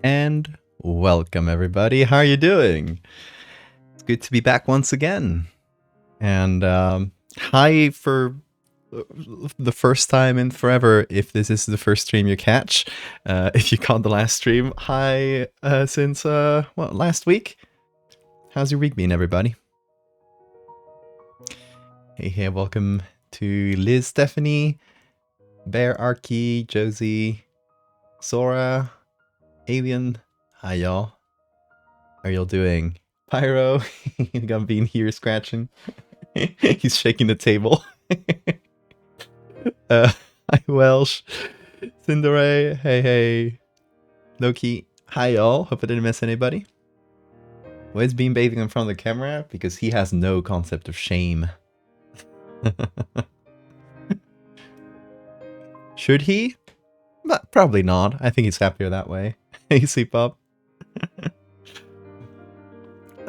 And welcome everybody. How are you doing? It's good to be back once again. And hi for the first time in forever. If this is the first stream you catch, if you caught the last stream, hi since last week. How's your week been, everybody? Hey, welcome to Liz, Stephanie, Bear, Arky, Josie, Sora, Alien. Hi, y'all. How are y'all doing? Pyro, got Bean here scratching. He's shaking the table. Hi, Welsh. Cindere, hey. Loki, hi, y'all. Hope I didn't miss anybody. Why is Bean bathing in front of the camera? Because he has no concept of shame. Should he? But probably not. I think he's happier that way. Hey, C-Pop.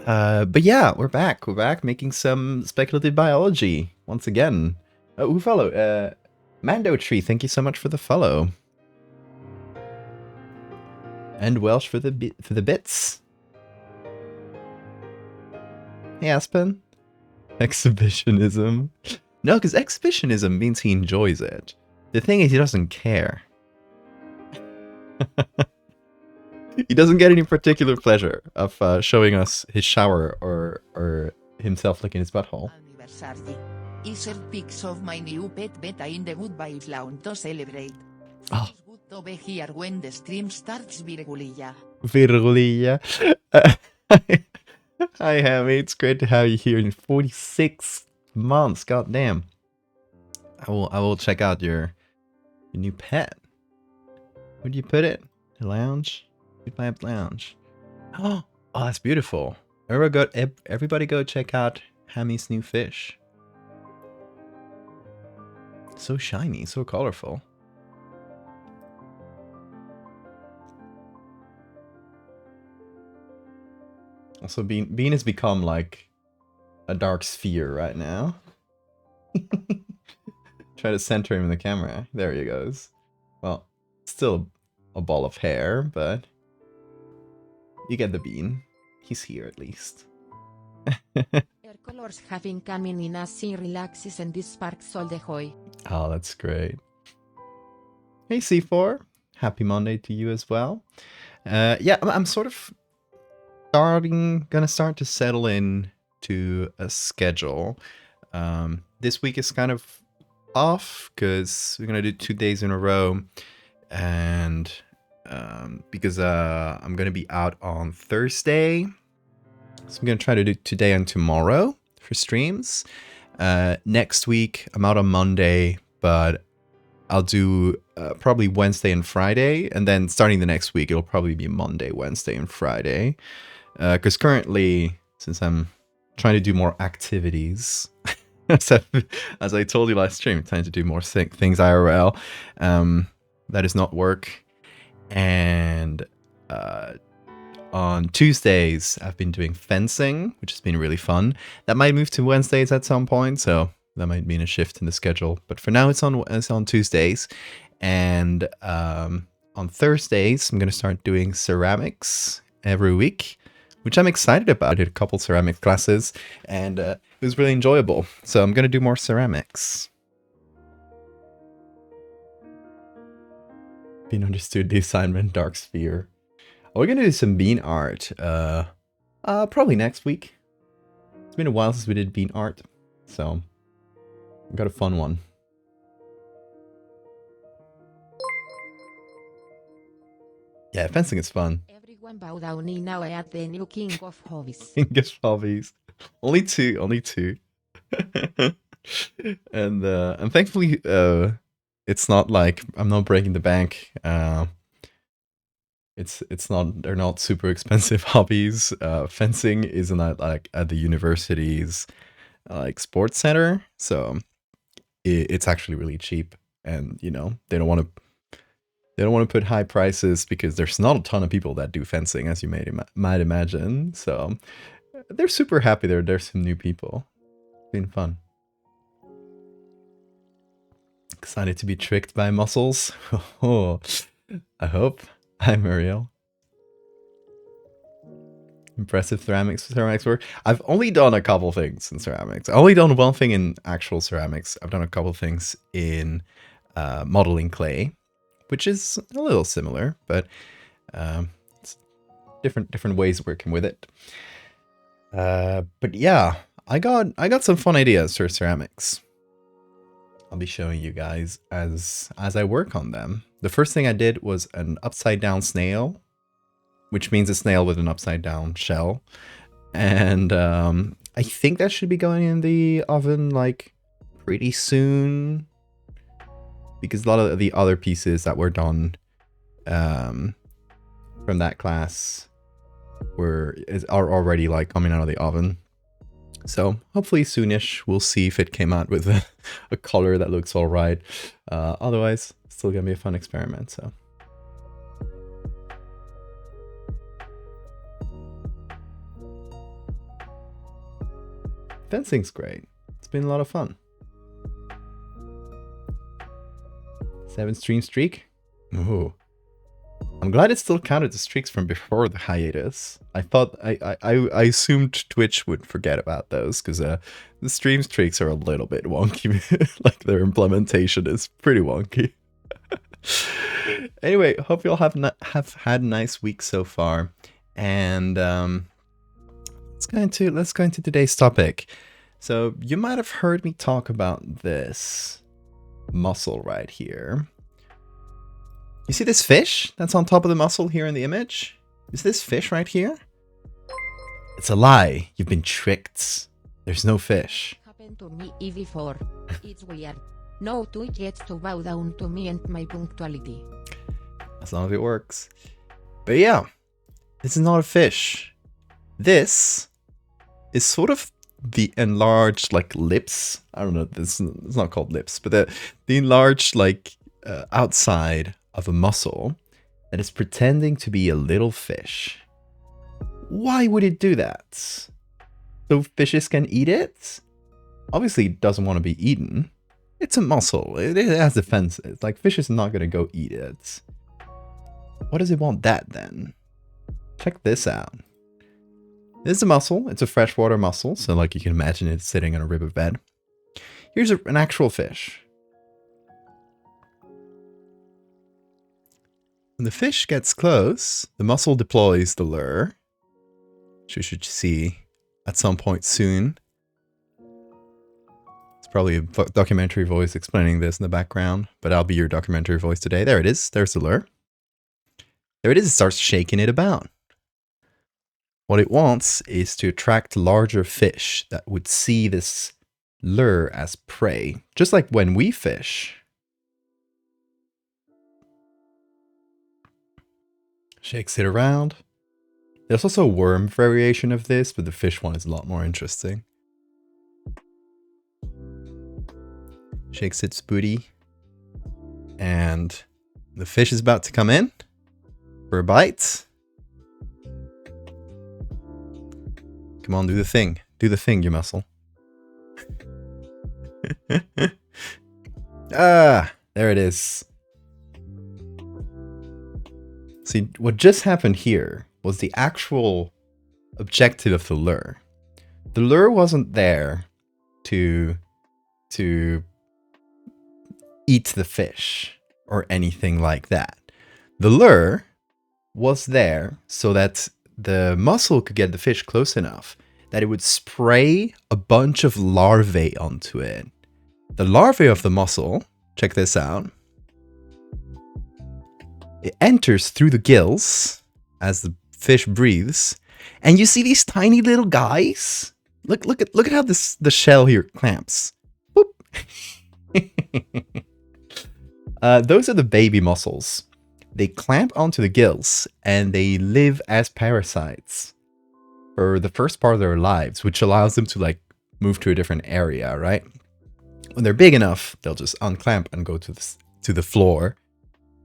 But yeah, we're back. We're back making some speculative biology once again. Who follow? Mando Tree, thank you so much for the follow. And Welsh for the bits. Hey, Aspen. Exhibitionism. No, because exhibitionism means he enjoys it. The thing is, he doesn't care. He doesn't get any particular pleasure of showing us his shower or himself licking his butthole. Anniversary. Insert pics of my new pet beta in the Goodbye Lounge to celebrate. Oh. It's good to be here when the stream starts, Virgulilla. Virgulilla. Hi, Hammy. It's great to have you here in 46 months. God damn. I will check out your new pet. Where'd you put it? The lounge? Good Vibes Lounge. Oh, that's beautiful. Everybody go check out Hammy's new fish. So shiny, so colorful. Also, Bean has become like a dark sphere right now. Try to center him in the camera. There he goes. Well, still a ball of hair, but you get the Bean. He's here at least. Air colors having coming in as she relaxes and this sparks all the joy. Oh, that's great. Hey, C4. Happy Monday to you as well. Yeah, I'm sort of gonna start to settle in to a schedule. This week is kind of off because we're gonna do 2 days in a row, and because I'm gonna be out on Thursday, so I'm gonna try to do today and tomorrow for streams. Next week I'm out on Monday, but I'll do probably Wednesday and Friday, and then starting the next week it'll probably be Monday, Wednesday, and Friday. Because currently, since I'm trying to do more activities, as I told you last stream, I'm trying to do more things IRL. That is not work. And on Tuesdays, I've been doing fencing, which has been really fun. That might move to Wednesdays at some point, so that might mean a shift in the schedule. But for now, it's on Tuesdays. And on Thursdays, I'm going to start doing ceramics every week, which I'm excited about. I did a couple ceramics classes, and it was really enjoyable. So I'm going to do more ceramics. Bean understood the assignment, Dark Sphere. We're going to do some bean art, probably next week. It's been a while since we did bean art, so we got a fun one. Yeah, fencing is fun. Everyone bow down now at the new king of hobbies. King of hobbies. Only two. And thankfully, it's not like I'm not breaking the bank. They're not super expensive hobbies. Fencing isn't like at the university's like sports center, so it's actually really cheap. And you know they don't want to put high prices because there's not a ton of people that do fencing, as you might imagine. So they're super happy there's some new people. It's been fun. Excited to be tricked by muscles. Oh, I hope. Hi, Muriel. Impressive ceramics work. I've only done a couple things in ceramics. I've only done one thing in actual ceramics. I've done a couple things in modeling clay, which is a little similar, but it's different ways of working with it. But yeah, I got some fun ideas for ceramics. I'll be showing you guys as I work on them. The first thing I did was an upside down snail, which means a snail with an upside down shell. And I think that should be going in the oven like pretty soon, because a lot of the other pieces that were done from that class are already like coming out of the oven. So hopefully soonish we'll see if it came out with a color that looks all right. Otherwise, still gonna be a fun experiment. So. Fencing's great. It's been a lot of fun. 7 stream streak. Ooh. I'm glad it still counted the streaks from before the hiatus. I thought I assumed Twitch would forget about those because the stream streaks are a little bit wonky. Like their implementation is pretty wonky. Anyway, hope you all have had a nice week so far, and let's go into today's topic. So you might have heard me talk about this mussel right here. You see this fish that's on top of the mussel here in the image? Is this fish right here? It's a lie. You've been tricked. There's no fish. Happened to me before. It's weird. No Twitch gets to bow down to me and my punctuality. As long as it works. But yeah, this is not a fish. This is sort of the enlarged like lips. I don't know. It's not called lips, but the enlarged like outside of a mussel that is pretending to be a little fish. Why would it do that? So fishes can eat it? Obviously it doesn't want to be eaten. It's a mussel. It has defenses. Like fish is not going to go eat it. What does it want that then? Check this out. This is a mussel. It's a freshwater mussel. So like you can imagine it's sitting on a riverbed. Here's an actual fish. When the fish gets close, the mussel deploys the lure, which you should see at some point soon. It's probably a documentary voice explaining this in the background, but I'll be your documentary voice today. There it is. There's the lure. There it is. It starts shaking it about. What it wants is to attract larger fish that would see this lure as prey, just like when we fish. Shakes it around. There's also a worm variation of this, but the fish one is a lot more interesting. Shakes its booty. And the fish is about to come in for a bite. Come on, do the thing. Do the thing, you mussel. Ah, there it is. See, what just happened here was the actual objective of the lure. The lure wasn't there to eat the fish or anything like that. The lure was there so that the mussel could get the fish close enough that it would spray a bunch of larvae onto it. The larvae of the mussel, check this out, it enters through the gills as the fish breathes, and you see these tiny little guys. Look at how the shell here clamps. Boop. Those are the baby mussels. They clamp onto the gills and they live as parasites for the first part of their lives, which allows them to like move to a different area, right? When they're big enough, they'll just unclamp and go to the floor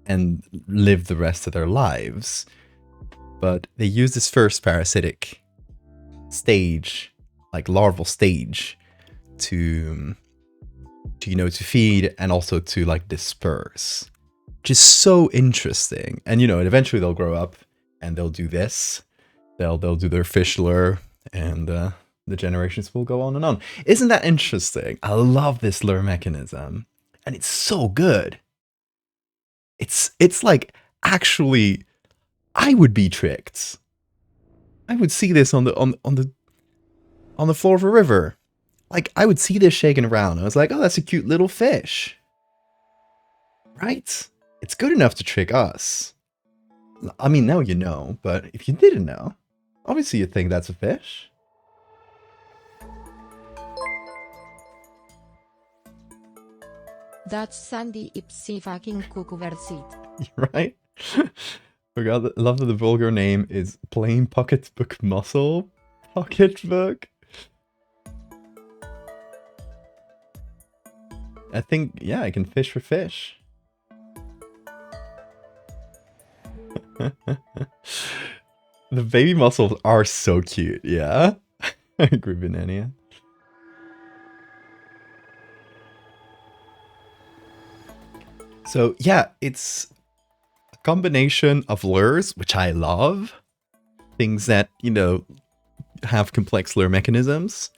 and live the rest of their lives. But they use this first parasitic stage, like larval stage, to feed and also to like disperse, which is so interesting. And eventually they'll grow up and they'll do this. they'll do their fish lure, and the generations will go on and on. Isn't that interesting? I love this lure mechanism, and it's so good. It's like, actually, I would be tricked. I would see this on the floor of a river. Like, I would see this shaking around. I was like, oh, that's a cute little fish. Right? It's good enough to trick us. I mean, now you know, but if you didn't know, obviously you'd think that's a fish. That's Sandy Ipsy fucking cuckoo versit. Right? Love that the vulgar name is Plain Pocketbook Mussel Pocketbook. I think, yeah, I can fish for fish. The baby mussels are so cute, yeah? I agree, Banania. So, yeah, it's a combination of lures, which I love. Things that, you know, have complex lure mechanisms.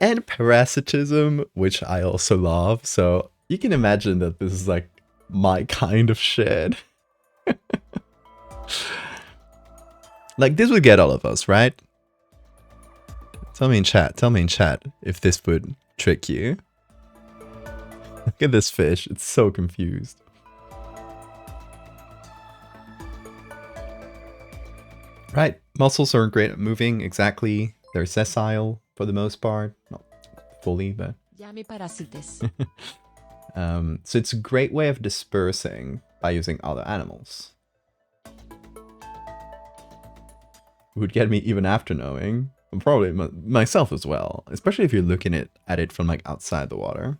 And parasitism, which I also love. So, you can imagine that this is like my kind of shit. Like, this would get all of us, right? Tell me in chat if this would trick you. Look at this fish, it's so confused. Right, mussels are great at moving, exactly. They're sessile for the most part. Not fully, but... Yummy parasites. So it's a great way of dispersing by using other animals. Would get me even after knowing. And probably myself as well. Especially if you're looking at it from like outside the water.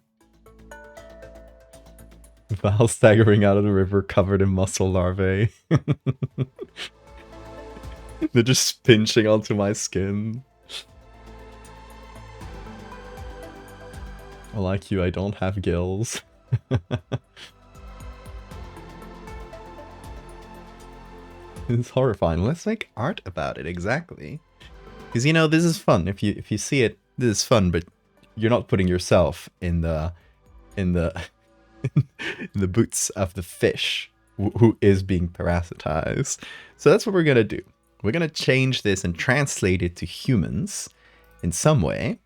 Val staggering out of the river covered in mussel larvae. They're just pinching onto my skin. Like you, I don't have gills. It's horrifying. Let's make art about it, exactly. Because, you know, this is fun. If you see it, this is fun, but you're not putting yourself in the in the boots of the fish who is being parasitized. So that's what we're gonna do. We're gonna change this and translate it to humans in some way,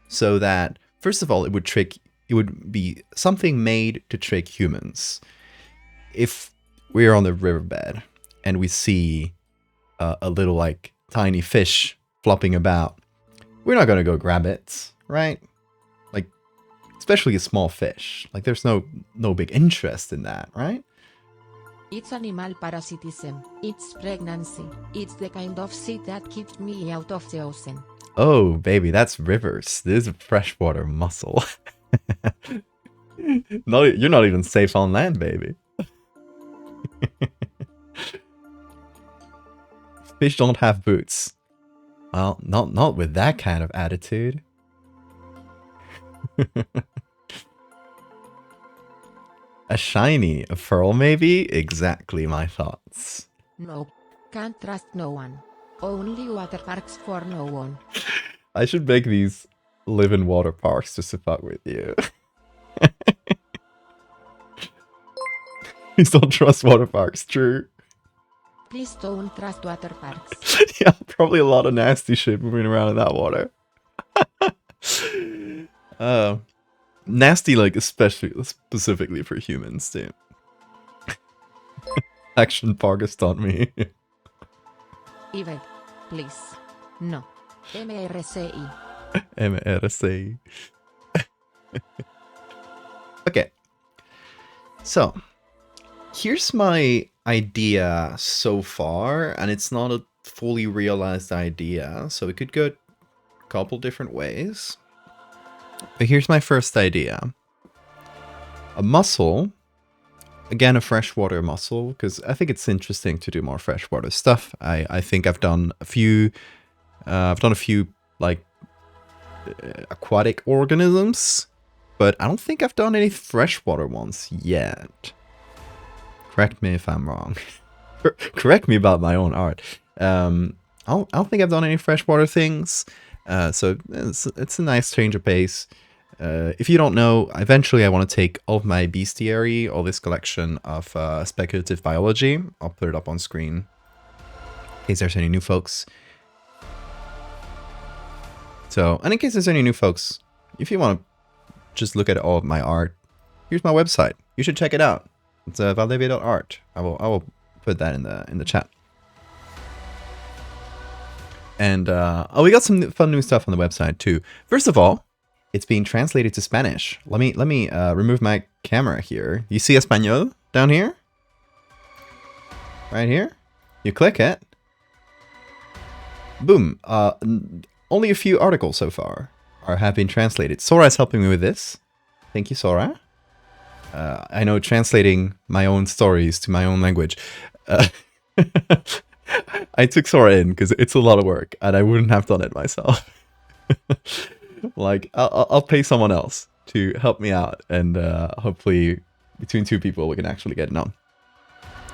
so that first of all, it would be something made to trick humans. If we're on the riverbed and we see a little like tiny fish flopping about, we're not gonna go grab it, right? Like, especially a small fish. Like, there's no big interest in that, right? It's animal parasitism. It's pregnancy. It's the kind of shit that keeps me out of the ocean. Oh, baby, that's rivers. This is a freshwater mussel. No, you're not even safe on land, baby. Fish don't have boots. Well, not with that kind of attitude. A shiny, a pearl maybe? Exactly my thoughts. No. Can't trust no one. Only water parks for no one. I should make these live in water parks just to fuck with you. Please don't trust water parks, true. Please don't trust water parks. Yeah, probably a lot of nasty shit moving around in that water. Nasty, like, especially, specifically for humans, too. Action Pakistan me. Yvette, please. No. MRCI. MRC. Okay. So, here's my idea so far, and it's not a fully realized idea, so it could go a couple different ways. But here's my first idea. A mussel, again a freshwater mussel, because I think it's interesting to do more freshwater stuff. I think I've done a few like aquatic organisms, but I don't think I've done any freshwater ones yet. Correct me if I'm wrong. Correct me about my own art. I don't think I've done any freshwater things, so it's a nice change of pace. If you don't know, eventually I want to take all of my bestiary, all this collection of speculative biology. I'll put it up on screen in case there's any new folks. So, and in case there's any new folks, if you want to just look at all of my art, here's my website. You should check it out. It's valdivia.art. I will put that in the chat. And we got some fun new stuff on the website too. First of all, it's being translated to Spanish. Let me remove my camera here. You see Español down here? Right here? You click it. Boom. Only a few articles so far have been translated. Sora is helping me with this. Thank you, Sora. I know translating my own stories to my own language. I took Sora in because it's a lot of work and I wouldn't have done it myself. Like, I'll pay someone else to help me out, and hopefully between two people we can actually get it done.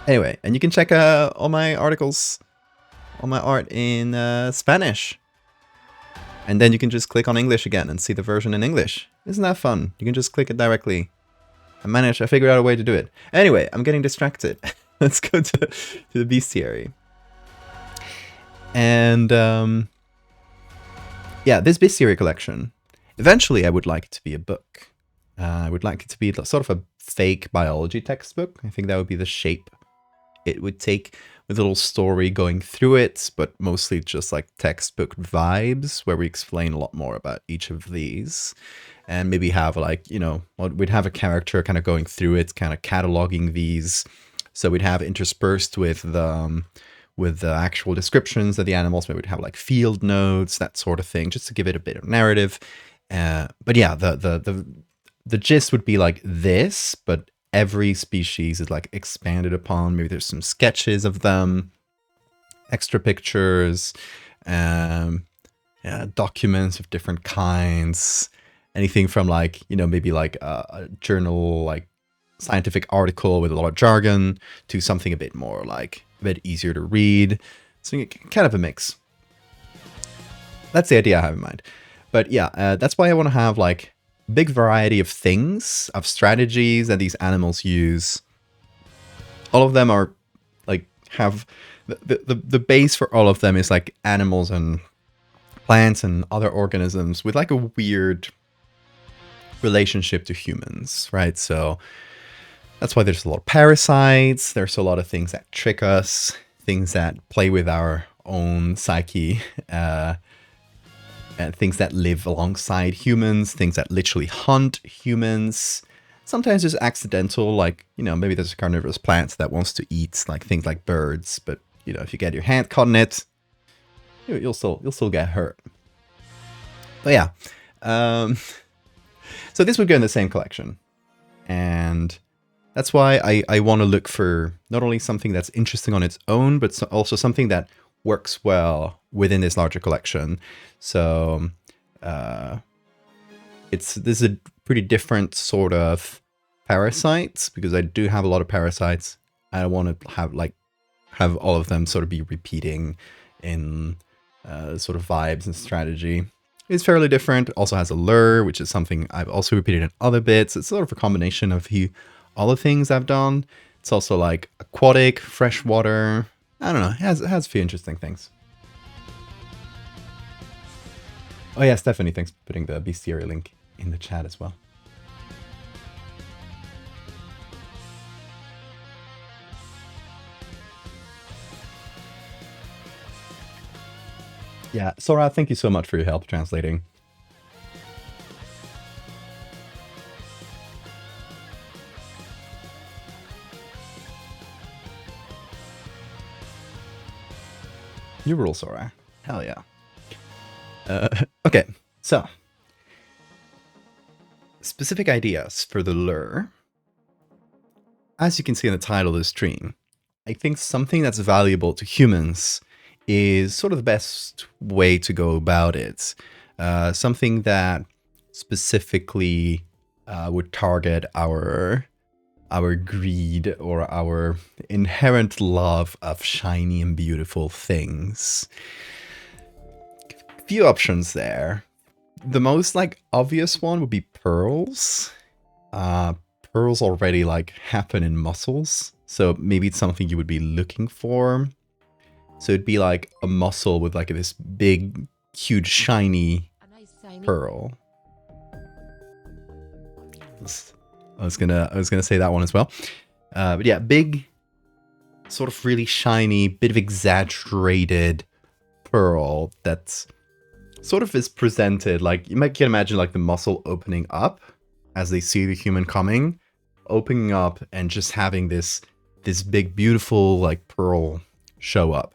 Anyway, and you can check all my articles, all my art in Spanish. And then you can just click on English again and see the version in English. Isn't that fun? You can just click it directly. I figured out a way to do it. Anyway, I'm getting distracted. Let's go to the bestiary. And yeah, this bestiary collection, eventually I would like it to be a book. I would like it to be sort of a fake biology textbook. I think that would be the shape it would take, with a little story going through it, but mostly just like textbook vibes, where we explain a lot more about each of these. And maybe have like, you know, we'd have a character kind of going through it, kind of cataloging these. So we'd have interspersed with the actual descriptions of the animals, maybe we'd have like field notes, that sort of thing, just to give it a bit of narrative. But yeah, the gist would be like this, but every species is like expanded upon. Maybe there's some sketches of them, extra pictures, documents of different kinds, anything from like, you know, maybe like a journal, like scientific article with a lot of jargon, to something a bit more like a bit easier to read. So kind of a mix. That's the idea I have in mind. But yeah, that's why I want to have like big variety of things, of strategies that these animals use. All of them are like have the base for all of them is like animals and plants and other organisms with like a weird relationship to humans, right? So that's why there's a lot of parasites. There's a lot of things that trick us, things that play with our own psyche, and things that live alongside humans, things that literally hunt humans. Sometimes there's accidental, like, you know, maybe there's a carnivorous plant that wants to eat like things like birds, but you know, if you get your hand caught in it, you'll still get hurt. But yeah, so this would go in the same collection, and that's why I want to look for not only something that's interesting on its own, but also something that works well within this larger collection. So this is a pretty different sort of parasites, because I do have a lot of parasites. I want to have all of them sort of be repeating in sort of vibes and strategy. It's fairly different. Also has a lure, which is something I've also repeated in other bits. It's sort of a combination of all the things I've done. It's also like aquatic, freshwater. I don't know. It has a few interesting things. Oh yeah, Stephanie, thanks for putting the bestiary link in the chat as well. Yeah, Sora, thank you so much for your help translating. You rule, Sora. Hell yeah. Okay, so specific ideas for the lure. As you can see in the title of the stream, I think something that's valuable to humans is sort of the best way to go about it. Something that specifically would target our greed or our inherent love of shiny and beautiful things. Few options there. The most like obvious one would be pearls. Pearls already like happen in mussels, so maybe it's something you would be looking for. So it'd be like a mussel with like this big, huge, shiny A nice shiny. pearl. I was gonna say that one as well. But yeah, big, sort of really shiny, bit of exaggerated pearl that's sort of is presented like you can imagine like the mussel opening up as they see the human coming, opening up and just having this big beautiful like pearl show up,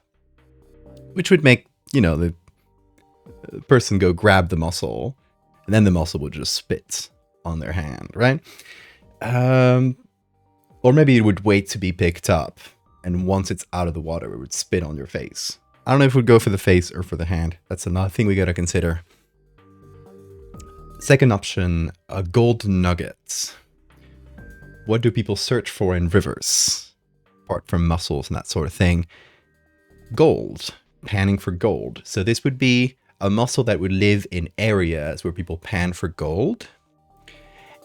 which would make, you know, the person go grab the mussel and then the mussel would just spit on their hand, right? Or maybe it would wait to be picked up, and once it's out of the water, it would spit on your face. I don't know if it would go for the face or for the hand. That's another thing we gotta consider. Second option, gold nuggets. What do people search for in rivers? Apart from mussels and that sort of thing. Gold. Panning for gold. So this would be a mussel that would live in areas where people pan for gold.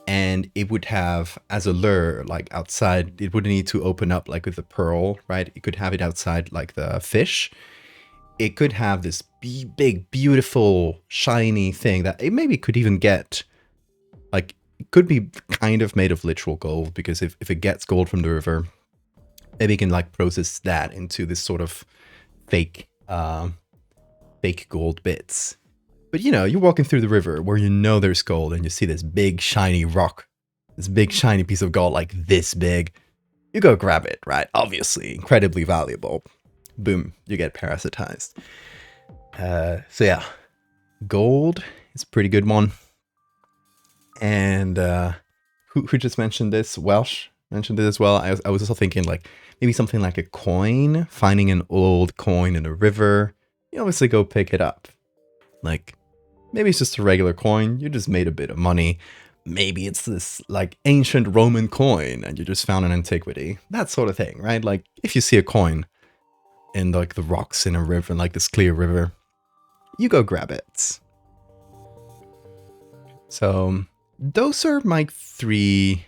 And it would have, as a lure, like outside, it wouldn't need to open up like with the pearl, right? It could have it outside like the fish. It could have this big, beautiful, shiny thing that it maybe could even get, like, it could be kind of made of literal gold, because if it gets gold from the river, maybe it can like process that into this sort of fake gold bits. But you know, you're walking through the river where you know there's gold and you see this big shiny rock, this big shiny piece of gold like this big. You go grab it, right? Obviously, incredibly valuable. Boom, you get parasitized. So yeah, gold is a pretty good one. And who just mentioned this? Welsh mentioned it as well. I was also thinking like maybe something like a coin, finding an old coin in a river. You obviously go pick it up. Like, maybe it's just a regular coin, you just made a bit of money. Maybe it's this like ancient Roman coin and you just found an antiquity. That sort of thing, right? Like if you see a coin in like the rocks in a river, like this clear river, you go grab it. So those are my three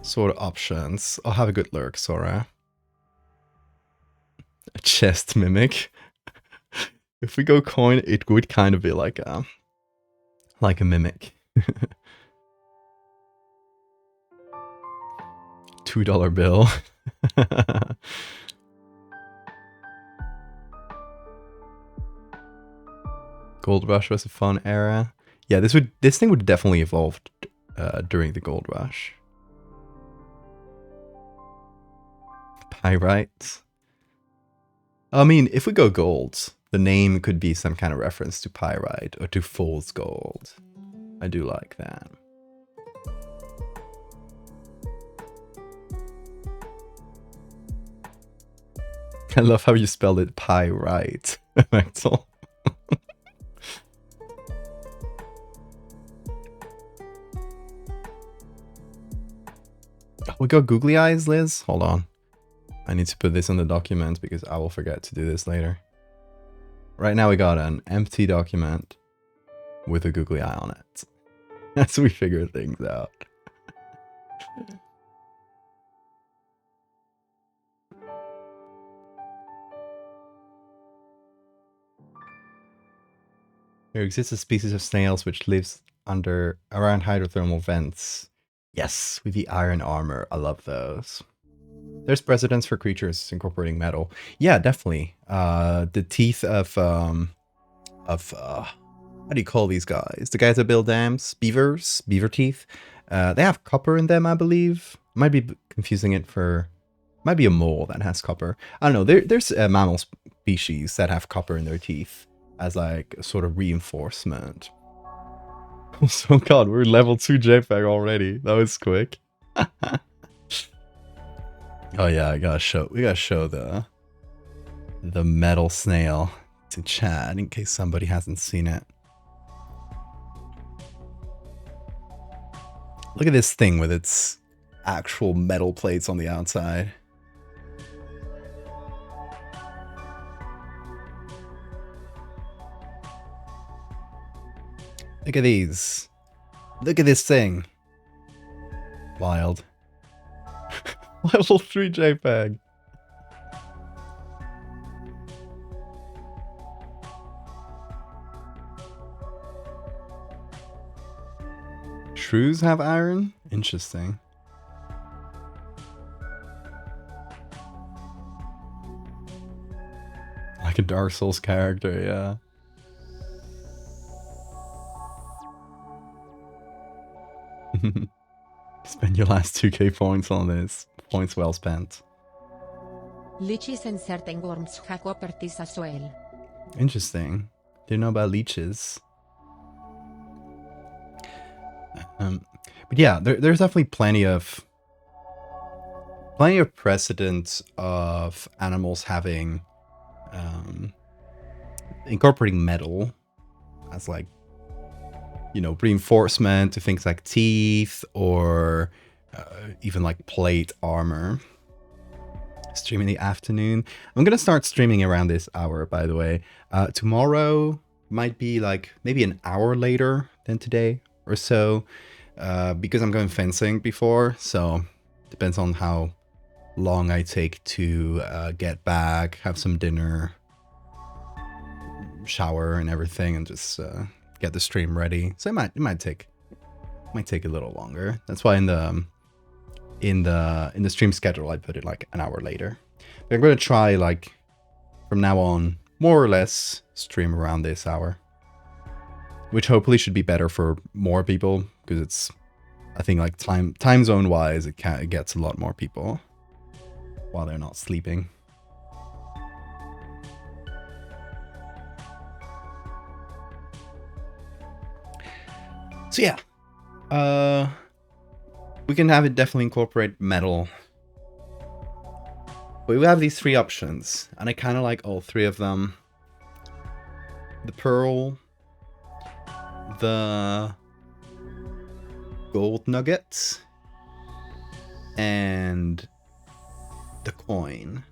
sort of options. I'll have a good lurk, Sora. A chest mimic. If we go coin, it would kind of be like a mimic. $2 bill. Gold Rush was a fun era. Yeah, this thing would definitely evolve during the Gold Rush. Pyrite. I mean, if we go gold, the name could be some kind of reference to pyrite or to fool's gold. I do like that. I love how you spelled it pyrite, Maxel. We got googly eyes, Liz? Hold on. I need to put this in the document because I will forget to do this later. Right now we got an empty document with a googly eye on it. As we figure things out. There exists a species of snails which lives around hydrothermal vents. Yes, with the iron armor. I love those. There's precedents for creatures incorporating metal. Yeah, definitely. The teeth of how do you call these guys? The guys that build dams? Beavers? Beaver teeth? They have copper in them, I believe. Might be confusing it for... Might be a mole that has copper. I don't know. There's mammal species that have copper in their teeth as like a sort of reinforcement. Oh god, we're level 2 JPEG already. That was quick. Oh yeah, we gotta show the metal snail to chat in case somebody hasn't seen it. Look at this thing with its actual metal plates on the outside. Look at these. Look at this thing. Wild. Level 3 JPEG. Shrews have iron? Interesting. Like a Dark Souls character, yeah. Spend your last 2k points on this. Points well spent. Liches and certain worms have properties as well. Interesting. Do you know about leeches? But yeah, there's definitely plenty of precedent of animals having incorporating metal as like, you know, reinforcement to things like teeth or even like plate armor. Stream in the afternoon. I'm gonna start streaming around this hour, by the way. Tomorrow might be like maybe an hour later than today or so, because I'm going fencing before, so depends on how long I take to get back, have some dinner, shower and everything, and just get the stream ready. So it might take a little longer. That's why in the stream schedule I put it like an hour later. But I'm gonna try like from now on more or less stream around this hour, which hopefully should be better for more people, because it's, I think, like time zone wise it gets a lot more people while they're not sleeping. So yeah, we can have it definitely incorporate metal. But we have these three options, and I kind of like all three of them. The pearl, the gold nugget, and the coin.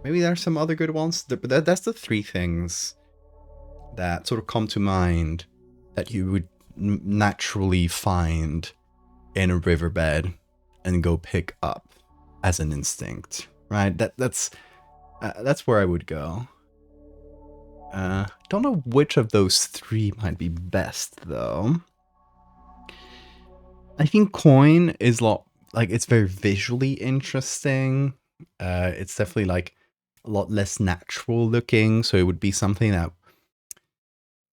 Maybe there's some other good ones, but that's the three things that sort of come to mind that you would naturally find in a riverbed and go pick up as an instinct, right? That's where I would go. Don't know which of those three might be best though. I think coin is it's very visually interesting. It's definitely like a lot less natural looking, so it would be something that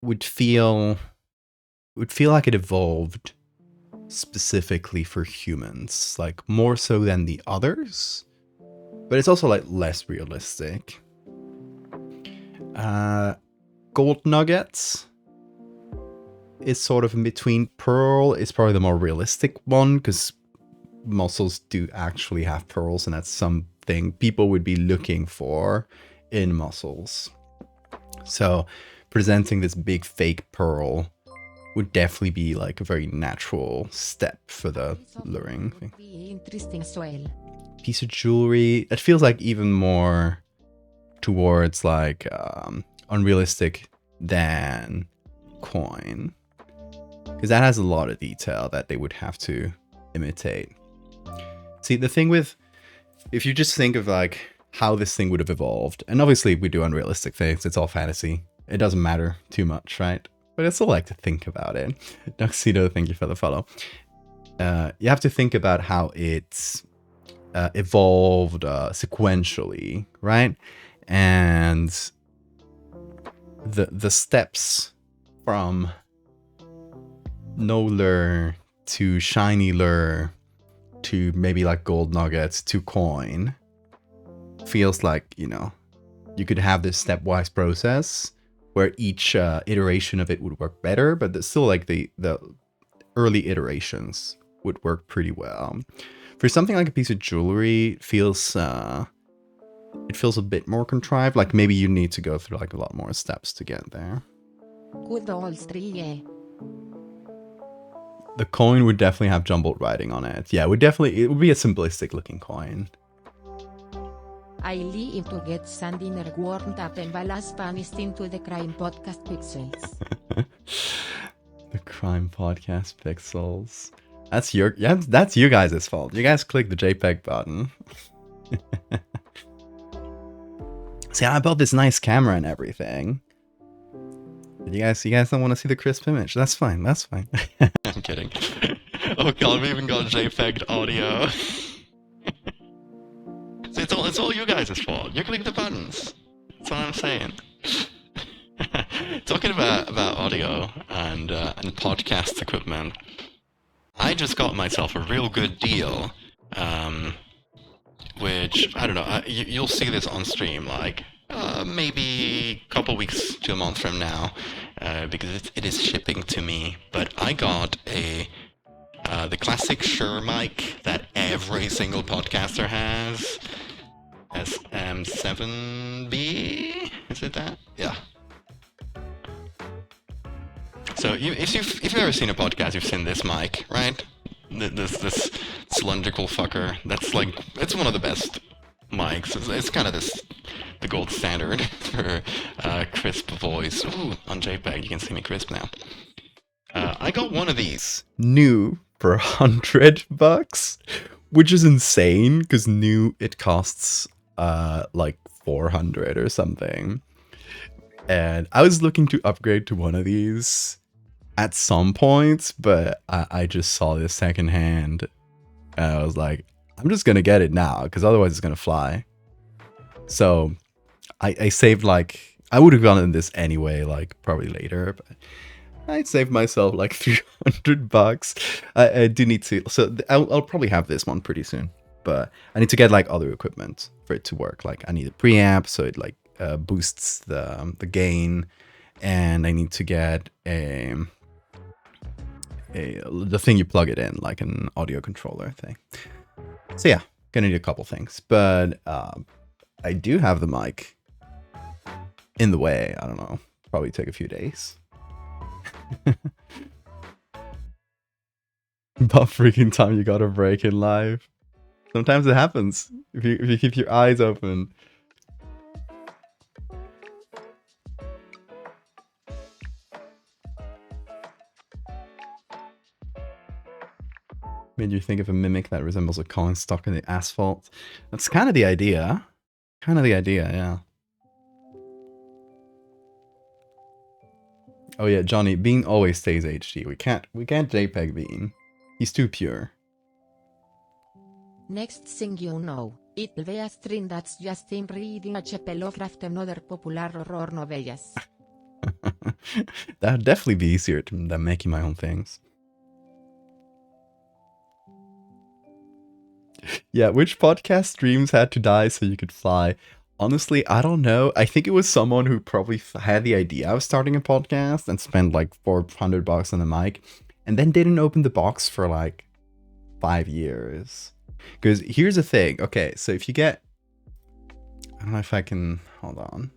would feel like it evolved specifically for humans, like more so than the others, but it's also like less realistic. Gold nuggets is sort of in between. Pearl is probably the more realistic one, because mussels do actually have pearls, and that's something people would be looking for in mussels. So presenting this big fake pearl would definitely be like a very natural step for the luring thing. Interesting as well. Piece of jewelry, it feels like even more towards like unrealistic than coin, because that has a lot of detail that they would have to imitate. See, the thing with, if you just think of like how this thing would have evolved, and obviously we do unrealistic things, it's all fantasy, it doesn't matter too much, right? But I still like to think about it. Duxedo, thank you for the follow. You have to think about how it's evolved sequentially, right? And the steps from no lure to shiny lure to maybe like gold nuggets to coin feels like, you know, you could have this stepwise process where each iteration of it would work better, but there's still like the early iterations would work pretty well. For something like a piece of jewelry, it feels a bit more contrived. Like maybe you need to go through like a lot more steps to get there. Good old tree. The coin would definitely have jumbled writing on it. Yeah, it would be a simplistic looking coin. I live to get Sandiner warmed up and ballas panished into the crime podcast pixels. The crime podcast pixels. That's you guys' fault. You guys click the JPEG button. See, I bought this nice camera and everything. But you guys don't want to see the crisp image. That's fine. That's fine. I'm kidding. Oh god, we even got JPEG audio. So it's all you guys' fault. You click the buttons. That's what I'm saying. Talking about audio and podcast equipment, I just got myself a real good deal. Which I don't know. You'll see this on stream, like maybe a couple weeks to a month from now, because it is shipping to me. But I got the classic Shure mic that every single podcaster has. SM7B, is it that? Yeah. So if you've ever seen a podcast, you've seen this mic, right? This cylindrical fucker. That's like, it's one of the best mics. It's kind of the gold standard for crisp voice. Ooh, on JPEG, you can see me crisp now. I got one of these new for $100, which is insane because new it costs like 400 or something. And I was looking to upgrade to one of these at some point, but I just saw this secondhand and I was like, I'm just gonna get it now because otherwise it's gonna fly. So I saved, like, I would have gotten this anyway, like probably later, but I saved myself like $300. I do need to, so I'll probably have this one pretty soon, but I need to get like other equipment for it to work. Like I need a preamp so it like boosts the gain, and I need to get the thing you plug it in, like an audio controller thing. So yeah, gonna need a couple things, but I do have the mic in the way. I don't know, probably take a few days. About freaking time you got a break in life. Sometimes it happens if you keep your eyes open. Made you think of a mimic that resembles a coin stuck in the asphalt. That's kind of the idea. Yeah. Oh yeah, Johnny, Bean always stays HD. We can't JPEG Bean. He's too pure. Next thing you know, it'll be a stream that's just him reading a chapel of another popular horror novellas. That'd definitely be easier than making my own things. Yeah, which podcast streams had to die so you could fly? Honestly, I don't know. I think it was someone who probably had the idea of starting a podcast and spent like $400 on the mic, and then didn't open the box for like 5 years. Because here's the thing. Okay, so if you get, I don't know if I can, hold on.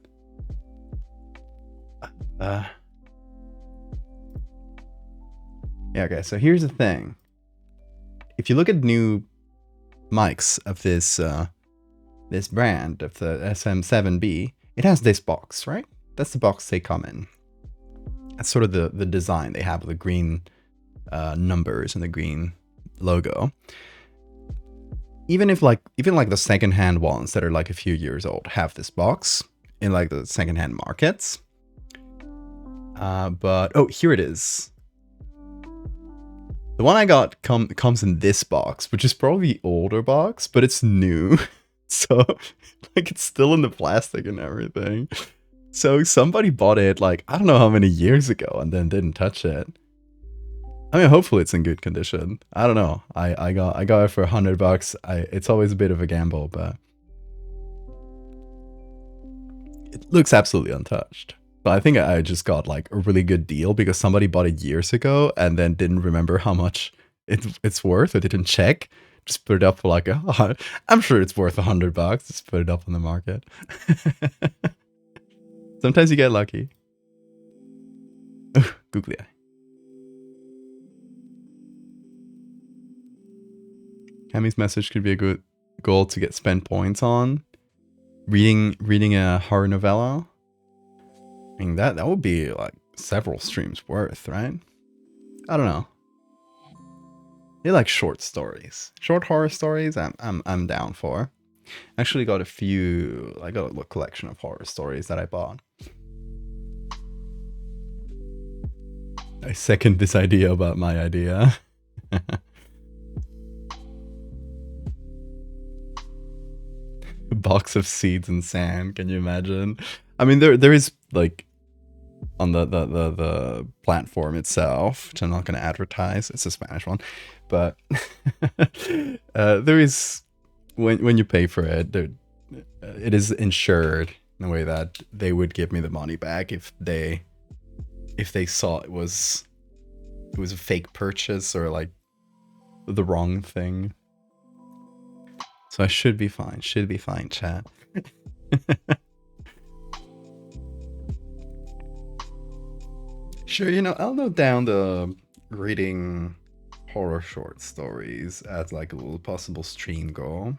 Yeah, okay, so here's the thing. If you look at new mics of this this brand, of the SM7B, it has this box, right? That's the box they come in. That's sort of the design they have with the green numbers and the green logo. Even the secondhand ones that are like a few years old have this box in like the secondhand markets. But oh, here it is. The one I got comes in this box, which is probably the older box, but it's new. So like it's still in the plastic and everything. So somebody bought it like, I don't know how many years ago and then didn't touch it. I mean, hopefully it's in good condition. I don't know. I got it for $100. It's always a bit of a gamble, but it looks absolutely untouched. But I think I just got like a really good deal because somebody bought it years ago and then didn't remember how much it's worth, or didn't check. Just put it up for like I'm sure it's worth $100. Just put it up on the market. Sometimes you get lucky. Googly eye. Cammy's message could be a good goal to get spend points on. Reading a horror novella. I mean that would be like several streams worth, right? I don't know. They like short stories. Short horror stories I'm down for. Actually got I got a little collection of horror stories that I bought. I second this idea about my idea. A box of seeds and sand, can you imagine? I mean there is like on the platform itself, which I'm not going to advertise. It's a Spanish one, but there is when you pay for it, it is insured in a way that they would give me the money back if they saw it was a fake purchase or like the wrong thing. So I should be fine. Should be fine, chat. Sure, you know, I'll note down the reading horror short stories as like a little possible stream goal.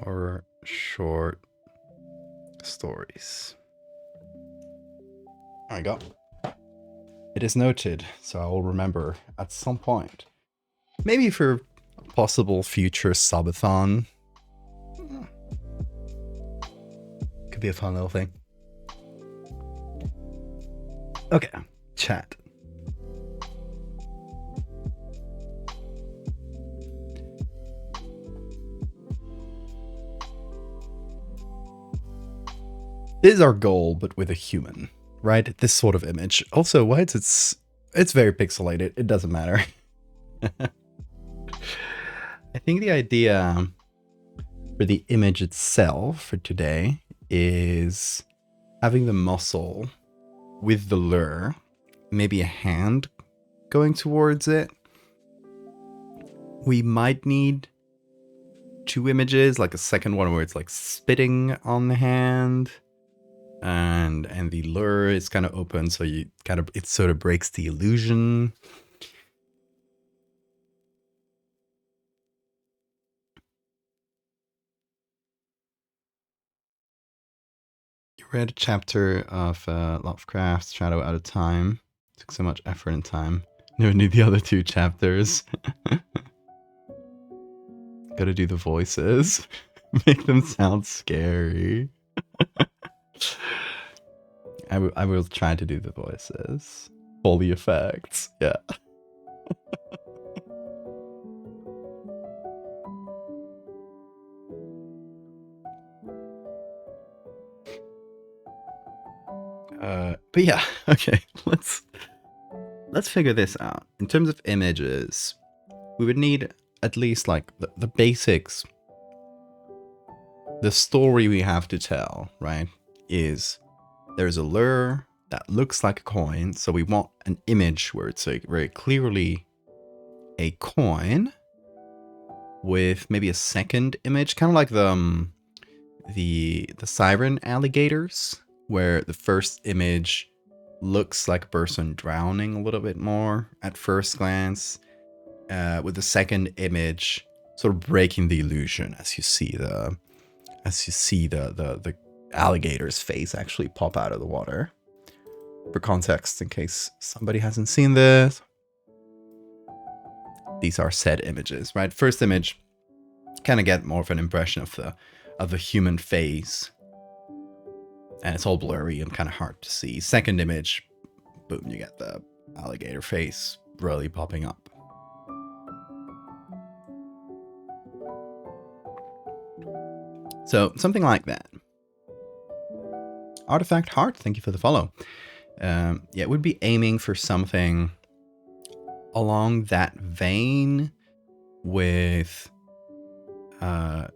Horror short stories. There we go. It is noted, so I will remember at some point. Maybe for a possible future subathon. Could be a fun little thing. Okay, chat. This is our goal, but with a human, right? This sort of image. Also, why it's very pixelated. It doesn't matter. I think the idea for the image itself for today is having the muscle with the lure, maybe a hand going towards it. We might need two images, like a second one where it's like spitting on the hand, and the lure is kind of open, so it sort of breaks the illusion. Read a chapter of Lovecraft's Shadow out of time. Took so much effort and time. Never knew the other two chapters. Gotta do the voices. Make them sound scary. I will try to do the voices. Foley effects. Yeah. But yeah, okay, let's figure this out. In terms of images, we would need at least like the basics. The story we have to tell, right, is there's a lure that looks like a coin, so we want an image where it's like very clearly a coin with maybe a second image, kind of like the siren alligators, where the first image looks like a person drowning a little bit more at first glance, with the second image sort of breaking the illusion as you see the alligator's face actually pop out of the water. For context, in case somebody hasn't seen this, these are said images, right? First image, kind of get more of an impression of the human face, and it's all blurry and kind of hard to see. Second image, boom, you get the alligator face really popping up. So something like that. Artifact Heart, thank you for the follow. Yeah, it would be aiming for something along that vein, with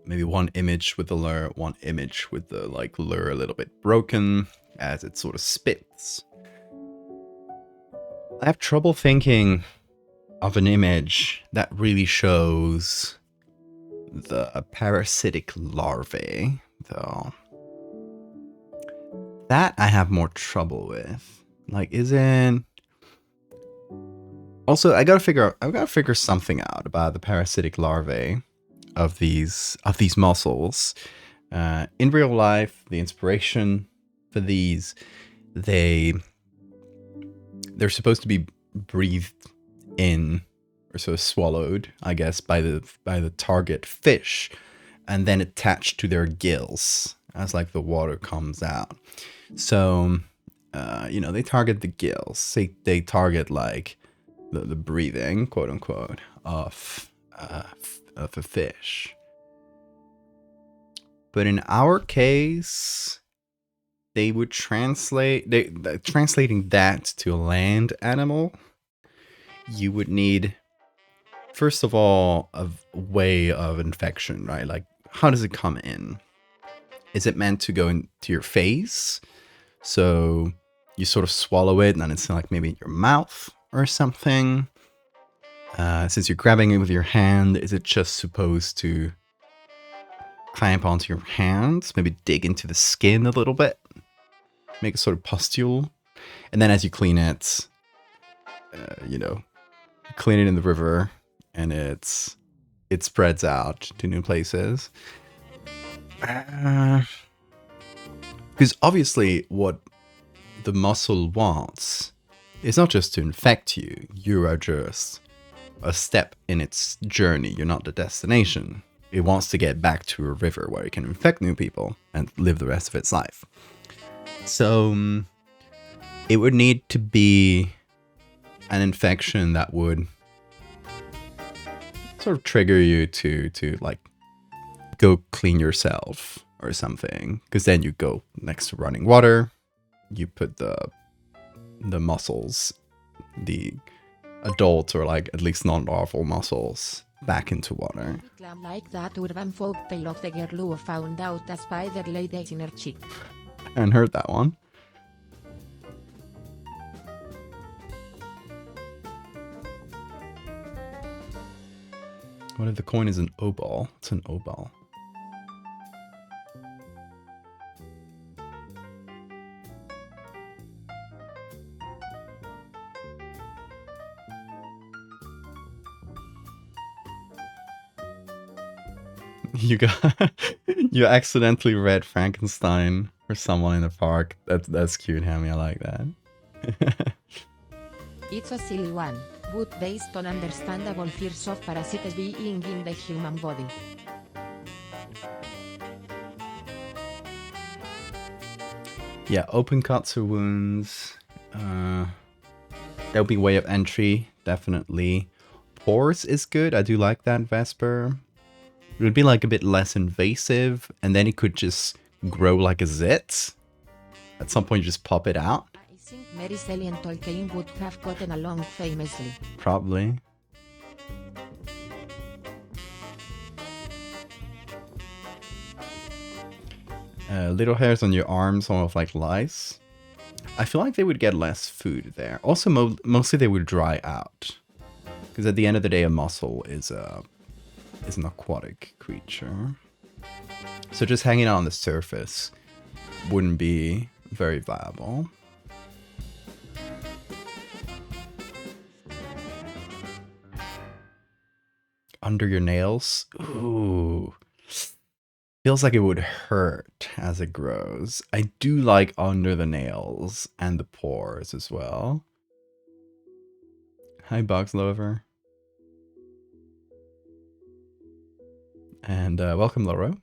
maybe one image with the lure, one image with the like lure a little bit broken as it sort of spits. I have trouble thinking of an image that really shows the parasitic larvae, though. That I have more trouble with. Like, isn't Also, I gotta figure something out about the parasitic larvae of these mussels. In real life, the inspiration for these, they're supposed to be breathed in or sort of swallowed, I guess, by the target fish, and then attached to their gills as like the water comes out. So, they target the gills. They target like the breathing, quote unquote, of a fish. But in our case, they would translating that to a land animal. You would need, first of all, a way of infection, right? Like, how does it come in? Is it meant to go into your face? So you sort of swallow it and then it's like maybe in your mouth or something. Since you're grabbing it with your hand, is it just supposed to clamp onto your hands? Maybe dig into the skin a little bit? Make a sort of pustule? And then as you clean it, clean it in the river and it spreads out to new places. Because obviously what the mussel wants is not just to infect you. You are just a step in its journey. You're not the destination. It wants to get back to a river where it can infect new people and live the rest of its life. So it would need to be an infection that would sort of trigger you to like go clean yourself or something. Because then you go next to running water. You put the mussels, the adult or like at least non-larval mussels, back into water. Like that urban folk tale of the girl who found out a spider laid eggs in her cheek. I hadn't heard that one. What if the coin is an O-ball? It's an O-ball. You accidentally read Frankenstein for someone in the park. That's cute, Hammy. I like that. It's a silly one, but based on understandable fears of parasites being in the human body. Yeah, open cuts or wounds. There'll be way of entry, definitely. Pores is good. I do like that, Vesper. It would be like a bit less invasive, and then it could just grow like a zit. At some point, you just pop it out. I think Mary Shelley and Tolkien would have gotten along famously. Probably. Little hairs on your arms, almost like lice. I feel like they would get less food there. Also, mostly they would dry out. Because at the end of the day, a mussel is an aquatic creature. So just hanging out on the surface wouldn't be very viable. Under your nails? Ooh. Feels like it would hurt as it grows. I do like under the nails and the pores as well. Hi, Box Lover. And welcome, Loro.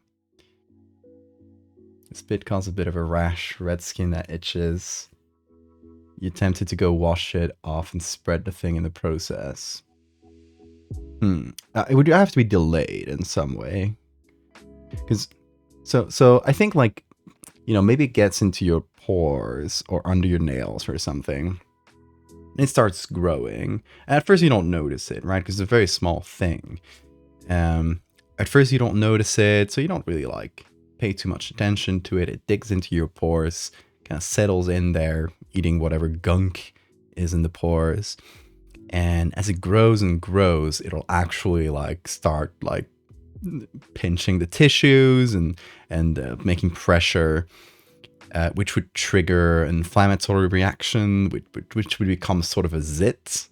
This bit caused a bit of a rash, red skin that itches. You tempted to go wash it off and spread the thing in the process. It would have to be delayed in some way. Because, so I think like, maybe it gets into your pores or under your nails or something. It starts growing. At first you don't notice it, right? Because it's a very small thing. At first you don't notice it, so you don't really like pay too much attention to it. It digs into your pores, kind of settles in there, eating whatever gunk is in the pores. And as it grows and grows, it'll actually like start like pinching the tissues and making pressure, which would trigger an inflammatory reaction, which would become sort of a zit.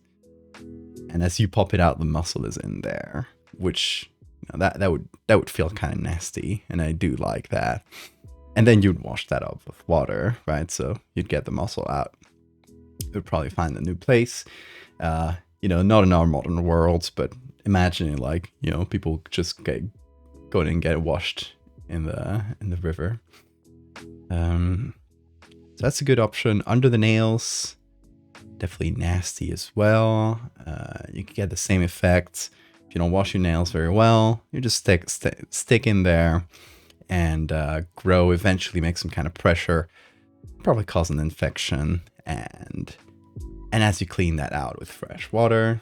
And as you pop it out, the muscle is in there, which that would feel kind of nasty, and I do like that. And then you'd wash that off with water, right? So you'd get the muscle out. You'd probably find a new place. Not in our modern world, but imagining like, people just go in and get washed in the river. So that's a good option. Under the nails, definitely nasty as well. You can get the same effect if you don't wash your nails very well. You just stick in there and grow, eventually make some kind of pressure, probably cause an infection, and as you clean that out with fresh water,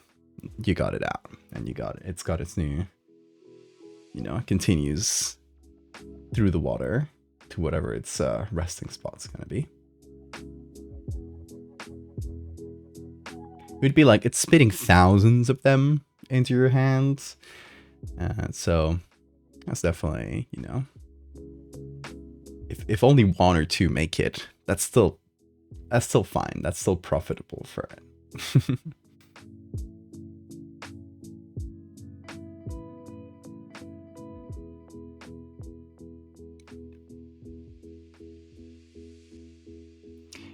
you got it out, and it's got its new, it continues through the water to whatever its resting spot's gonna be. It would be like it's spitting thousands of them into your hands, so that's definitely, if only one or two make it, that's still fine. That's still profitable for it.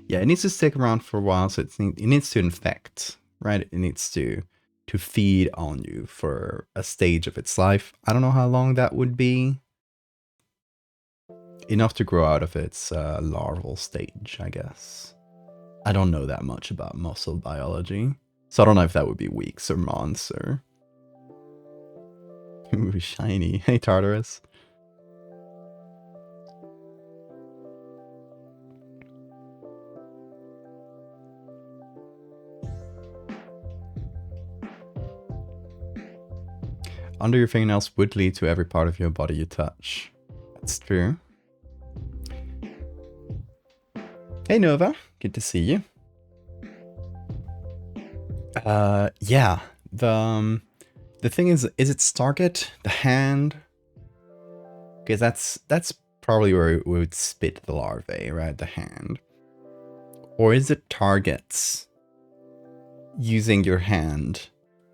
Yeah, it needs to stick around for a while, so it needs to infect, right? It needs to feed on you for a stage of its life. I don't know how long that would be. Enough to grow out of its larval stage, I guess. I don't know that much about mussel biology, so I don't know if that would be weeks or months or... Ooh, shiny. Hey, Tartarus. Under your fingernails would lead to every part of your body you touch. That's true. Hey Nova, good to see you. Yeah, the thing is its target the hand? Because that's probably where it would spit the larvae, right? The hand. Or is it targets using your hand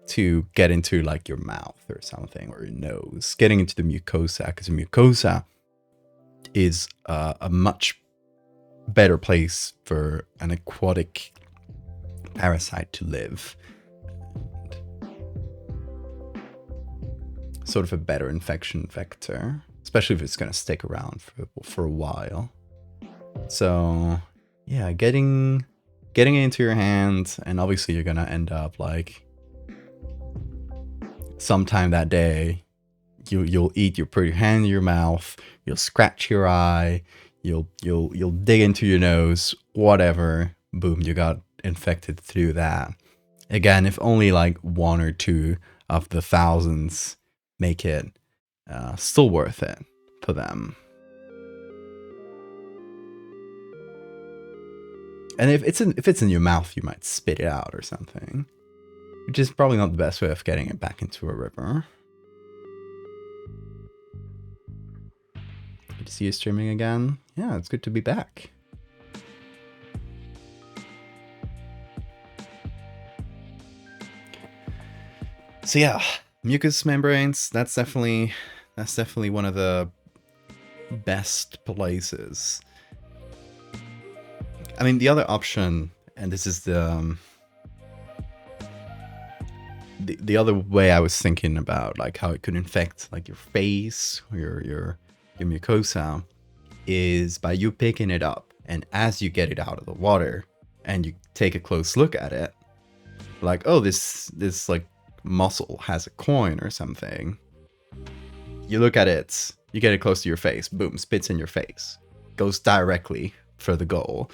to get into like your mouth or something, or your nose, getting into the mucosa, because the mucosa is a much better place for an aquatic parasite to live. Sort of a better infection vector, especially if it's going to stick around for a while. So yeah, getting it into your hand, and obviously you're going to end up like sometime that day you'll eat your pretty hand in your mouth, you'll scratch your eye, you'll dig into your nose, whatever, boom, you got infected through that. Again, if only like one or two of the thousands make it, still worth it for them. And if it's in your mouth, you might spit it out or something, which is probably not the best way of getting it back into a river. Good to see you streaming again. Yeah, it's good to be back. So yeah, mucous membranes, that's definitely one of the best places. I mean, the other option, and this is the other way I was thinking about, like how it could infect like your face or your mucosa, is by you picking it up, and as you get it out of the water and you take a close look at it, like, oh, this like mussel has a coin or something. You look at it, you get it close to your face, boom, spits in your face, goes directly for the goal.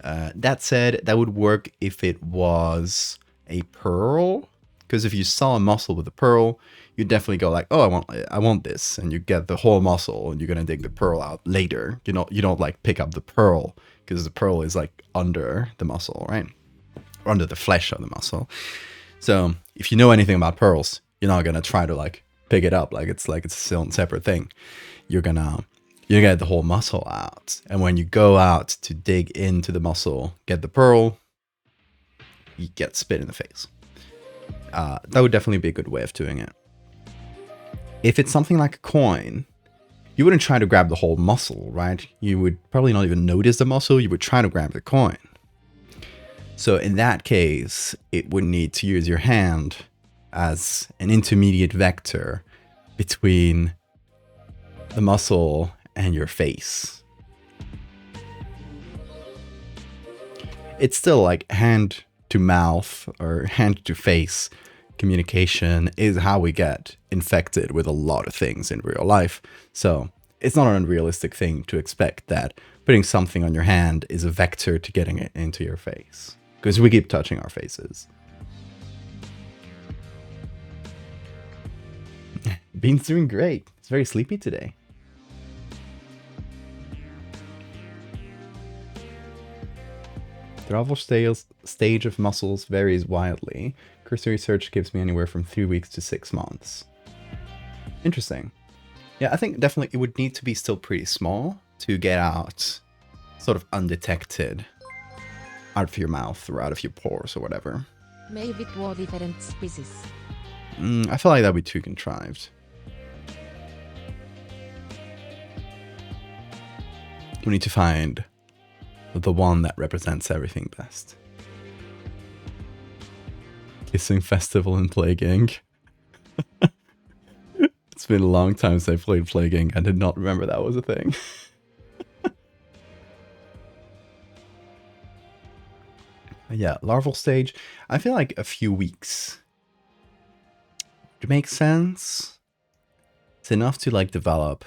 That said, that would work if it was a pearl, because if you saw a mussel with a pearl, you definitely go like, oh, I want this, and you get the whole mussel, and you're gonna dig the pearl out later. You don't like pick up the pearl, because the pearl is like under the mussel, right? Or under the flesh of the mussel. So if you know anything about pearls, you're not gonna try to like pick it up like it's its own separate thing. You're gonna get the whole mussel out, and when you go out to dig into the mussel, get the pearl, you get spit in the face. That would definitely be a good way of doing it. If it's something like a coin, you wouldn't try to grab the whole muscle, right? You would probably not even notice the muscle, you would try to grab the coin. So in that case, it would need to use your hand as an intermediate vector between the muscle and your face. It's still like hand to mouth or hand to face communication is how we get infected with a lot of things in real life. So it's not an unrealistic thing to expect that putting something on your hand is a vector to getting it into your face, because we keep touching our faces. Bean's doing great. It's very sleepy today. The larval stage of muscles varies wildly. Cursory research gives me anywhere from 3 weeks to 6 months. Interesting. Yeah, I think definitely it would need to be still pretty small to get out sort of undetected out of your mouth or out of your pores or whatever. Maybe 2 different species. I feel like that would be too contrived. We need to find the one that represents everything best. Kissing Festival and Plague Inc. It's been a long time since I played Plague Inc. I did not remember that was a thing. Yeah, larval stage. I feel like a few weeks to make sense. It's enough to like develop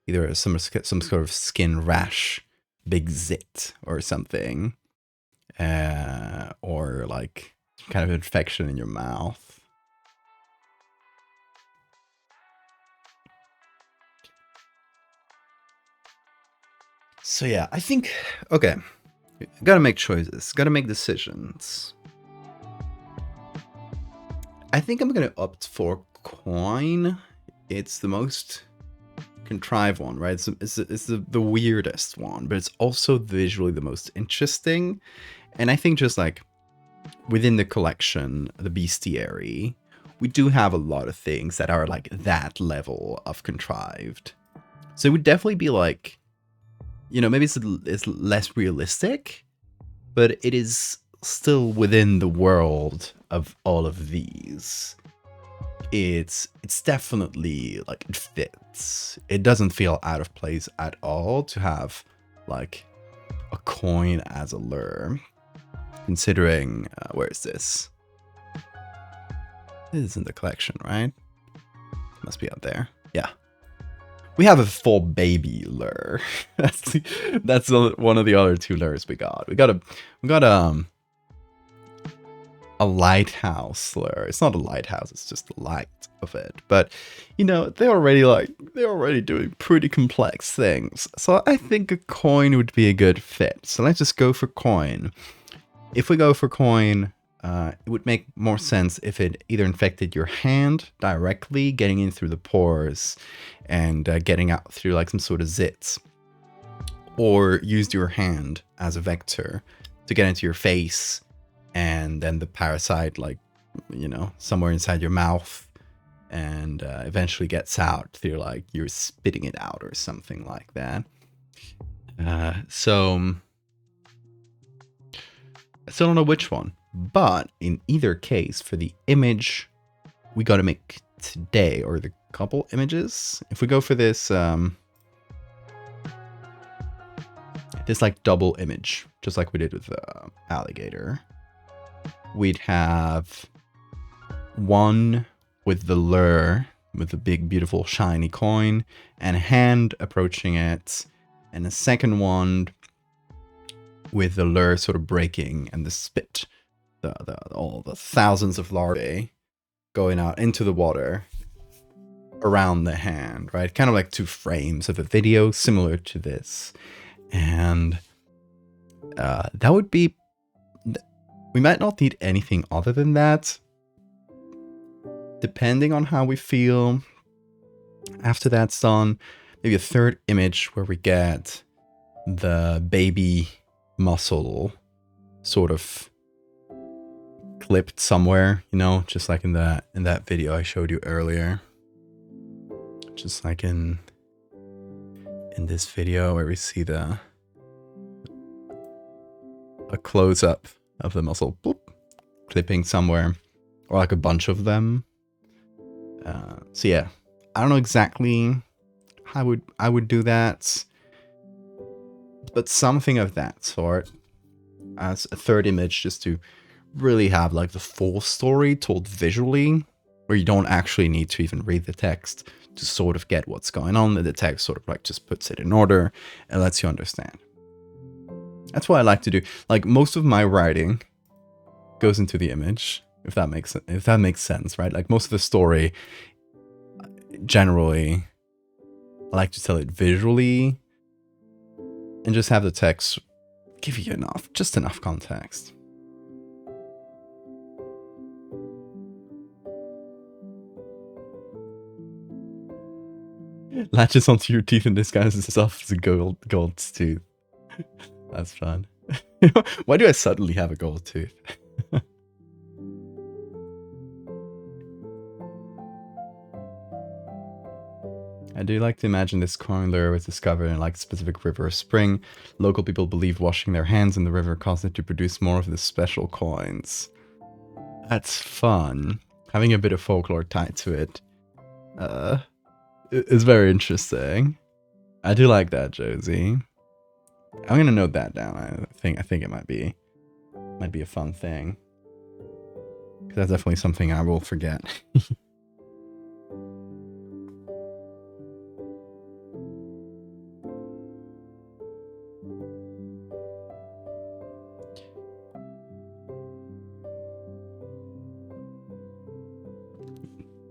either some sort of skin rash, big zit or something, or like some kind of infection in your mouth. So yeah, I think, okay, gotta make choices, gotta make decisions. I think I'm gonna opt for coin. It's the most contrived one, right? It's the weirdest one, but it's also visually the most interesting. And I think just like within the collection, the bestiary, we do have a lot of things that are like that level of contrived. So it would definitely be like, you know, maybe it's less realistic, but it is still within the world of all of these. It's definitely like it fits. It doesn't feel out of place at all to have like a coin as a lure. Considering, where is this? This is in the collection, right? Must be out there. Yeah. We have a full baby lure. that's one of the other 2 lures we got. We got a lighthouse lure. It's not a lighthouse, it's just the light of it. But you know, they're already doing pretty complex things. So I think a coin would be a good fit. So let's just go for coin. If we go for coin, it would make more sense if it either infected your hand directly, getting in through the pores and getting out through like some sort of zits, or used your hand as a vector to get into your face, and then the parasite, like, you know, somewhere inside your mouth, and eventually gets out through like you're spitting it out or something like that. So I still don't know which one, but in either case, for the image we got to make today, or the couple images, if we go for this, this like double image, just like we did with the alligator, we'd have one with the lure, with the big, beautiful, shiny coin, and a hand approaching it, and a second one with the lure sort of breaking and the spit, all the thousands of larvae going out into the water around the hand, right? Kind of like 2 frames of a video similar to this. And that would be, we might not need anything other than that, depending on how we feel after that's done. Maybe a third image where we get the baby muscle sort of clipped somewhere, you know, just like in that video I showed you earlier. Just like in this video where we see a close up of the mussel boop, clipping somewhere, or like a bunch of them. So yeah, I don't know exactly how I would do that, but something of that sort as a third image, just to really have like the full story told visually, where you don't actually need to even read the text to sort of get what's going on, and the text sort of like just puts it in order and lets you understand. That's what I like to do. Like most of my writing goes into the image, if that makes sense, right? Like most of the story, generally, I like to tell it visually and just have the text give you just enough context. Latches onto your teeth and disguises itself as a gold tooth. That's fun. Why do I suddenly have a gold tooth? I do like to imagine this coin lure was discovered in like a specific river or spring. Local people believe washing their hands in the river caused it to produce more of the special coins. That's fun. Having a bit of folklore tied to it. It's very interesting. I do like that, Josie. I'm gonna note that down. I think it might be a fun thing. Because that's definitely something I will forget.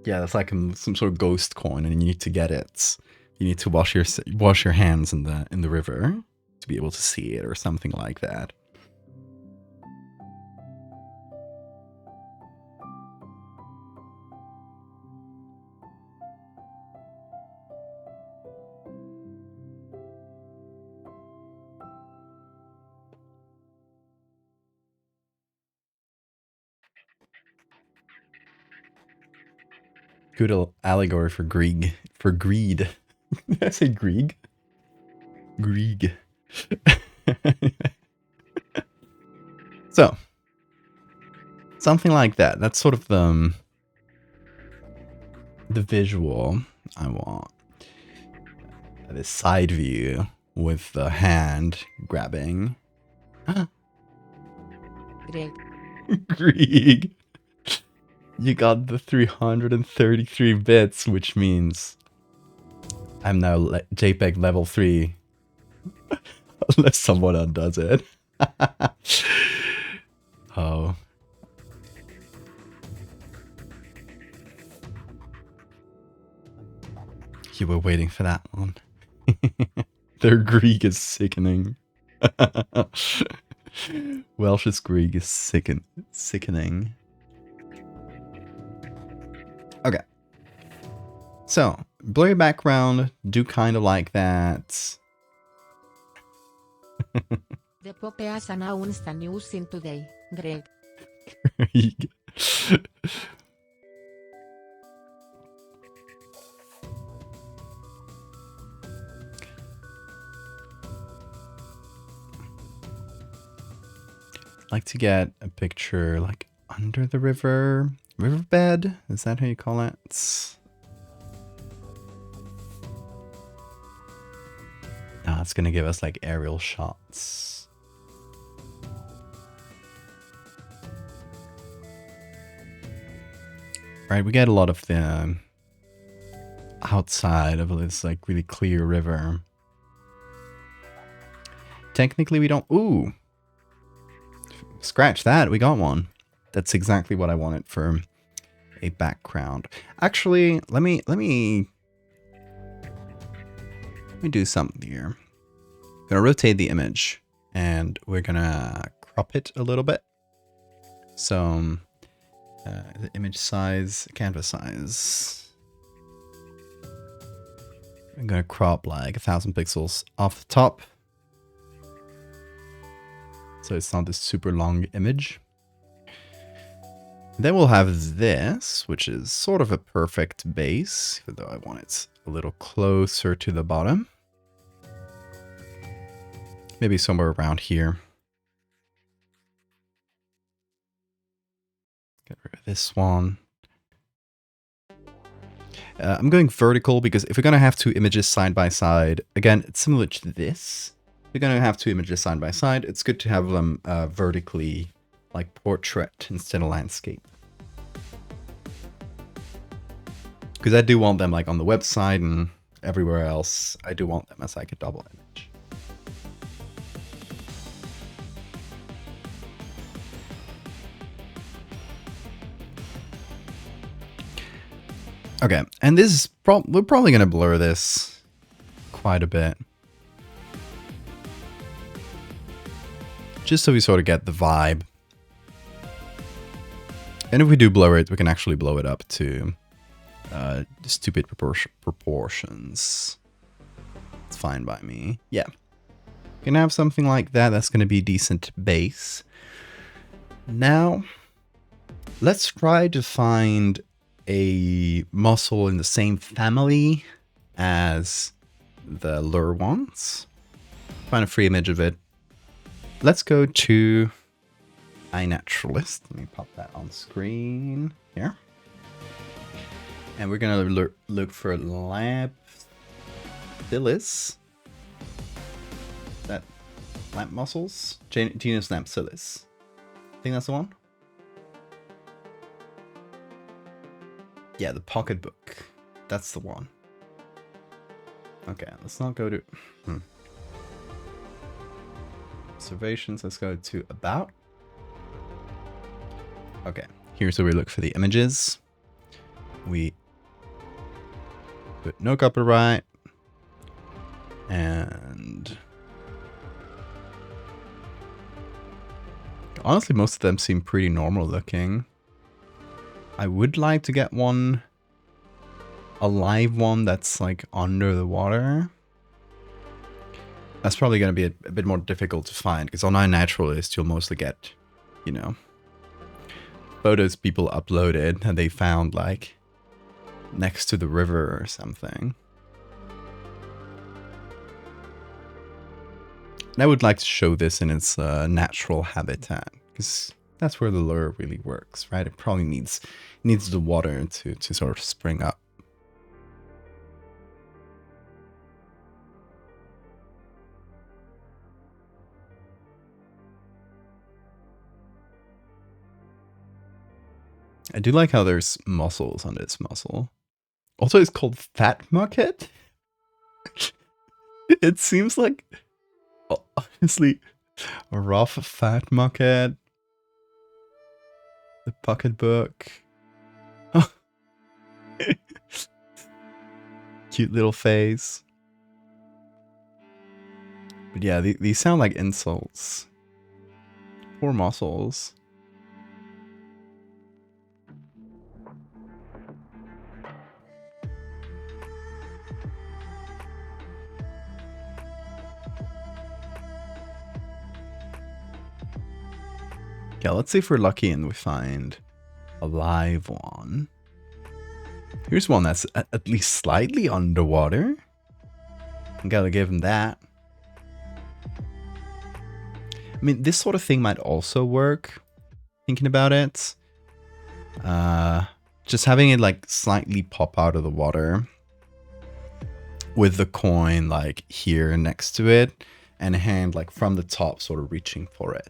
Yeah, that's like some sort of ghost coin, and you need to get it. You need to wash your hands in the river to be able to see it, or something like that. Good allegory for greed. For greed. Did I say Grieg? Grieg. So, something like that. That's sort of the visual I want. This side view with the hand grabbing. Greg. Grieg. You got the 333 bits, which means I'm now JPEG level 3. Unless someone undoes it. Oh. You were waiting for that one. Their Greek is sickening. Welsh's Greek is sickening. Okay. So, blurry background, do kind of like that. The Pope has announced a new scene today, Greg. Greek. Like to get a picture like under the riverbed. Is that how you call it? No, it's gonna give us like aerial shots. Right, we get a lot of the outside of this like really clear river. Technically we don't. Ooh. Scratch that, we got one. That's exactly what I wanted for a background. Actually, let me do something here. I'm gonna rotate the image and we're gonna crop it a little bit. So the image size, canvas size. I'm gonna crop like 1000 pixels off the top. So it's not this super long image. Then we'll have this, which is sort of a perfect base, even though I want it a little closer to the bottom. Maybe somewhere around here. Get rid of this one. I'm going vertical because if we're going to have two images side by side, again, it's similar to this. If we're going to have two images side by side, it's good to have them vertically, like portrait instead of landscape. Because I do want them like on the website and everywhere else. I do want them as like a double image. Okay, and this is we're probably going to blur this quite a bit. Just so we sort of get the vibe. And if we do blur it, we can actually blow it up to stupid proportions. It's fine by me. Yeah. We can have something like that. That's going to be decent base. Now, let's try to find a muscle in the same family as the lure ones. Find a free image of it. Let's go to iNaturalist. Let me pop that on screen here. And we're going to look for Lampsilis. That lamp muscles? Genus Lampsilis. I think that's the one. Yeah, the pocketbook. That's the one. Okay, let's not go to observations. Let's go to about. Okay, here's where we look for the images. We put no copyright. And honestly, most of them seem pretty normal looking. I would like to get one, a live one that's like under the water. That's probably going to be a bit more difficult to find because on iNaturalist you'll mostly get, you know, photos people uploaded and they found like next to the river or something. And I would like to show this in its natural habitat because that's where the lure really works, right? It probably needs the water to sort of spring up. I do like how there's muscles on this mussel. Also, it's called Fat Mucket. It seems like, honestly, a rough fat mucket. The pocketbook. Cute little face. But yeah, these sound like insults. Poor muscles. Yeah, let's see if we're lucky and we find a live one. Here's one that's at least slightly underwater. I gotta give him that. I mean, this sort of thing might also work, thinking about it. Just having it like slightly pop out of the water with the coin like here next to it and a hand like from the top sort of reaching for it.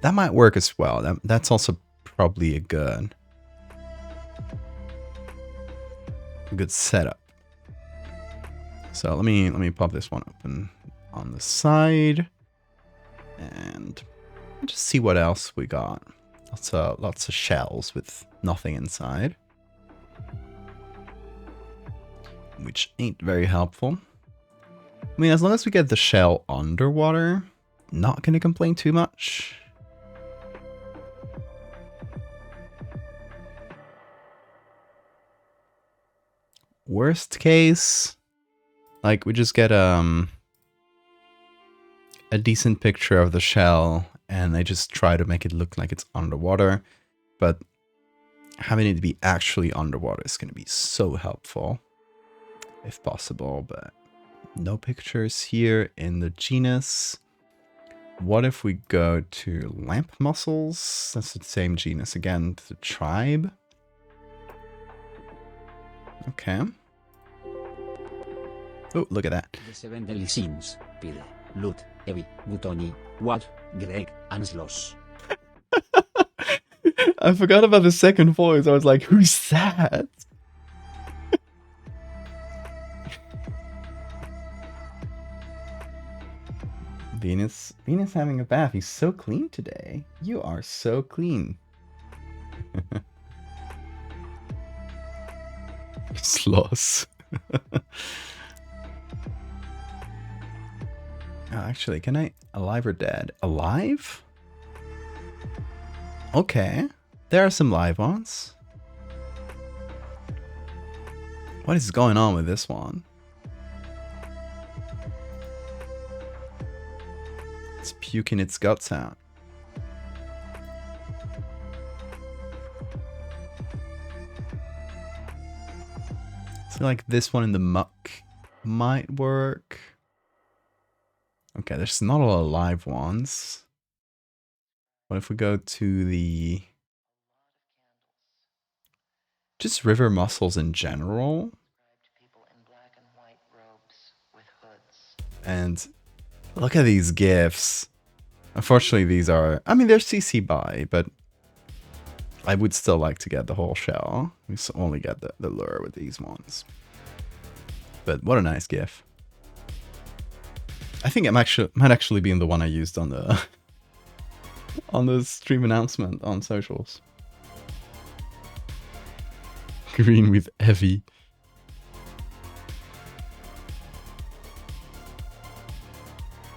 That might work as well. That's also probably a good setup. So let me pop this one open on the side and just see what else we got. Lots of shells with nothing inside, which ain't very helpful. I mean, as long as we get the shell underwater, not gonna complain too much. Worst case, like we just get a decent picture of the shell and they just try to make it look like it's underwater, but having it be actually underwater is going to be so helpful, if possible, but no pictures here in the genus. What if we go to lamp mussels? That's the same genus again, the tribe. Okay. Oh, look at that. The seven deadly sins, Pile, Lut, Evi, Gutoni, Wat, Greg, and Sloss. I forgot about the second voice. I was like, who's that? Venus having a bath. He's so clean today. You are so clean. Sloss. Oh, actually, can I... Alive or dead? Alive? Okay. There are some live ones. What is going on with this one? It's puking its guts out. So like this one in the muck might work. Okay, there's not a lot of live ones. What if we go to the... just river mussels in general? And look at these gifs. Unfortunately, these are... I mean, they're CC by, but I would still like to get the whole shell. We only get the lure with these ones. But what a nice gif. I think it might actually be in the one I used on the on the stream announcement on socials. Green with Evie.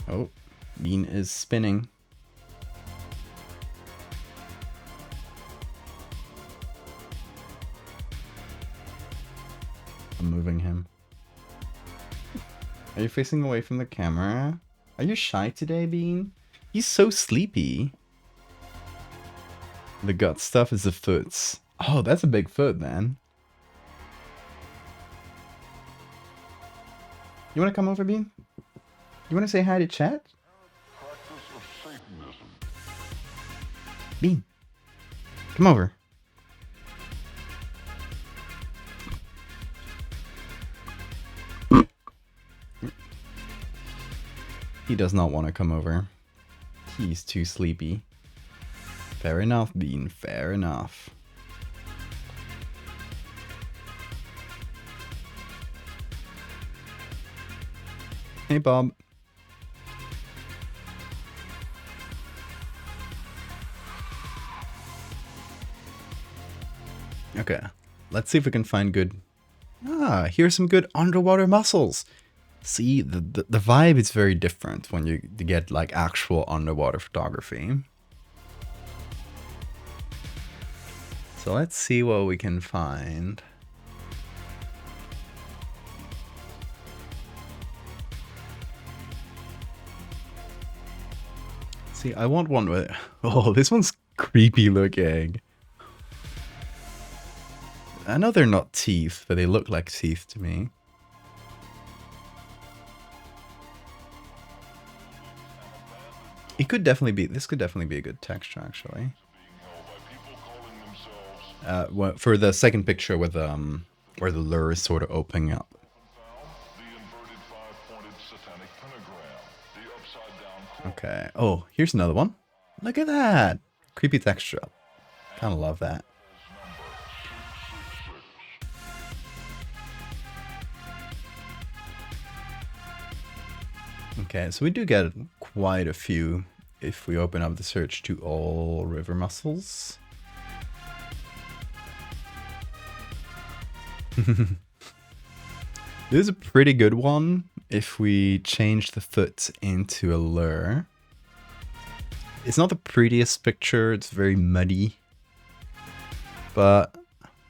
Oh, Bean is spinning. I'm moving him. Are you facing away from the camera? Are you shy today, Bean? He's so sleepy. The gut stuff is the foots. Oh, that's a big foot, man. You want to come over, Bean? You want to say hi to chat? Bean, come over. He does not want to come over. He's too sleepy. Fair enough, Bean. Fair enough. Hey, Bob. Okay, let's see if we can find good... Ah, here's some good underwater mussels. See, the vibe is very different when you get like actual underwater photography. So let's see what we can find. See, I want one with... Oh, this one's creepy looking. I know they're not teeth, but they look like teeth to me. It could definitely be... This could definitely be a good texture, actually. Well, for the second picture with where the lure is sort of opening up. Okay. Oh, here's another one. Look at that. Creepy texture. Kind of love that. Okay, so we do get quite a few if we open up the search to all river mussels. This is a pretty good one if we change the foot into a lure. It's not the prettiest picture, it's very muddy. But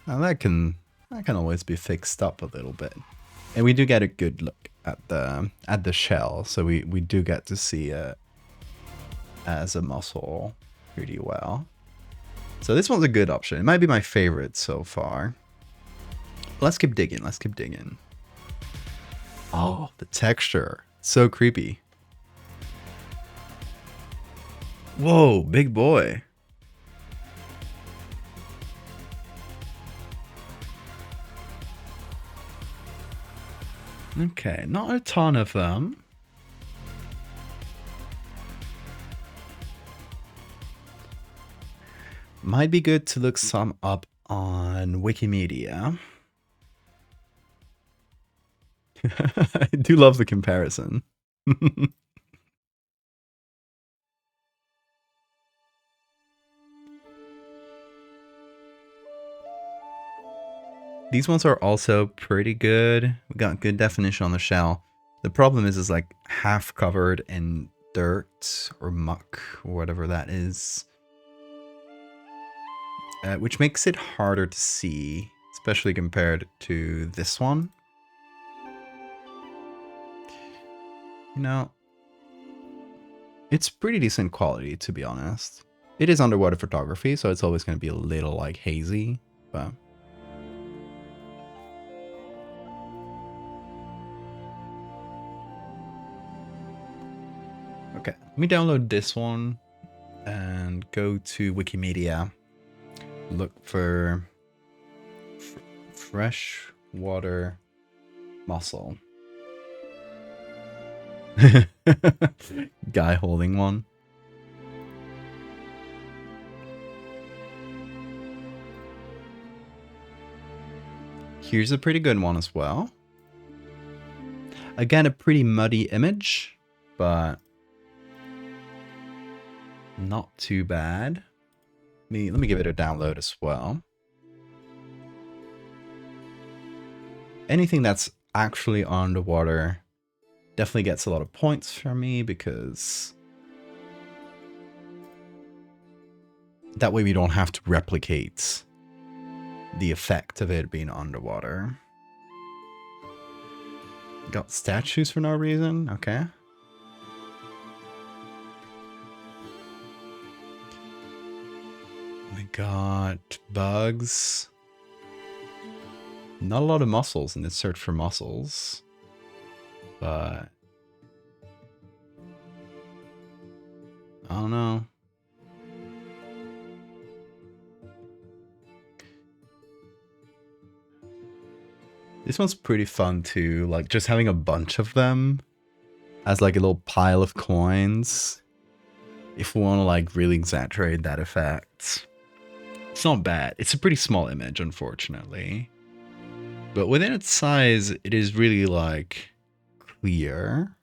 that can always be fixed up a little bit. And we do get a good look at the shell, so we do get to see it as a mussel pretty well. So this one's a good option. It might be my favorite so far. Let's keep digging. Let's keep digging. Oh, the texture. So creepy. Whoa, big boy. Okay, not a ton of them. Might be good to look some up on Wikimedia. I do love the comparison. These ones are also pretty good. We got good definition on the shell. The problem is like half covered in dirt or muck or whatever that is. Which makes it harder to see, especially compared to this one. You know, it's pretty decent quality, to be honest. It is underwater photography, so it's always going to be a little like hazy, but... Okay, let me download this one and go to Wikimedia. Look for freshwater mussel. Guy holding one. Here's a pretty good one as well. Again, a pretty muddy image, but not too bad. Let me give it a download as well. Anything that's actually underwater definitely gets a lot of points from me because that way we don't have to replicate the effect of it being underwater. Got statues for no reason? Okay. We got bugs. Not a lot of mussels in this search for mussels. But I don't know. This one's pretty fun too, like just having a bunch of them as like a little pile of coins. If we want to like really exaggerate that effect. It's not bad. It's a pretty small image, unfortunately. But within its size, it is really like clear.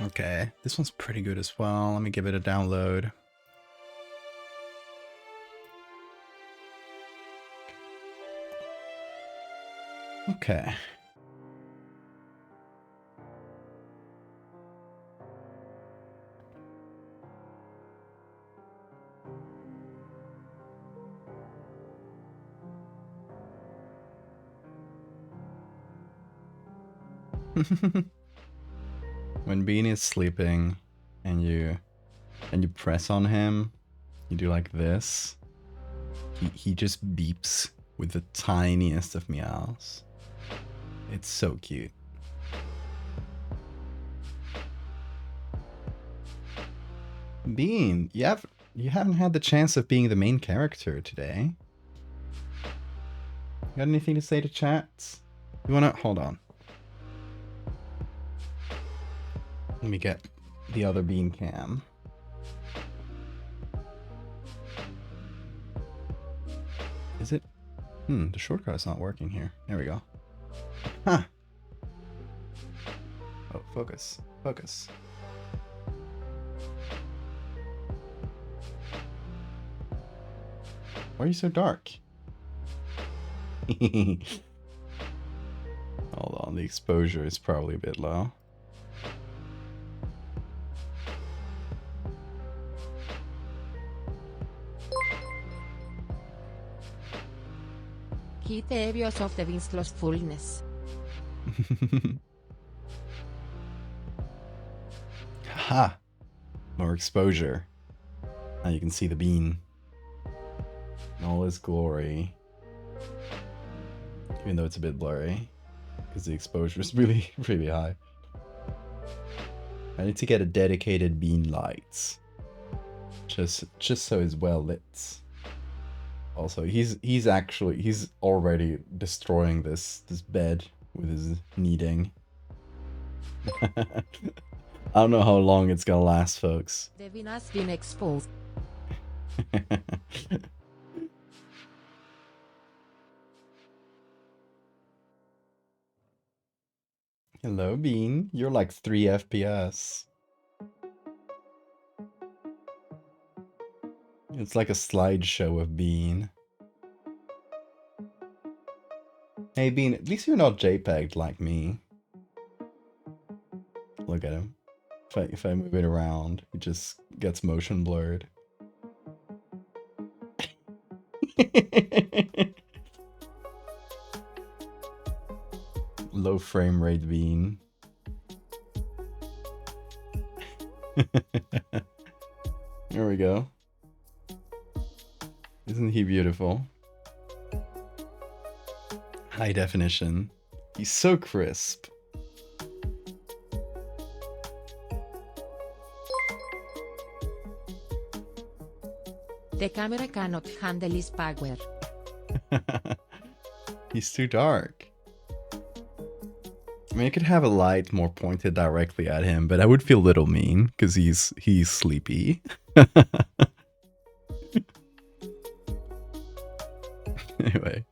Okay, this one's pretty good as well. Let me give it a download. Okay. When Bean is sleeping and you press on him, you do like this. He just beeps with the tiniest of meows. It's so cute. Bean, you haven't had the chance of being the main character today. Got anything to say to chat? You wanna hold on? Let me get the other Bean cam. Is it? The shortcut's not working here. There we go. Huh. Oh, focus. Focus. Why are you so dark? Hold on, the exposure is probably a bit low. He devious of the bean's fullness. Haha! More exposure. Now you can see the bean in all its glory. Even though it's a bit blurry. Because the exposure is really, really high. I need to get a dedicated bean light. Just so it's well lit. Also, he's already destroying this bed with his kneading. I don't know how long it's gonna last, folks. The bean has been exposed. Hello, Bean. You're like 3 FPS. It's like a slideshow of Bean. Hey, Bean, at least you're not JPEG'd like me. Look at him. If I move it around, it just gets motion blurred. Low frame rate Bean. There we go. Isn't he beautiful? High definition. He's so crisp. The camera cannot handle his power. He's too dark. I mean, I could have a light more pointed directly at him, but I would feel a little mean because he's sleepy. Anyway,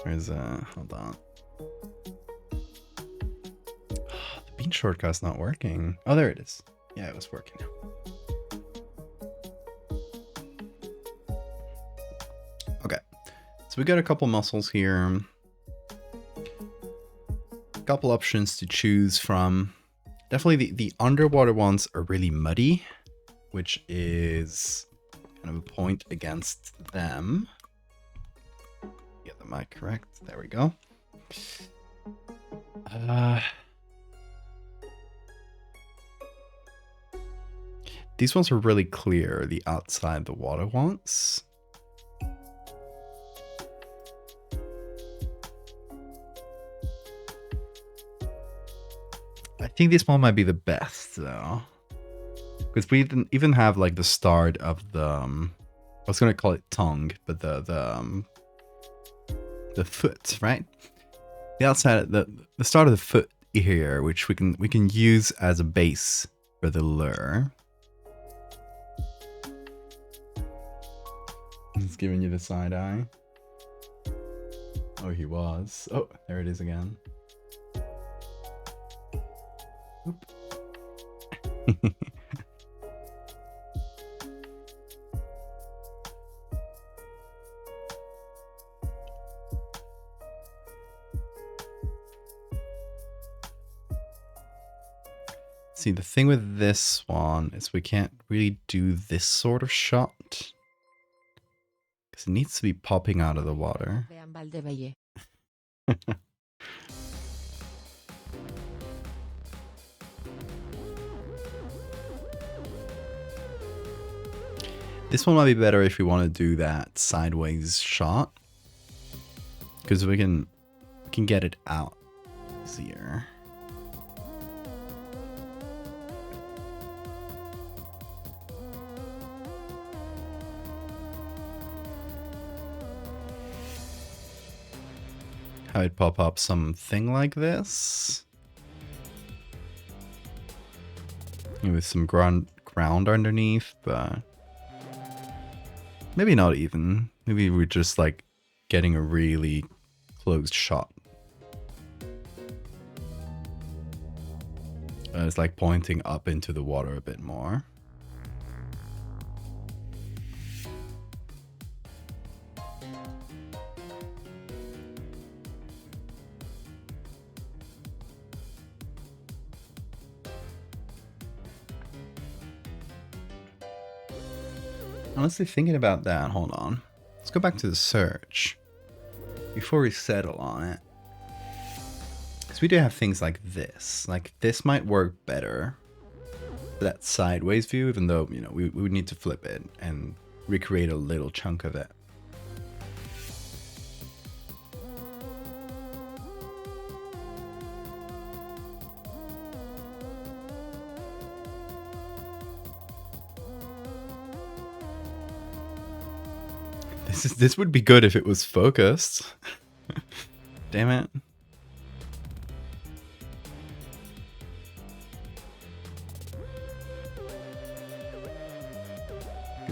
where's hold on. The bean shortcut's not working. Oh, there it is. Yeah, it was working now. Okay, so we got a couple muscles here. Couple options to choose from. Definitely the underwater ones are really muddy, which is kind of a point against them. Get the mic correct. There we go. These ones are really clear, the outside the water ones. I think this one might be the best though, because we didn't even have like the start of the I was gonna call it tongue, but the foot, right? The outside, the start of the foot here, which we can use as a base for the lure. He's giving you the side eye. Oh, he was. Oh, there it is again. Oop. See, the thing with this one is we can't really do this sort of shot. Because it needs to be popping out of the water. This one might be better if we want to do that sideways shot. Because we can get it out easier. How it pop up something like this. With some ground underneath, but maybe not even. Maybe we're just like getting a really close shot. It's like pointing up into the water a bit more. Honestly, thinking about that, hold on. Let's go back to the search. before we settle on it, because we do have things like this. Like, this might work better for that sideways view, even though, you know, we would need to flip it and recreate a little chunk of it. This would be good if it was focused. Damn it.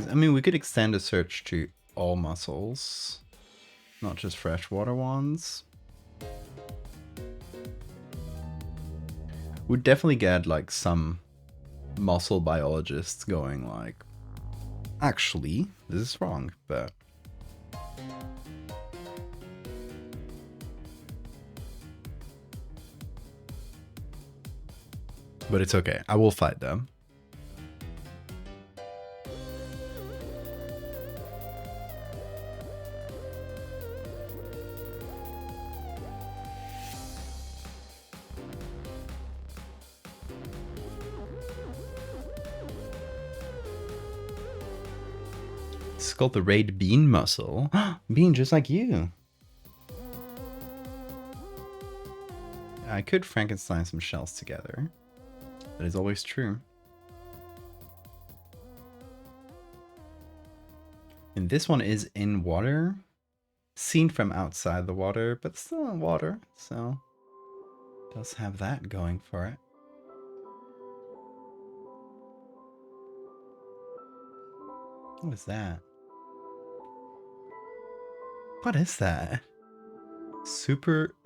I mean, we could extend the search to all mussels, not just freshwater ones. We'd definitely get like some mussel biologists going like, actually, this is wrong, but it's okay. I will fight them. It's called the Raid Bean Mussel. Bean, just like you. I could Frankenstein some shells together. That is always true. And this one is in water. Seen from outside the water, but still in water. So, does have that going for it. What is that? What is that? A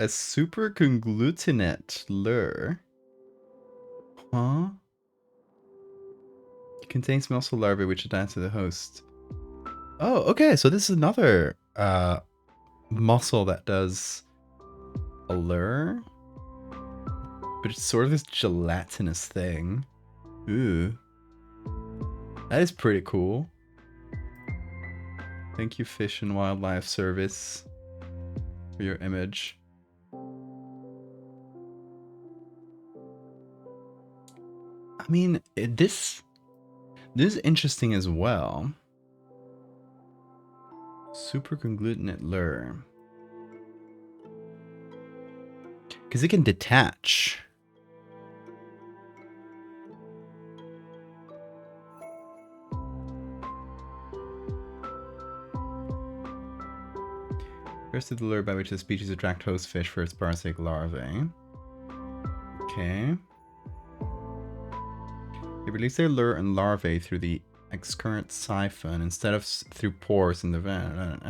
super conglutinet lure. Huh? It contains mussel larvae which attach to the host. Oh, okay, so this is another mussel that does a lure. But it's sort of this gelatinous thing. Ooh. That is pretty cool. Thank you, Fish and Wildlife Service, for your image. I mean, this is interesting as well. Super conglutinet lure. Because it can detach. First is the lure by which the species attract host fish for its parasitic larvae. Okay. They release their lure and larvae through the excurrent siphon instead of through pores in the vent.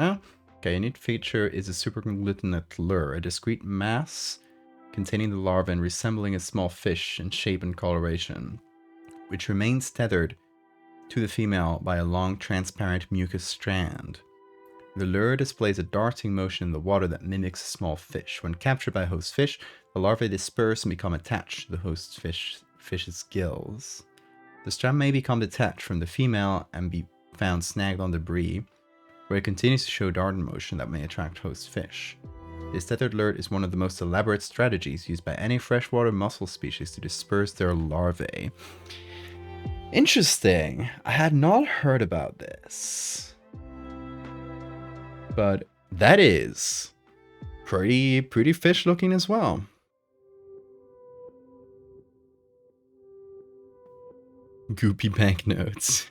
Okay, a neat feature is a super conglutinet lure, a discrete mass containing the larva and resembling a small fish in shape and coloration, which remains tethered to the female by a long transparent mucus strand. The lure displays a darting motion in the water that mimics a small fish. When captured by host fish, the larvae disperse and become attached to the host fish's gills. The strand may become detached from the female and be found snagged on debris, where it continues to show darting motion that may attract host fish. This tethered lure is one of the most elaborate strategies used by any freshwater mussel species to disperse their larvae. Interesting. I had not heard about this. But that is pretty fish looking as well. Goopy banknotes.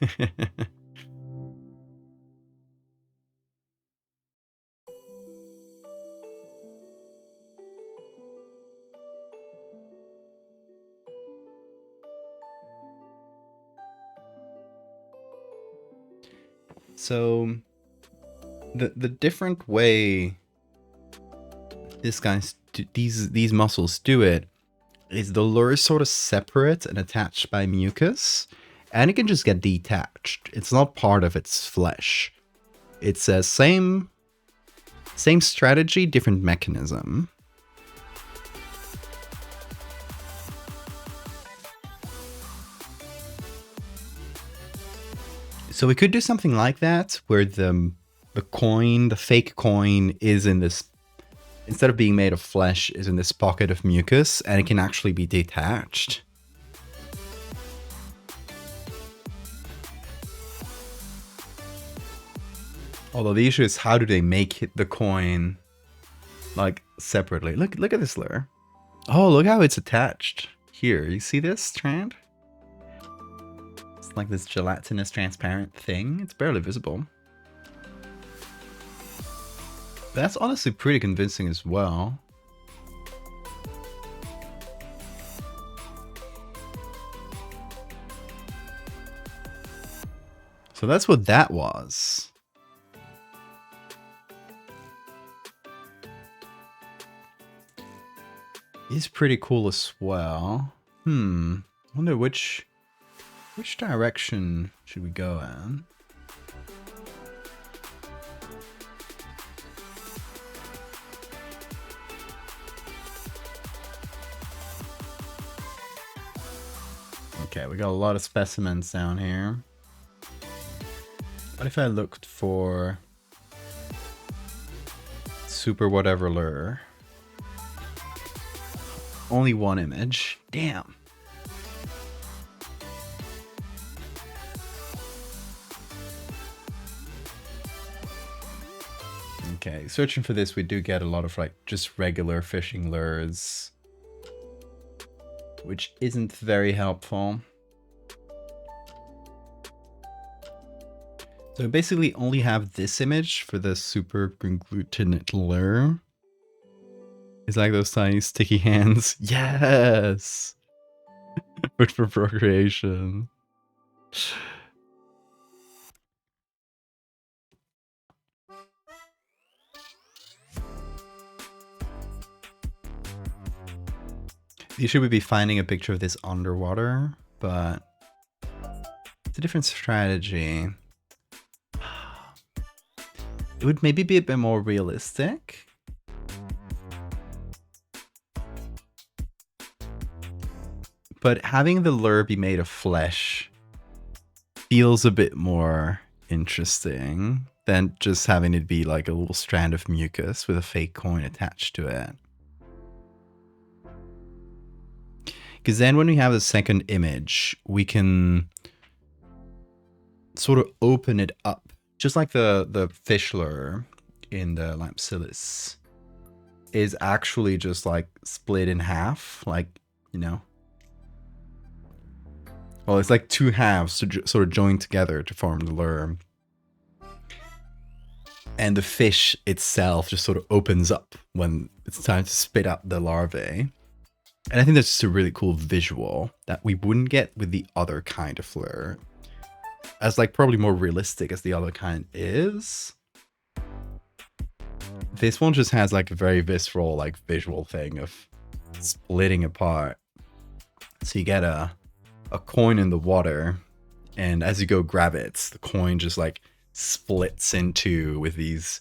So the different way these mussels do it is the lure is sort of separate and attached by mucus, and it can just get detached. It's not part of its flesh. It's a same strategy, different mechanism. So we could do something like that, where the fake coin is in this instead of being made of flesh, is in this pocket of mucus, and it can actually be detached. Although the issue is, how do they make the coin like separately? Look at this lure. Oh, look how it's attached. Here, you see this strand? It's like this gelatinous transparent thing. It's barely visible. That's honestly pretty convincing as well. So that's what that was. It's pretty cool as well. Wonder which direction should we go in? Okay, we got a lot of specimens down here. What if I looked for super whatever lure? Only one image. Damn. Okay, searching for this, we do get a lot of like just regular fishing lures, which isn't very helpful. So I basically only have this image for the super glutinate lure. It's like those tiny sticky hands. Yes! But for procreation. Usually we'd be finding a picture of this underwater, but it's a different strategy. It would maybe be a bit more realistic. But having the lure be made of flesh feels a bit more interesting than just having it be like a little strand of mucus with a fake coin attached to it. Because then when we have the second image, we can sort of open it up. Just like the fish lure in the Lampsilis is actually just like split in half, like, you know. Well, it's like two halves to sort of join together to form the lure. And the fish itself just sort of opens up when it's time to spit out the larvae. And I think that's just a really cool visual that we wouldn't get with the other kind of lure. As like probably more realistic as the other kind is. This one just has like a very visceral like visual thing of splitting apart. So you get a coin in the water, and as you go grab it, the coin just like splits in two with these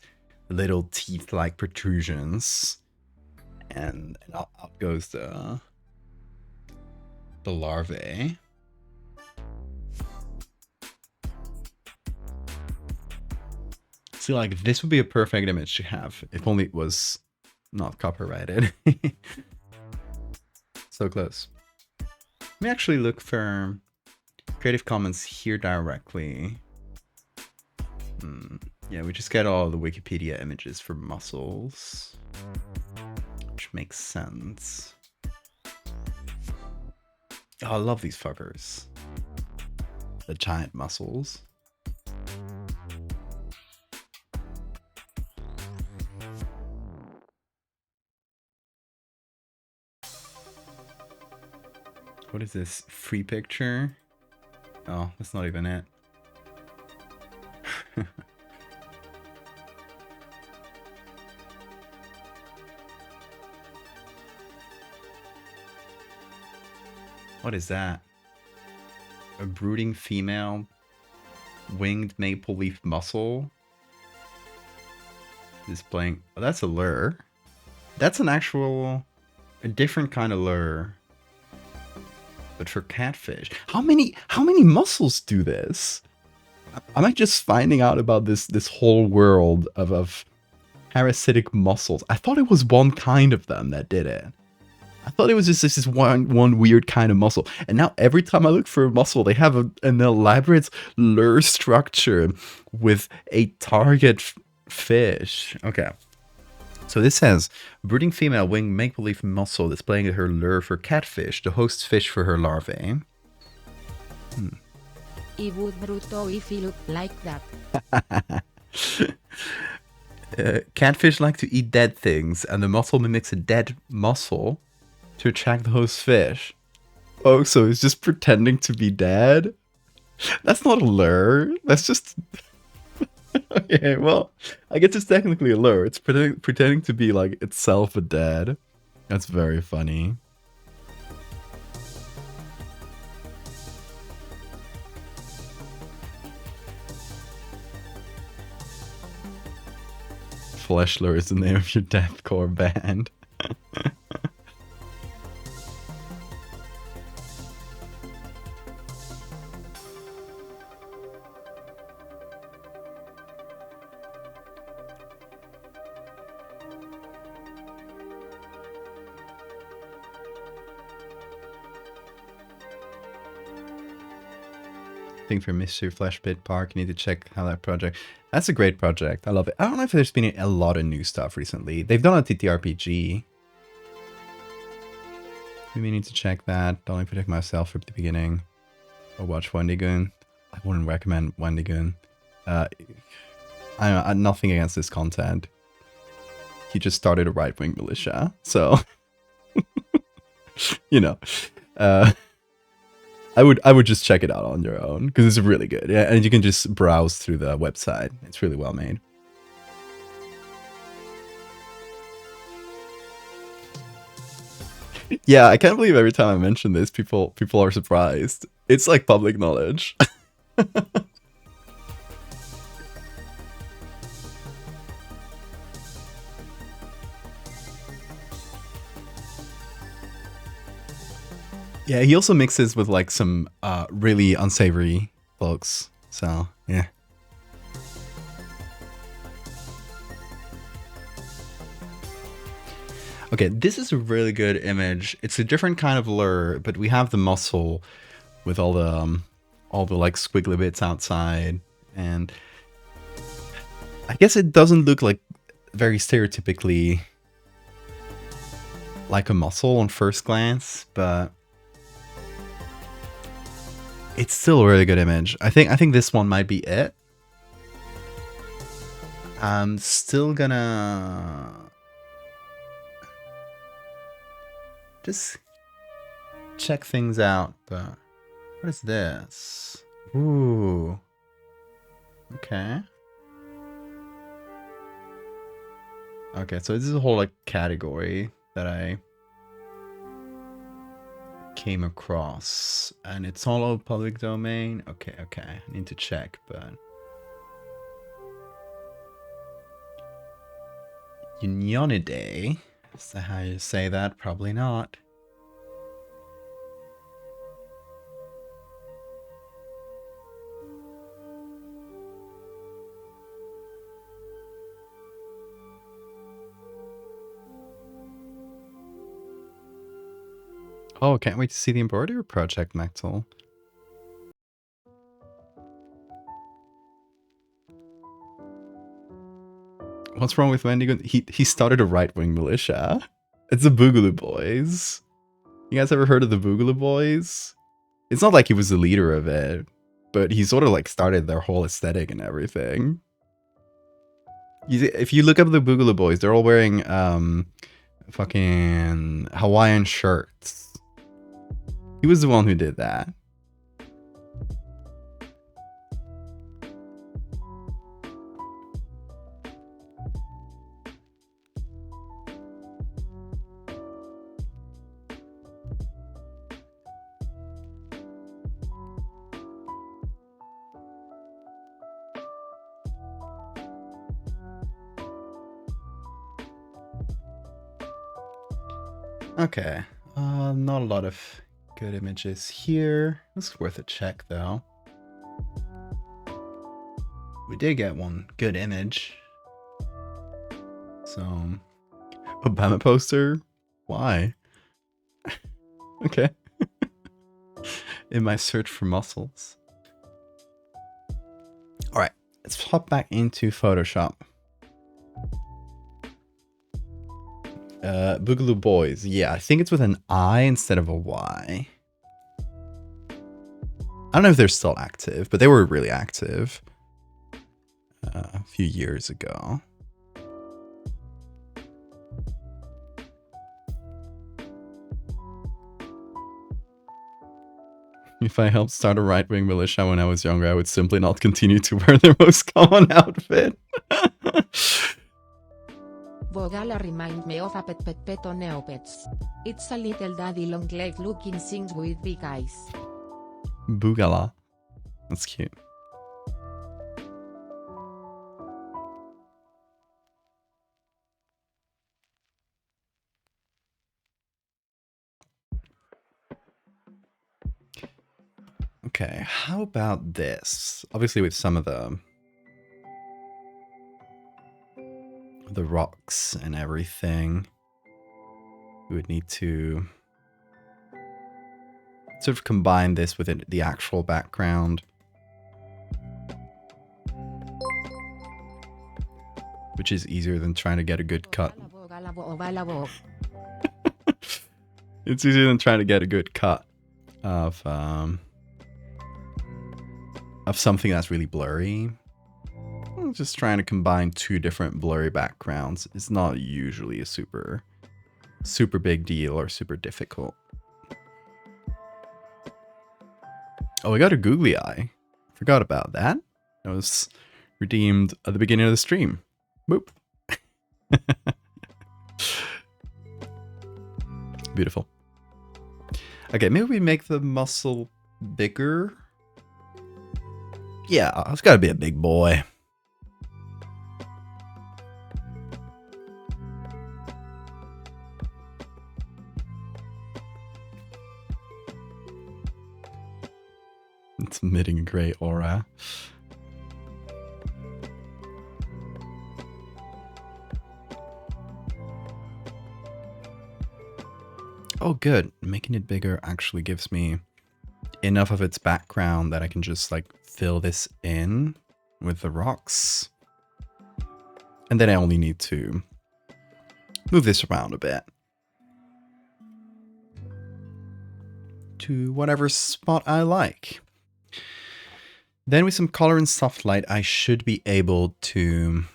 little teeth-like protrusions. And out goes the larvae. See, like, this would be a perfect image to have if only it was not copyrighted. So close. Let me actually look for Creative Commons here directly. Yeah, we just get all the Wikipedia images for mussels, which makes sense. Oh, I love these fuckers. The giant mussels. What is this? Free picture? Oh, that's not even it. What is that? A brooding female winged maple leaf mussel displaying. Oh, that's a lure. That's an actual, a different kind of lure, but for catfish. How many mussels do this? Am I just finding out about this whole world of parasitic mussels. I thought it was one kind of them that did it. I thought it was just this one weird kind of mussel. And now every time I look for a mussel, they have an elaborate lure structure with a target fish. Okay. So this says, brooding female winged make-believe mussel displaying her lure for catfish, the host fish for her larvae. It would brutal if it looked like that. Catfish like to eat dead things, and the mussel mimics a dead mussel to attract the host fish. Oh, so it's just pretending to be dead? That's not a lure. That's just... Okay, well, I guess it's technically a lure. It's pretending to be, like, itself a dead. That's very funny. Flesh lure is the name of your deathcore band. Thing for Mystery Flash Pit Park. You need to check how that project. That's a great project. I love it. I don't know if there's been a lot of new stuff recently. They've done a TTRPG. Maybe need to check that. Don't protect myself at the beginning. Or watch Wendigoon. I wouldn't recommend Wendigoon. I'm nothing against this content. He just started a right-wing militia, so you know. I would just check it out on your own because it's really good. Yeah, and you can just browse through the website. It's really well made. Yeah, I can't believe every time I mention this, people are surprised. It's like public knowledge. Yeah, he also mixes with like some really unsavory folks. So, yeah. Okay, this is a really good image. It's a different kind of lure, but we have the mussel with all the like squiggly bits outside, and I guess it doesn't look like very stereotypically like a mussel on first glance, but it's still a really good image. I think this one might be it. I'm still gonna just check things out, but what is this? Ooh. Okay. Okay, so this is a whole like category that I came across, and it's all over public domain. Okay, I need to check, but Unionidae, is that how you say that? Probably not. Oh, can't wait to see the embroidery project, Maxwell. What's wrong with Wendigoon? He started a right-wing militia. It's the Boogaloo Boys. You guys ever heard of the Boogaloo Boys? It's not like he was the leader of it, but he sort of like started their whole aesthetic and everything. If you look up the Boogaloo Boys, they're all wearing fucking Hawaiian shirts. He was the one who did that. Okay, not a lot of good images here. It's worth a check though. We did get one good image. So, Obama poster? Why? Okay. In my search for muscles. Alright, let's hop back into Photoshop. Boogaloo Boys. Yeah, I think it's with an I instead of a Y. I don't know if they're still active, but they were really active a few years ago. If I helped start a right-wing militia when I was younger, I would simply not continue to wear their most common outfit. Vogala remind me of a pet on Neopets. It's a little daddy long leg looking things with big eyes. Boogala. That's cute. Okay, how about this? Obviously with some of the rocks and everything, we would need to sort of combine this with the actual background. Which is easier than trying to get a good cut. It's easier than trying to get a good cut of something that's really blurry. Just trying to combine two different blurry backgrounds is not usually a super big deal or super difficult. Oh, I got a googly eye. Forgot about that. That was redeemed at the beginning of the stream. Boop. Beautiful. Okay, maybe we make the muscle bigger. Yeah, it's gotta be a big boy. It's emitting a great aura. Oh, good. Making it bigger actually gives me enough of its background that I can just like fill this in with the rocks. And then I only need to move this around a bit to whatever spot I like. Then with some color and soft light, I should be able to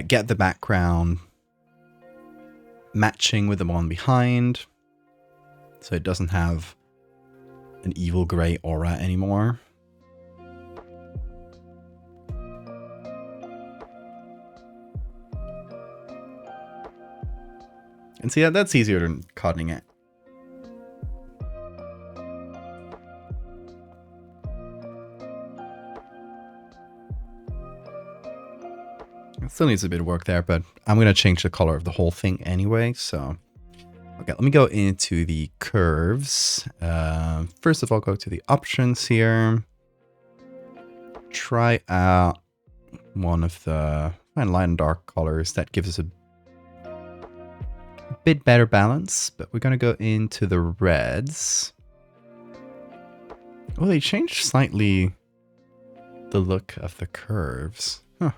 get the background matching with the one behind. So it doesn't have an evil gray aura anymore. And see, that's easier than cutting it. It still needs a bit of work there, but I'm going to change the color of the whole thing anyway, so... Okay, let me go into the curves. First of all, go to the options here. Try out one of the light and dark colors. That gives us a bit better balance, but we're going to go into the reds. Well, they changed slightly the look of the curves. Huh.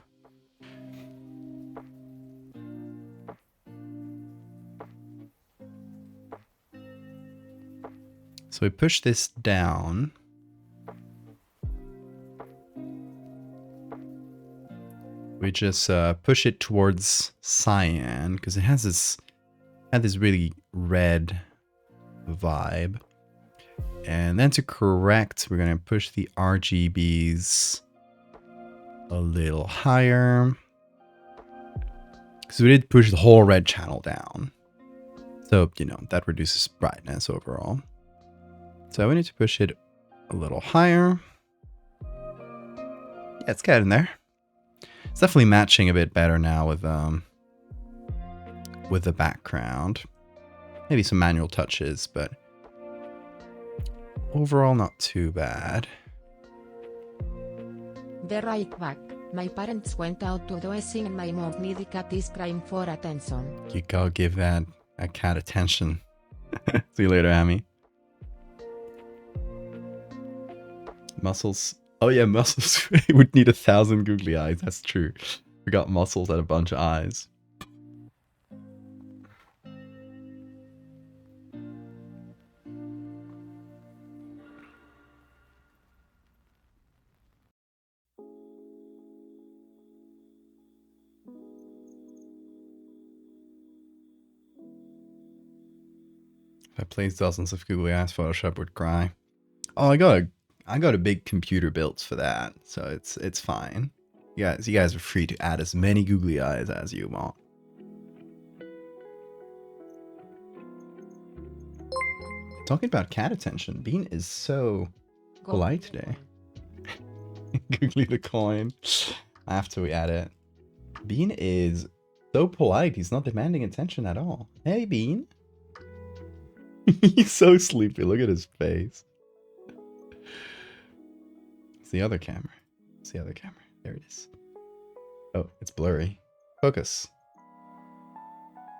So we push this down. We just push it towards cyan because it has this really red vibe. And then to correct, we're going to push the RGBs a little higher. Because we did push the whole red channel down. So, you know, that reduces brightness overall. So we need to push it a little higher. Yeah, it's getting there. It's definitely matching a bit better now with the background. Maybe some manual touches, but overall not too bad. Be right back. My parents went out to do a thing and my mom needed cat is crying for attention. You go give that a cat attention. See you later, Amy. Muscles. Oh yeah, muscles would need 1,000 googly eyes. That's true. We got muscles and a bunch of eyes. If I placed dozens of googly eyes, Photoshop would cry. Oh, I got a big computer built for that, so it's fine. You guys are free to add as many googly eyes as you want. Talking about cat attention, Bean is so polite today. Googly the coin. After we add it. Bean is so polite, he's not demanding attention at all. Hey, Bean. He's so sleepy, look at his face. It's the other camera. It's the other camera. There it is. Oh, it's blurry. Focus.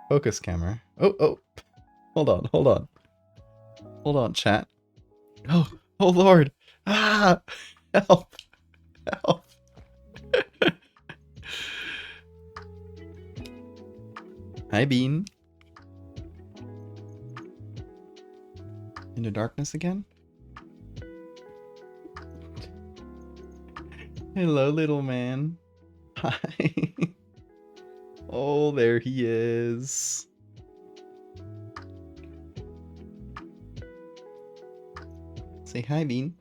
Focus, camera. Oh. Hold on. Hold on, chat. Oh Lord. Ah! Help. Hi, Bean. Into darkness again? Hello, little man. Hi. Oh, there he is. Say hi, Bean.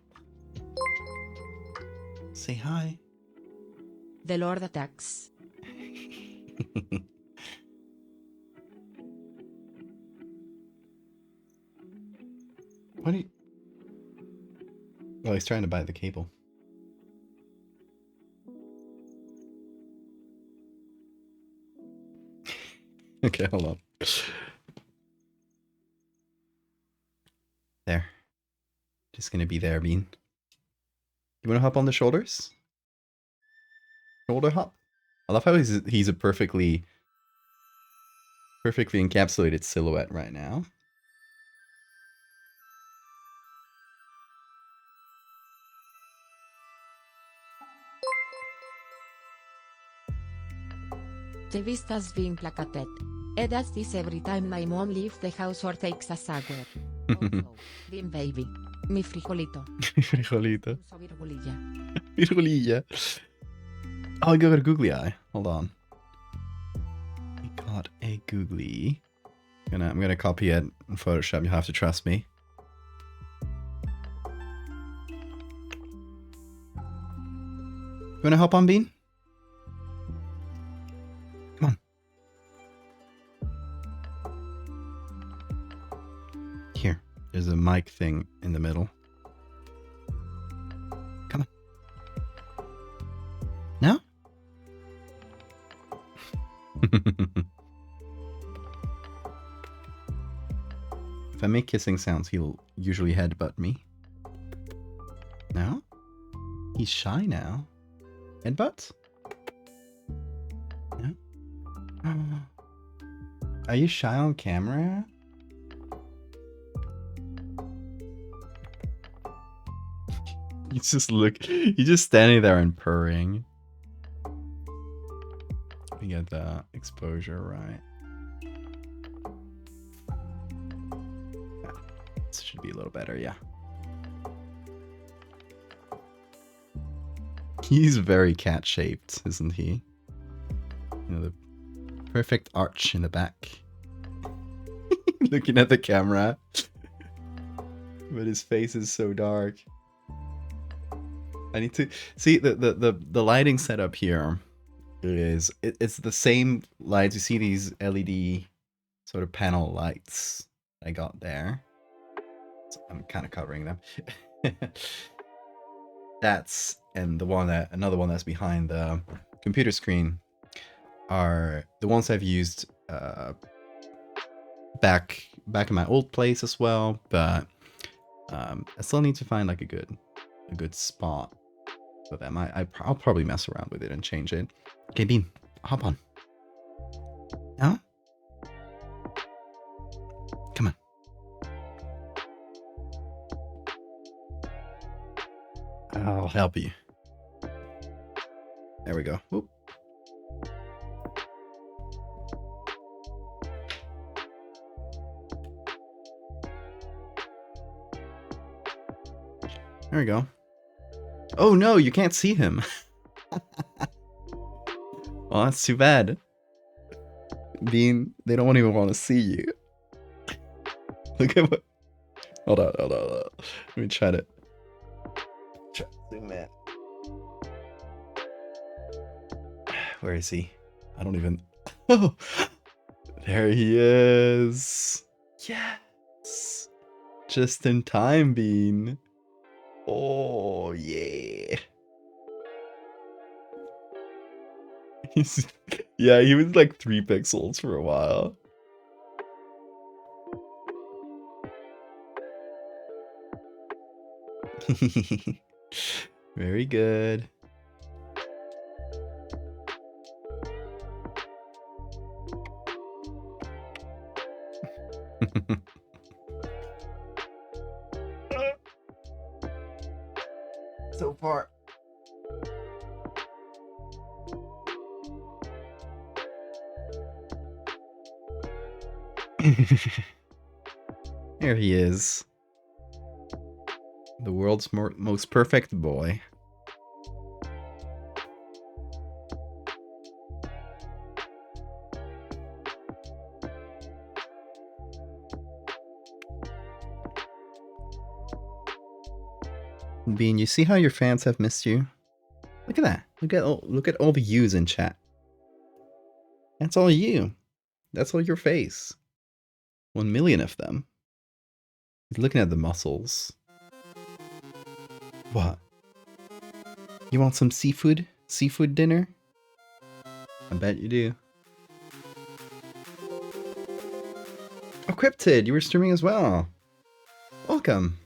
Say hi. The Lord attacks. What are you... Oh, he's trying to buy the cable. Okay, hold on. There. Just gonna be there, Bean. You wanna hop on the shoulders? Shoulder hop? I love how he's a perfectly encapsulated silhouette right now. The vistas being placated. It does this every time my mom leaves the house or takes a shower. Also, Bean baby. Mi frijolito. Frijolito. Uso virgulilla. Virgulilla. Oh, I got a googly eye. Hold on. We got a googly. I'm gonna copy it in Photoshop. You'll have to trust me. You wanna hop on, Bean? Come on. Here. There's a mic thing in the middle. Come on. No? If I make kissing sounds, he'll usually headbutt me. No? He's shy now. Headbutt? No? Are you shy on camera? He's just standing there and purring. We get the exposure right. This should be a little better, yeah. He's very cat-shaped, isn't he? You know, the perfect arch in the back. Looking at the camera. But his face is so dark. I need to see the lighting setup here is it's the same lights. You see these LED sort of panel lights I got there. So I'm kind of covering them. That's and another one that's behind the computer screen are the ones I've used back in my old place as well, but I still need to find like a good spot So that I'll probably mess around with it and change it. Okay, Bean, hop on. No? Come on. I'll help you. There we go. Whoop. There we go. Oh no, you can't see him. Well, that's too bad. Bean, they don't even want to see you. Look at what. Hold on. Let me try to zoom in. Where is he? I don't even. Oh, there he is. Yes. Just in time, Bean. Oh, yeah. Yeah, he was like 3 pixels for a while. Very good. So far. There he is. The world's most perfect boy. Bean, you see how your fans have missed you? Look at that. Look at all the yous in chat. That's all you. That's all your face. 1 million of them. He's looking at the muscles. What? You want some seafood? Seafood dinner? I bet you do. Oh, Cryptid, you were streaming as well. Welcome.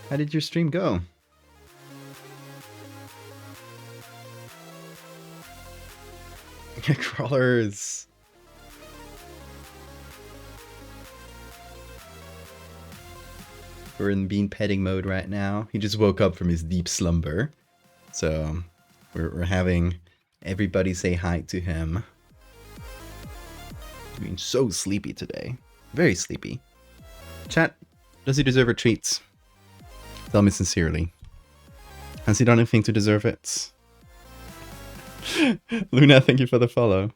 How did your stream go? Crawlers. We're in Bean petting mode right now. He just woke up from his deep slumber. So we're having everybody say hi to him. He's being so sleepy today. Very sleepy. Chat, does he deserve a treat? Tell me sincerely. Has he done anything to deserve it? Luna, thank you for the follow.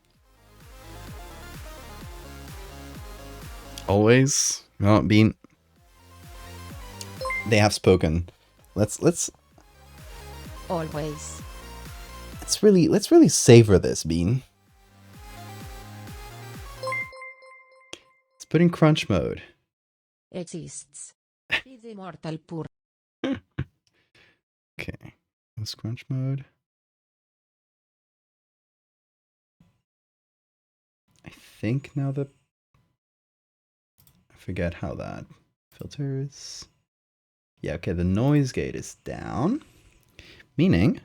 Always. Well, Bean. They have spoken. Let's Always. let's really savor this, Bean. Let's put in crunch mode. Exists. Is immortal pur. Okay. Let's crunch mode. I think now I forget how that filters. Yeah, okay, the noise gate is down. Meaning,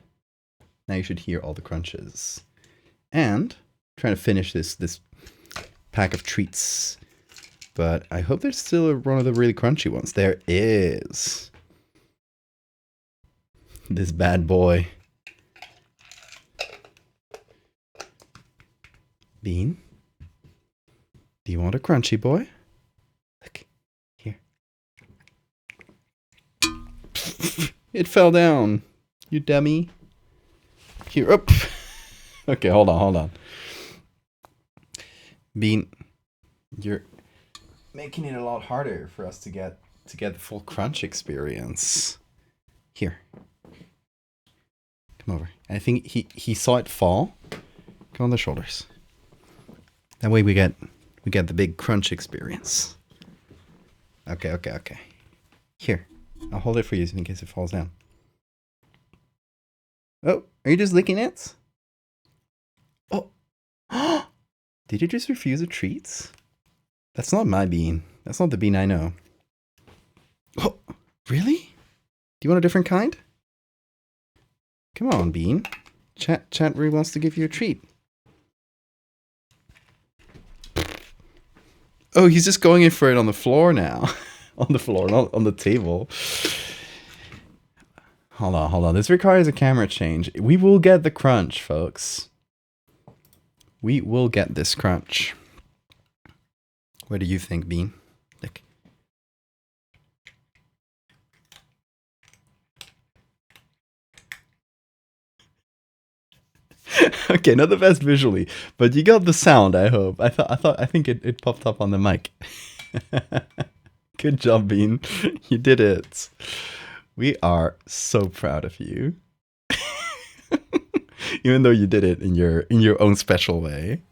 now you should hear all the crunches. And I'm trying to finish this pack of treats. But I hope there's still one of the really crunchy ones. There is. This bad boy. Bean? Do you want a crunchy boy? Look, here. It fell down. You dummy. Here, up. Okay, hold on. Bean, you're making it a lot harder for us to get the full crunch experience. Here. Come over. I think he saw it fall. Come on the shoulders. That way we get the big crunch experience. Okay. Here. I'll hold it for you in case it falls down. Oh, are you just licking it? Oh. Did you just refuse a treat? That's not my bean. That's not the bean I know. Oh, really? Do you want a different kind? Come on, Bean. Chat really wants to give you a treat. Oh, he's just going in for it on the floor now. On the floor, not on the table. Hold on. This requires a camera change. We will get the crunch, folks. We will get this crunch. What do you think, Bean? Look. Okay, not the best visually, but you got the sound, I hope. I think it popped up on the mic. Good job, Bean. You did it. We are so proud of you. Even though you did it in your own special way.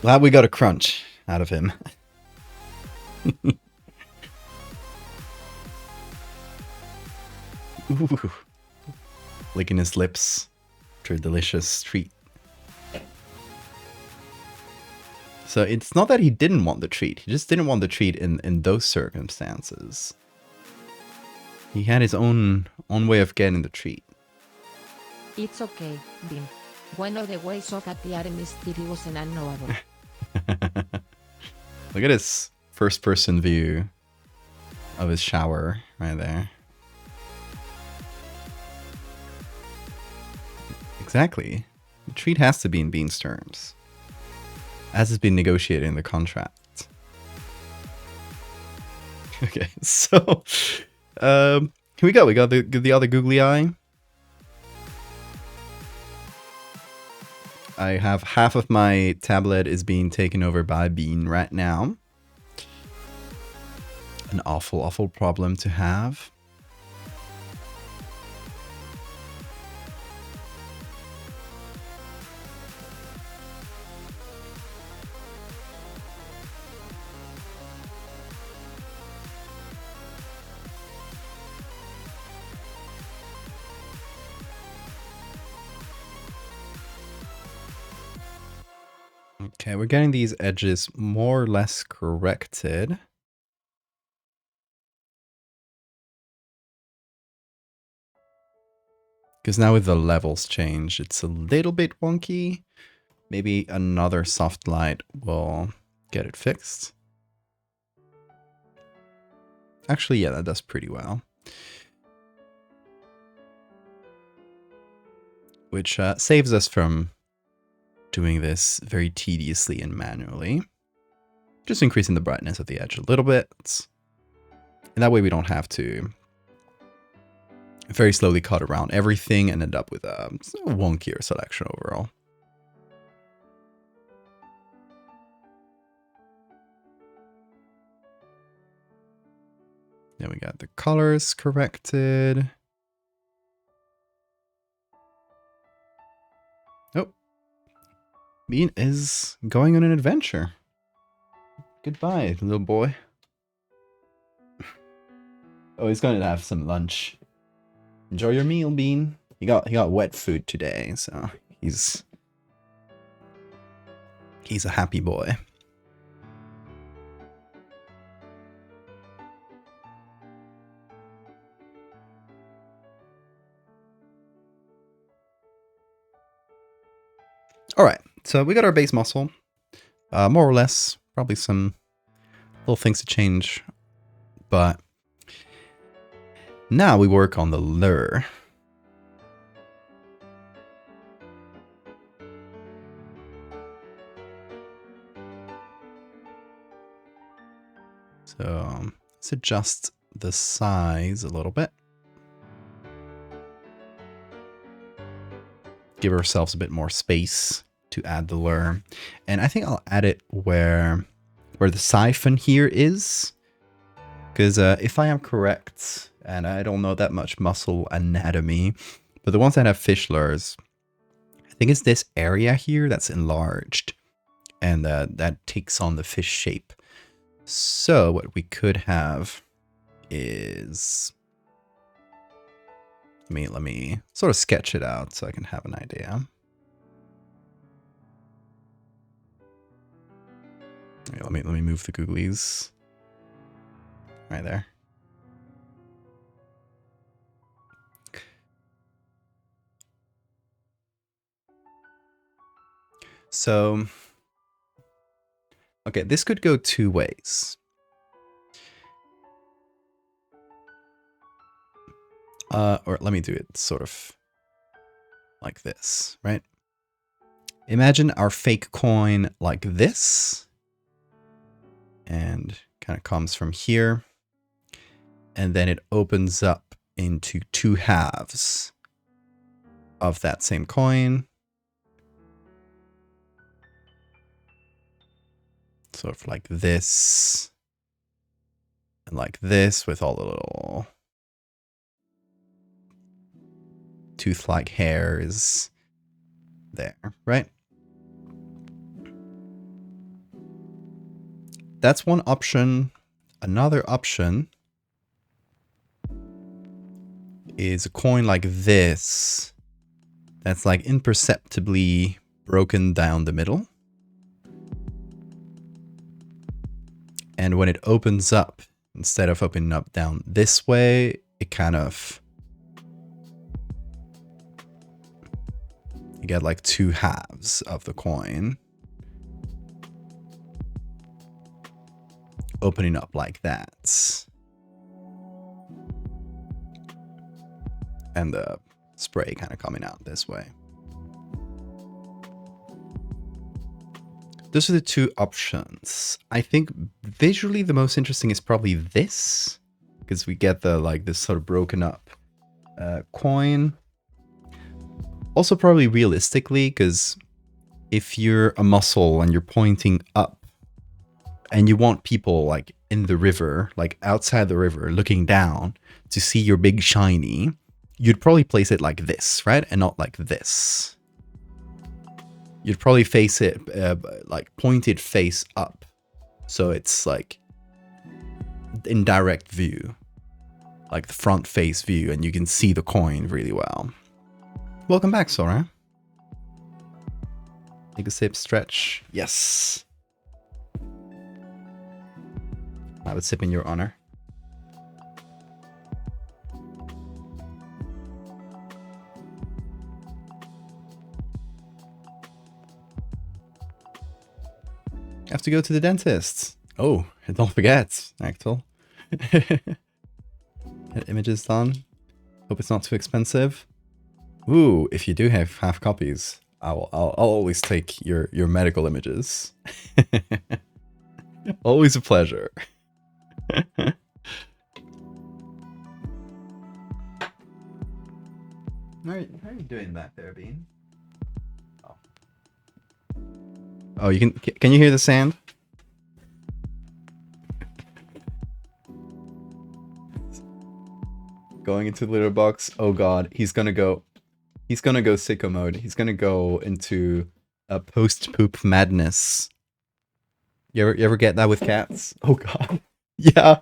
Glad we got a crunch out of him. Ooh. Licking his lips after a delicious treat. So it's not that he didn't want the treat. He just didn't want the treat in those circumstances. He had his own way of getting the treat. It's okay, Bean. One of the ways of appearing mysterious and unknowable. Look at his first-person view of his shower right there. Exactly. The treat has to be in Bean's terms, as has been negotiated in the contract. Okay, so here we go. We got the other googly eye. I have half of my tablet is being taken over by Bean right now. An awful problem to have. Okay, we're getting these edges more or less corrected. Because now with the levels change, it's a little bit wonky. Maybe another soft light will get it fixed. Actually, yeah, that does pretty well. Which saves us from doing this very tediously and manually. Just increasing the brightness of the edge a little bit. And that way we don't have to very slowly cut around everything and end up with a wonkier selection overall. Then we got the colors corrected. Oh, Bean is going on an adventure. Goodbye, little boy. Oh, he's going to have some lunch. Enjoy your meal, Bean. He got wet food today, so he's a happy boy. All right, so we got our base muscle, more or less. Probably some little things to change, but now we work on the lure. So let's adjust the size a little bit. Give ourselves a bit more space to add the lure. And I think I'll add it where the siphon here is. Because if I am correct, and I don't know that much muscle anatomy, but the ones that have fish lures, I think it's this area here that's enlarged. And that takes on the fish shape. So what we could have is... Let me sort of sketch it out so I can have an idea. Okay, let me move the googlies. Right there. So, okay, this could go two ways. Or let me do it sort of like this, right? Imagine our fake coin like this. And kind of comes from here. And then it opens up into two halves of that same coin. Sort of like this. And like this with all the little tooth-like hairs there, right? That's one option. Another option is a coin like this that's like imperceptibly broken down the middle. And when it opens up, instead of opening up down this way, it kind of, you get like two halves of the coin opening up like that. And the spray kind of coming out this way. Those are the two options. I think visually the most interesting is probably this, because we get the like this sort of broken up coin. Also probably realistically, because if you're a muscle and you're pointing up and you want people like in the river, like outside the river looking down to see your big shiny, you'd probably place it like this, right? And not like this. You'd probably face it like pointed face up. So it's like in direct view, like the front face view, and you can see the coin really well. Welcome back, Sora. Take a sip, stretch. Yes. Have a sip in your honor. I have to go to the dentist. Oh, and don't forget, Axel. Get images done. Hope it's not too expensive. Ooh, if you do have half copies, I'll always take your medical images. Always a pleasure. How are you doing back there, Bean? Oh, you can you hear the sand? Going into the litter box. Oh god, he's gonna go sicko mode. He's gonna go into a post-poop madness. You ever get that with cats? Oh god. Yeah.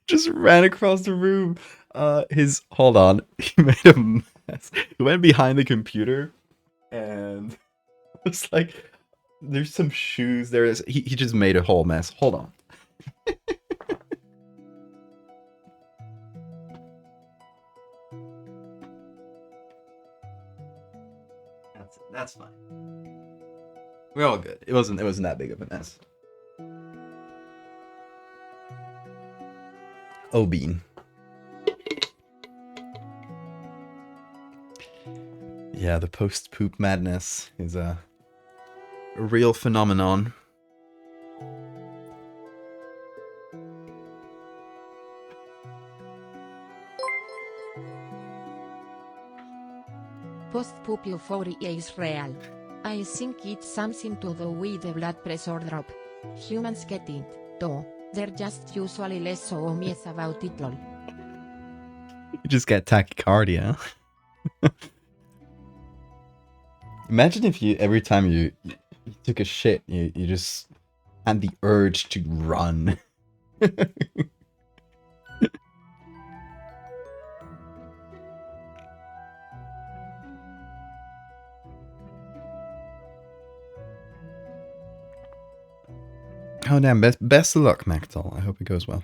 Just ran across the room. Hold on. He made a mess. He went behind the computer and it's like there's some shoes there. He just made a whole mess. Hold on. That's fine. We're all good. It wasn't that big of a mess. Oh, Bean. Yeah, the post-poop madness is a real phenomenon. Post-poop euphoria is real. I think it's something to do with the blood pressure drop. Humans get it, though. They're just usually less so obvious about it, lol. You just get tachycardia. Imagine if every time you took a shit, you just had the urge to run. Oh damn, best of luck, Mactol. I hope it goes well.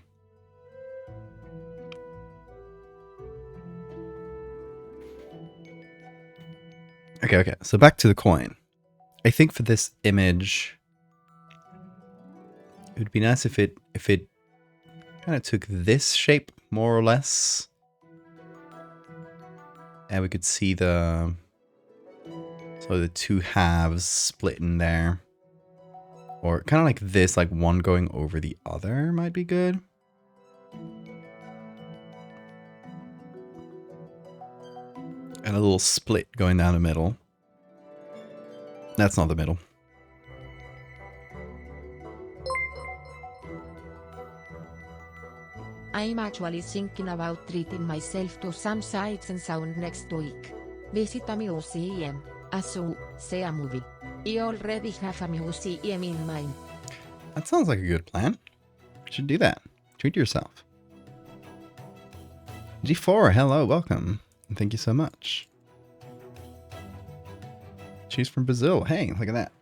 Okay, so back to the coin. I think for this image, it would be nice if it kind of took this shape, more or less. And we could see the two halves split in there. Or kind of like this, like one going over the other might be good. And a little split going down the middle. That's not the middle. I'm actually thinking about treating myself to some sights and sound next week. Visit a museum, a zoo, see a movie. I already have a museum in mind. That sounds like a good plan. You should do that. Treat yourself. G4, hello, welcome. And thank you so much. She's from Brazil. Hey, look at that.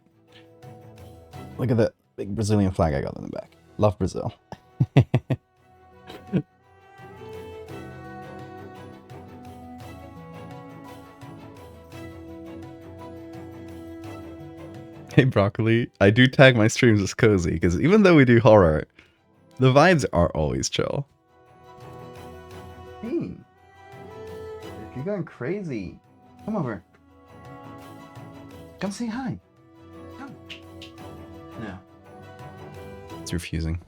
Look at the big Brazilian flag I got in the back. Love Brazil. Hey, Broccoli. I do tag my streams as cozy because even though we do horror, the vibes are always chill. Hey, you're going crazy. Come over. Come say hi. Come. No. It's refusing.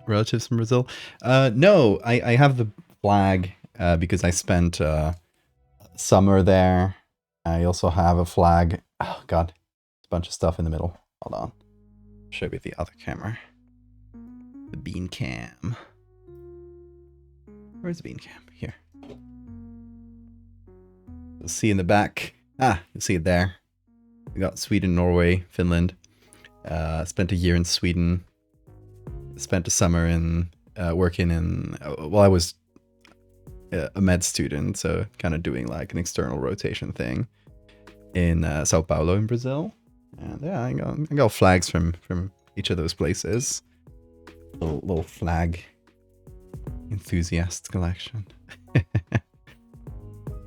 Relatives from Brazil? No, I have the flag because I spent summer there. I also have a flag. Oh god, there's a bunch of stuff in the middle. Hold on. Show you the other camera. The bean cam. Where's the bean cam? Here. You'll see in the back. Ah, you'll see it there. We got Sweden, Norway, Finland. Spent a year in Sweden. Spent a summer in working in, well, I was a med student, so kind of doing like an external rotation thing in Sao Paulo in Brazil. And yeah, I got flags from each of those places. Little flag enthusiast collection.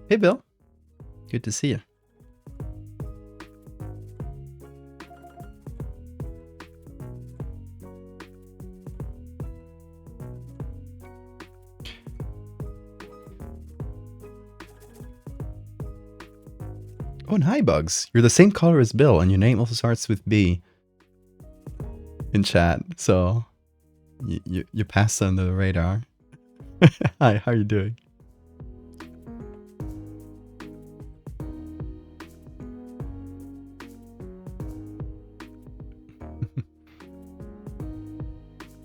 Hey, Bill. Good to see you. Oh, and hi, Bugs. You're the same color as Bill, and your name also starts with B in chat, so you passed under the radar. Hi, how are you doing?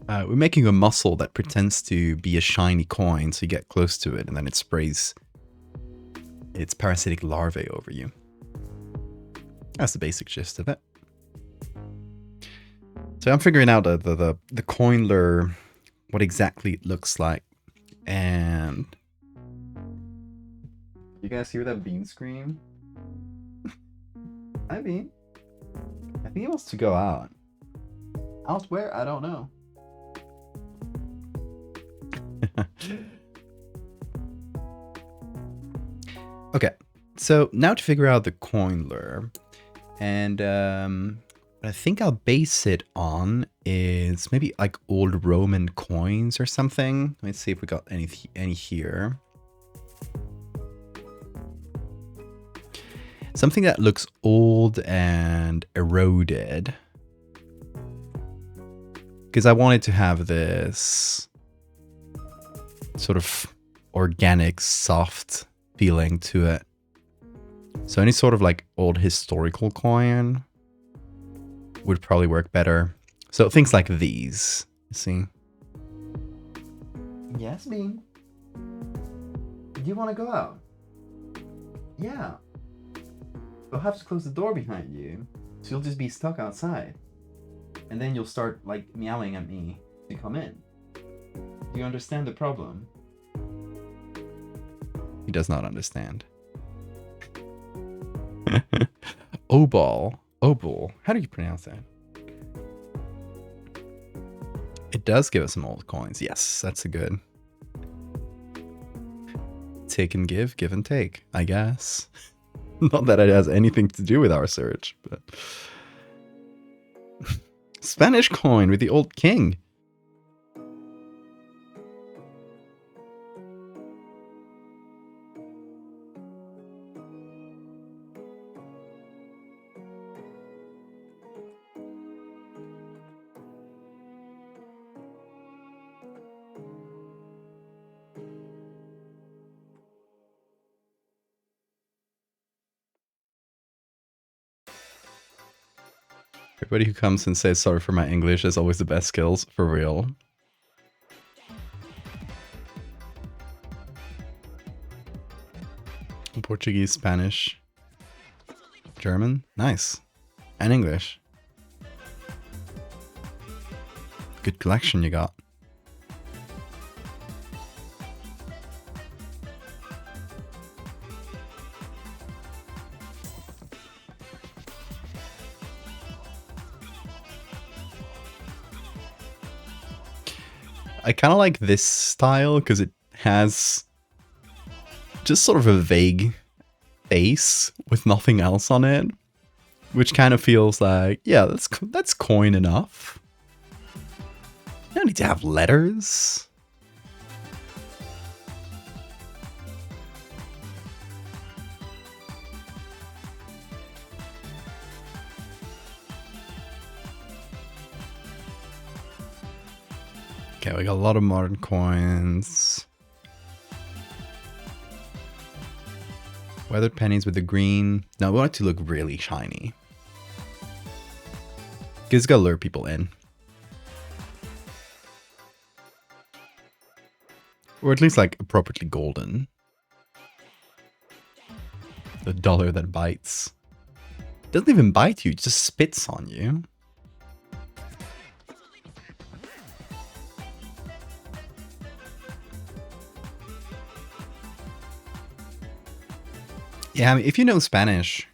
We're making a mussel that pretends to be a shiny coin, so you get close to it, and then it sprays its parasitic larvae over you. That's the basic gist of it. So I'm figuring out the coin lure, what exactly it looks like, and you guys hear that Bean scream? Hi, Bean. I think he wants to go out. Out where? I don't know. Okay, so now to figure out the coin lure. And what I think I'll base it on is maybe like old Roman coins or something. Let's see if we got any here. Something that looks old and eroded. Because I wanted to have this sort of organic, soft feeling to it. So any sort of like old historical coin would probably work better. So things like these, you see? Yes, Bean. Do you want to go out? Yeah. I'll have to close the door behind you, so you'll just be stuck outside. And then you'll start like meowing at me to come in. Do Do you understand the problem? He does not understand. Obol. Obol. How do you pronounce that? It does give us some old coins. Yes, that's a good. Take and give and take, I guess. Not that it has anything to do with our search, but... Spanish coin with the old king. Everybody who comes and says sorry for my English is always the best skills, for real. Portuguese, Spanish, German, nice. And English. Good collection you got. I kind of like this style because it has just sort of a vague face with nothing else on it, which kind of feels like, yeah, that's coin enough. You don't need to have letters. Okay, we got a lot of modern coins. Weathered pennies with the green. No, we want it to look really shiny. Because it's gotta lure people in. Or at least like appropriately golden. The dollar that bites. It doesn't even bite you, it just spits on you. Yeah, I mean, if you know Spanish,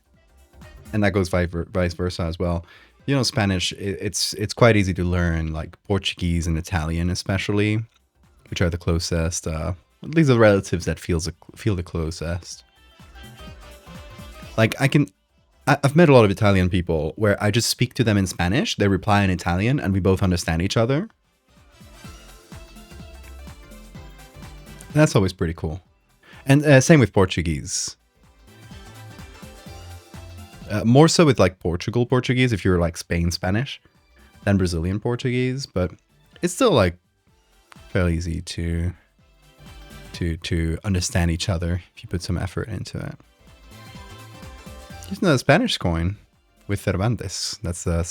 and that goes vice versa as well. You know Spanish, it's quite easy to learn, like Portuguese and Italian especially, which are the closest. These are the relatives that feel the closest. Like I've met a lot of Italian people where I just speak to them in Spanish, they reply in Italian, and we both understand each other. That's always pretty cool. And same with Portuguese. More so with like Portugal Portuguese, if you're like Spain Spanish, than Brazilian Portuguese, but it's still like fairly easy to understand each other if you put some effort into it. Here's another Spanish coin with Cervantes. That's a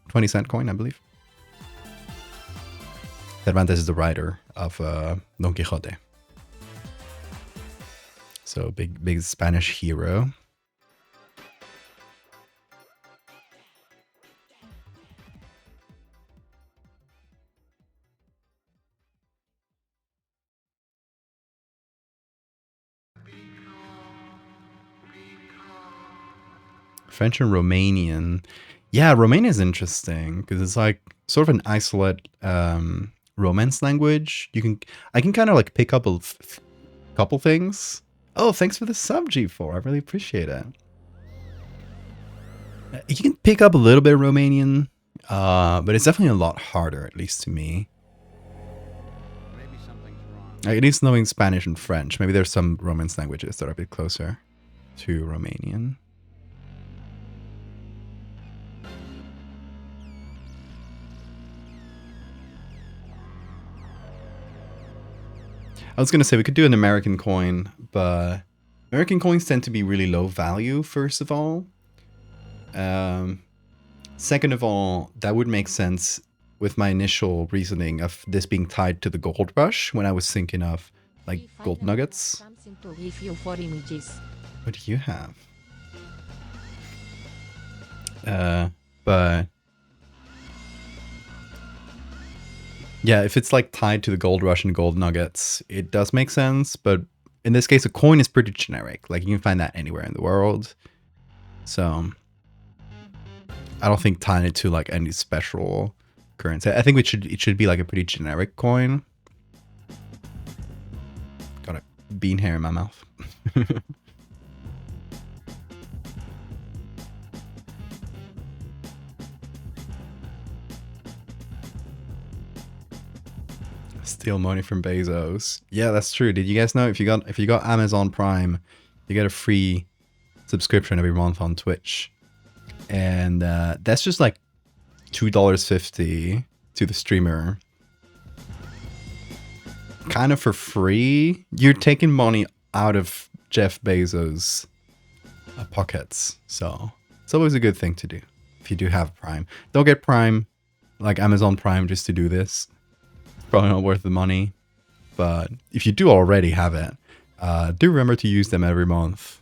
20-cent coin, I believe. Cervantes is the writer of Don Quixote. So big Spanish hero. French and Romanian. Yeah, Romanian is interesting because it's like sort of an isolate Romance language. I can kind of like pick up a couple things. Oh, thanks for the sub, G4. I really appreciate it. You can pick up a little bit of Romanian, but it's definitely a lot harder, at least to me. Maybe something's wrong. Like, at least knowing Spanish and French. Maybe there's some Romance languages that are a bit closer to Romanian. I was going to say we could do an American coin, but American coins tend to be really low value, first of all. Second of all, that would make sense with my initial reasoning of this being tied to the gold rush when I was thinking of like gold nuggets. Something to give you 4 images. What do you have? But Yeah, if it's like tied to the gold rush and gold nuggets, it does make sense. But in this case, a coin is pretty generic. Like you can find that anywhere in the world. So I don't think tying it to like any special currency. I think it should be like a pretty generic coin. Got a bean hair in my mouth. Steal money from Bezos. Yeah, that's true. Did you guys know if you got Amazon Prime, you get a free subscription every month on Twitch, and that's just like $2.50 to the streamer, kind of for free. You're taking money out of Jeff Bezos' pockets, so it's always a good thing to do if you do have Prime. Don't get Prime, like Amazon Prime, just to do this. Probably not worth the money, but if you do already have it, do remember to use them every month.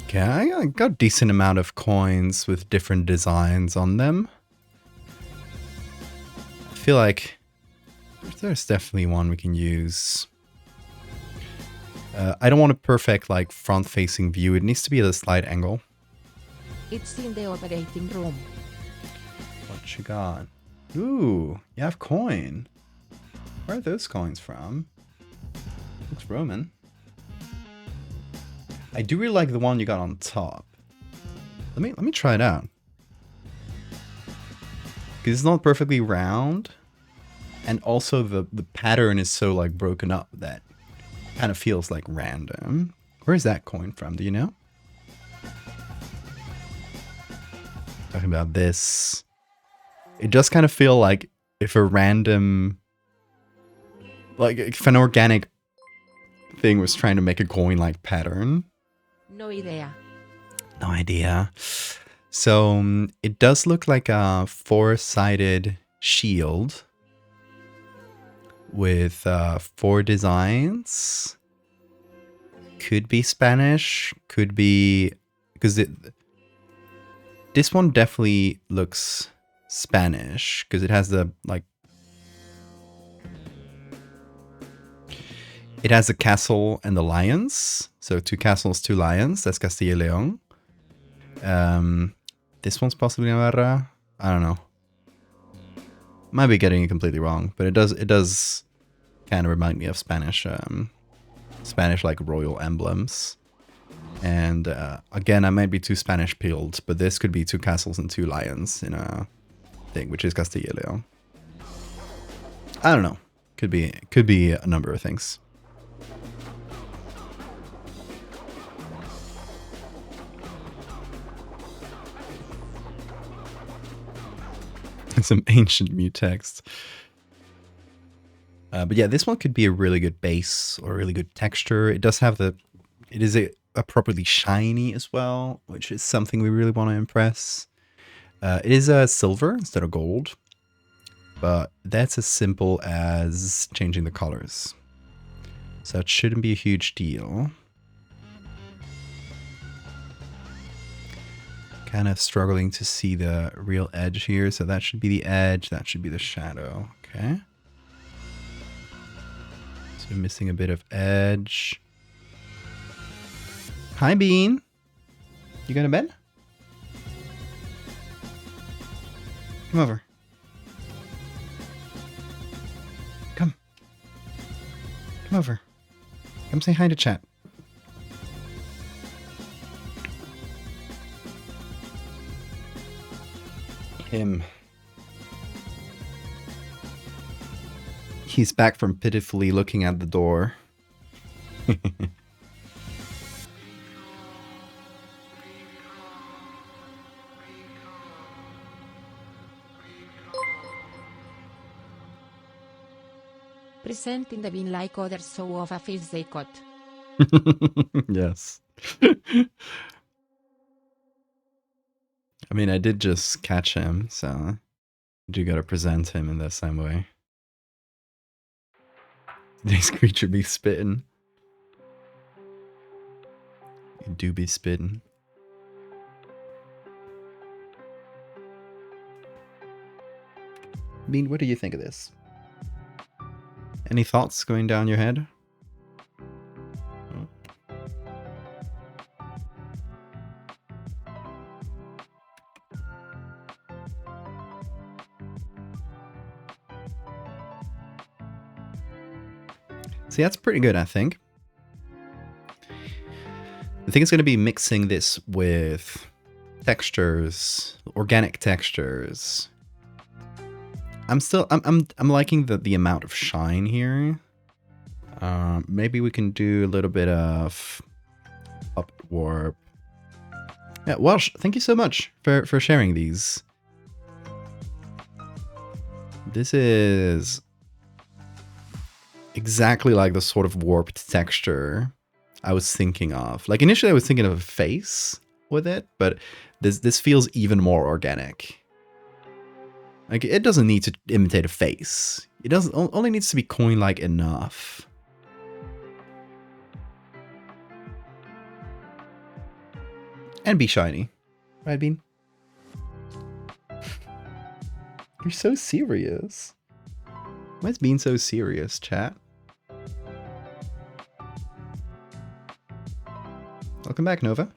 Okay, I got a decent amount of coins with different designs on them. I feel like there's definitely one we can use. I don't want a perfect like front-facing view. It needs to be at a slight angle. It's in the operating room. What you got? Ooh, you have coin. Where are those coins from? Looks Roman. I do really like the one you got on top. Let me try it out. Because it's not perfectly round. And also the pattern is so like broken up that kind of feels like random. Where's that coin from? Do you know? Talking about this. It does kind of feel like if a random, like if an organic thing was trying to make a coin-like pattern. No idea. No idea. So it does look like a four-sided shield with 4 designs. Could be Spanish, could be, because this one definitely looks Spanish because it has the like, it has the castle and the lions. So 2 castles, 2 lions. That's Castilla y León. This one's possibly Navarra. I don't know. Might be getting it completely wrong, but it does kind of remind me of Spanish like royal emblems. And again, I might be too Spanish peeled, but this could be 2 castles and 2 lions in a thing, which is Castilla y León. I don't know. Could be a number of things. Some ancient mutex. But yeah, this one could be a really good base or a really good texture. It does have it is a properly shiny as well, which is something we really want to impress. It is a silver instead of gold, but that's as simple as changing the colors. So it shouldn't be a huge deal. Kind of struggling to see the real edge here. So that should be the edge. That should be the shadow. Okay. So missing a bit of edge. Hi, Bean. You going to bed? Come over. Come. Come over. Come say hi to chat. Him. He's back from pitifully looking at the door. Presenting the bean like others so of a fish they caught. Yes. I mean, I did just catch him, so I do gotta present him in the same way. Today's creature be spitting. You do be spitting. Bean, what do you think of this? Any thoughts going down your head? See, that's pretty good, I think. I think it's going to be mixing this with textures, organic textures. I'm liking the amount of shine here. Maybe we can do a little bit of up warp. Yeah, Welsh, thank you so much for sharing these. This is exactly like the sort of warped texture I was thinking of. Like initially I was thinking of a face with it, but this feels even more organic. Like it doesn't need to imitate a face. It doesn't only needs to be coin-like enough. And be shiny. Right, Bean? You're so serious. Why is Bean so serious, chat? Welcome back, Nova.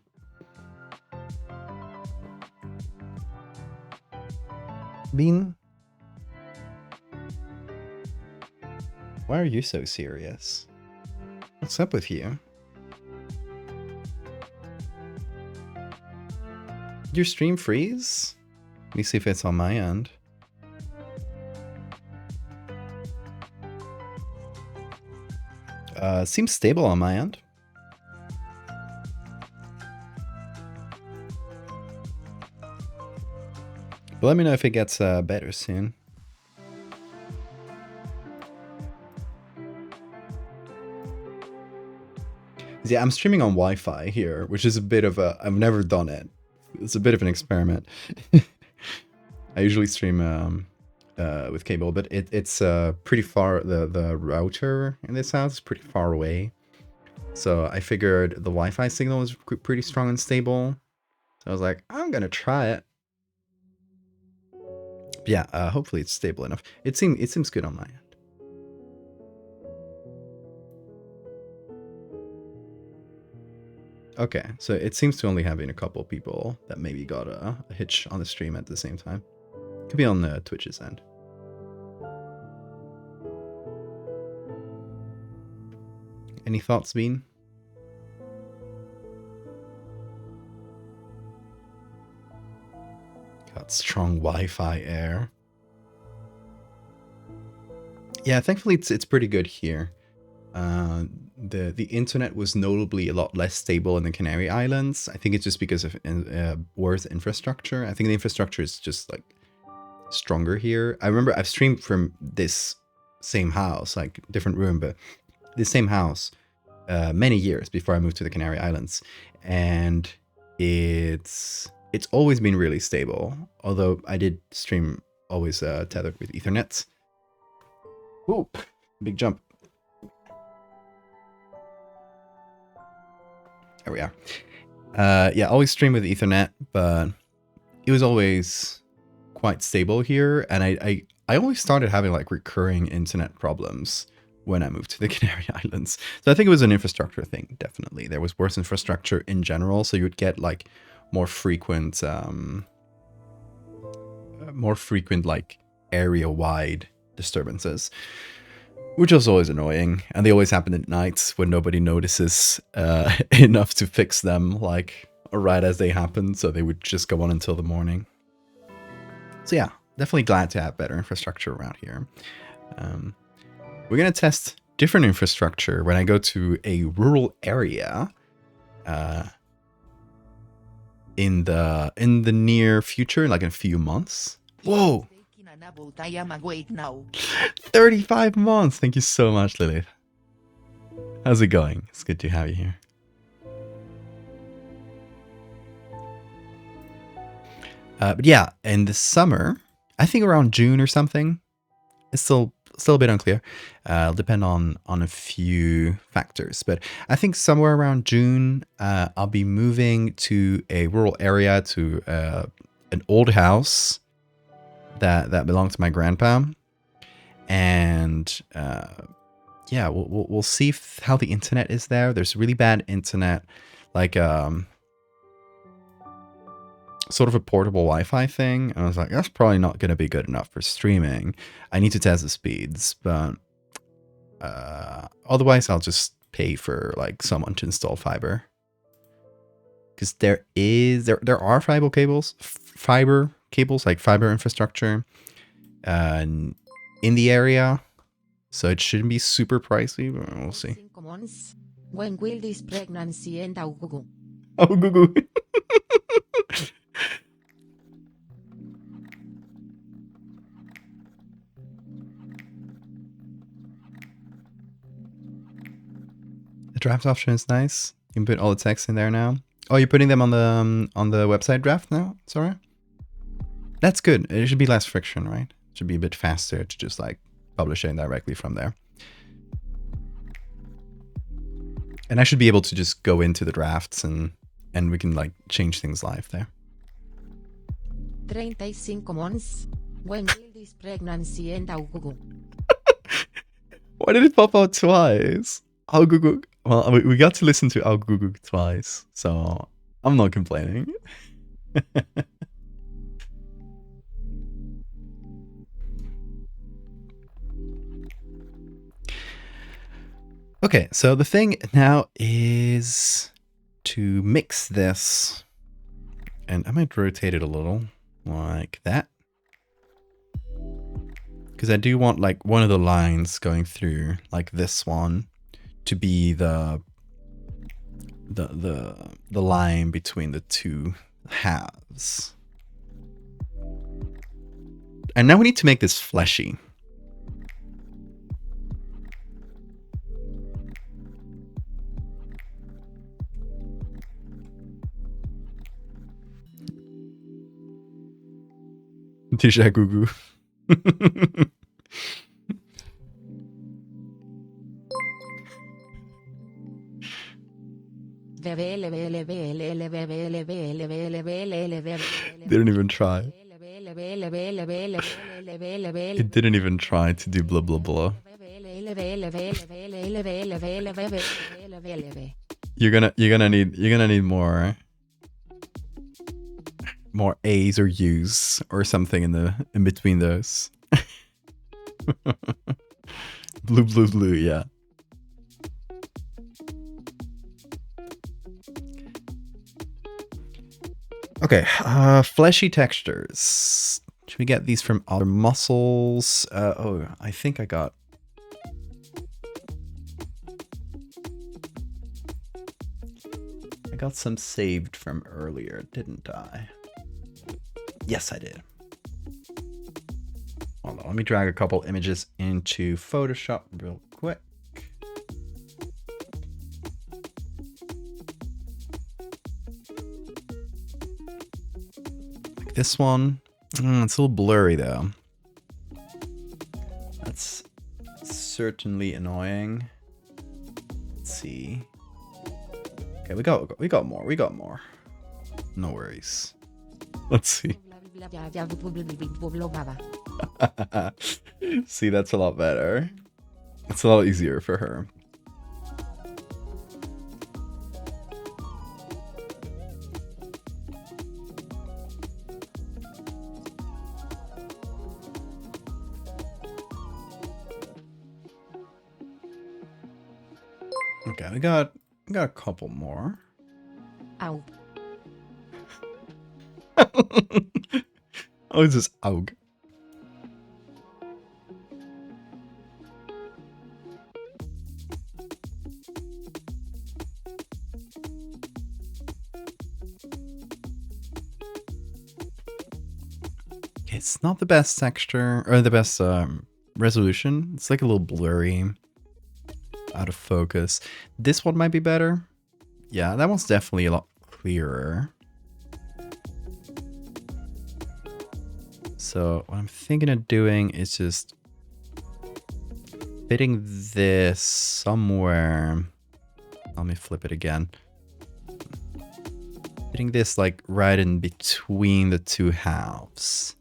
Bean? Why are you so serious? What's up with you? Did your stream freeze? Let me see if it's on my end. Seems stable on my end. But let me know if it gets better soon. Yeah, I'm streaming on Wi-Fi here, which is a bit of a... I've never done it. It's a bit of an experiment. I usually stream with cable, but it's pretty far. The router in this house is pretty far away. So I figured the Wi-Fi signal is pretty strong and stable. So I was like, I'm going to try it. But yeah, hopefully it's stable enough. It seems good on my end. Okay, so it seems to only having a couple people that maybe got a hitch on the stream at the same time. Could be on the Twitch's end. Any thoughts, Bean? Got strong Wi-Fi air. Yeah, thankfully it's pretty good here. The internet was notably a lot less stable in the Canary Islands. I think it's just because of worse infrastructure. I think the infrastructure is just like stronger here. I remember I've streamed from this same house, like different room, but this same house many years before I moved to the Canary Islands, and it's always been really stable. Although I did stream always tethered with Ethernet. Whoop! Big jump. There we are. Yeah, always stream with Ethernet, but it was always quite stable here, and I only started having like recurring internet problems when I moved to the Canary Islands. So I think it was an infrastructure thing, definitely. There was worse infrastructure in general, so you would get like more frequent like area-wide disturbances, which was always annoying, and they always happen at nights when nobody notices enough to fix them, like right as they happen, so they would just go on until the morning. So yeah, definitely glad to have better infrastructure around here. We're gonna test different infrastructure when I go to a rural area in the near future, like in a few months. Whoa! 35 months! Thank you so much, Lilith. How's it going? It's good to have you here. But yeah, in the summer, I think around June or something, it's still a bit unclear. It'll depend on a few factors, but I think somewhere around June, I'll be moving to a rural area, to an old house that belonged to my grandpa. And yeah, we'll see how the internet is there. There's really bad internet, like sort of a portable Wi-Fi thing. And I was like, that's probably not going to be good enough for streaming. I need to test the speeds, but otherwise I'll just pay for like someone to install fiber. Because there are fiber cables, like fiber infrastructure, in the area, so it shouldn't be super pricey, but we'll see. 5 months. When will this pregnancy end? Oooooo. Oh, Google. The draft option is nice. You can put all the text in there now. Oh, you're putting them on the website draft now? Sorry. That's good. It should be less friction, right? It should be a bit faster to just like publish it directly from there. And I should be able to just go into the drafts and we can like change things live there. 35 months. When will this pregnancy end? Oooooo. Why did it pop out twice? Oh, Google. Well, we got to listen to Google twice, so I'm not complaining. Okay, so the thing now is to mix this, and I might rotate it a little like that, because I do want like one of the lines going through like this one to be the line between the two halves. And now we need to make this fleshy. Tisha Gugu. Didn't even try. It didn't even try to do blah blah blah. You're gonna need more A's or U's or something in between those. Blue, yeah. Okay, fleshy textures. Should we get these from other muscles? Oh, I think I got some saved from earlier, didn't I? Yes, I did. Hold on, let me drag a couple images into Photoshop real quick. Like this one. It's a little blurry though. That's certainly annoying. Let's see. Okay, we got more. No worries. Let's see. See, that's a lot better. It's a lot easier for her. Okay, we got a couple more. Ow. Oh, it's just aug. It's not the best texture or the best resolution. It's like a little blurry, out of focus. This one might be better. Yeah, that one's definitely a lot clearer. So what I'm thinking of doing is just fitting this somewhere. Let me flip it again. Fitting this like right in between the two halves.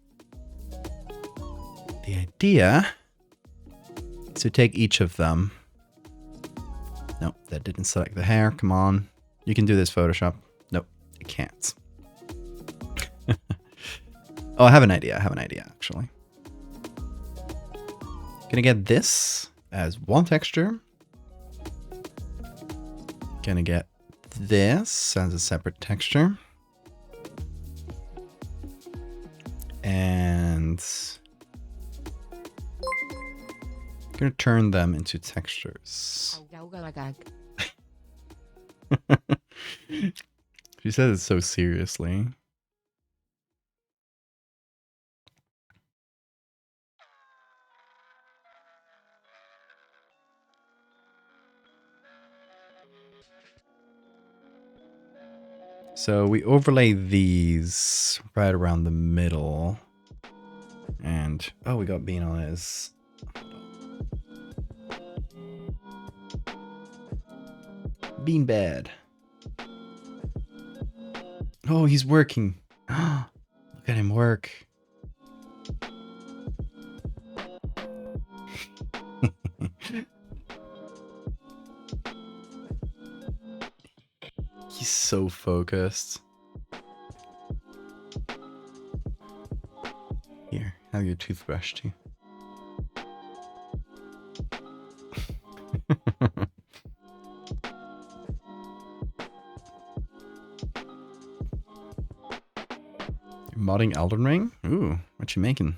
the idea is to take each of them. Nope, that didn't select the hair. Come on. You can do this, Photoshop. Nope, you can't. Oh, I have an idea. Actually. Gonna get this as one texture. Gonna get this as a separate texture. And gonna turn them into textures. She says it so seriously. So we overlay these right around the middle. And, oh, we got Bean on his... Bean bad. Oh, he's working. Look at him work. He's so focused. Here, have your toothbrush too. You're modding Elden Ring? Ooh, what you making?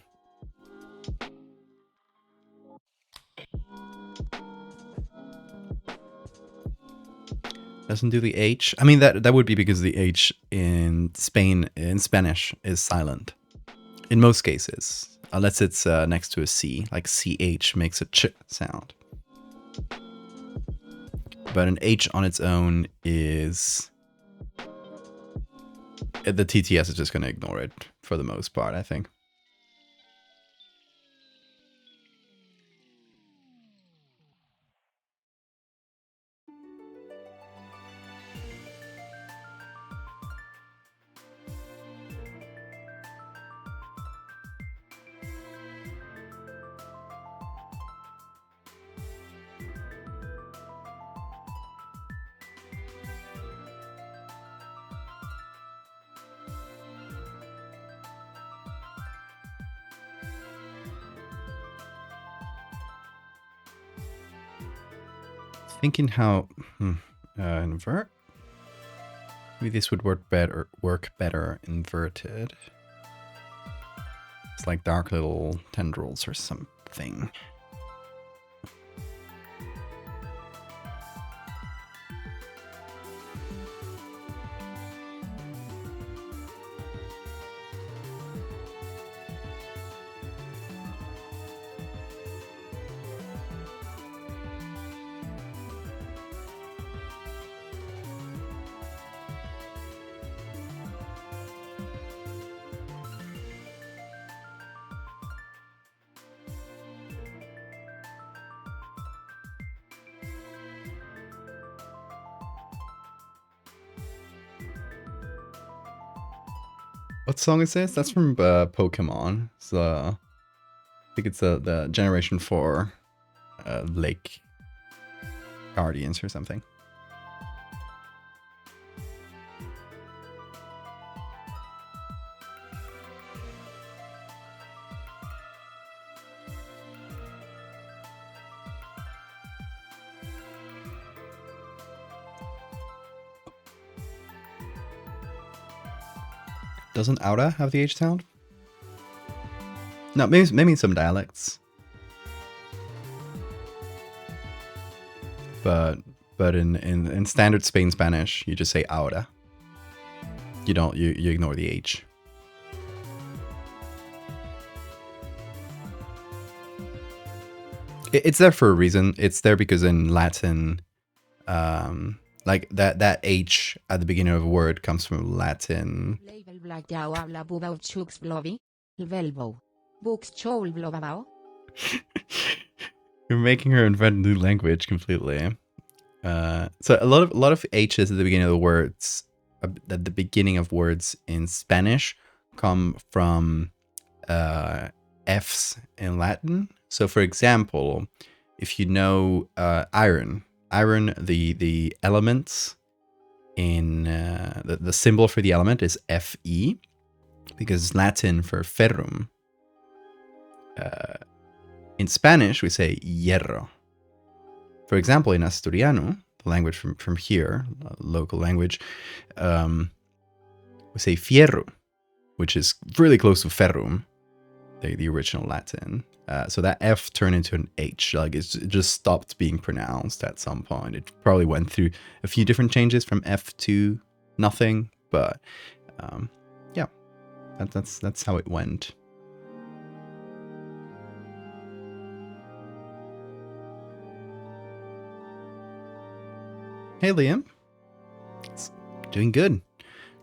Doesn't do the H. I mean, that would be because the H in Spanish is silent. In most cases. Unless it's next to a C. Like CH makes a ch sound. But an H on its own is... The TTS is just going to ignore it for the most part, I think. Thinking how invert. Maybe this would work better inverted. It's like dark little tendrils or something. What song is this? That's from Pokemon. So, I think it's the Generation 4 Lake Guardians or something. Doesn't Aura have the H sound? No, maybe some dialects. But in standard Spain Spanish, you just say Aura. You don't you ignore the H. It's there for a reason. It's there because in Latin, like that H at the beginning of a word comes from Latin. You're making her invent a new language completely. So a lot of H's at the beginning of the words, at the beginning of words in Spanish, come from F's in Latin. So for example, if you know iron, the elements in the symbol for the element is Fe, because Latin for ferrum. In Spanish, we say hierro. For example, in Asturiano, the language from here, local language, we say fierro, which is really close to ferrum, the original Latin. So that F turned into an H, like it just stopped being pronounced at some point. It probably went through a few different changes from F to nothing, but yeah, that's how it went. Hey Liam, it's doing good.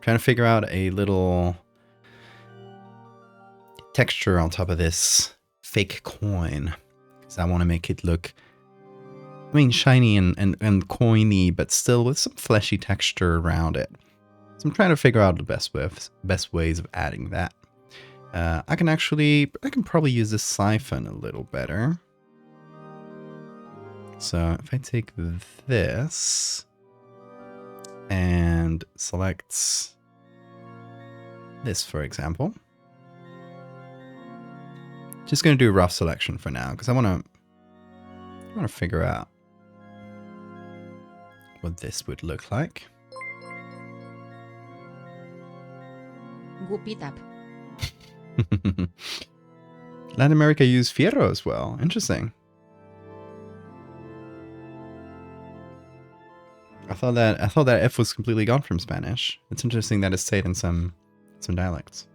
Trying to figure out a little texture on top of this fake coin, because I want to make it look, I mean, shiny and coiny, but still with some fleshy texture around it. So I'm trying to figure out the best ways of adding that. I can probably use this siphon a little better. So if I take this and select this, for example. Just going to do a rough selection for now, because I want to figure out what this would look like. Goop it up. Latin America used fierro as well. Interesting. I thought that F was completely gone from Spanish. It's interesting that it stayed in some dialects.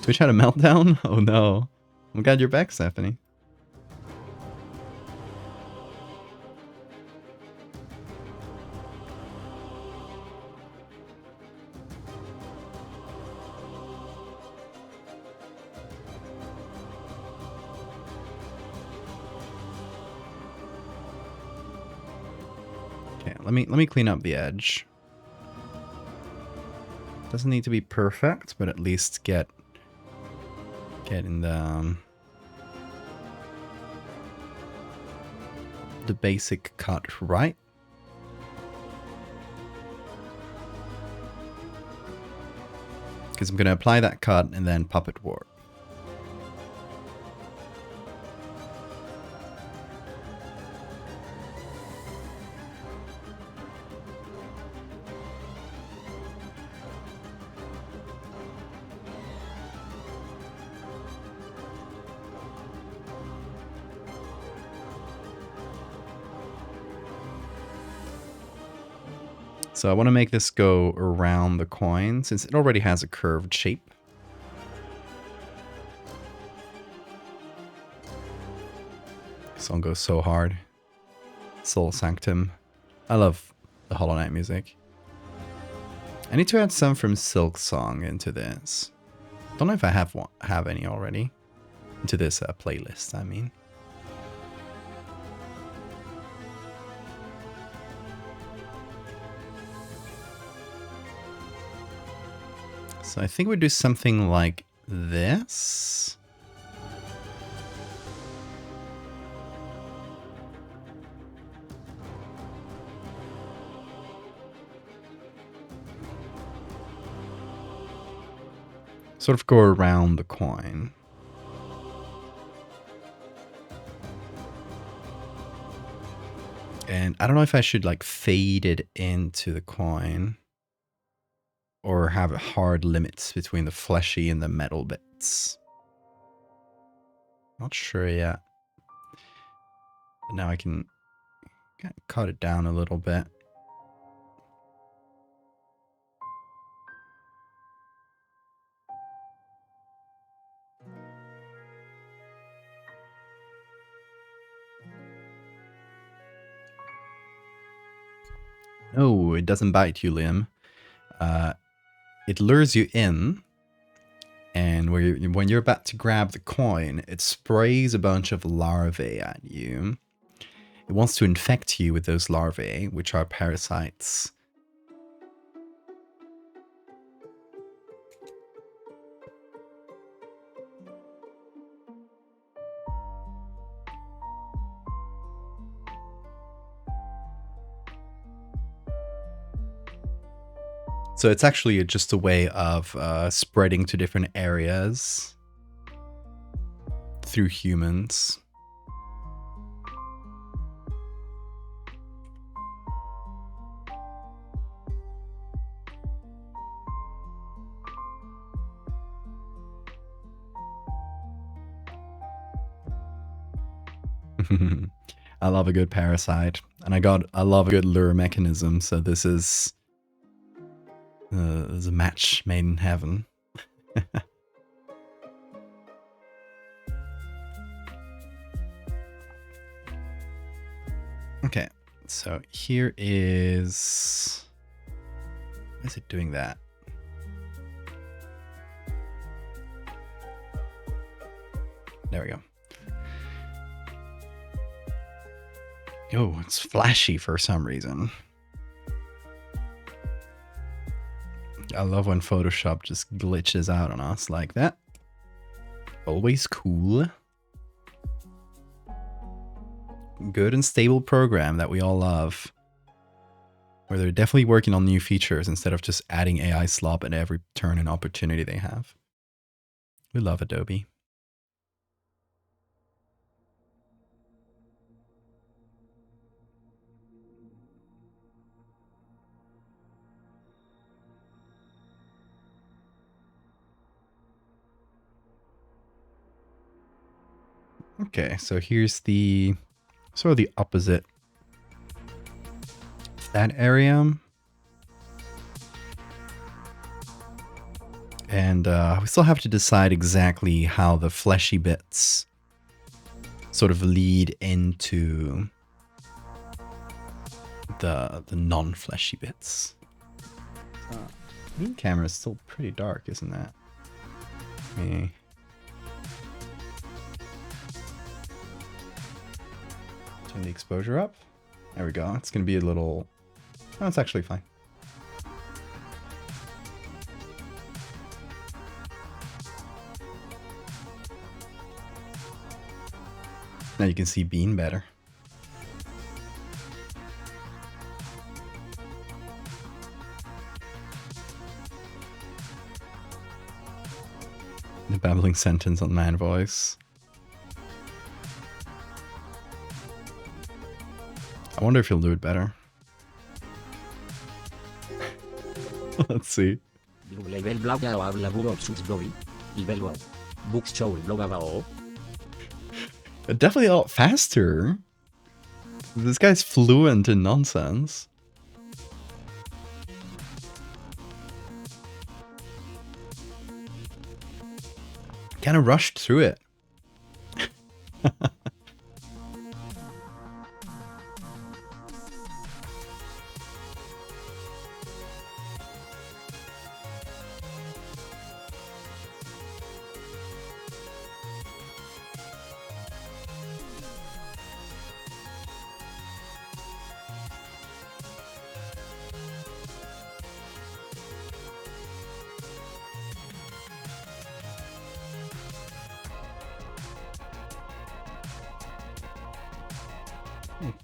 Twitch had a meltdown? Oh no. I'm glad you're back, Stephanie. Okay, let me clean up the edge. Doesn't need to be perfect, but at least get in the basic cut right. Because I'm going to apply that cut and then puppet warp. So I want to make this go around the coin since it already has a curved shape. Song goes so hard. Soul Sanctum. I love the Hollow Knight music. I need to add some from Silk Song into this. Don't know if I have any already. Into this playlist, I mean. So I think we'd do something like this. Sort of go around the coin. And I don't know if I should like fade it into the coin or have hard limits between the fleshy and the metal bits. Not sure yet. But now I can cut it down a little bit. Oh, it doesn't bite you, Liam. It lures you in, and when you're about to grab the coin, it sprays a bunch of larvae at you. It wants to infect you with those larvae, which are parasites. So it's actually just a way of spreading to different areas through humans. I love a good parasite, and I love a good lure mechanism. So this is a match made in heaven. Okay, so here is. Why is it doing that? There we go. Oh, it's flashy for some reason. I love when Photoshop just glitches out on us like that. Always cool. Good and stable program that we all love. Where they're definitely working on new features instead of just adding AI slop at every turn and opportunity they have. We love Adobe. Okay, so here's the sort of the opposite. That area. And we still have to decide exactly how the fleshy bits sort of lead into the non-fleshy bits. The camera is still pretty dark, isn't that? Me. Turn the exposure up. There we go. It's going to be a little... Oh, it's actually fine. Now you can see Bean better. The babbling sentence on man voice. I wonder if he'll do it better. Let's see. Definitely a lot faster. This guy's fluent in nonsense. Kind of rushed through it.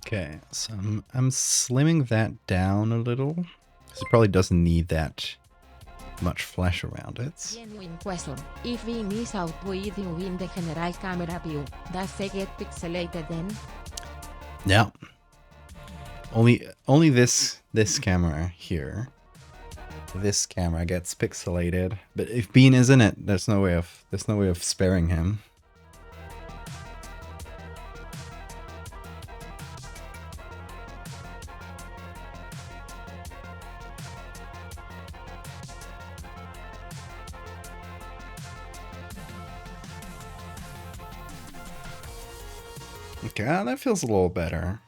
Okay, so I'm slimming that down a little. Because it probably doesn't need that much flesh around it. Genuine question. If Bean is outbreathing in the general camera view, does they get pixelated then? Yeah. Only this camera here. This camera gets pixelated. But if Bean is in it, there's no way of sparing him. Okay, that feels a little better.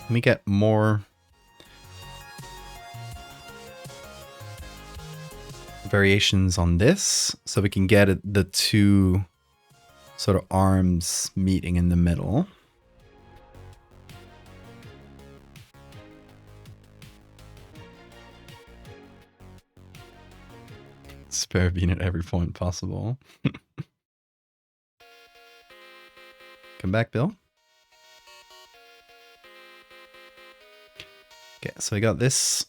Let me get more variations on this so we can get the two sort of arms meeting in the middle. Spare Bean at every point possible. Welcome back, Bill. Okay, so we got this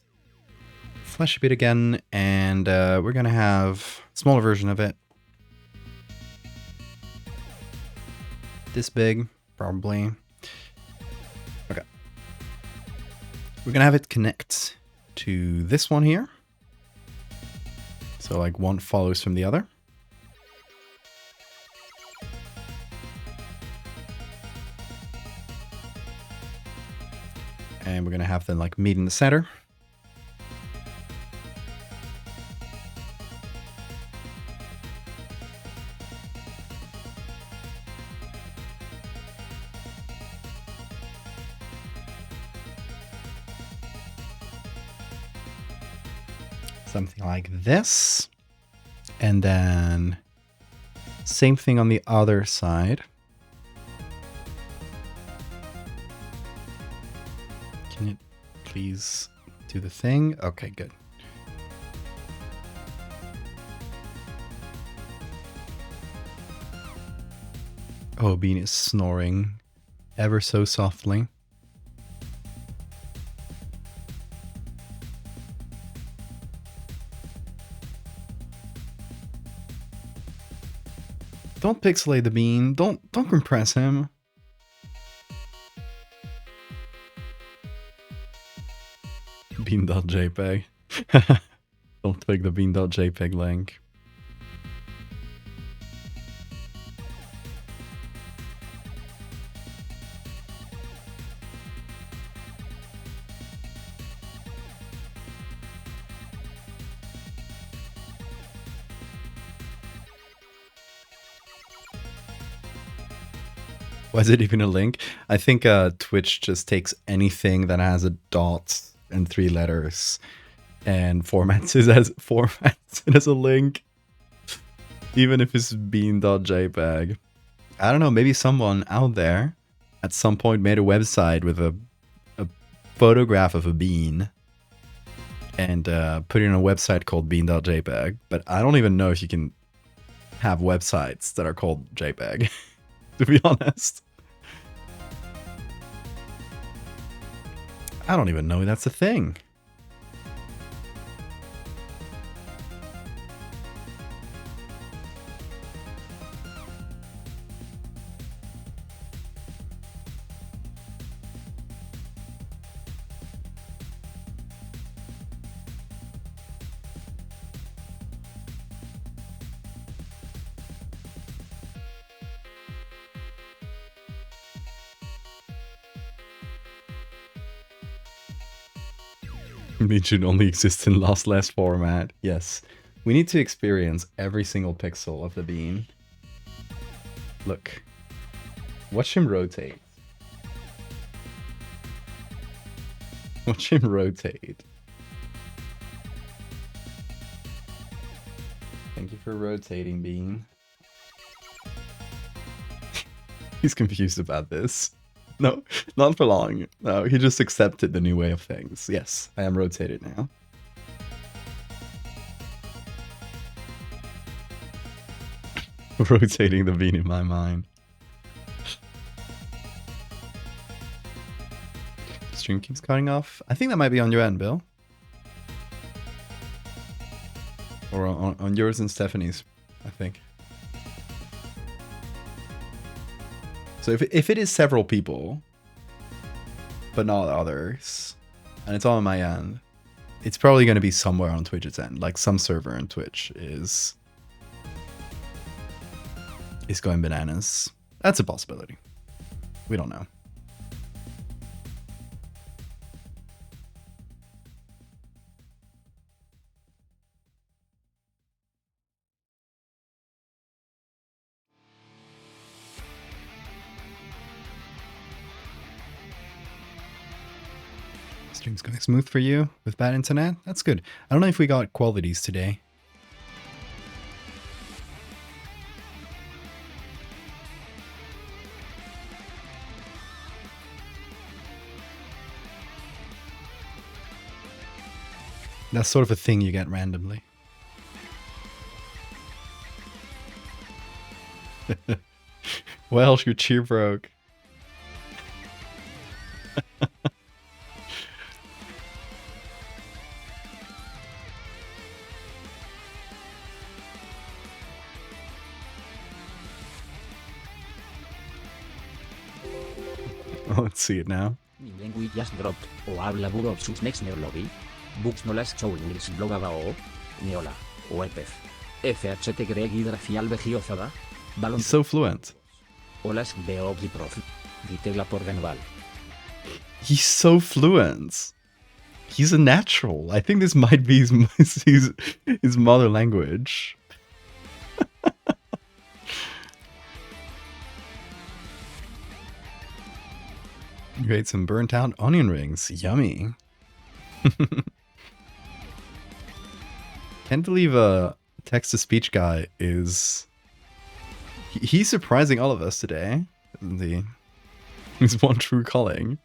fleshy bit again, and we're gonna have a smaller version of it. This big, probably. Okay. We're gonna have it connect to this one here. So like one follows from the other. And we're gonna have them like meet in the center. Something like this. And then same thing on the other side. Can you please do the thing? Okay, good. Oh, Bean is snoring ever so softly. Don't pixelate the Bean. Don't compress him. Bean.jpg. Don't click the bean.jpg link. Why is it even a link? I think Twitch just takes anything that has a dot and 3 letters and formats it as a link. Even if it's bean.jpg. I don't know, maybe someone out there at some point made a website with a photograph of a bean and put it on a website called bean.jpg. But I don't even know if you can have websites that are called JPEG, to be honest. I don't even know that's a thing. It should only exist in lossless format. Yes. We need to experience every single pixel of the bean. Look. Watch him rotate. Watch him rotate. Thank you for rotating, Bean. He's confused about this. No, not for long. No, he just accepted the new way of things. Yes, I am rotated now. Rotating the bean in my mind. Stream keeps cutting off. I think that might be on your end, Bill. Or on yours and Stephanie's, I think. So if it is several people, but not others, and it's all on my end, it's probably going to be somewhere on Twitch's end. Like some server on Twitch is going bananas. That's a possibility. We don't know. Stream's going smooth for you with bad internet? That's good. I don't know if we got qualities today. That's sort of a thing you get randomly. Well, your cheer broke. Let's see it now. New language just dropped. O habla buro of sus next neurology. Books no las show English blogaba o. Neola. O epef. FHT Greg hidrafial vegiozada. Balon. He's so fluent. Olas veo the prof. Ditegla por Ganval. He's so fluent. He's a natural. I think this might be his mother language. You ate some burnt out onion rings. Yummy. Can't believe a text-to-speech guy is... He's surprising all of us today, isn't he? He's one true calling.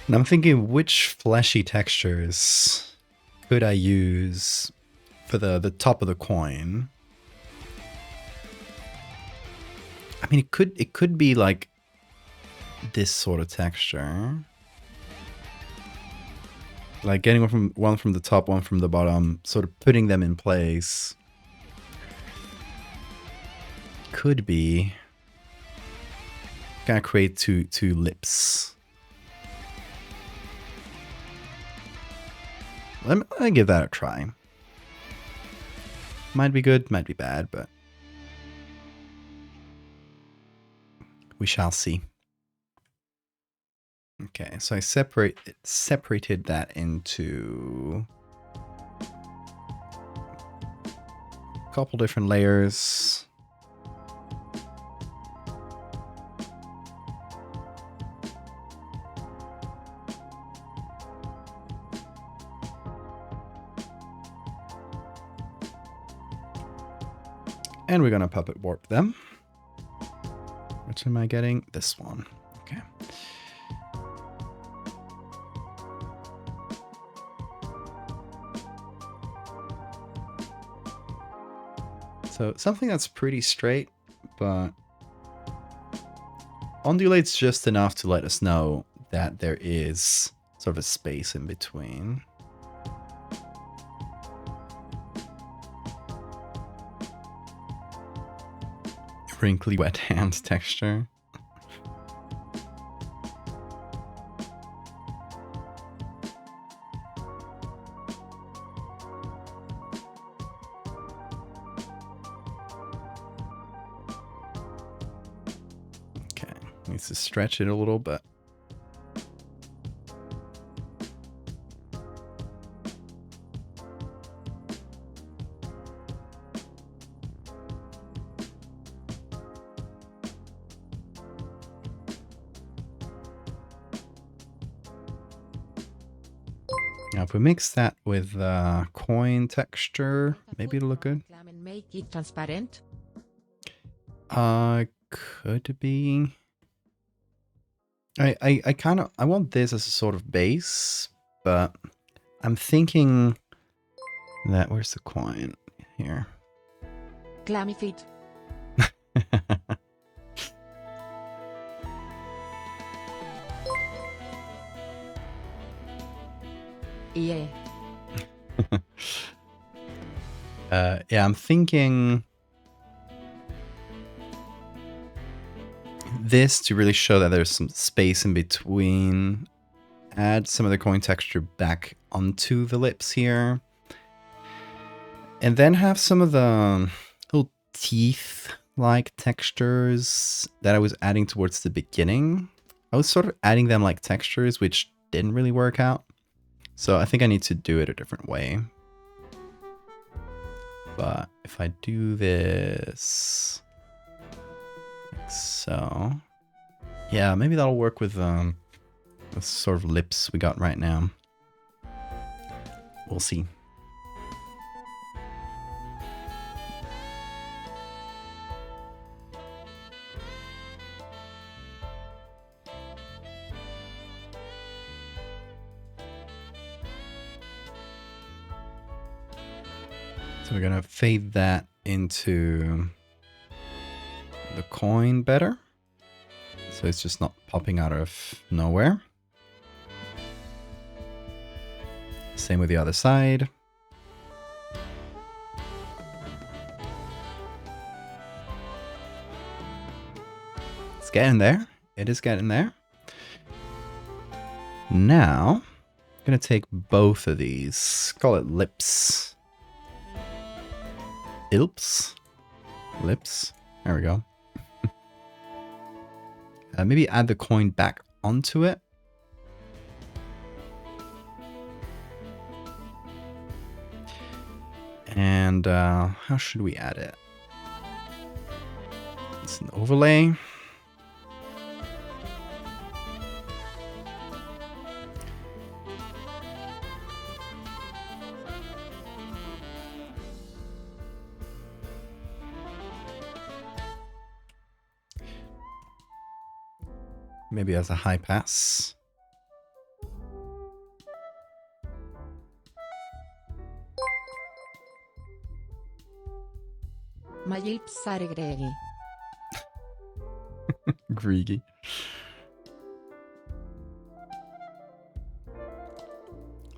And I'm thinking, which fleshy textures could I use for the top of the coin? I mean, it could be like this sort of texture, like getting one from the top, one from the bottom, sort of putting them in place. Could be gonna create two lips. Let me give that a try. Might be good, might be bad, but we shall see. Okay, so I separated that into a couple different layers. And we're gonna puppet warp them. Which am I getting? This one. Okay. So something that's pretty straight, but undulates just enough to let us know that there is sort of a space in between. Wrinkly wet hand texture. Okay, needs to stretch it a little bit. Now, if we mix that with coin texture, maybe it'll look good. And make it transparent. Could be. I want this as a sort of base, but I'm thinking that where's the coin here? Clammy feet. Yeah. Yeah, I'm thinking this to really show that there's some space in between. Add some of the coin texture back onto the lips here. And then have some of the little teeth-like textures that I was adding towards the beginning. I was sort of adding them like textures, which didn't really work out. So I think I need to do it a different way. But if I do this like so, yeah, maybe that'll work with the sort of lips we got right now. We'll see. So we're going to fade that into the coin better. So it's just not popping out of nowhere. Same with the other side. It's getting there. It is getting there. Now, I'm going to take both of these. Call it lips. Ilps. Lips. There we go. Maybe add the coin back onto it. And how should we add it? It's an overlay. Maybe as a high pass. My lips are greedy. Greedy.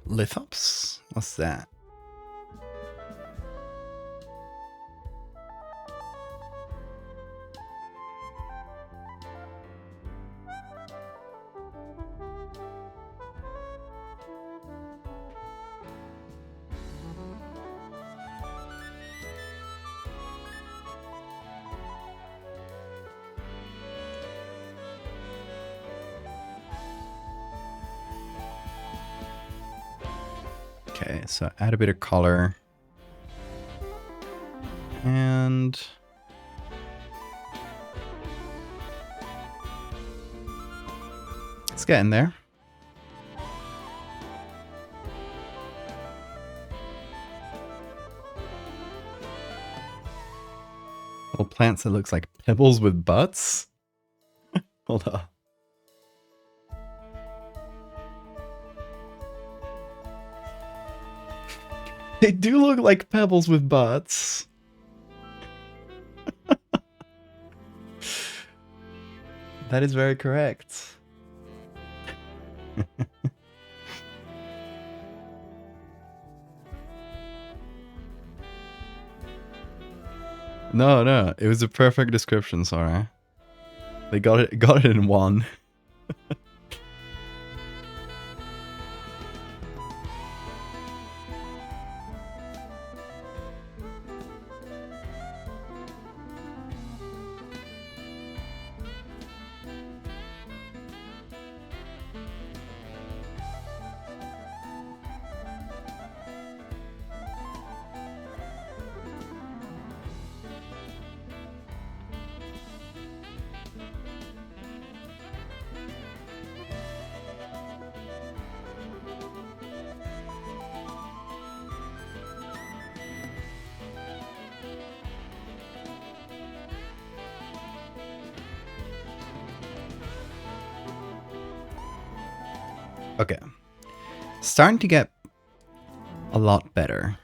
Lithops? What's that? Okay, so add a bit of color. And it's getting there. Little plants that looks like pebbles with butts. Hold on. They do look like pebbles with butts. That is very correct. No, it was a perfect description, sorry. They got it in one. Okay. Starting to get a lot better.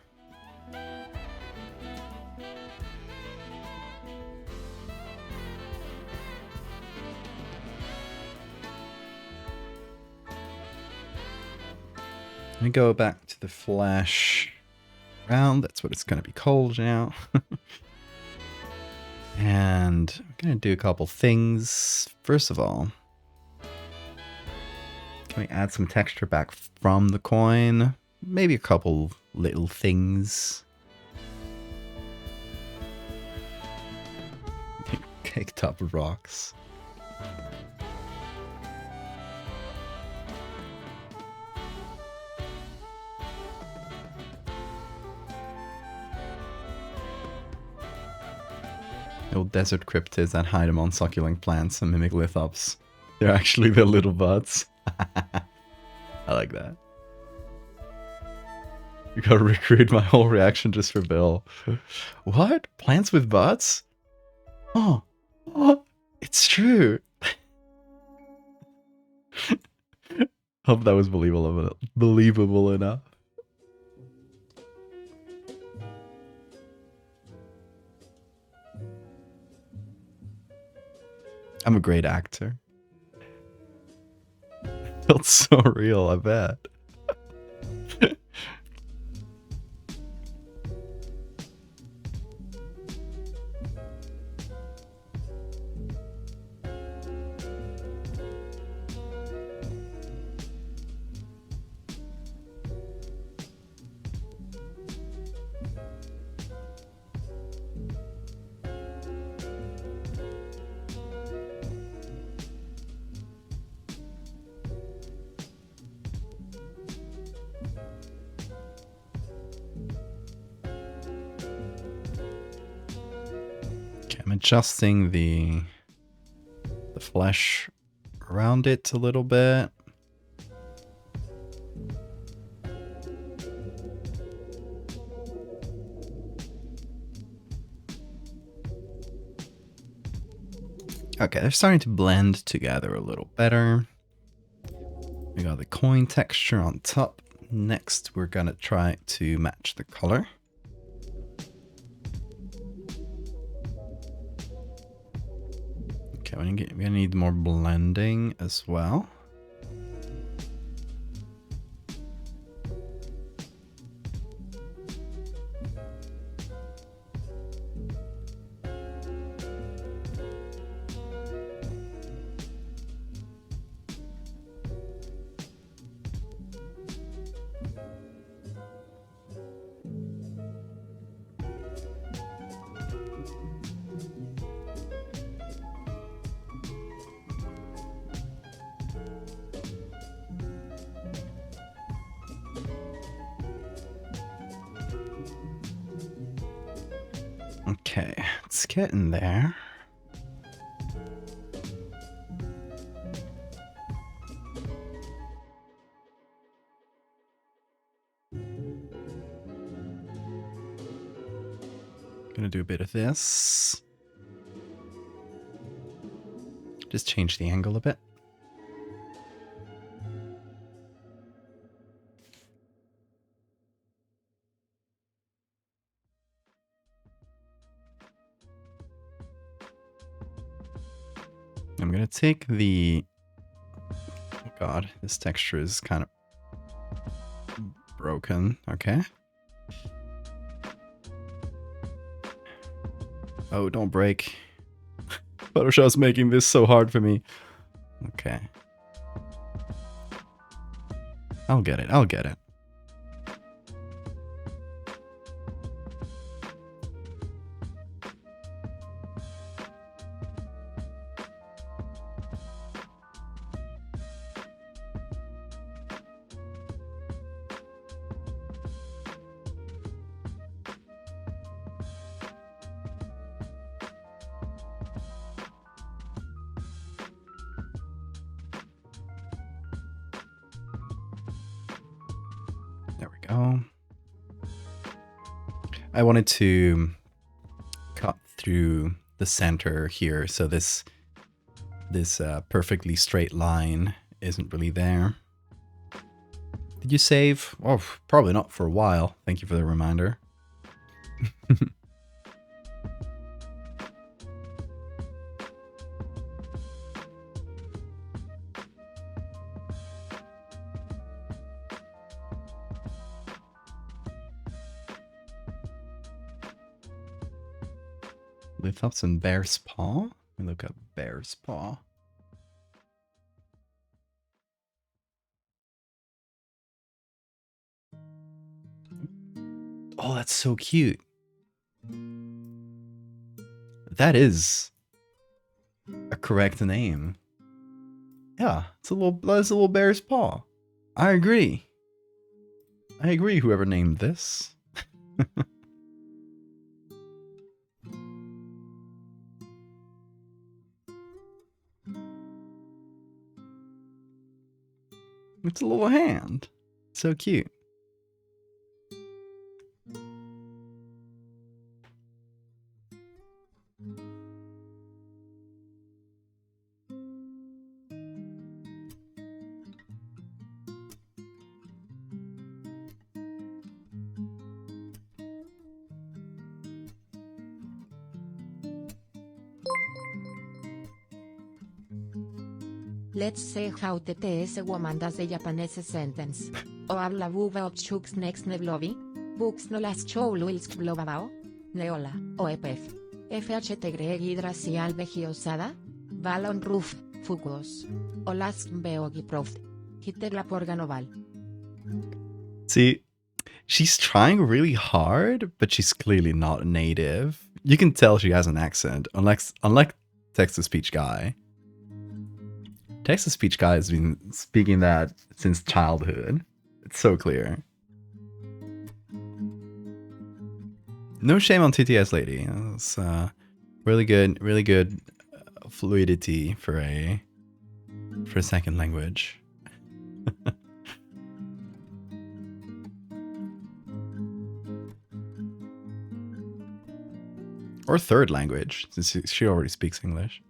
Let me go back to the flash round. That's what it's going to be called now. And I'm going to do a couple things. First of all, can we add some texture back from the coin? Maybe a couple little things. Caked up rocks. Little desert cryptids that hide among succulent plants and mimic lithops. They're actually the little buds. I like that. You gotta recreate my whole reaction just for Bill. What? Plants with butts? Oh, it's true. Hope that was believable enough. I'm a great actor. Felt so real, I bet. Okay, I'm adjusting the flesh around it a little bit. Okay, they're starting to blend together a little better. We got the coin texture on top. Next, we're gonna try to match the color. Okay, we're gonna need more blending as well. Okay, it's getting there. Gonna do a bit of this. Just change the angle a bit. I'm gonna take the... Oh god, this texture is kind of broken. Okay. Oh, don't break. Photoshop's making this so hard for me. Okay. I'll get it. I'll get it. There we go. I wanted to cut through the center here, so this perfectly straight line isn't really there. Did you save? Oh, probably not for a while. Thank you for the reminder. Lift up some bear's paw. Let me look up bear's paw. Oh, that's so cute. That is a correct name. Yeah, it's a little bear's paw. I agree. I agree, whoever named this. It's a little hand. So cute. Let's see how TTS woman does the Japanese sentence. O habla buba of chooks next neblovi? Books no las chow luils blobabao? Neola, o epef. FHT greg hidras y albeji osada? Balon roof, fugos. O las beogi proft. Hitebla porganoval. See, she's trying really hard, but she's clearly not native. You can tell she has an accent, unlike text-to-speech guy. Text-to-speech guy has been speaking that since childhood. It's so clear. No shame on TTS lady. It's really good fluidity for a second language. Or third language, since she already speaks English.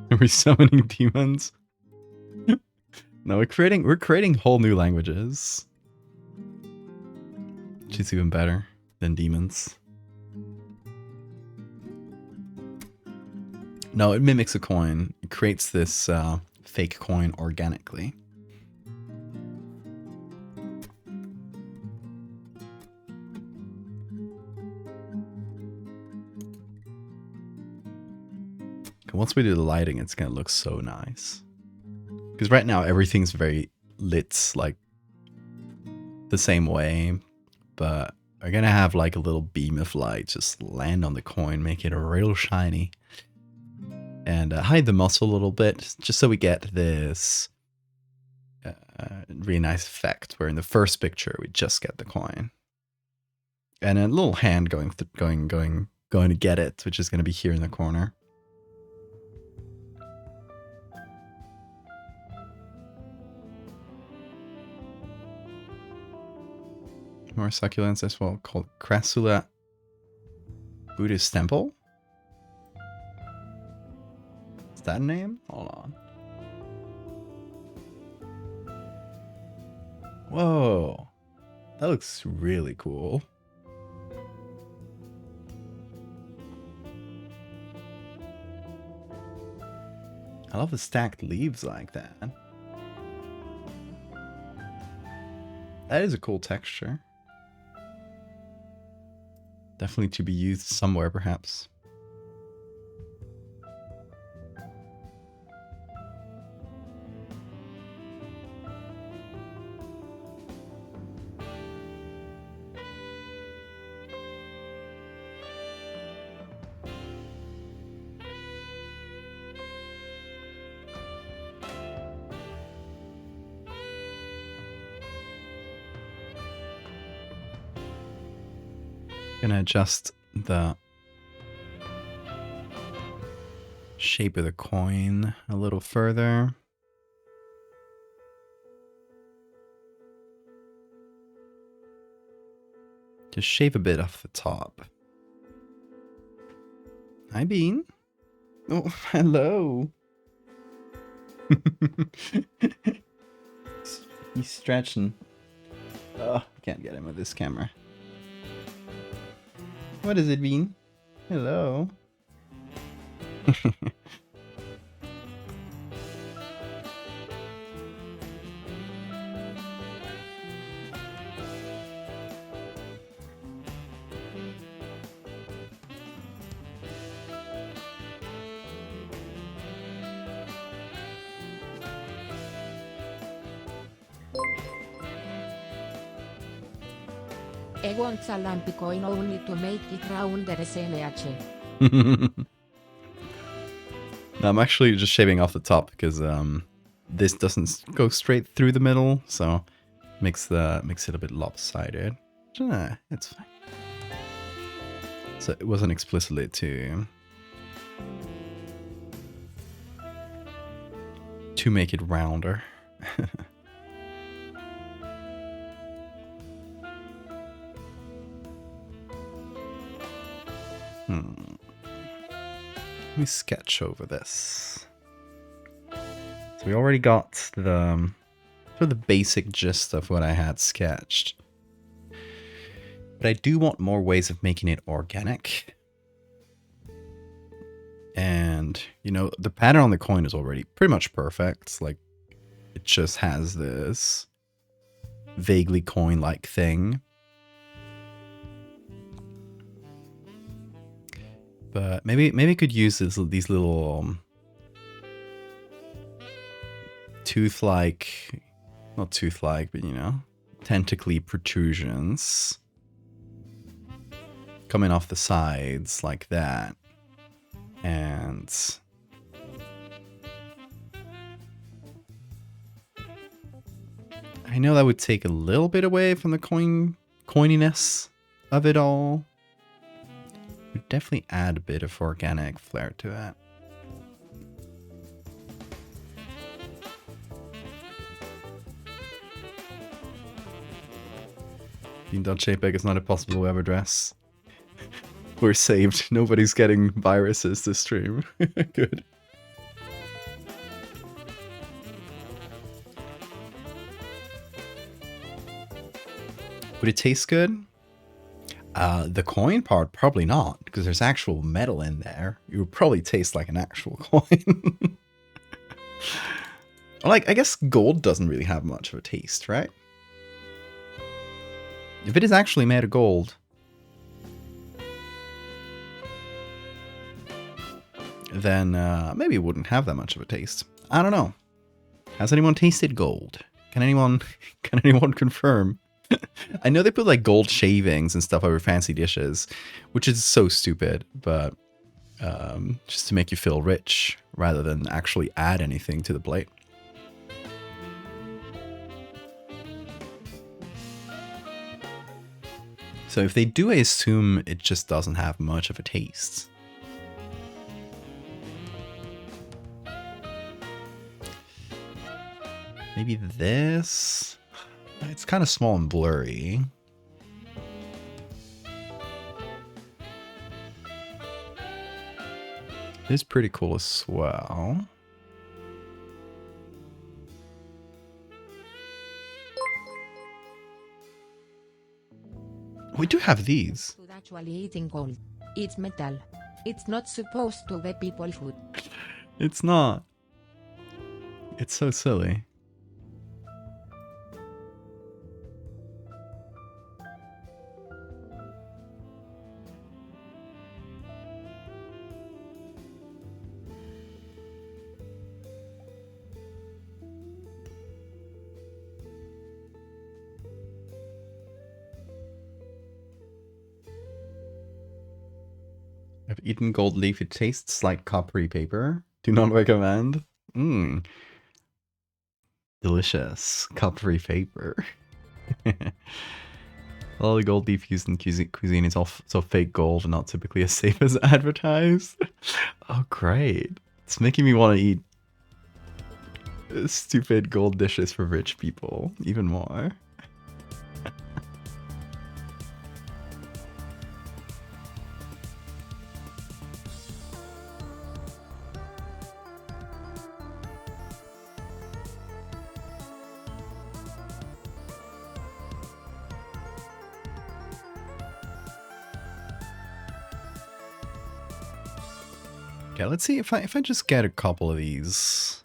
Are we summoning demons? No, we're creating whole new languages. She's even better than demons. No, it mimics a coin. It creates this fake coin organically. Once we do the lighting, it's gonna look so nice. Because right now everything's very lit, like the same way, but we're gonna have like a little beam of light just land on the coin, make it real shiny, and hide the muscle a little bit, just so we get this really nice effect. Where in the first picture we just get the coin, and a little hand going to get it, which is gonna be here in the corner. More succulents as well, called Crassula Buddhist Temple. Is that a name? Hold on. Whoa. That looks really cool. I love the stacked leaves like that. That is a cool texture. Definitely to be used somewhere, perhaps. Gonna adjust the shape of the coin a little further. Just shave a bit off the top. Hi, Bean. Oh, hello. He's stretching. Oh, can't get him with this camera. What is it, Bean? Hello. I want a lamp coin only to make it rounder SMH. No, I'm actually just shaving off the top because this doesn't go straight through the middle, so makes it a bit lopsided. It's fine. So it wasn't explicitly to make it rounder. Let me sketch over this. we already got the sort of the basic gist of what I had sketched. But I do want more ways of making it organic. And, you know, the pattern on the coin is already pretty much perfect. Like, it just has this vaguely coin-like thing. But maybe I could use these little tooth-like, not tooth-like, but you know, tentacly protrusions coming off the sides like that. And I know that would take a little bit away from the coininess of it all. Would definitely add a bit of organic flair to it. Bean.jpg is not a possible web address. We're saved. Nobody's getting viruses this stream. Good. Would it taste good? The coin part, probably not, because there's actual metal in there. It would probably taste like an actual coin. Like, I guess gold doesn't really have much of a taste, right? If it is actually made of gold, then maybe it wouldn't have that much of a taste. I don't know. Has anyone tasted gold? Can anyone confirm? I know they put like gold shavings and stuff over fancy dishes, which is so stupid, but just to make you feel rich rather than actually add anything to the plate. So if they do, I assume it just doesn't have much of a taste. Maybe this? It's kind of small and blurry. This is pretty cool as well. We do have these. Actually eating gold. It's metal. It's not supposed to be people food. It's not. It's so silly. I've eaten gold leaf. It tastes like coppery paper. Do not recommend. Mmm. Delicious. Coppery paper. All the gold leaf used in cuisine is also fake gold and not typically as safe as advertised. Oh, great. It's making me want to eat stupid gold dishes for rich people even more. Okay, let's see if I just get a couple of these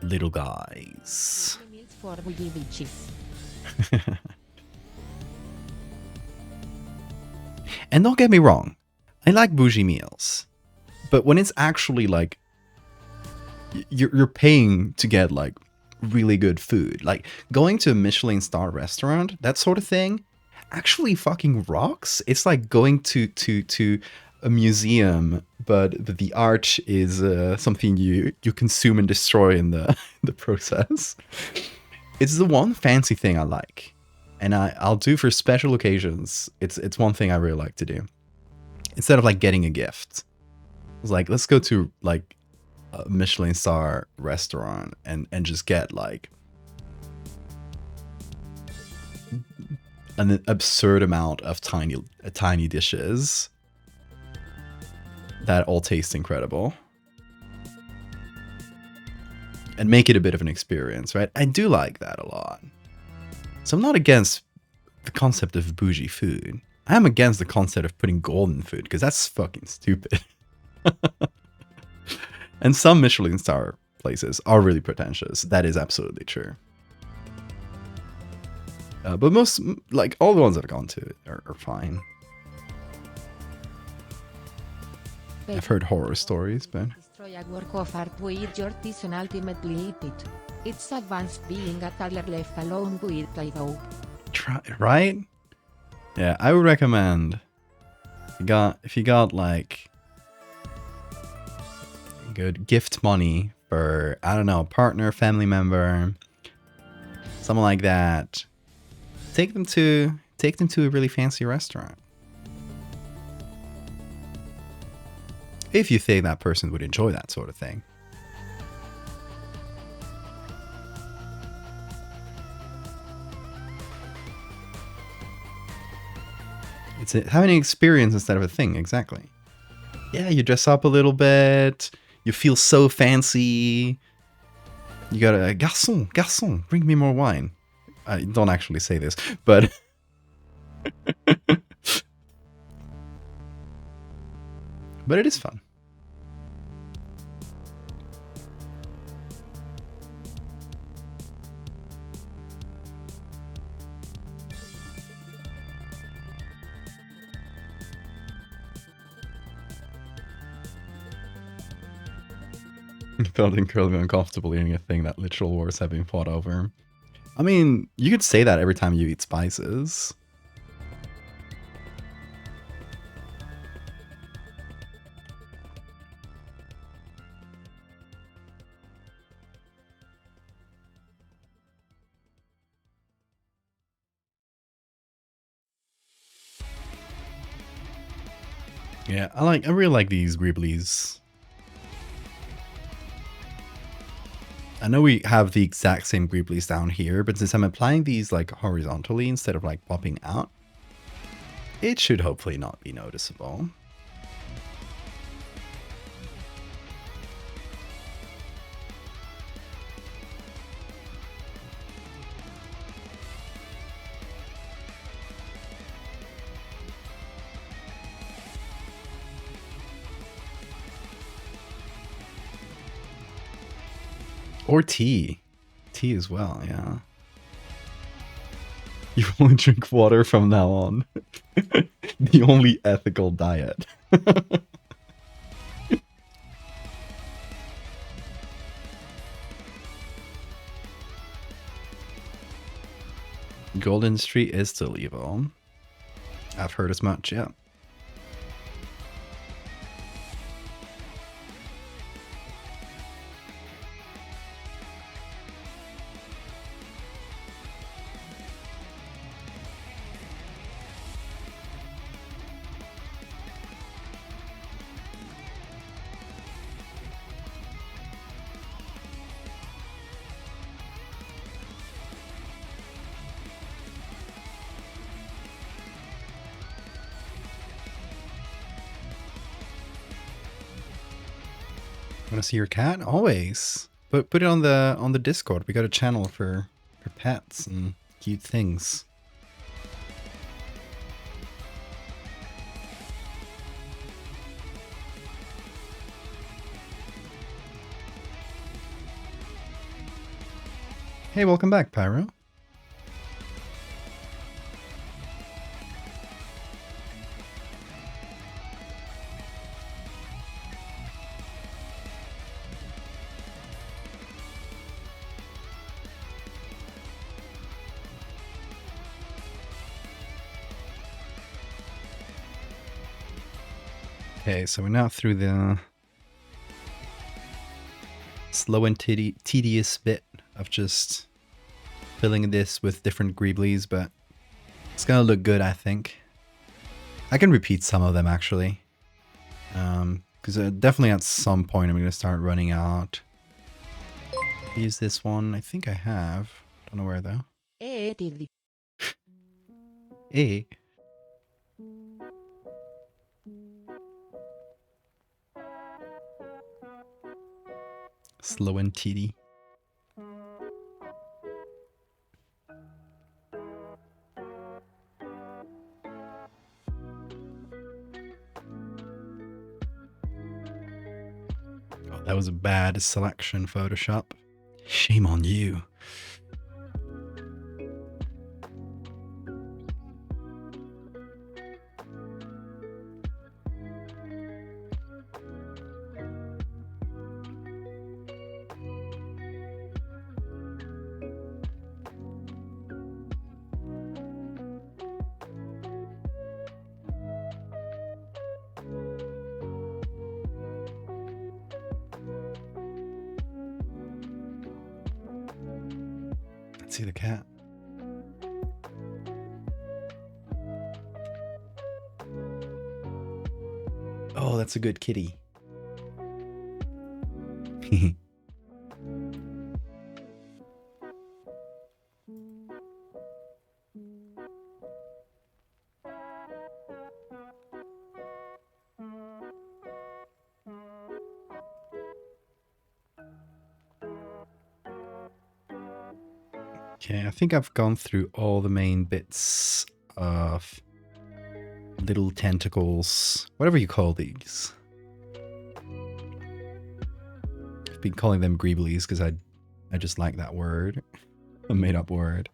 little guys. For bougie bitches. And don't get me wrong, I like bougie meals, but when it's actually like you're paying to get like really good food, like going to a Michelin star restaurant, that sort of thing, actually fucking rocks. It's like going to a museum, but the art is something you consume and destroy in the process. It's the one fancy thing I like, and I'll do for special occasions. It's one thing I really like to do. Instead of like getting a gift, it's like, let's go to like a Michelin star restaurant and just get like an absurd amount of tiny dishes that all taste incredible. and make it a bit of an experience, right? I do like that a lot. So I'm not against the concept of bougie food. I am against the concept of putting gold in food because that's fucking stupid. And some Michelin star places are really pretentious. That is absolutely true. But most, like all the ones that I've gone to are fine. I've heard horror stories, but... Destroy a work of art with your teeth and ultimately eat it. It's advanced being a toddler left alone with Play-Doh. Try, right? Yeah, I would recommend if you got like good gift money for, I don't know, a partner, family member, something like that, take them to a really fancy restaurant. If you think that person would enjoy that sort of thing. It's having an experience instead of a thing, exactly. Yeah, you dress up a little bit, you feel so fancy. You got a garçon, garçon, bring me more wine. I don't actually say this, but... but it is fun. Felt incredibly uncomfortable eating a thing that literal wars have been fought over. I mean, you could say that every time you eat spices. Yeah, I really like these Greeblies. I know we have the exact same Greeblies down here, but since I'm applying these like horizontally instead of like popping out, it should hopefully not be noticeable. Or tea. Tea as well, yeah. You only drink water from now on. The only ethical diet. Golden Street is still evil. I've heard as much, yeah. Want to see your cat? Always. But put it on the Discord. We got a channel for pets and cute things. Hey, welcome back, Pyro. Okay, so we're now through the slow and tedious bit of just filling this with different Greeblies, but it's gonna look good, I think. I can repeat some of them, actually. Because definitely at some point I'm gonna start running out. Use this one. I think I have. Don't know where, though. Tilde. Hey. Slow and titty. That was a bad selection, Photoshop. Shame on you. Let's see the cat. Oh, that's a good kitty. Okay, I think I've gone through all the main bits of little tentacles, whatever you call these. I've been calling them greeblies because I just like that word, a made-up word.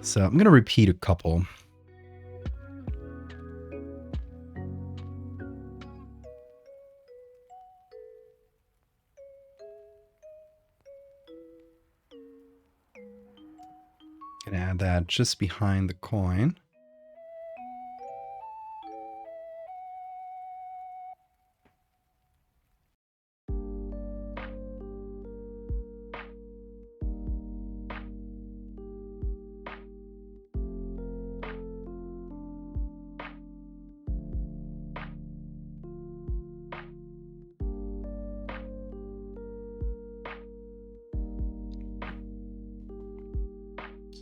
So I'm going to repeat a couple. Gonna add that just behind the coin.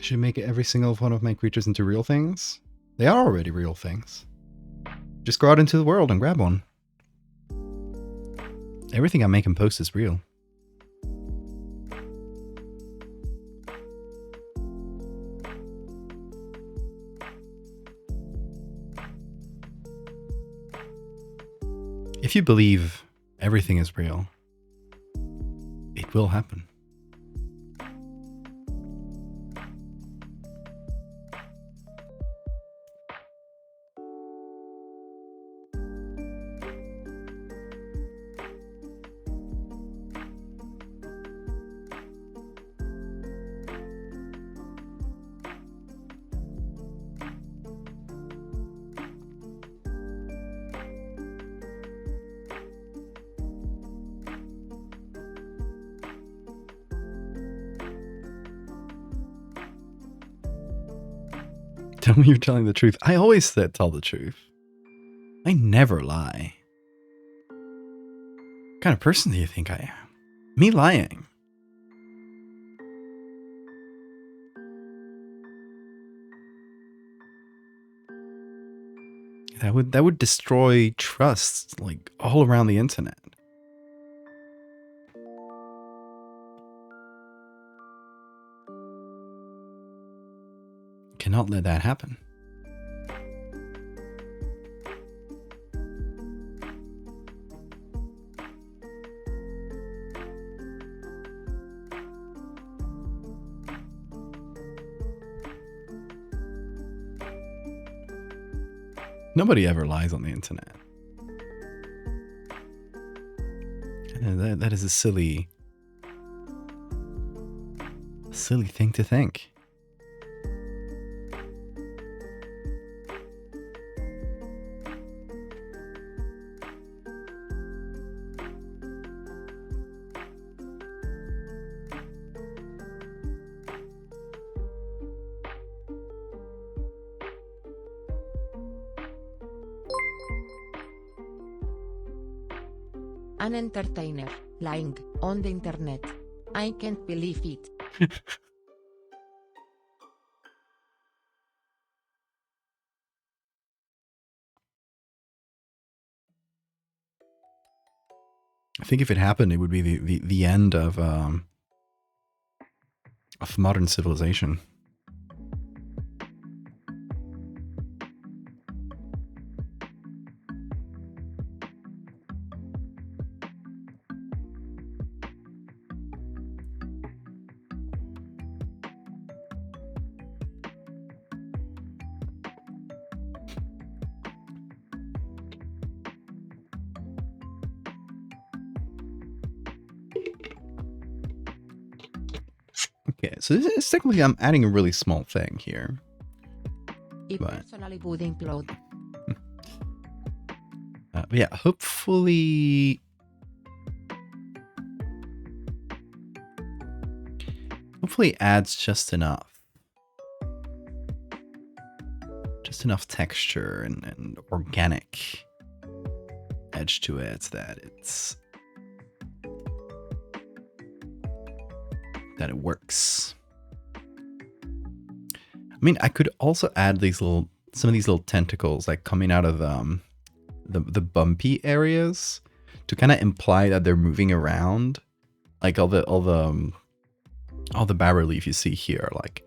Should make every single one of my creatures into real things? They are already real things. Just go out into the world and grab one. Everything I make and post is real. If you believe everything is real, it will happen. Tell me you're telling the truth. I always said tell the truth. I never lie. What kind of person do you think I am? Me lying? That would destroy trust, like, all around the internet. Cannot let that happen. Nobody ever lies on the internet. That is a silly thing to think. An entertainer, lying, on the internet. I can't believe it. I think if it happened, it would be the end of modern civilization. Okay, so this is technically I'm adding a really small thing here. I Right. personally would implode. But yeah, hopefully it adds just enough. Just enough texture and organic edge to it that it works. I mean, I could also add some of these little tentacles like coming out of the bumpy areas to kind of imply that they're moving around. Like all the bas relief you see here, like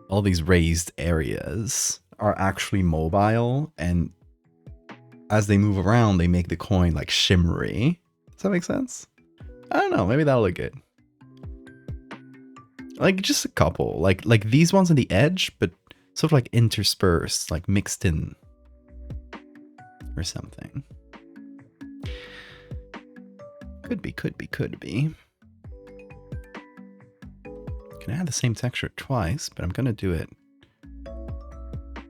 all these raised areas are actually mobile, and as they move around, they make the coin like shimmery. Does that make sense? I don't know. Maybe that'll look good. Like just a couple, like these ones on the edge, but sort of like interspersed, like mixed in or something. Could be. Can add the same texture twice, but I'm gonna do it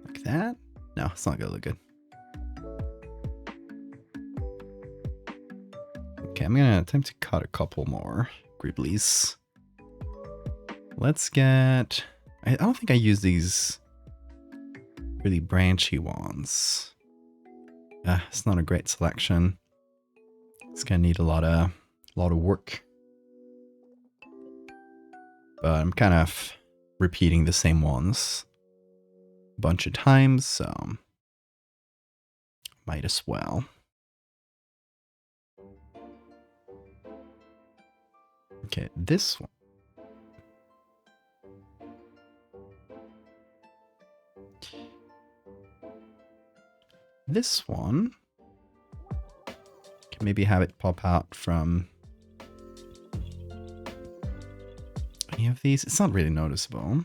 like that. No, it's not gonna look good. Okay, I'm gonna attempt to cut a couple more gribblies. Let's get... I don't think I use these really branchy ones. It's not a great selection. It's gonna need a lot of work. But I'm kind of repeating the same ones a bunch of times, so might as well. Okay, this one. This one, can maybe have it pop out from any of these. It's not really noticeable.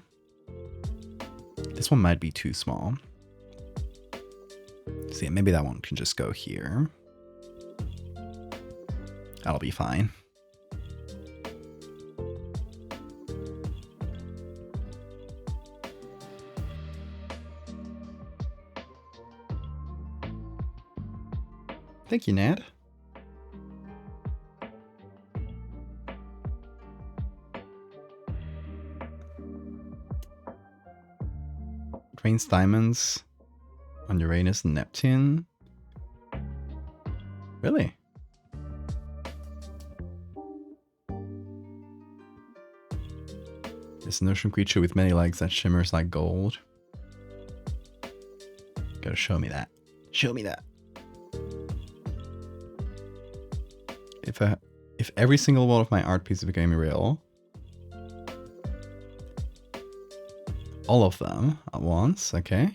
This one might be too small. So yeah, maybe that one can just go here. That'll be fine. Thank you, Ned. It rains diamonds on Uranus and Neptune. Really? It's an ocean creature with many legs that shimmers like gold. Gotta show me that. Show me that. If every single one of my art pieces became real, all of them at once, okay.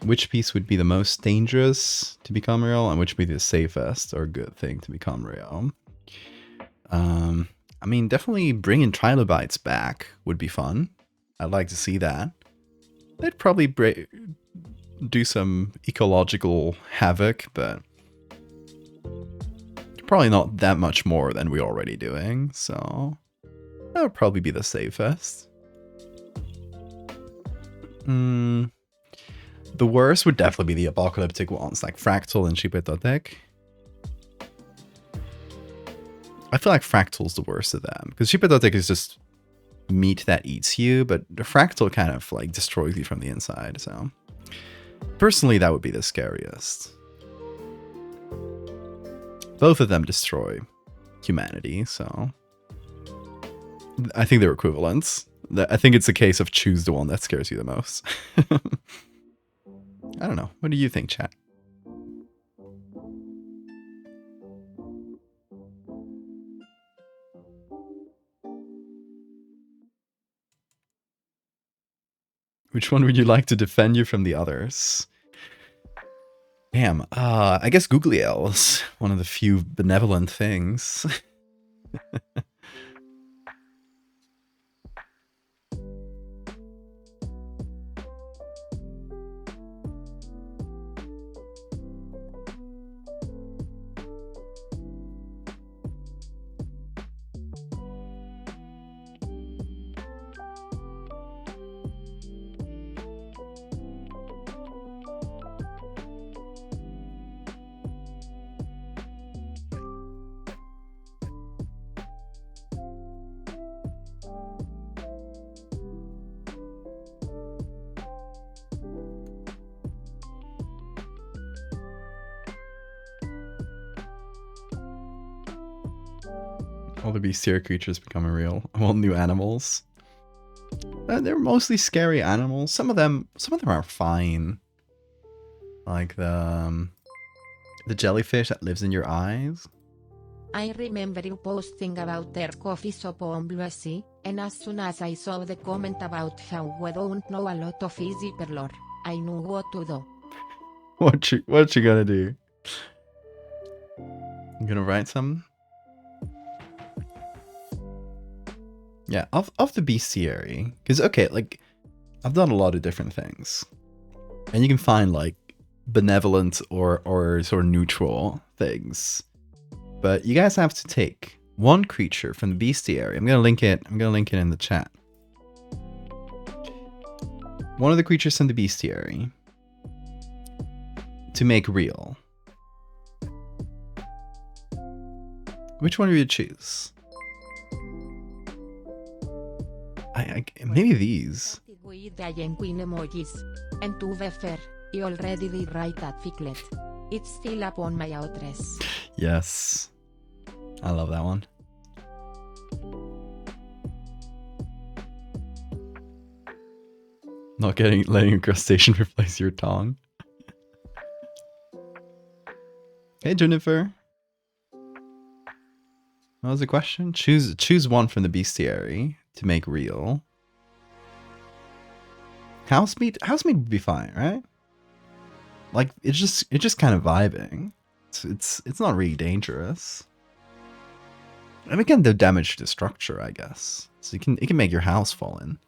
Which piece would be the most dangerous to become real, and which would be the safest or good thing to become real? I mean, definitely bringing trilobites back would be fun. I'd like to see that. They'd probably do some ecological havoc, but probably not that much more than we're already doing, so that would probably be the safest. The worst would definitely be the apocalyptic ones, like Fractal and Shipetotek. I feel like Fractal's the worst of them, because Shipetotek is just meat that eats you, but the Fractal kind of like destroys you from the inside, so personally that would be the scariest. Both of them destroy humanity, so I think they're equivalents. I think it's a case of choose the one that scares you the most. I don't know. What do you think, chat? Which one would you like to defend you from the others? Damn, I guess Googliel is one of the few benevolent things. All the bestiary creatures becoming real. All new animals. They're mostly scary animals. Some of them are fine. Like the jellyfish that lives in your eyes. I remember you posting about their coffee shop on Blue Sea, and as soon as I saw the comment about how we don't know a lot of easy per lore, I knew what to do. What you gonna do? You gonna write some? Yeah, of the bestiary. Because, okay, like, I've done a lot of different things. And you can find, like, benevolent or sort of neutral things. But you guys have to take one creature from the bestiary. I'm gonna link it in the chat. One of the creatures from the bestiary to make real. Which one do you choose? Maybe these. With the genuine emojis. And to be fair, I already did write that ficlet. It's still up on my address. Yes. I love that one. Not letting a crustacean replace your tongue. Hey Jennifer. What was the question? Choose one from the bestiary to make real. House meat would be fine, right? Like it's just kind of vibing. It's not really dangerous. And it can do damage to the structure, I guess. So it can make your house fall in.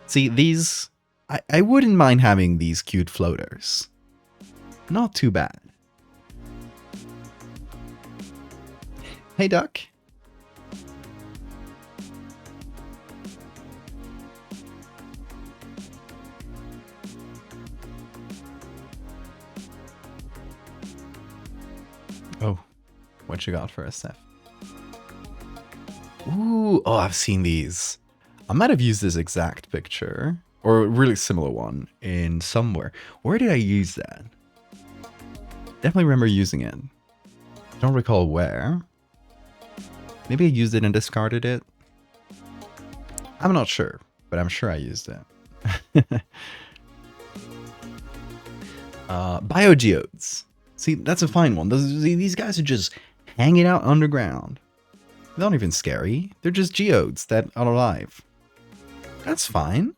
See, these I wouldn't mind having these cute floaters. Not too bad. Hey Duck. Oh, what you got for us, Steph? Ooh, oh, I've seen these. I might have used this exact picture, or a really similar one, in somewhere. Where did I use that? Definitely remember using it. Don't recall where. Maybe I used it and discarded it. I'm not sure, but I'm sure I used it. Biogeodes. See, that's a fine one. These guys are just hanging out underground. They're not even scary. They're just geodes that are alive. That's fine.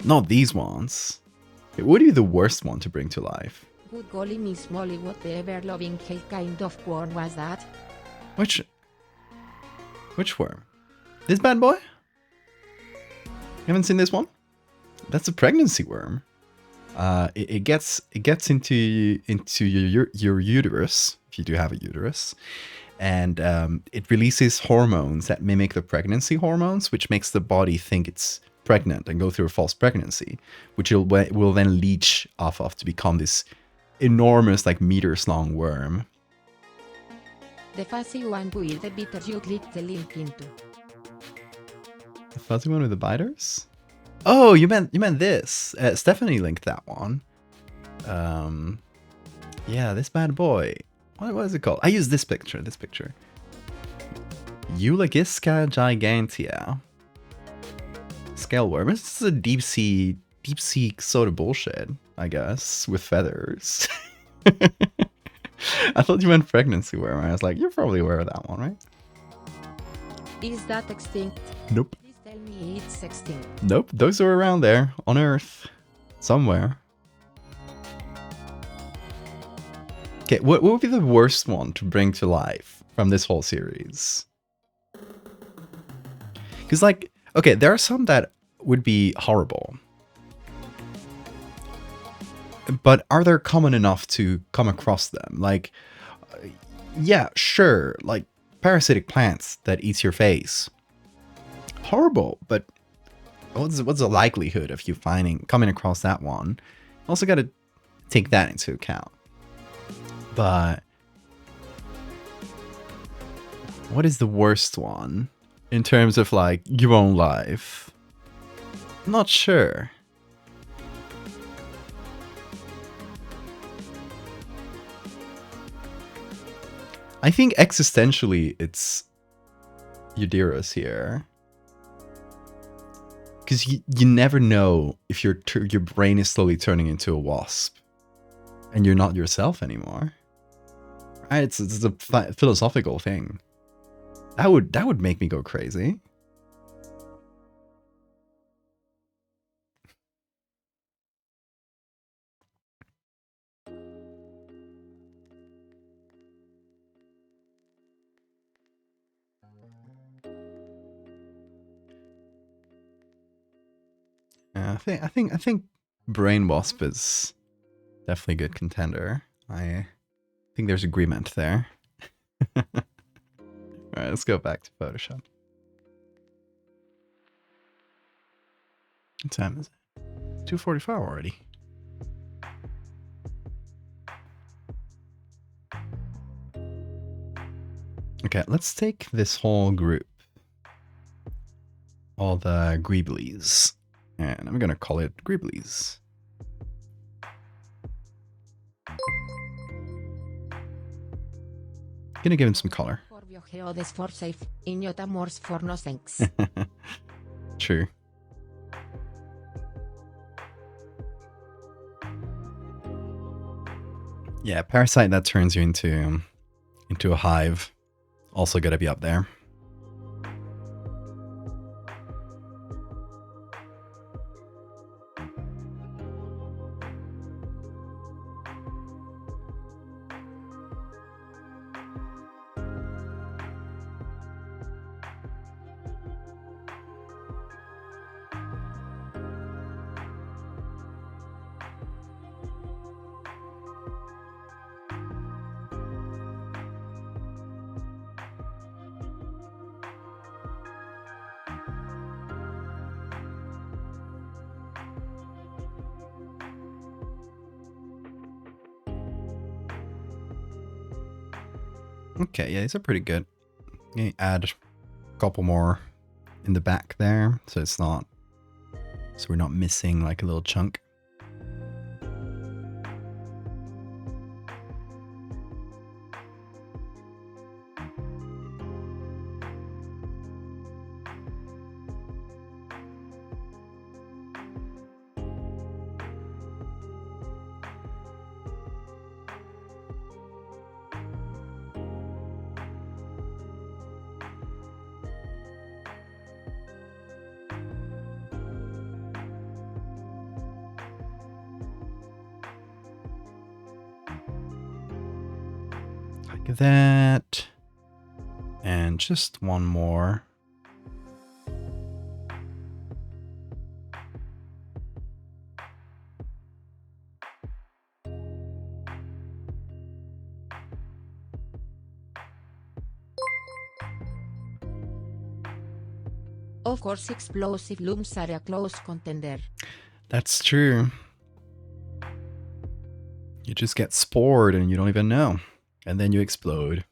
Not these ones. It would be the worst one to bring to life. Good golly Miss Molly, whatever loving hell kind of worm was that? Which worm? This bad boy? You haven't seen this one? That's a pregnancy worm. It gets into your uterus, if you do have a uterus, and it releases hormones that mimic the pregnancy hormones, which makes the body think it's pregnant and go through a false pregnancy, which it will then leech off of to become this enormous, like meters long worm. The fuzzy one with the bitter you click the link into. The fuzzy one with the biters? Oh, you meant this. Stephanie linked that one. Yeah, this bad boy. What is it called? I use this picture. Eulogisca gigantea. Scale worm. This is a deep sea sort of bullshit, I guess, with feathers. I thought you meant pregnancy worm. I was like, you're probably aware of that one, right? Is that extinct? Nope. Please tell me it's extinct. Nope. Those are around there on Earth, somewhere. Okay, what would be the worst one to bring to life from this whole series? Because, like, okay, there are some that would be horrible. But are there common enough to come across them? Like, yeah, sure, like parasitic plants that eats your face. Horrible, but what's the likelihood of you coming across that one? Also got to take that into account. But what is the worst one in terms of like your own life? I'm not sure. I think existentially it's Eudirus here. Because you never know if your brain is slowly turning into a wasp. And you're not yourself anymore. Right? It's a philosophical thing. That would make me go crazy. I think Brain Wasp is definitely a good contender. I think there's agreement there. Alright, let's go back to Photoshop. What time is it? 2:45 already. Okay, let's take this whole group. All the Greeblies. And I'm gonna call it Greeblies. Gonna give him some color. True. Yeah, Parasite that turns you into a hive. Also gotta be up there. Okay, yeah, these are pretty good. You add a couple more in the back there, so we're not missing like a little chunk. Like that. And just one more. Of course, explosive looms are a close contender. That's true. You just get spored and you don't even know. And then you explode.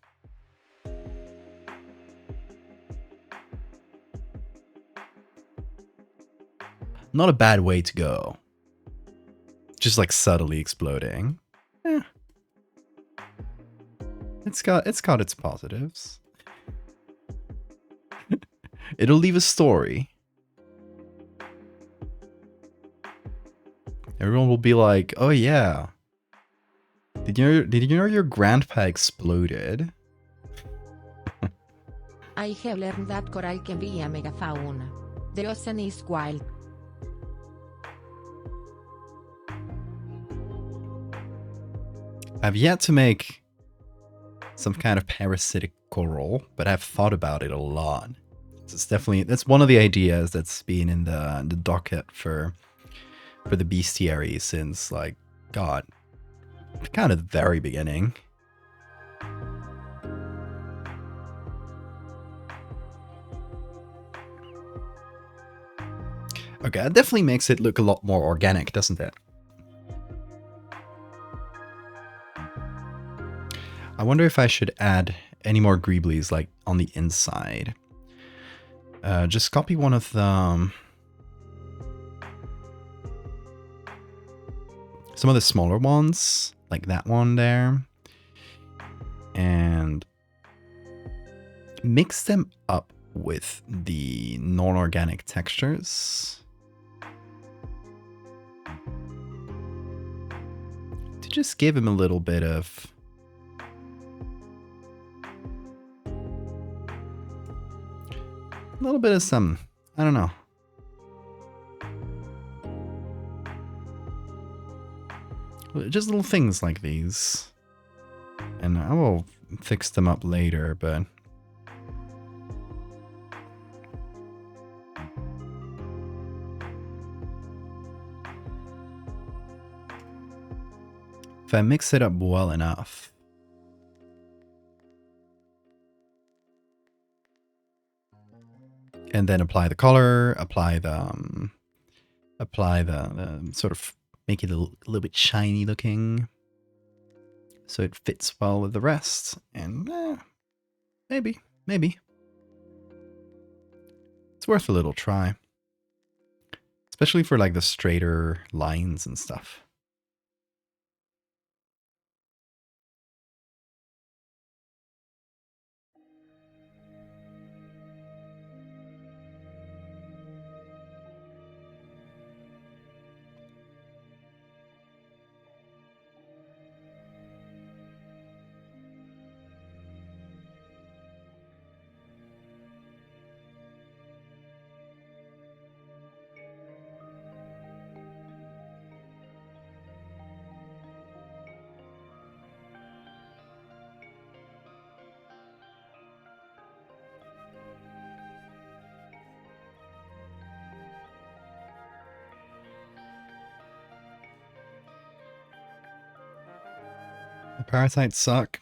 Not a bad way to go. Just like subtly exploding. Eh. It's got its positives. It'll leave a story. Everyone will be like, "Oh yeah. Did you know your grandpa exploded?" I have learned that coral can be a megafauna. The ocean is wild. I've yet to make some kind of parasitic coral, but I've thought about it a lot. That's one of the ideas that's been in the docket for the bestiary since like God, kind of the very beginning. Okay, that definitely makes it look a lot more organic, doesn't it? I wonder if I should add any more Greeblies like on the inside. Just copy one of the some of the smaller ones, like that one there. And mix them up with the non-organic textures to just give him a little bit of some, I don't know. Just little things like these. And I will fix them up later, but if I mix it up well enough, and then apply the color, apply the sort of make it a little bit shiny looking, so it fits well with the rest. And maybe it's worth a little try, especially for like the straighter lines and stuff. The parasites suck.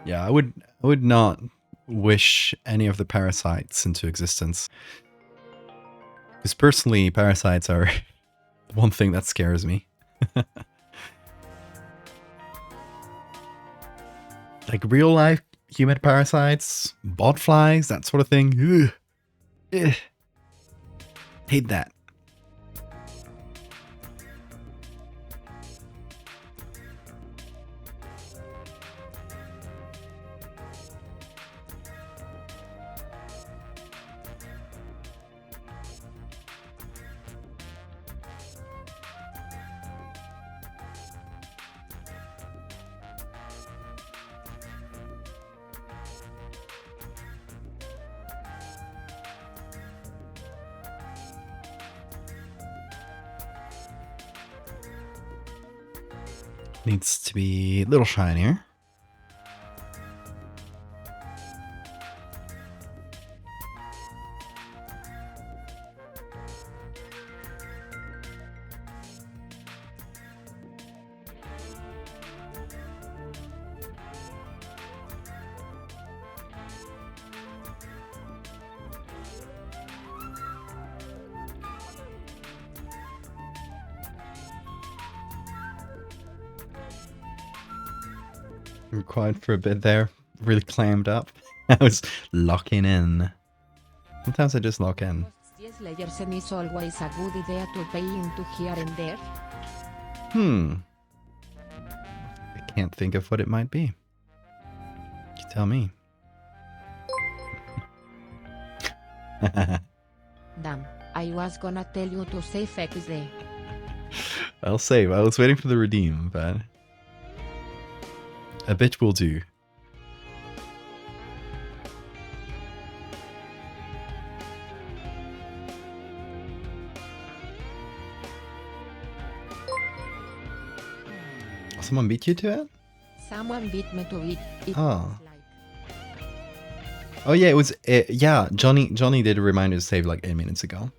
Yeah, I would not wish any of the parasites into existence. Because personally, parasites are one thing that scares me. Like real life human parasites, bot flies, that sort of thing. Ugh. Ugh. Hate that. Needs to be a little shinier. We're quiet for a bit there. Really clammed up. I was locking in. Sometimes I just lock in. Yes, Layersen is always a good idea to pay into here and there. I can't think of what it might be. You tell me. Damn, I was gonna tell you to save XD. I'll save. I was waiting for the redeem, but a bit will do. Someone beat you to it? Someone beat me to it. It Oh. was like... Oh yeah, it was. Yeah, Johnny did a reminder to save like 8 minutes ago.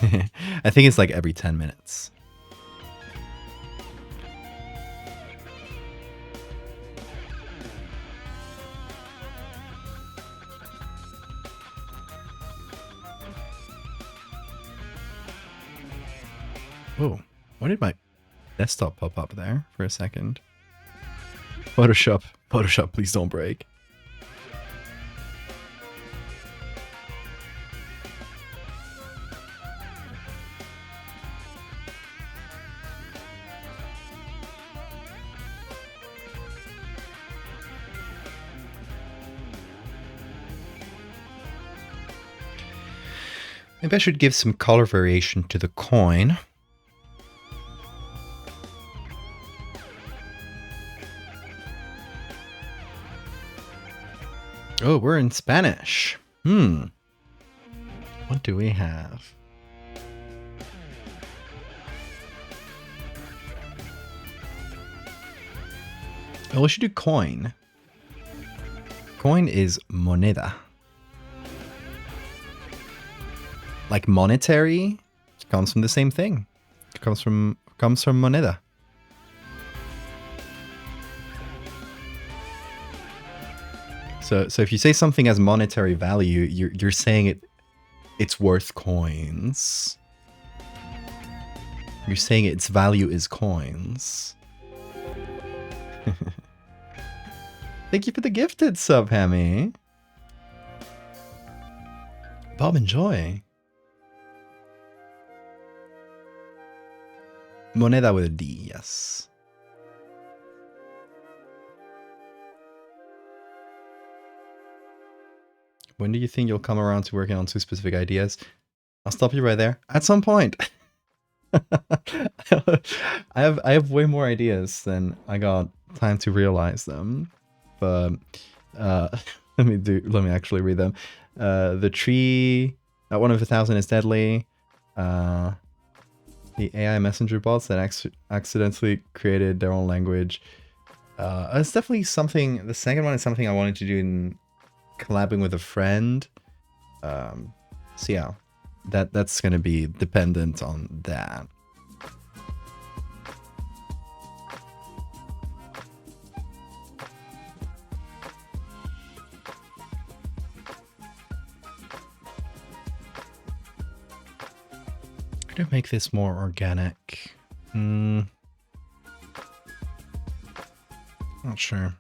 I think it's like every 10 minutes. Oh, why did my desktop pop up there for a second? Photoshop, please don't break. Maybe I should give some color variation to the coin. Oh, we're in Spanish. What do we have? Oh, we should do coin. Coin is moneda. Like monetary comes from the same thing. It comes from moneda. So if you say something has monetary value, you're saying it's worth coins. You're saying its value is coins. Thank you for the gifted sub, Hammy. Bob, enjoy. Moneda with a D, yes. When do you think you'll come around to working on 2 specific ideas? I'll stop you right there. At some point. I have way more ideas than I got time to realize them. But let me actually read them. The tree, one of 1,000 is deadly. The AI messenger bots that accidentally created their own language. It's definitely something. The second one is something I wanted to do in collabing with a friend. So yeah, that's gonna be dependent on that. To make this more organic. Not sure.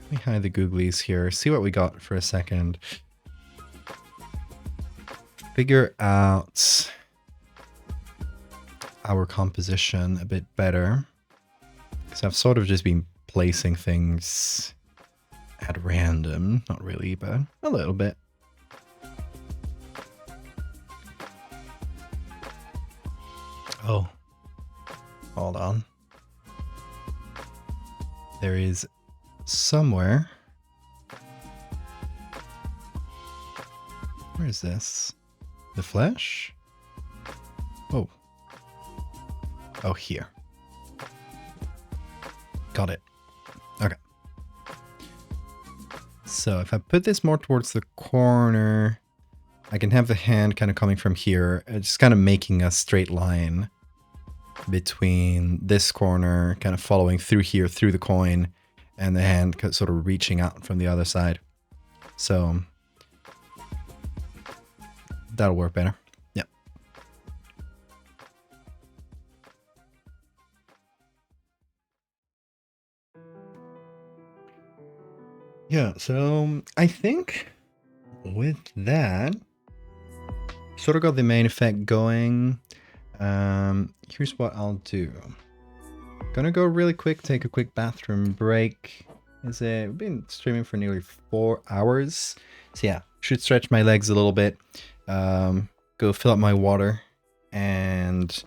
Let me hide the googlies here. See what we got for a second. Figure out our composition a bit better. Because I've sort of just been placing things at random. Not really, but a little bit. Oh, hold on. There is somewhere. Where is this? The flesh? Oh. Oh, here. Got it. Okay. So if I put this more towards the corner, I can have the hand kind of coming from here, just kind of making a straight line between this corner, kind of following through here, through the coin, and the hand sort of reaching out from the other side. So that'll work better. Yeah. Yeah, so I think with that, sort of got the main effect going. Here's what I'll do. Gonna go really quick, take a quick bathroom break. We've been streaming for nearly 4 hours. So yeah, should stretch my legs a little bit. Go fill up my water. And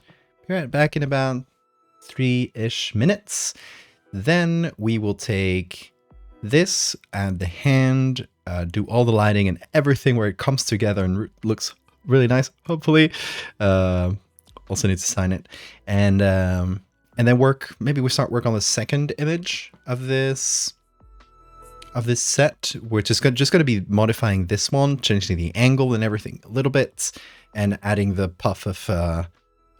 be right back in about 3-ish minutes. Then we will take this and the hand, do all the lighting and everything where it comes together and looks really nice, hopefully. Also need to sign it. And then maybe we start work on the second image of this set, which is just going to be modifying this one, changing the angle and everything a little bit, and adding the puff of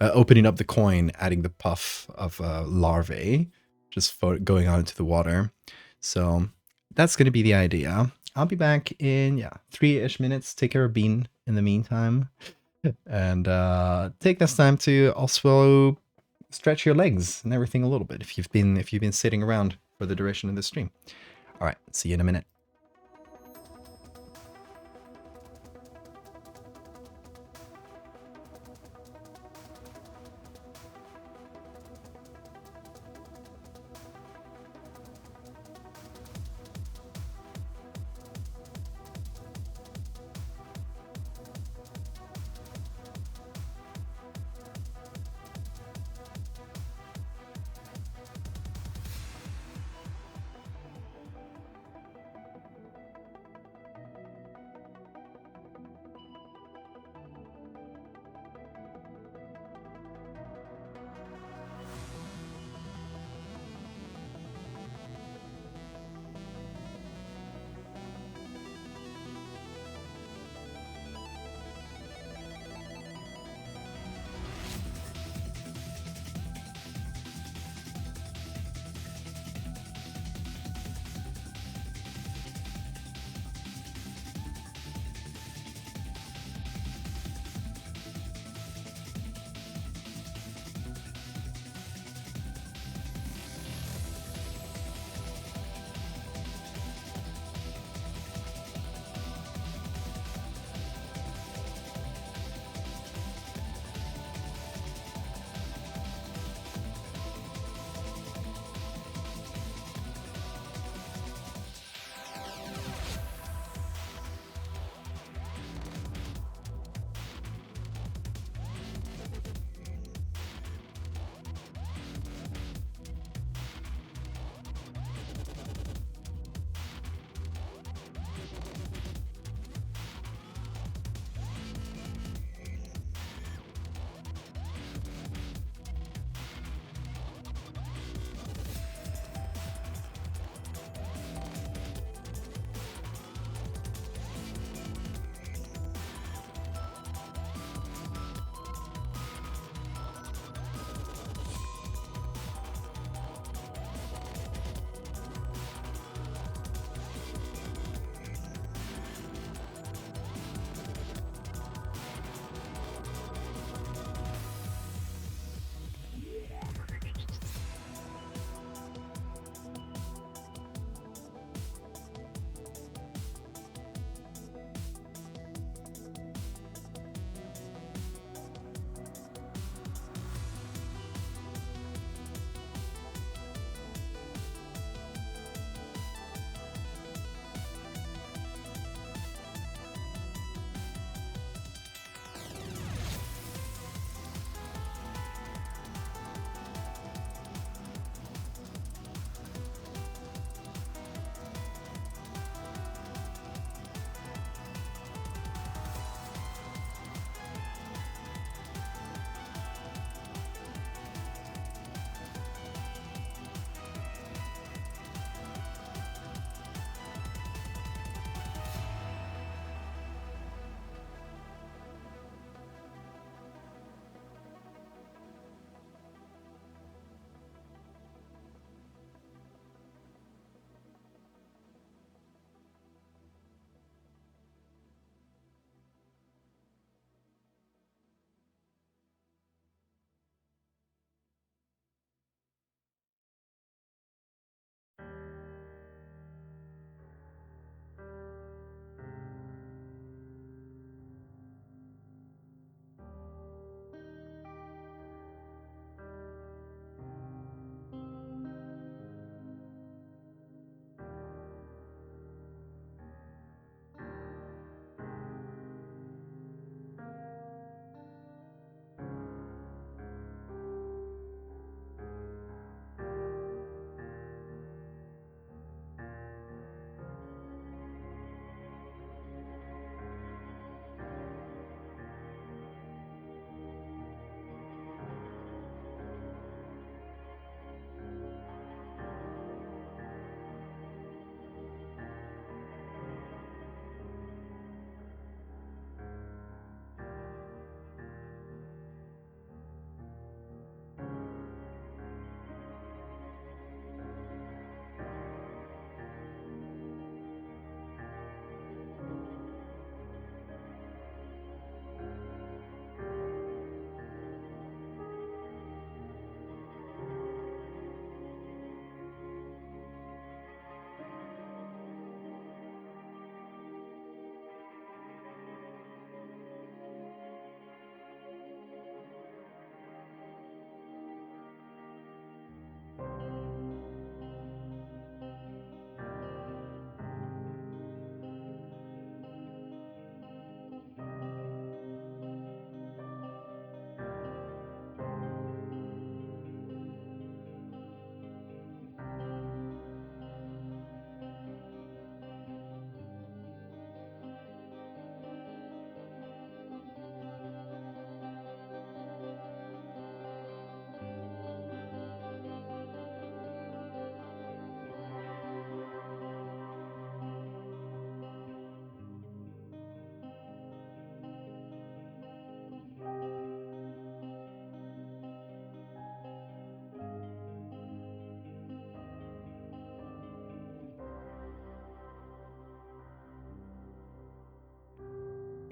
opening up the coin, adding the puff of larvae, just going out into the water. So that's going to be the idea. I'll be back in 3-ish minutes. Take care of Bean in the meantime, and take this time to also stretch your legs and everything a little bit if you've been sitting around for the duration of the stream. All right, see you in a minute.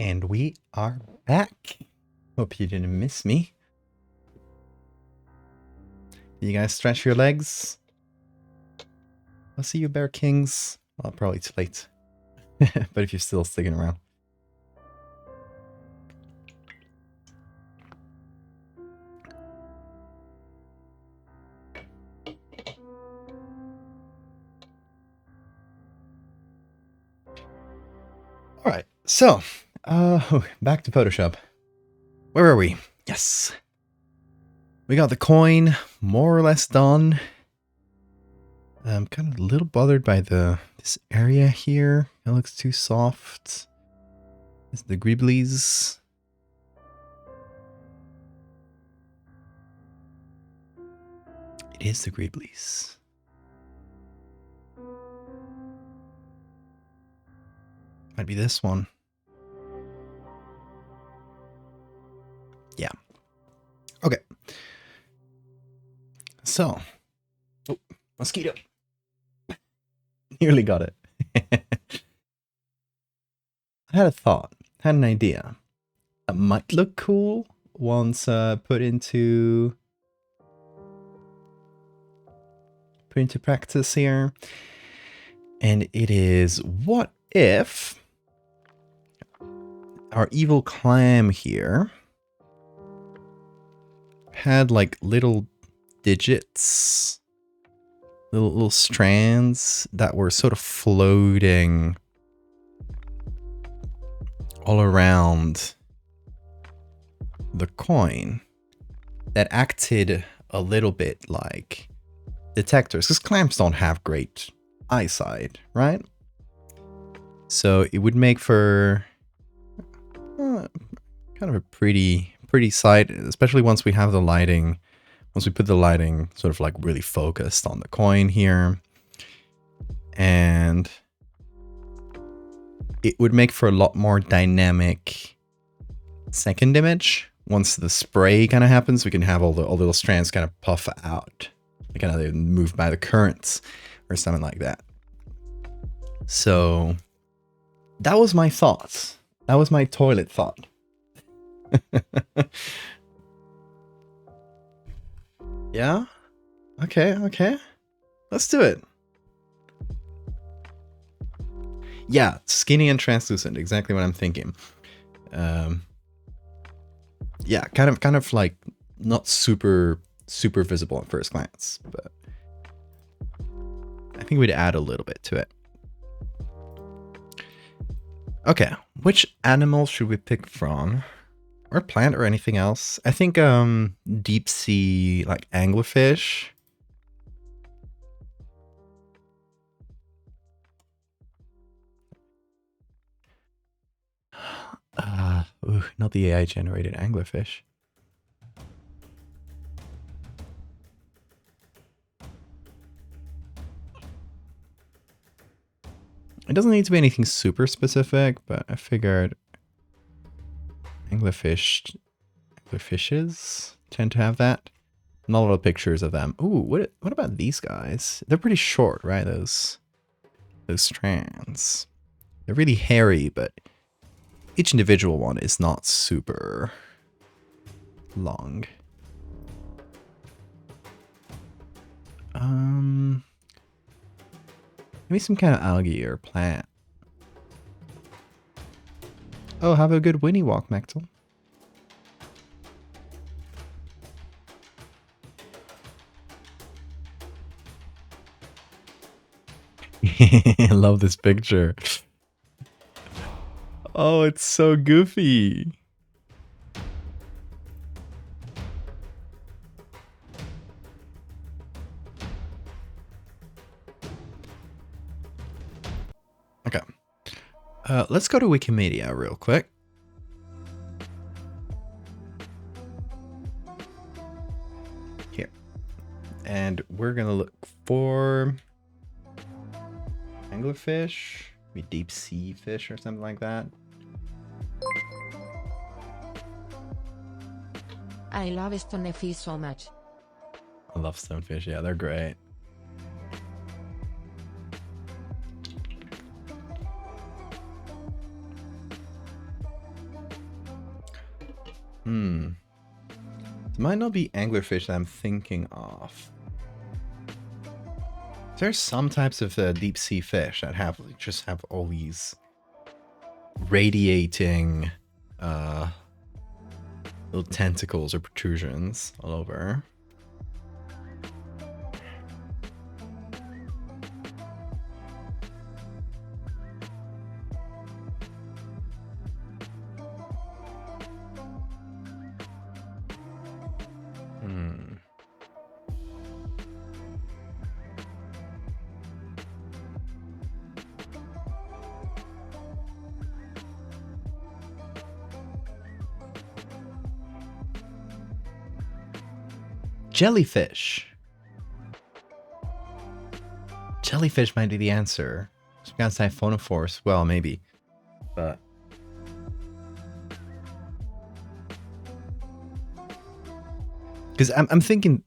And we are back. Hope you didn't miss me. You guys stretch your legs? I'll see you, Bear Kings. Well, probably too late. But if you're still sticking around. All right, so back to Photoshop. Where are we? Yes, we got the coin more or less done. I'm kind of a little bothered by this area here. It looks too soft. It's the Gribblies. It is the Gribblies. Might be this one. Yeah. Okay. So. Oh, mosquito. Nearly got it. I had a thought. Had an idea. That might look cool once put into practice here. And it is, what if our evil clam here had like little digits, little strands that were sort of floating all around the coin that acted a little bit like detectors, because clams don't have great eyesight, right? So it would make for kind of a pretty sight, especially once we have the lighting, once we put the lighting sort of like really focused on the coin here. And it would make for a lot more dynamic second image. Once the spray kind of happens, we can have all the little strands kind of puff out, kind of move by the currents or something like that. So that was my thoughts. That was my toilet thought. Yeah? Okay. Let's do it. Yeah, skinny and translucent, exactly what I'm thinking. Yeah, kind of like not super visible at first glance, but I think we'd add a little bit to it. Okay, which animal should we pick from? Or plant or anything else? I think deep sea, like anglerfish. Not the AI generated anglerfish. It doesn't need to be anything super specific, but I figured anglerfishes tend to have that. Not a lot of pictures of them. Ooh, what about these guys? They're pretty short, right? Those strands. They're really hairy, but each individual one is not super long. Maybe some kind of algae or plant. Oh, have a good Winnie walk, Mechtel. I love this picture. Oh, it's so goofy. Okay. Let's go to Wikimedia real quick. Here. And we're going to look for anglerfish, maybe deep sea fish or something like that. I love stonefish so much. I love stonefish. Yeah, they're great. It might not be anglerfish that I'm thinking of. There's some types of deep sea fish that just have all these radiating little tentacles or protrusions all over. Jellyfish. Jellyfish might be the answer. Some kind of siphonophores. Well, maybe. But because I'm thinking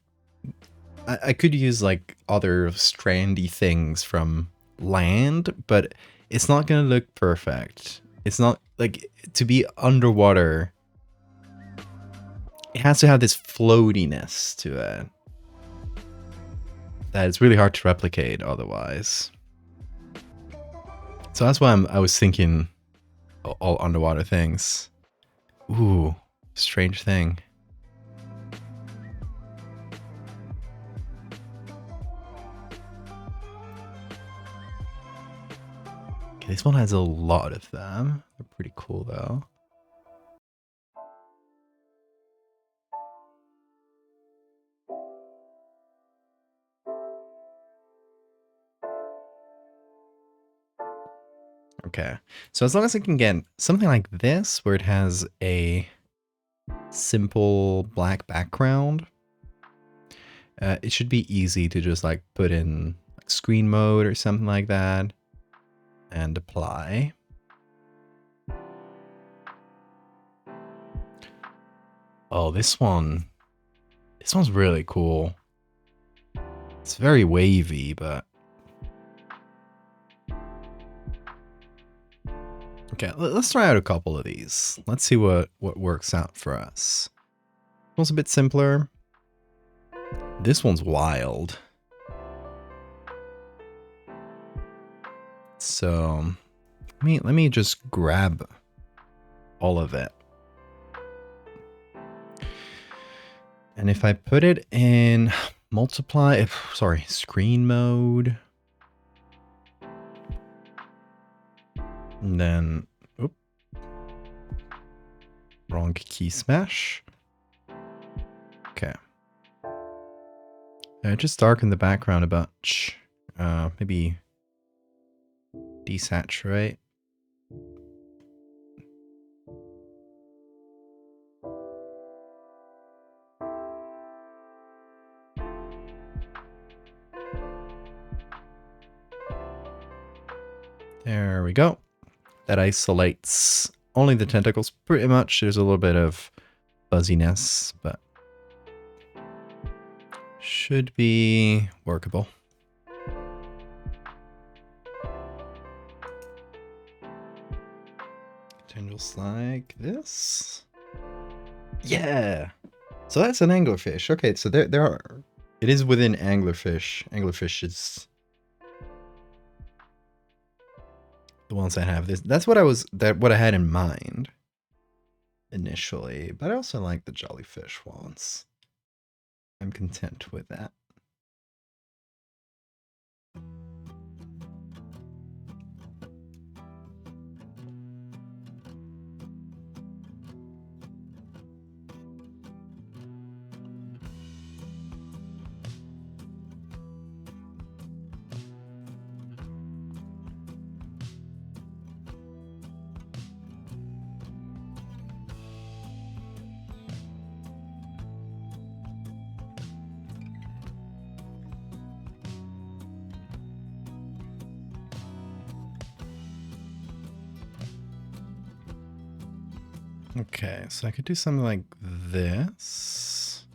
I could use like other strandy things from land, but it's not gonna look perfect. It's not like to be underwater. It has to have this floatiness to it that it's really hard to replicate otherwise. So that's why I was thinking all underwater things. Ooh, strange thing. Okay, this one has a lot of them. They're pretty cool though. Okay, so as long as I can get something like this, where it has a simple black background, it should be easy to just like put in like screen mode or something like that and apply. Oh, this one's really cool. It's very wavy, but okay, let's try out a couple of these. Let's see what works out for us. This one's a bit simpler. This one's wild. So let me just grab all of it. And if I put it in screen mode, and then, wrong key smash. Okay. I just darken the background a bunch. Maybe desaturate. There we go. That isolates only the tentacles pretty much. There's a little bit of fuzziness, but should be workable. Tendrils like this. Yeah. So that's an anglerfish. Okay, so there are. It is within anglerfish. Anglerfish is the ones that have this. That's what what I had in mind initially. But I also like the jellyfish ones. I'm content with that. Okay, so I could do something like this.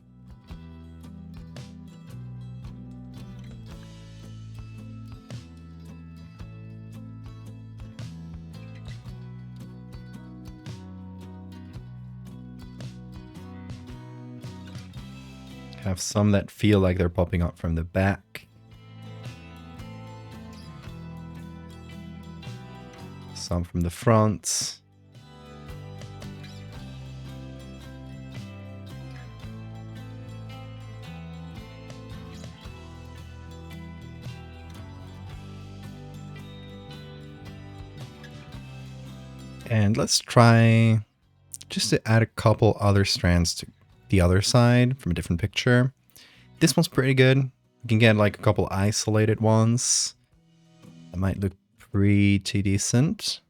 have some that feel like they're popping up from the back. Some from the front. And let's try just to add a couple other strands to the other side from a different picture. This one's pretty good. You can get like a couple isolated ones. That might look pretty decent.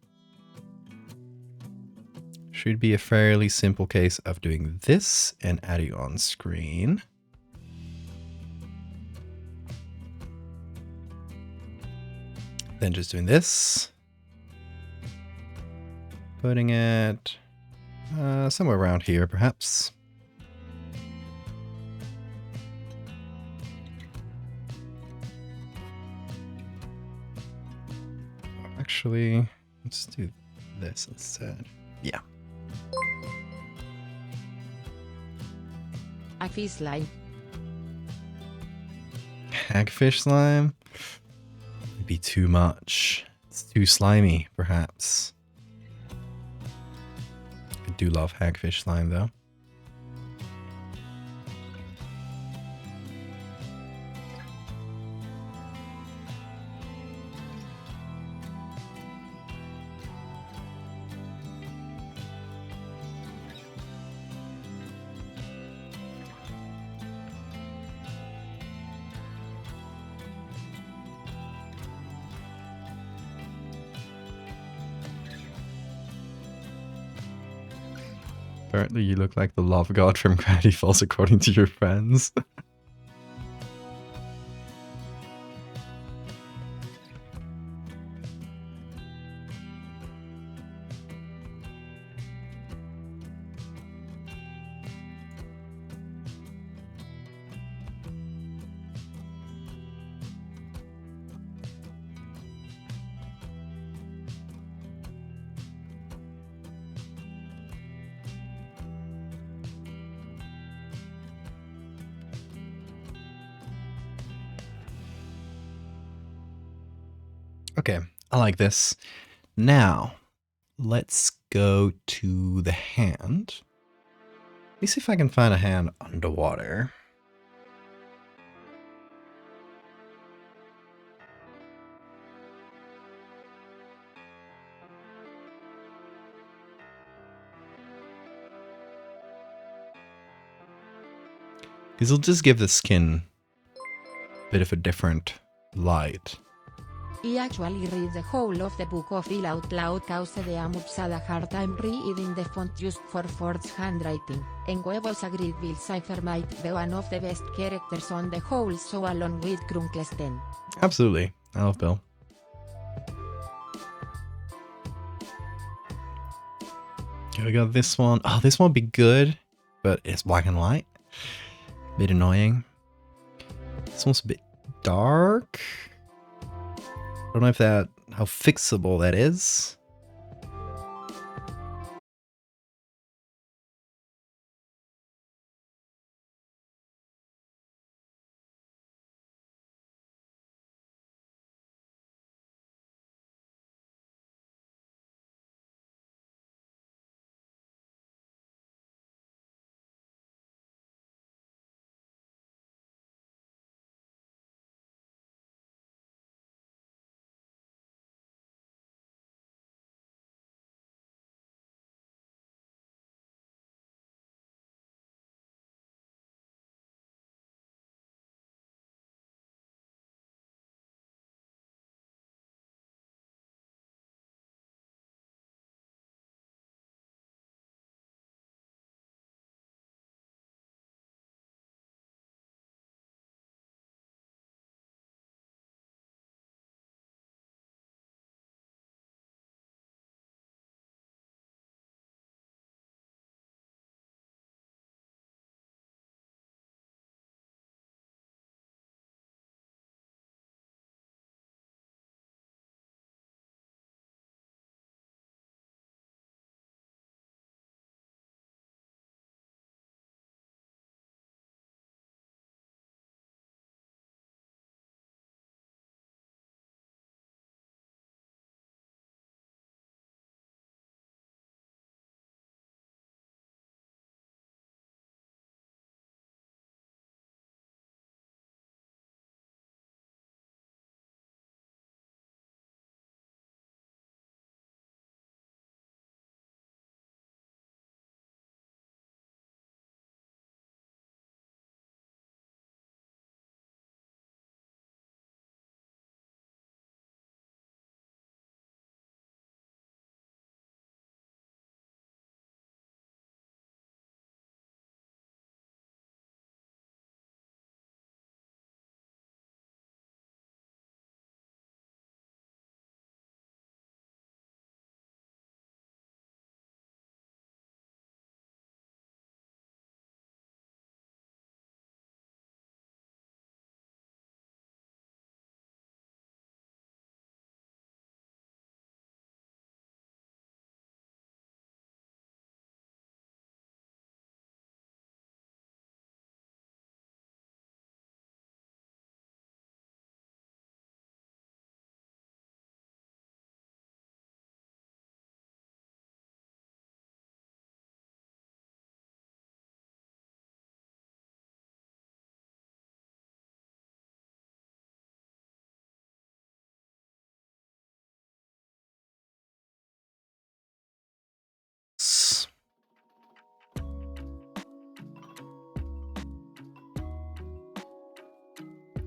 Should be a fairly simple case of doing this and adding on screen. Then just doing this. Putting it somewhere around here, perhaps. Actually, let's do this instead. Yeah. I feel slime. Hagfish slime? Would be too much. It's too slimy, perhaps. I do love hagfish slime, though. Apparently you look like the love god from Gravity Falls according to your friends. Okay, I like this. Now, let's go to the hand. Let me see if I can find a hand underwater. These will just give the skin a bit of a different light. I actually read the whole of the book of it out loud cause I am upside a hard time reading the font used for forged handwriting, and Huevos agreed Bill Cipher might be one of the best characters on the whole show along with Krunkelstein. Absolutely. I love Bill. Okay, we got this one. Oh, this one would be good, but it's black and white. Bit annoying. This one's a bit dark. I don't know how fixable that is.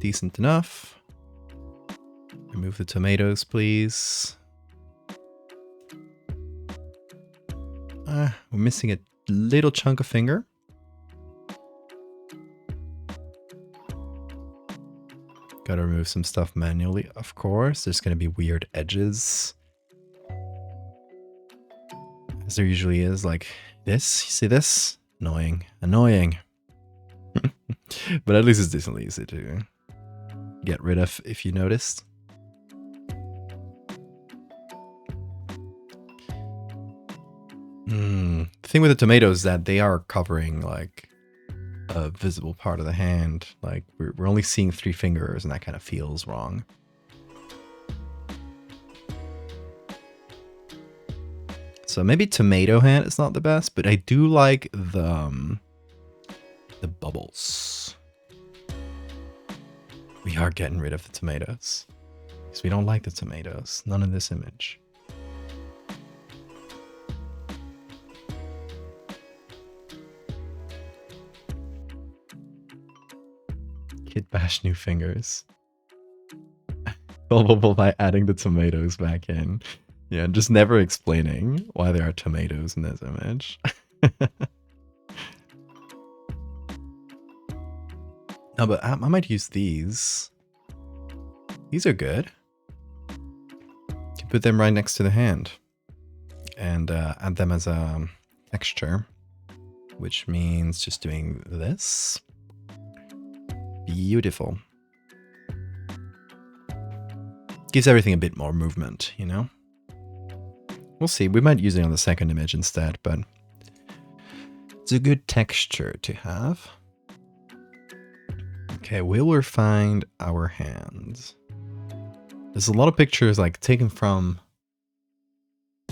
decent enough. Remove the tomatoes, please. We're missing a little chunk of finger. Gotta remove some stuff manually, of course. There's gonna be weird edges. As there usually is, like this. You see this? Annoying. Annoying. But at least it's decently easy to get rid of, if you noticed. The thing with the tomatoes is that they are covering like a visible part of the hand. Like we're only seeing 3 fingers, and that kind of feels wrong. So maybe tomato hand is not the best, but I do like the bubbles. We are getting rid of the tomatoes because we don't like the tomatoes. None in this image. Kid bash new fingers. Solvable by adding the tomatoes back in. Yeah, just never explaining why there are tomatoes in this image. No, but I might use these. These are good. You can put them right next to the hand. And add them as a texture. Which means just doing this. Beautiful. Gives everything a bit more movement, you know? We'll see. We might use it on the second image instead, but it's a good texture to have. Okay, we will find our hands. There's a lot of pictures like taken from,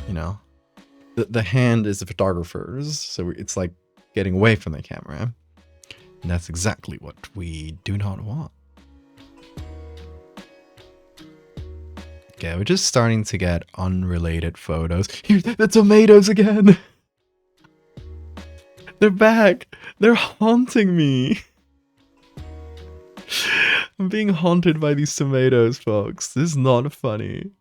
you know, the hand is the photographer's, so it's like getting away from the camera. And that's exactly what we do not want. Okay, we're just starting to get unrelated photos. Here's the tomatoes again! They're back! They're haunting me! I'm being haunted by these tomatoes, folks. This is not funny.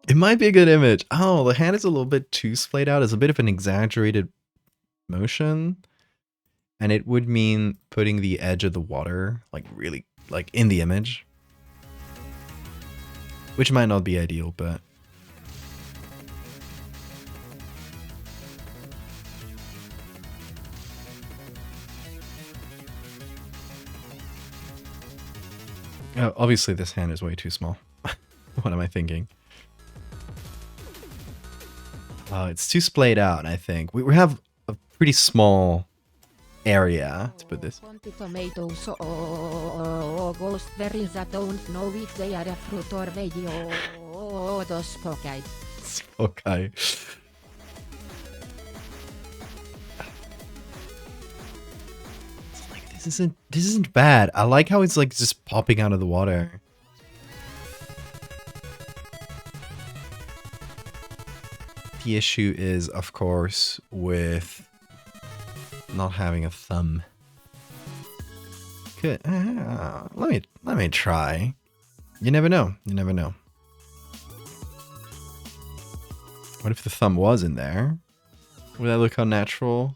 It might be a good image. Oh, the hand is a little bit too splayed out. It's a bit of an exaggerated motion. And it would mean putting the edge of the water, like really, like in the image. Which might not be ideal, but... Oh, obviously this hand is way too small. What am I thinking? It's too splayed out, I think. We have a pretty small area to put this. Tomatoes or gooseberries that don't know if they are a fruit or veggie or those okay. Okay. It's like this isn't bad. I like how it's like just popping out of the water. The issue is, of course, with not having a thumb. Good. Let me try. You never know. You never know. What if the thumb was in there? Would that look unnatural?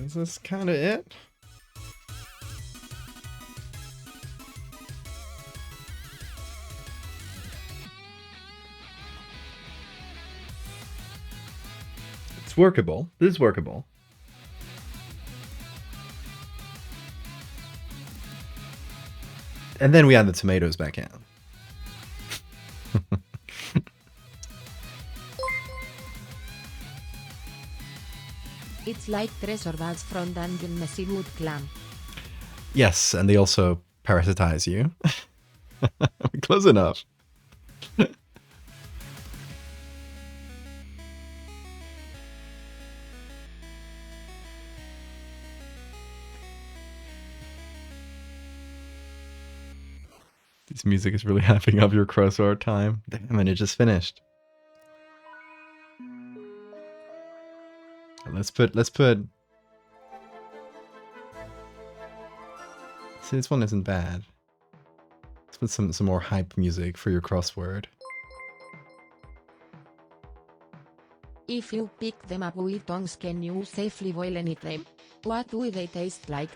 Is this kind of it? It's workable. This is workable. And then we add the tomatoes back in. It's like treasure balls from Dungeon Messywood Clan. Yes, and they also parasitize you. Close enough. This music is really hyping up your crossword time. Damn, and it just finished. Let's put. See, this one isn't bad. Let's put some more hype music for your crossword. If you pick them up with tongs, can you safely boil and eat them? What do they taste like?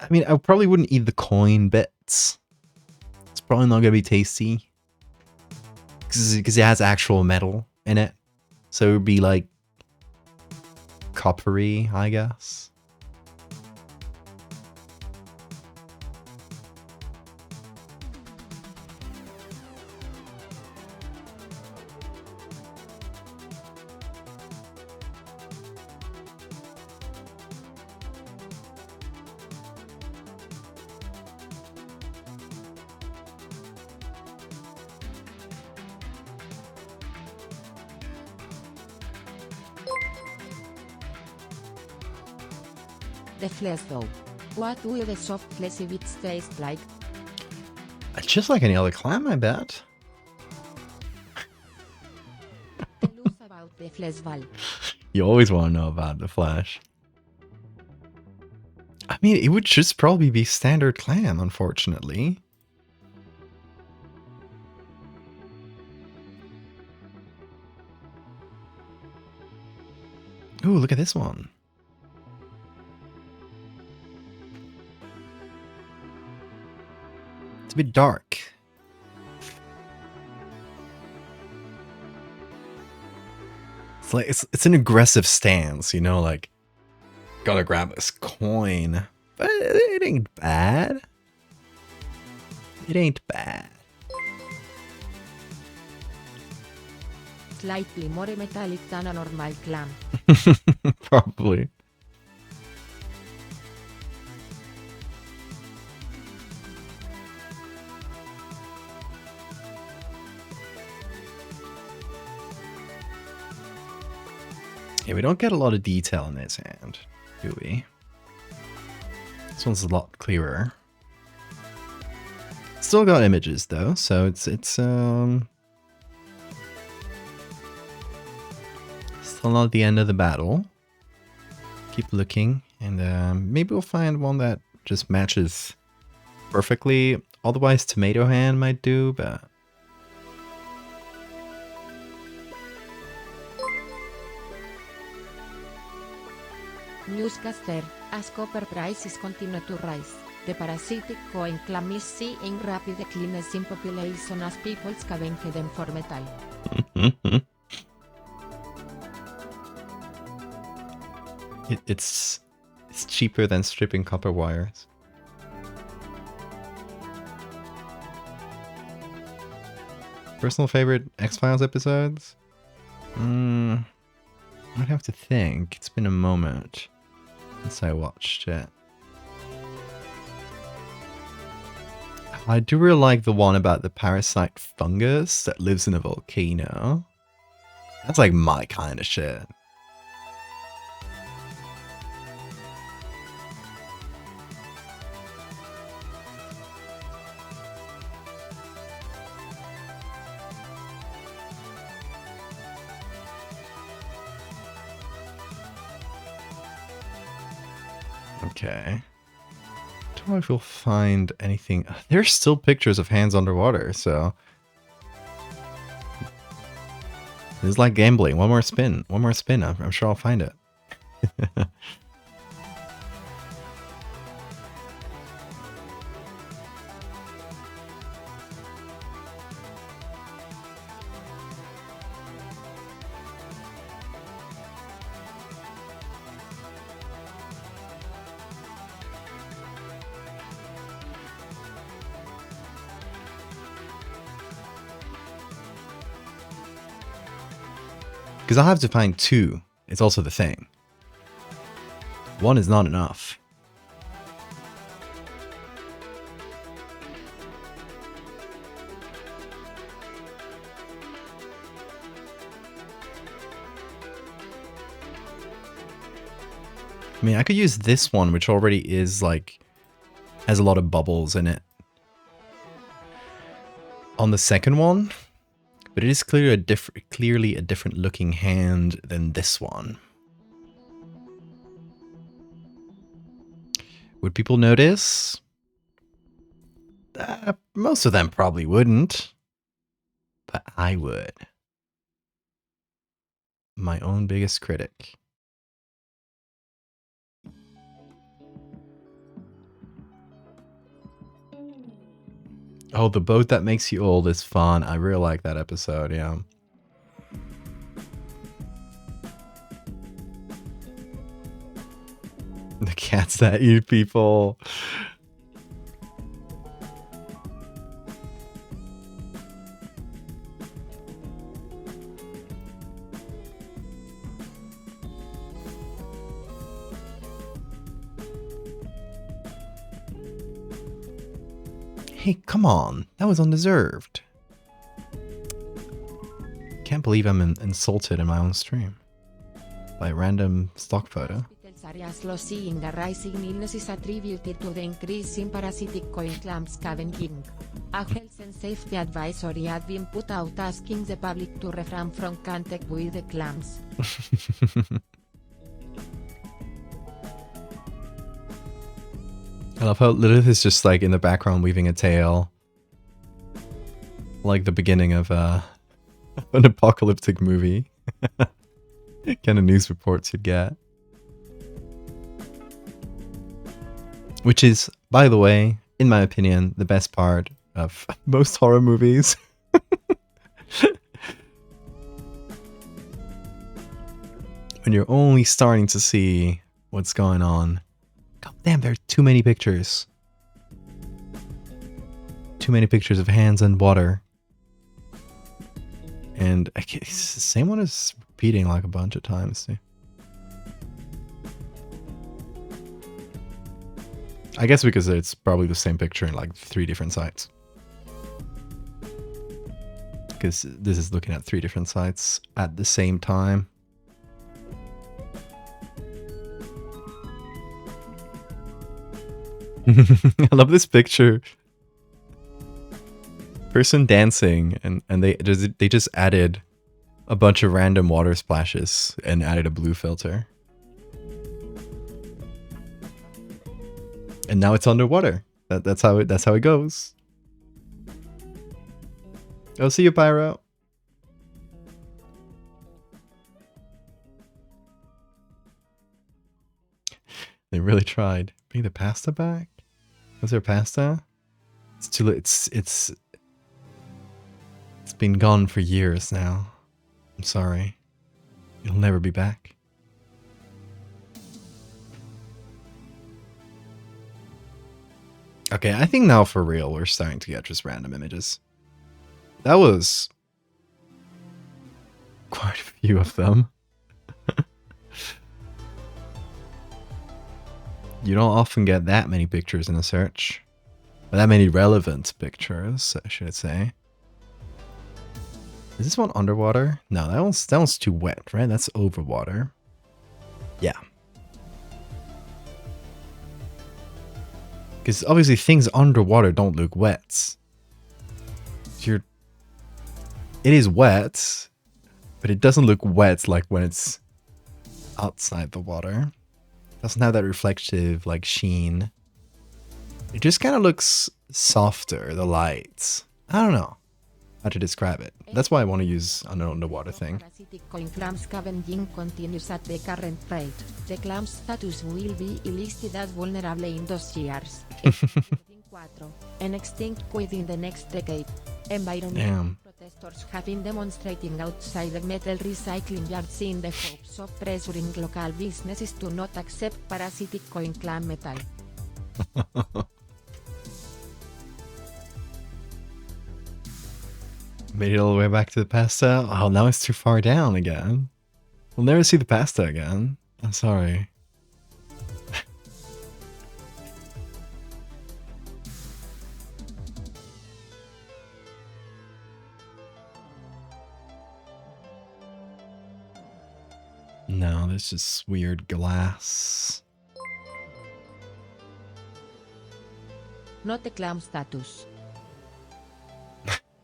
I mean, I probably wouldn't eat the coin bits. It's probably not gonna be tasty. Because it has actual metal in it. So it would be like coppery, I guess. The flesh though. What do the soft fleshy bits taste like? Just like any other clam, I bet. Tell us about the flesh Val. You always want to know about the flesh. I mean, it would just probably be standard clam, unfortunately. Ooh, look at this one. It's a bit dark. It's like it's an aggressive stance, you know, like gotta grab this coin. But it ain't bad. It ain't bad. Slightly more metallic than a normal clam. Probably. Yeah, we don't get a lot of detail in this hand, do we? This one's a lot clearer. Still got images though, so it's still not the end of the battle. Keep looking, and maybe we'll find one that just matches perfectly. Otherwise, Tomato Hand might do, but Newscaster, as copper prices continue to rise, the parasitic coin clam is seeing rapid declines in population as people scavenge them for metal. it's cheaper than stripping copper wires. Personal favorite X-Files episodes? I'd have to think. It's been a moment since I watched it. I do really like the one about the parasite fungus that lives in a volcano. That's like my kind of shit. Okay. Don't know if we'll find anything. There's still pictures of hands underwater, so this is like gambling. One more spin. One more spin. I'm sure I'll find it. Because I'll have to find two. It's also the thing. One is not enough. I mean, I could use this one, which already is like, has a lot of bubbles in it. on the second one, but it is clearly a different looking hand than this one. Would people notice? Most of them probably wouldn't, but I would. My own biggest critic. Oh, the boat that makes you old is fun. I really like that episode, yeah. The cats that eat people. Hey, come on. That was undeserved. Can't believe I'm insulted in my own stream. By a random stock photo. Areas losing the rising illness is attributed to the increase in parasitic coin clam scavenging. A health and safety advisory had been put out asking the public to refrain from contact with the clams. I love how Lilith is just like in the background weaving a tale. Like the beginning of an apocalyptic movie. Kind of news reports you'd get. Which is, by the way, in my opinion, the best part of most horror movies. When you're only starting to see what's going on. God damn, there are too many pictures. Too many pictures of hands and water. And the same one is repeating like a bunch of times too. I guess because it's probably the same picture in like 3 different sites. Because this is looking at 3 different sites at the same time. I love this picture. Person dancing, and they just added a bunch of random water splashes and added a blue filter. And now it's underwater. That's how it goes. Oh, see you, Pyro. They really tried. Bring the pasta back? Was there pasta? It's too late. It's been gone for years now. I'm sorry. It'll never be back. Okay, I think now for real we're starting to get just random images. That was quite a few of them. You don't often get that many pictures in a search. Or that many relevant pictures, I should say. Is this one underwater? No, that one's too wet, right? That's over water. Yeah. Because obviously things underwater don't look wet. It is wet, but it doesn't look wet like when it's outside the water. It doesn't have that reflective like sheen. It just kind of looks softer, the lights. I don't know how to describe it. That's why I want to use an underwater thing. Parasitic coin clam scavenging continues at the current rate. The clam status will be listed as vulnerable in those years. And extinct within the next decade. Environmental protesters have been demonstrating outside the metal recycling yards in the hopes of pressuring local businesses to not accept parasitic coin clam metal. Made it all the way back to the pasta. Oh, now it's too far down again. We'll never see the pasta again. I'm sorry. No, this is weird glass. Not the clam status.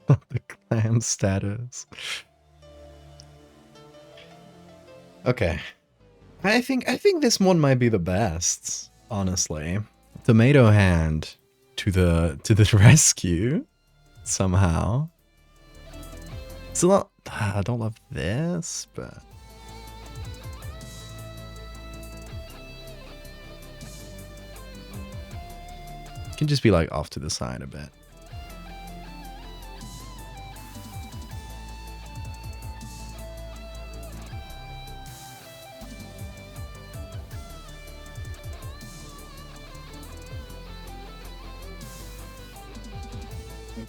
The clam status. Okay. I think this one might be the best, honestly. Tomato hand to the rescue somehow. Still not, I don't love this, but it can just be like off to the side a bit.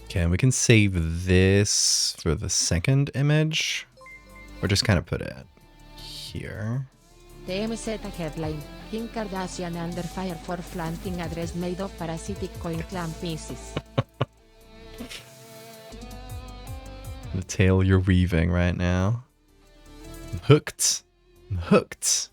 Okay, we can save this for the second image, or just kind of put it here. TMZ headline, Kim Kardashian under fire for flaunting a dress made of parasitic coin clam pieces. The tale you're weaving right now. I'm hooked. I'm hooked.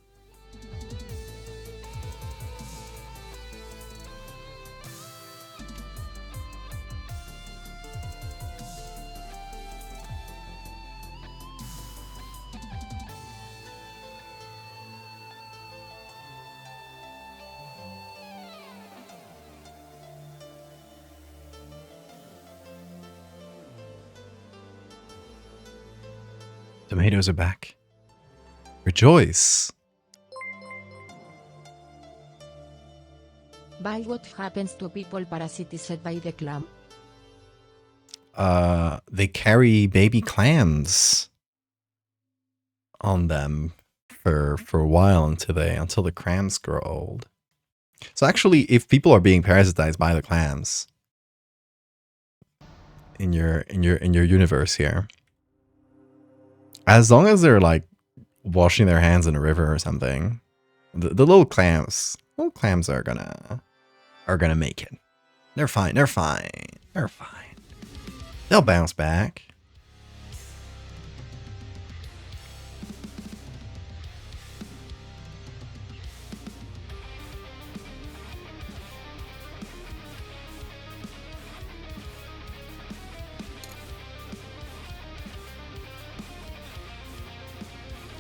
Tomatoes are back. Rejoice. By what happens to people parasitized by the clam? They carry baby clams on them for a while until the clams grow old. So actually, if people are being parasitized by the clams in your universe here, as long as they're like washing their hands in a river or something, the little clams are gonna make it. They're fine. They're fine. They're fine. They'll bounce back.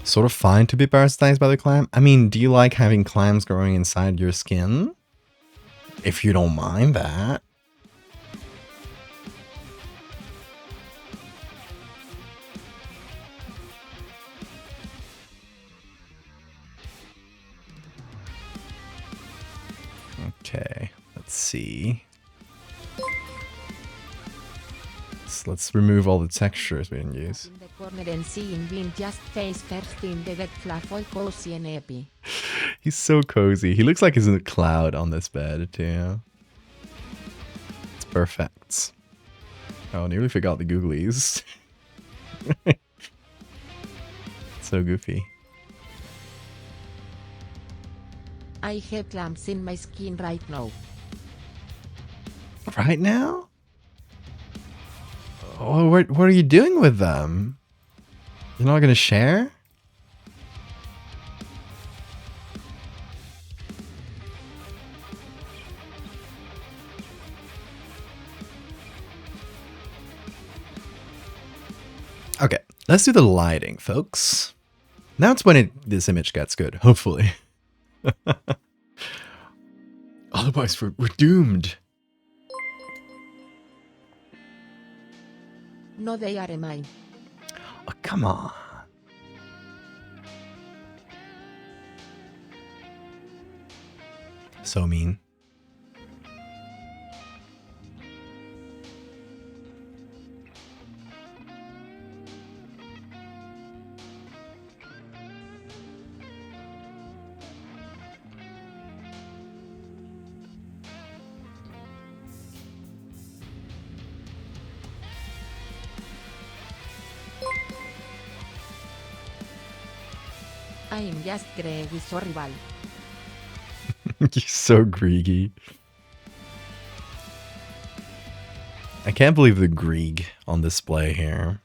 Sort of fine to be parasitized by the clam. I mean, do you like having clams growing inside your skin? If you don't mind that. Okay, let's see. Let's remove all the textures we didn't use. In the corner and seeing being just face first in the bed flaffy cozy and happy. He's so cozy. He looks like he's in a cloud on this bed too. It's perfect. Oh, nearly forgot the googlies. So goofy. I have clams in my skin right now. Right now? Oh, what are you doing with them? You're not gonna share? Okay, let's do the lighting, folks. Now it's when this image gets good, hopefully. Otherwise, we're doomed. No, they are mine. Oh, come on. So mean. I'm just Greg so rival. You're so greedy. I can't believe the Grieg on display here.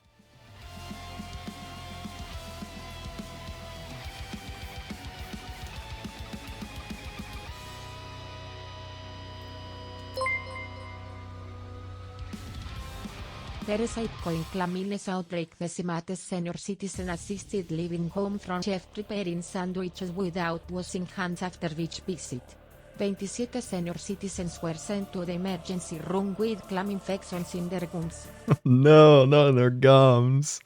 Parasite coin clamines outbreak decimates senior citizen assisted living home from chef preparing sandwiches without washing hands after beach visit. 27 senior citizens were sent to the emergency room with clam infections in their gums. No, not in their gums.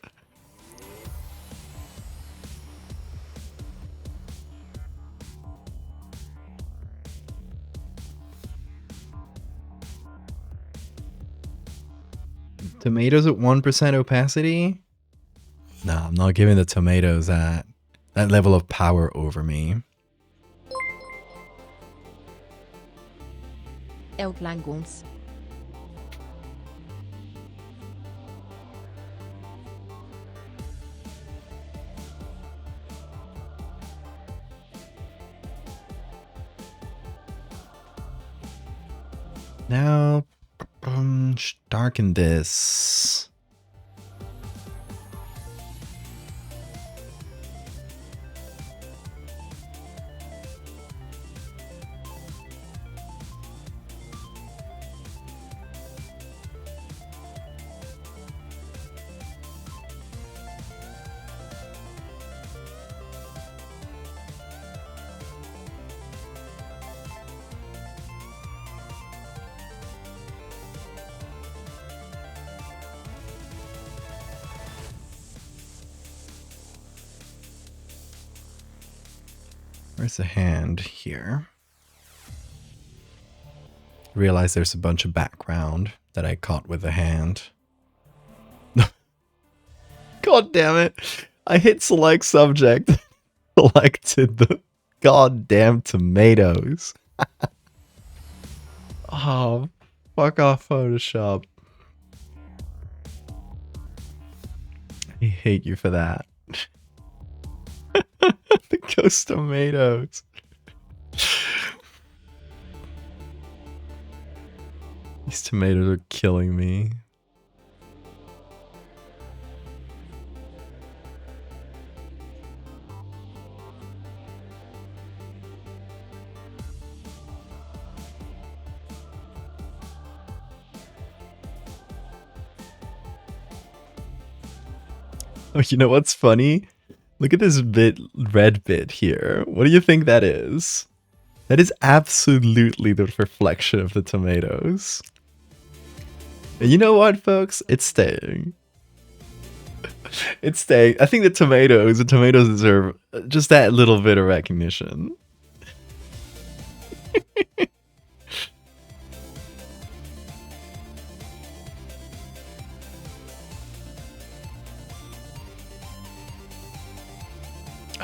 Tomatoes at 1% opacity? No, I'm not giving the tomatoes that level of power over me. Outland gums. Now, darken this. Where's the hand? Here. Realize there's a bunch of background that I caught with the hand. God damn it. I hit select subject. Selected the goddamn tomatoes. Oh, fuck off Photoshop. I hate you for that. The ghost tomatoes. These tomatoes are killing me. Oh, you know what's funny? Look at this red bit here. What do you think that is? That is absolutely the reflection of the tomatoes. And you know what, folks? It's staying. It's staying. I think the tomatoes deserve just that little bit of recognition.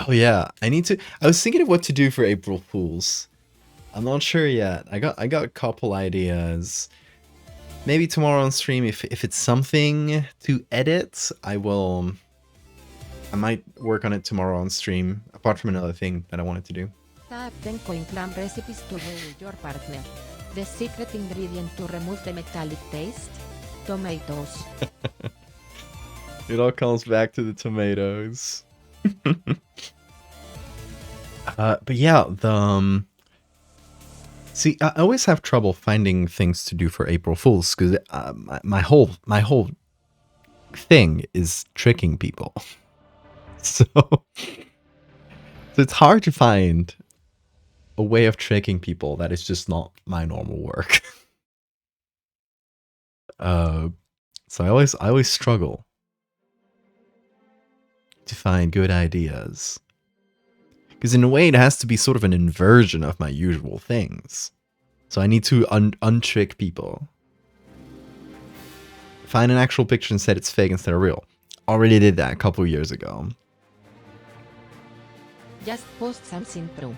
Oh yeah, I was thinking of what to do for April Fools. I'm not sure yet. I got a couple ideas. Maybe tomorrow on stream, if it's something to edit, I might work on it tomorrow on stream, apart from another thing that I wanted to do. Tap 10 coin clam recipes to rule your partner. The secret ingredient to remove the metallic taste? Tomatoes. It all comes back to the tomatoes. But yeah, see, I always have trouble finding things to do for April Fools because my whole thing is tricking people. So it's hard to find a way of tricking people that is just not my normal work. So I always struggle to find good ideas. Because in a way, it has to be sort of an inversion of my usual things. So I need to untrick people. Find an actual picture and said it's fake instead of real. Already did that a couple years ago. Just post something true.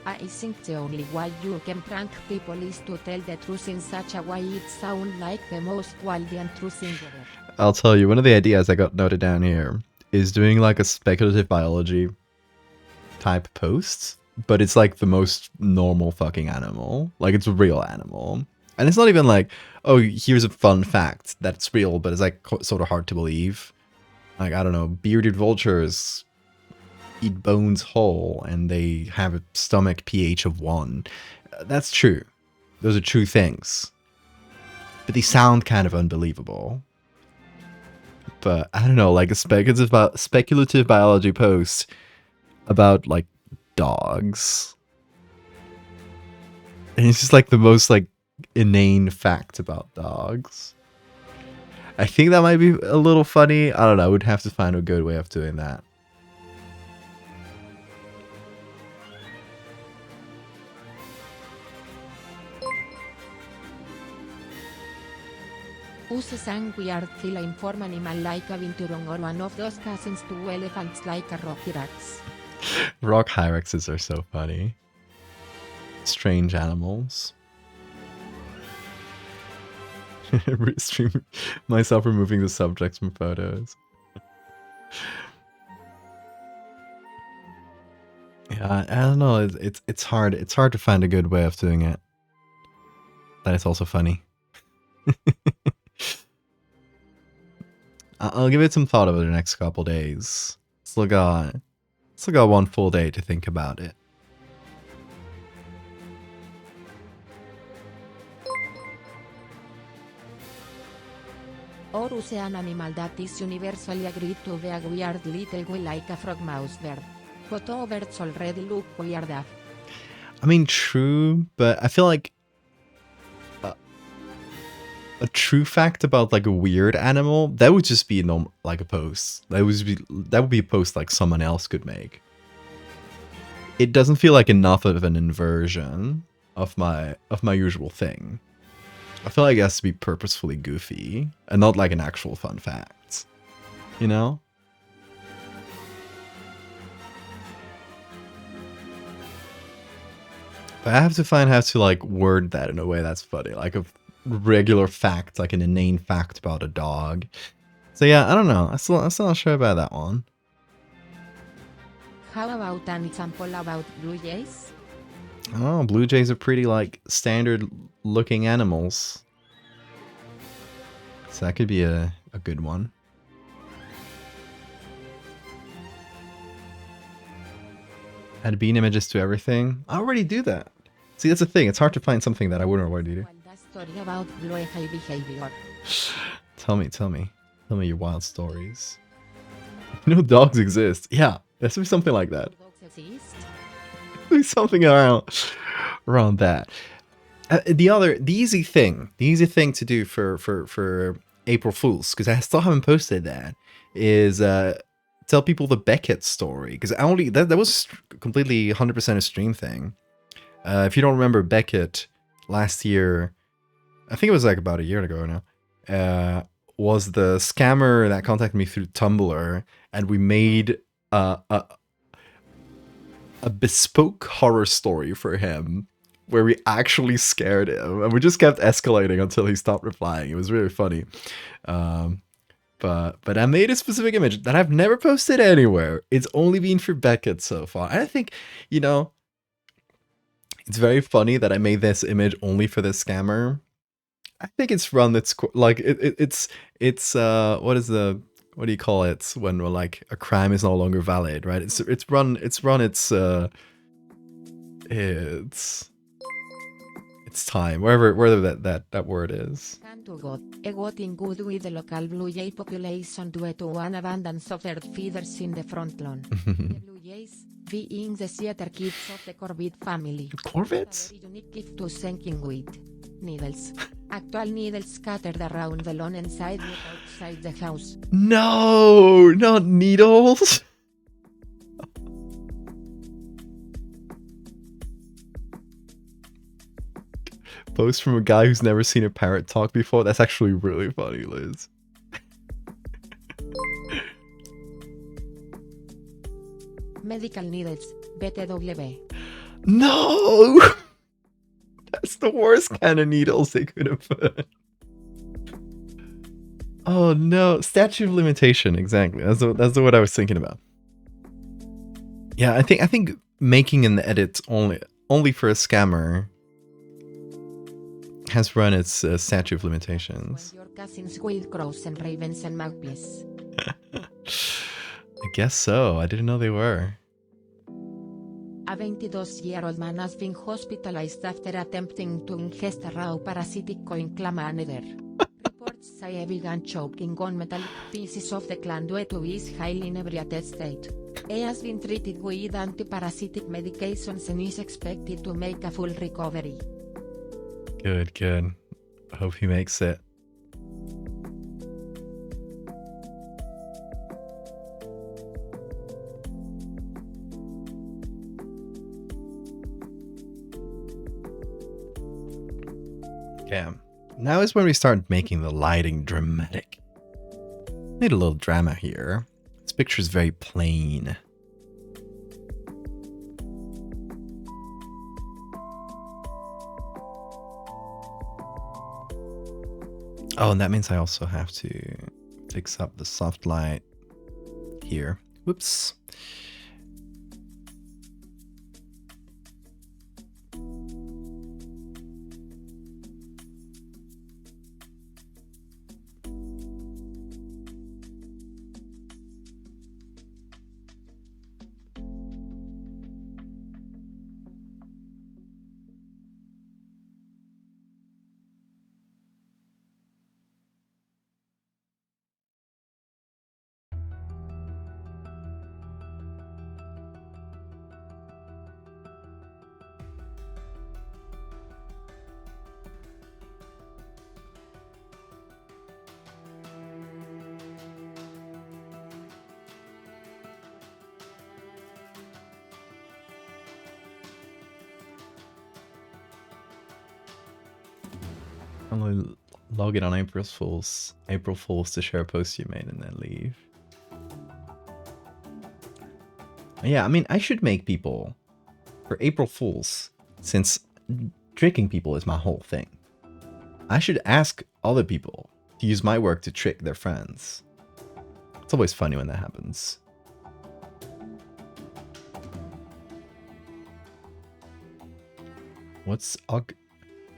I think the only way you can prank people is to tell the truth in such a way it sounds like the most wild and true thing ever. I'll tell you, one of the ideas I got noted down here is doing like a speculative biology type post, but it's like the most normal fucking animal. Like it's a real animal. And it's not even like, oh, here's a fun fact that's real, but it's like sort of hard to believe. Like, I don't know, bearded vultures eat bones whole and they have a stomach pH of 1. That's true. Those are true things. But they sound kind of unbelievable. But I don't know, like a speculative biology post about like dogs. And it's just like the most like inane fact about dogs. I think that might be a little funny. I don't know. I would have to find a good way of doing that. Use sanguiard fila inform animal like a binturong or one of those cousins to elephants like a rock hyrax. Rock hyraxes are so funny. Strange animals. Stream myself removing the subjects from photos. Yeah, I don't know. It's hard. It's hard to find a good way of doing it. That is also funny. I'll give it some thought over the next couple days. Still got one full day to think about it. Or use an animal that is universally agreed to be a weird little guy like a frog mouse bird. Photo birds already look weird. I mean, true, but I feel like a true fact about like a weird animal, that would just be like a post. That would be a post like someone else could make. It doesn't feel like enough of an inversion of my usual thing. I feel like it has to be purposefully goofy and not like an actual fun fact. You know? But I have to find how to like word that in a way that's funny. Like a regular fact, like an inane fact about a dog. So yeah, I don't know. I'm still not sure about that one. How about an example about blue jays? Oh, blue jays are pretty like standard looking animals. So that could be a good one. Add bean images to everything. I already do that. See, that's the thing. It's hard to find something that I wouldn't already do. Story about blue jay behavior. Tell me your wild stories. You know dogs exist. Yeah, there should be something like that. Dogs exist? Something around that. The easy thing to do for April Fools, because I still haven't posted that, is tell people the Beckett story, because that was completely 100% a stream thing. If you don't remember, Beckett last year, I think it was like about a year ago now, was the scammer that contacted me through Tumblr, and we made a bespoke horror story for him where we actually scared him, and we just kept escalating until he stopped replying. It was really funny. But I made a specific image that I've never posted anywhere. It's only been for Beckett so far. And I think, you know, it's very funny that I made this image only for this scammer. I think it's run its like it's what do you call it when like a crime is no longer valid, right? It's run its time, wherever that word is. Can't got in good with the local blue jay population due to one abundance of earth feeders in the front lawn. The blue jays, being the theater kids of the Corvid family. Corvids? A very unique gift to thanking with needles. Actual needles scattered around the lawn inside and outside the house. No, not needles. Post from a guy who's never seen a parrot talk before. That's actually really funny, Liz. Medical needles, BTW. No! That's the worst kind of needles they could have put. Oh no, statute of limitation, exactly. That's the what I was thinking about. Yeah, I think making an edit only for a scammer has run its statute of limitations. When your cousins will crows and ravens and magpies. I guess so. I didn't know they were. A 22-year-old man has been hospitalized after attempting to ingest a raw parasitic coinclamaneter. Reports say he began choking on metallic pieces of the clan due to his highly inebriated state. He has been treated with antiparasitic medications and is expected to make a full recovery. Good, good. I hope he makes it. Okay, now is when we start making the lighting dramatic. Need a little drama here. This picture is very plain. Oh, and that means I also have to fix up the soft light here. Whoops. Only log in on April Fool's to share a post you made and then leave. Yeah, I mean, I should make people for April Fools, since tricking people is my whole thing. I should ask other people to use my work to trick their friends. It's always funny when that happens. What's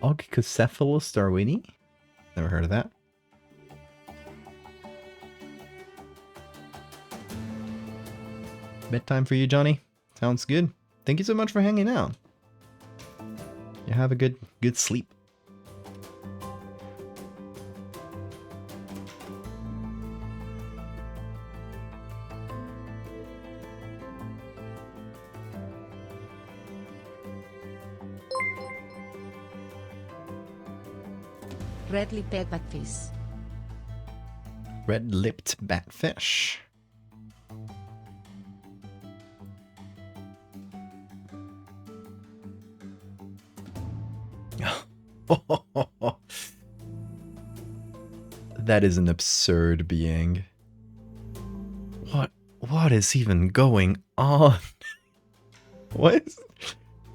Ogcocephalus darwini? Never heard of that. Bedtime for you, Johnny. Sounds good. Thank you so much for hanging out. You have a good sleep. Red-lipped batfish. Red-lipped batfish. That is an absurd being. What is even going on? Why is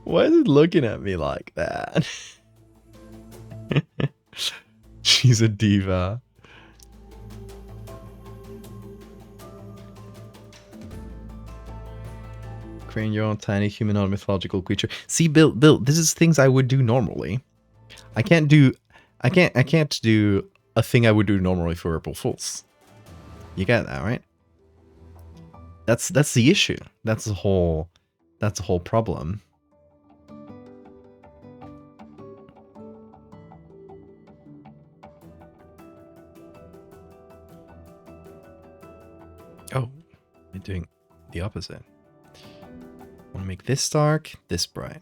it looking at me like that? She's a diva. Creating your own tiny humanoid mythological creature. See, Bill, this is things I would do normally. I can't do a thing I would do normally for April Fools. You get that, right? That's the issue. That's the whole problem. Oh, I'm doing the opposite. I want to make this dark, this bright.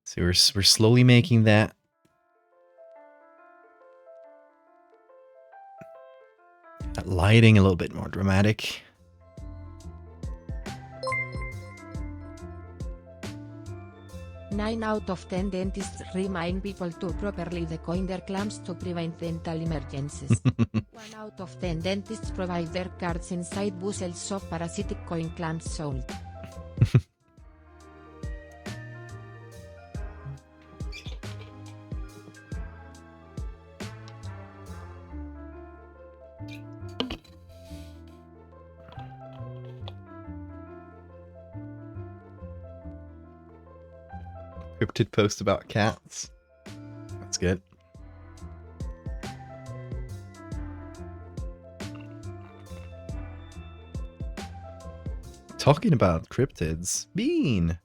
So we're slowly making that lighting a little bit more dramatic. Nine out of 10 dentists remind people to properly decoin their clamps to prevent dental emergencies. 1 out of 10 dentists provide their cards inside bushels of parasitic coin clamps sold. Cryptid post about cats. That's good. Talking about cryptids, Bean.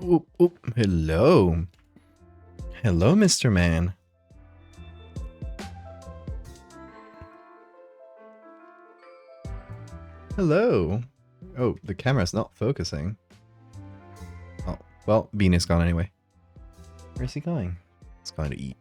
Oop, oop. Hello. Hello, Mr. Man. Hello. Oh, the camera's not focusing. Oh, well, Bean is gone anyway. Where's he going? He's going to eat.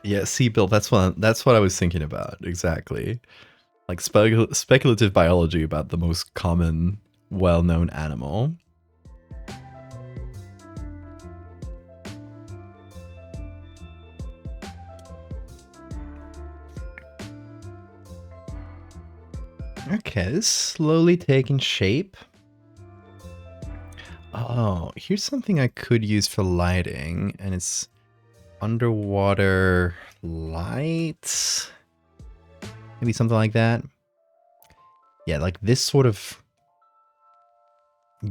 Yeah, see, Bill, that's what I was thinking about, exactly. Like speculative biology about the most common, well-known animal. Okay, it's slowly taking shape. Oh, here's something I could use for lighting, and it's underwater light. Maybe something like that. Yeah, like this sort of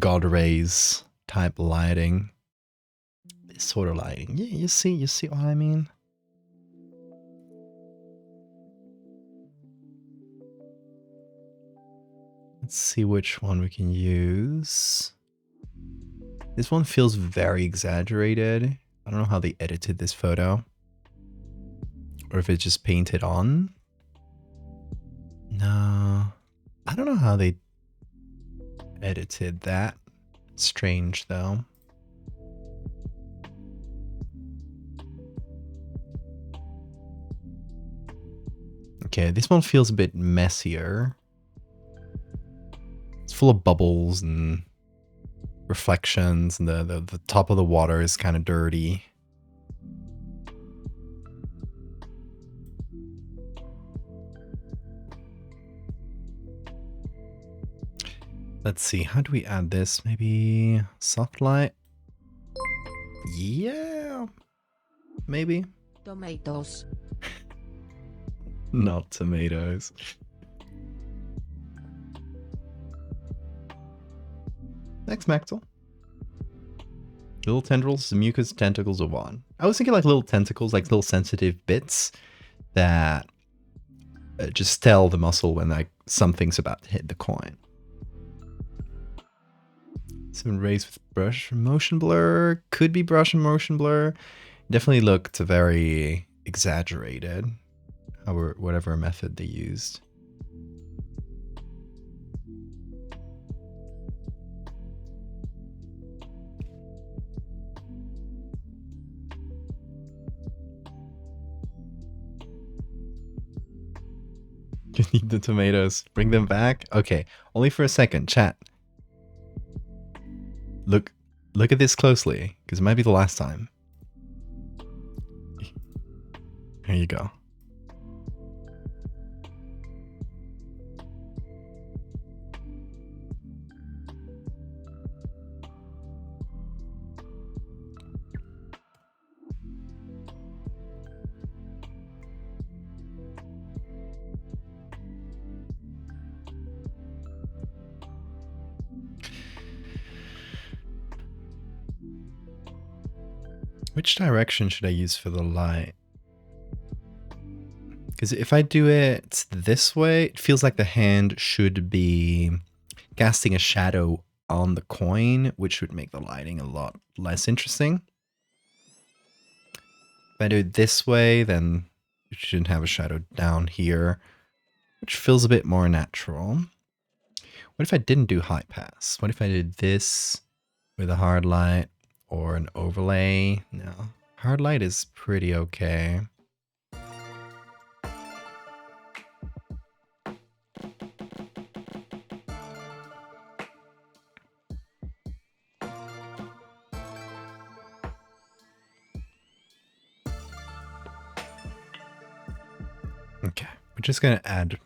God rays type lighting. This sort of lighting. Yeah, you see what I mean? Let's see which one we can use. This one feels very exaggerated. I don't know how they edited this photo. Or if it's just painted on. No. I don't know how they edited that. Strange though. Okay, this one feels a bit messier. It's full of bubbles and reflections, and the top of the water is kind of dirty. Let's see, how do we add this? Maybe soft light? Yeah, maybe. Tomatoes. Not tomatoes. Next, Maxwell. Little tendrils, the mucus tentacles of one. I was thinking like little tentacles, like little sensitive bits that just tell the muscle when like something's about to hit the coin. Some rays with brush motion blur. Could be brush and motion blur. Definitely looked very exaggerated. Whatever method they used. You need the tomatoes. Bring them back? Okay, only for a second. Chat. Look at this closely, because it might be the last time. Here you go. Which direction should I use for the light? Because if I do it this way, it feels like the hand should be casting a shadow on the coin, which would make the lighting a lot less interesting. If I do it this way, then it shouldn't have a shadow down here, which feels a bit more natural. What if I didn't do high pass? What if I did this with a hard light or an overlay? No, hard light is pretty okay. Okay, we're just gonna add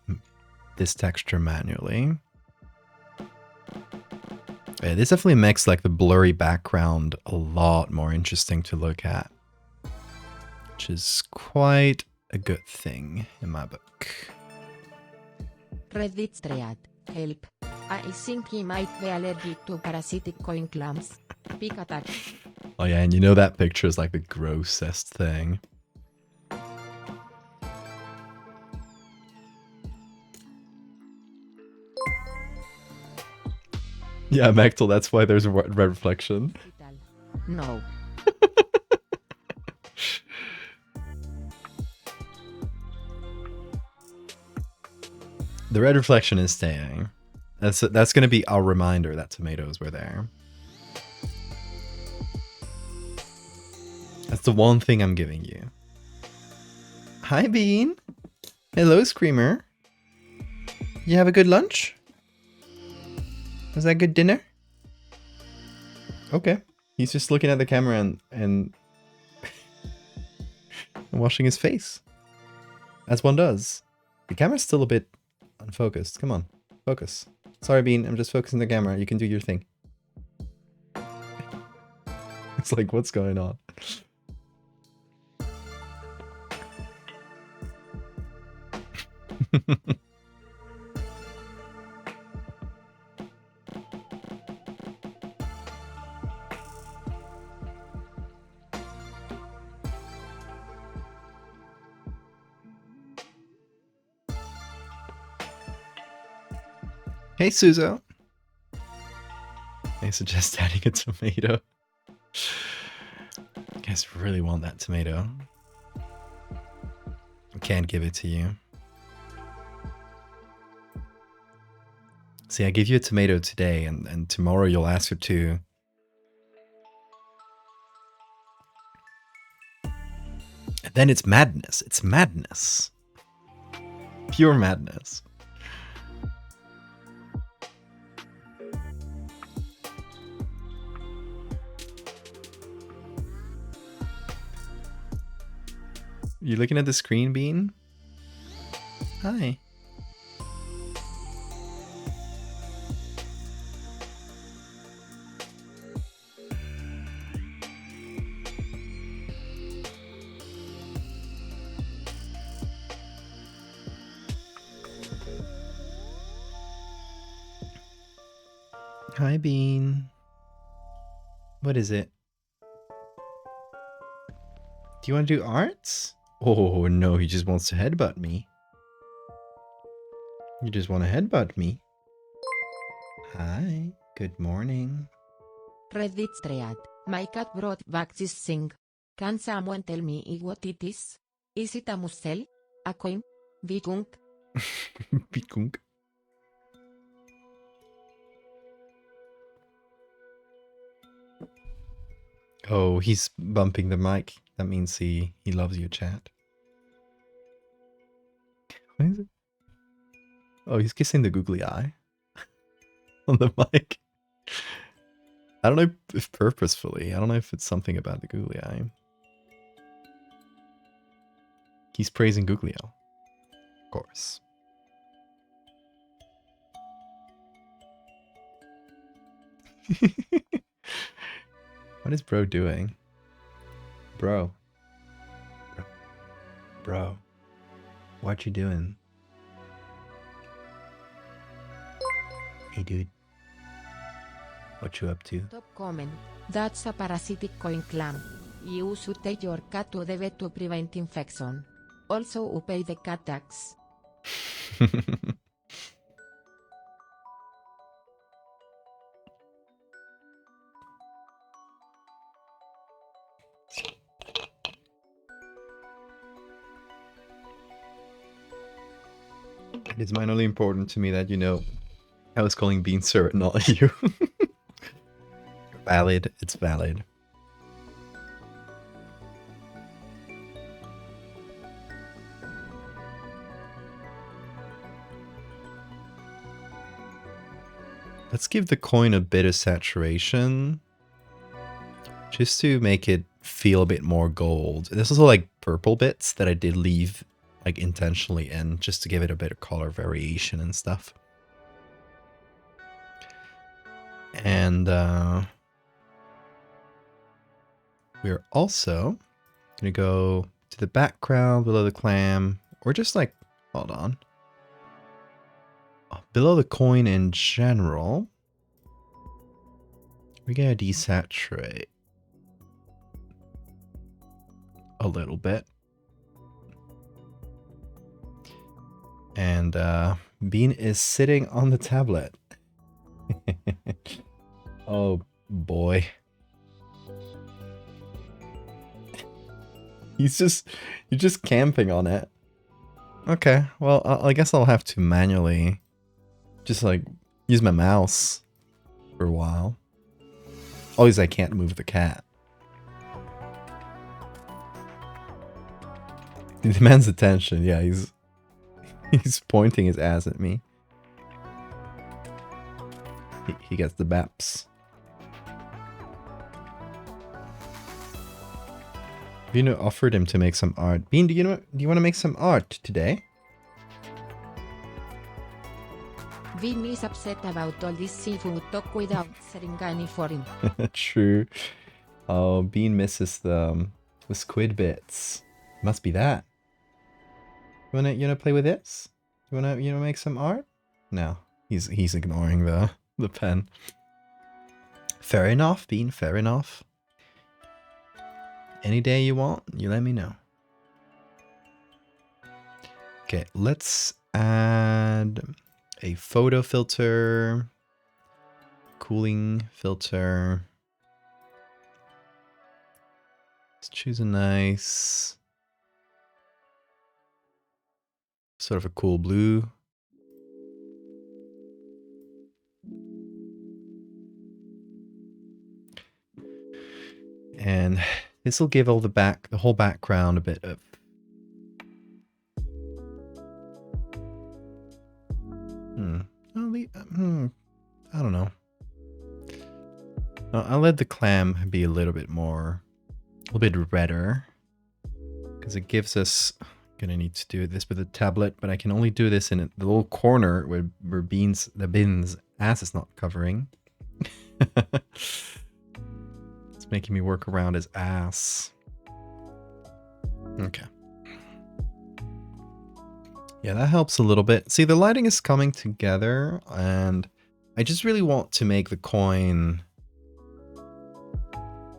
this texture manually. Yeah, this definitely makes like the blurry background a lot more interesting to look at, which is quite a good thing in my book. Reddit thread. Help. I think he might be allergic to parasitic coin clumps. Pick attack. Oh yeah, and you know that picture is like the grossest thing. Yeah, Mechtel, that's why there's a red reflection. No. The red reflection is staying. That's going to be our reminder that tomatoes were there. That's the one thing I'm giving you. Hi, Bean. Hello, Screamer. You have a good lunch? Was that a good dinner? Okay. He's just looking at the camera and washing his face. As one does. The camera's still a bit unfocused. Come on. Focus. Sorry, Bean. I'm just focusing the camera. You can do your thing. It's like, what's going on? Hey, Suzo. I suggest adding a tomato. You guys really want that tomato. I can't give it to you. See, I give you a tomato today, and tomorrow you'll ask for two. And then it's madness. It's madness. Pure madness. You looking at the screen, Bean? Hi. Hi, Bean. What is it? Do you want to do arts? Oh, no, he just wants to headbutt me. You just want to headbutt me. Hi, good morning. Reddit thread. My cat brought back this thing. Can someone tell me what it is? Is it a muscle? A coin? Vikung? Pikunk. Oh, he's bumping the mic. That means he loves you, chat. What is it? Oh, he's kissing the googly eye on the mic. I don't know if purposefully. I don't know if it's something about the googly eye. He's praising googly eye, of course. What is bro doing? Bro. Bro. What you doing? Hey, dude. What you up to? Top comment. That's a parasitic coin clamp. You should take your cat to the vet to prevent infection. Also pay the cat tax. It's minorly important to me that you know I was calling Bean Sir and not you. Valid. It's valid. Let's give the coin a bit of saturation. Just to make it feel a bit more gold. There's also like purple bits that I did leave like intentionally in just to give it a bit of color variation and stuff. And we're also gonna go to the background below the clam, or just like, hold on. Oh, below the coin in general, we gotta desaturate a little bit. And Bean is sitting on the tablet. Oh boy. You're just camping on it. Okay, well, I guess I'll have to manually just like use my mouse for a while. Always I can't move the cat. He demands attention. Yeah, he's pointing his ass at me. He gets the baps. Vino offered him to make some art. Bean, do you want to make some art today? Vin is upset about all this seafood talk without setting any for him. True. Oh, Bean misses the squid bits. Must be that. You wanna play with this? You wanna make some art? No, he's ignoring the pen. Fair enough, Bean. Fair enough. Any day you want, you let me know. Okay, let's add a photo filter, cooling filter. Let's choose a nice, sort of a cool blue. And this will give all the whole background a bit of I don't know. I'll let the clam be a little bit redder, because it gives us. I'm gonna need to do this with a tablet, but I can only do this in the little corner where the Bean's ass is not covering. It's making me work around his ass. Okay. Yeah, that helps a little bit. See, the lighting is coming together, and I just really want to make the coin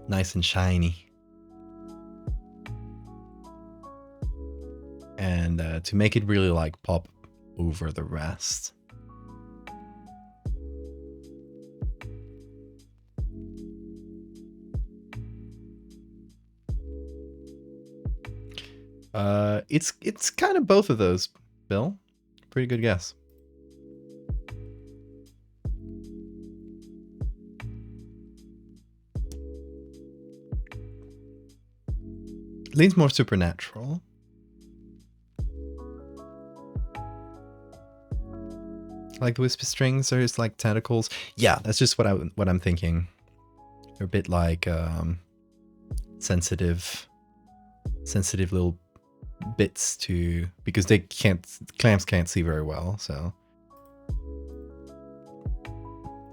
nice and shiny. And to make it really like pop over the rest. It's kind of both of those, Bill. Pretty good guess. Leans more supernatural. Like the wispy strings, there's like tentacles. Yeah, that's just what I'm thinking. They're a bit like sensitive little bits because clams can't see very well, so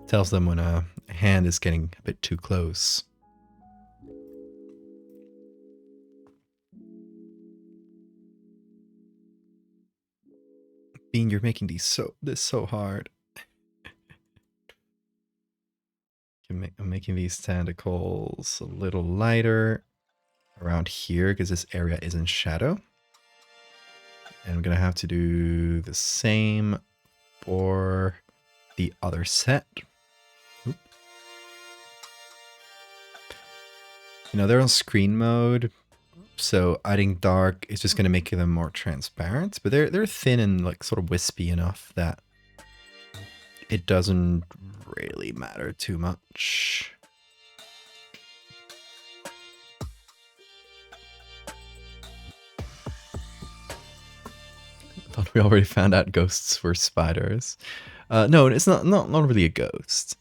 tells them when a hand is getting a bit too close. Bean, you're making this so hard. I'm making these tentacles a little lighter around here because this area is in shadow. And I'm gonna have to do the same for the other set. Oop. They're on screen mode, so adding dark is just gonna make them more transparent. But they're thin and like sort of wispy enough that it doesn't really matter too much. Thought we already found out ghosts were spiders. No, it's not really a ghost.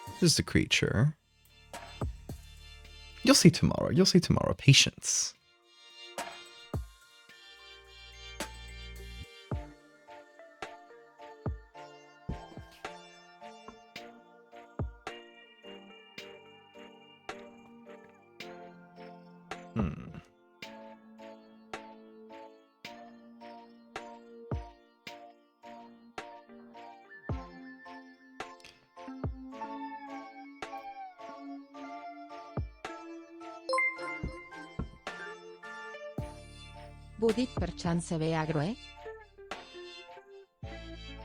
It's just a creature. You'll see tomorrow. You'll see tomorrow. Patience. Budit per chance ve agro,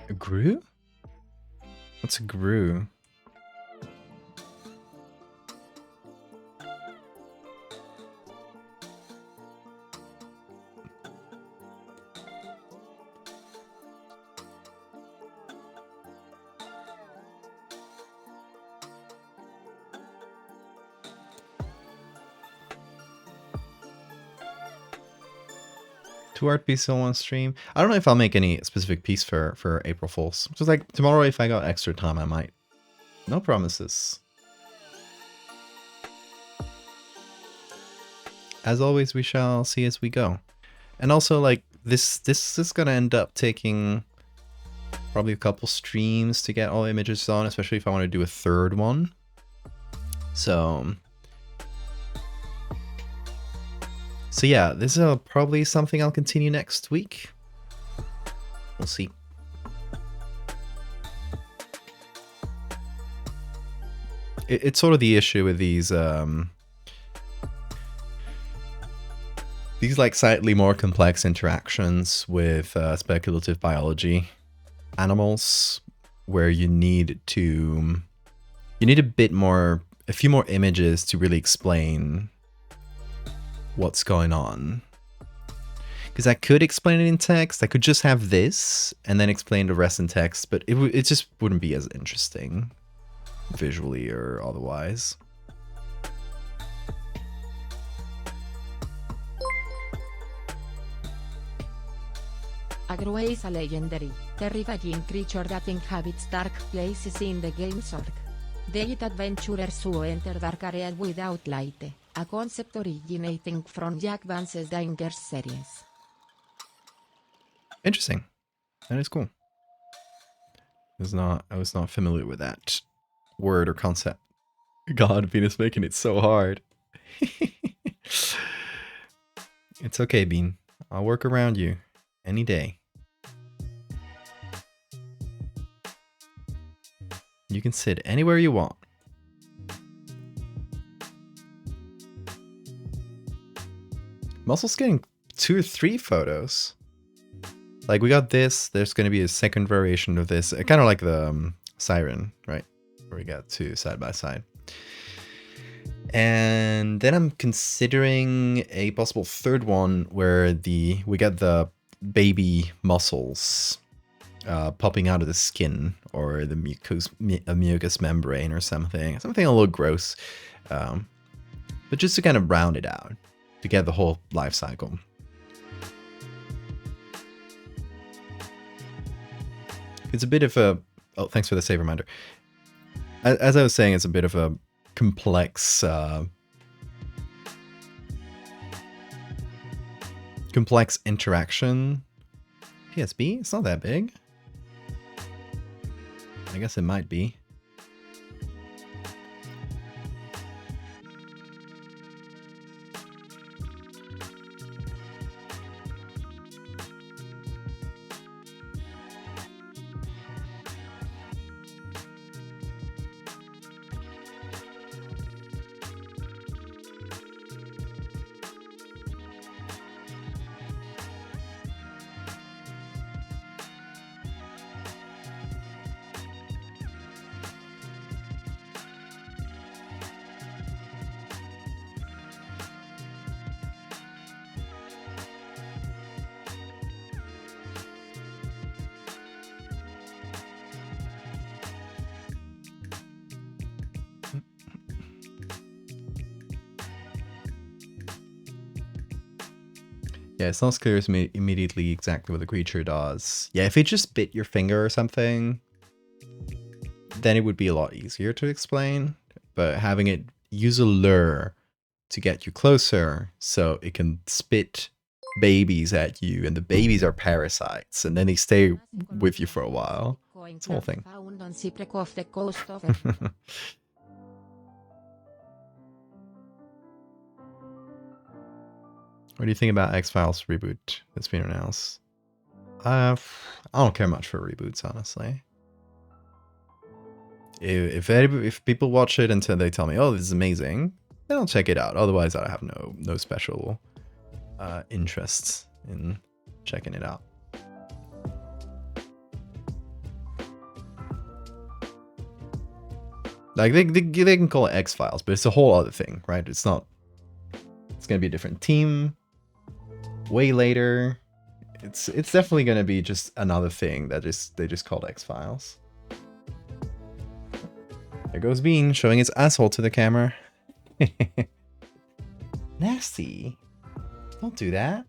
A Gru? What's a Gru? Two art pieces on one stream. I don't know if I'll make any specific piece for April Fools. Just like tomorrow, if I got extra time, I might. No promises. As always, we shall see as we go. And also, like this is gonna end up taking probably a couple streams to get all images on, especially if I want to do a third one. So yeah, this is probably something I'll continue next week. We'll see. It's sort of the issue with these like slightly more complex interactions with speculative biology animals, where you need a few more images to really explain what's going on. Because I could explain it in text, I could just have this and then explain the rest in text, but it just wouldn't be as interesting visually or otherwise. Agro is a legendary, terrifying creature that inhabits dark places in the game's org. Dead adventurers who enter dark areas without light, a concept originating from Jack Vance's Danger series. Interesting. That is cool. I was not familiar with that word or concept. God, Venus making it so hard. It's okay, Bean. I'll work around you any day. You can sit anywhere you want. Muscle's getting 2 or 3 photos. Like, we got this. There's going to be a second variation of this. Kind of like the siren, right? Where we got 2 side by side. And then I'm considering a possible third one where we get the baby muscles popping out of the skin, or the mucous membrane or something a little gross, but just to kind of round it out, to get the whole life cycle. It's a bit of a, oh, thanks for the save reminder. As I was saying, it's a bit of a complex interaction. PSB, it's not that big. I guess it might be. Yeah, it's not clear to me immediately exactly what the creature does. Yeah, if it just bit your finger or something, then it would be a lot easier to explain. But having it use a lure to get you closer so it can spit babies at you, and the babies are parasites, and then they stay with you for a while. It's the whole thing. What do you think about X-Files reboot that's been announced? I don't care much for reboots, honestly. If people watch it until they tell me, oh, this is amazing, then I'll check it out. Otherwise, I have no special interests in checking it out. Like they can call it X-Files, but it's a whole other thing, right? It's not. It's gonna be a different team. Way later. It's definitely gonna be just another thing that they just called X-Files. There goes Bean showing his asshole to the camera. Nasty. Don't do that.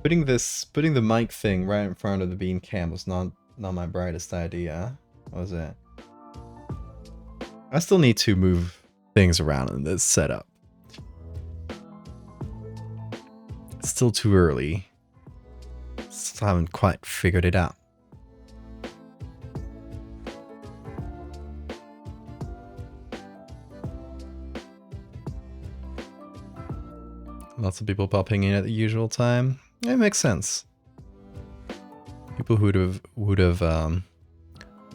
Putting the mic thing right in front of the Bean cam was not my brightest idea, was it? I still need to move things around in this setup. It's still too early. Still haven't quite figured it out. Lots of people popping in at the usual time. It makes sense. People who would have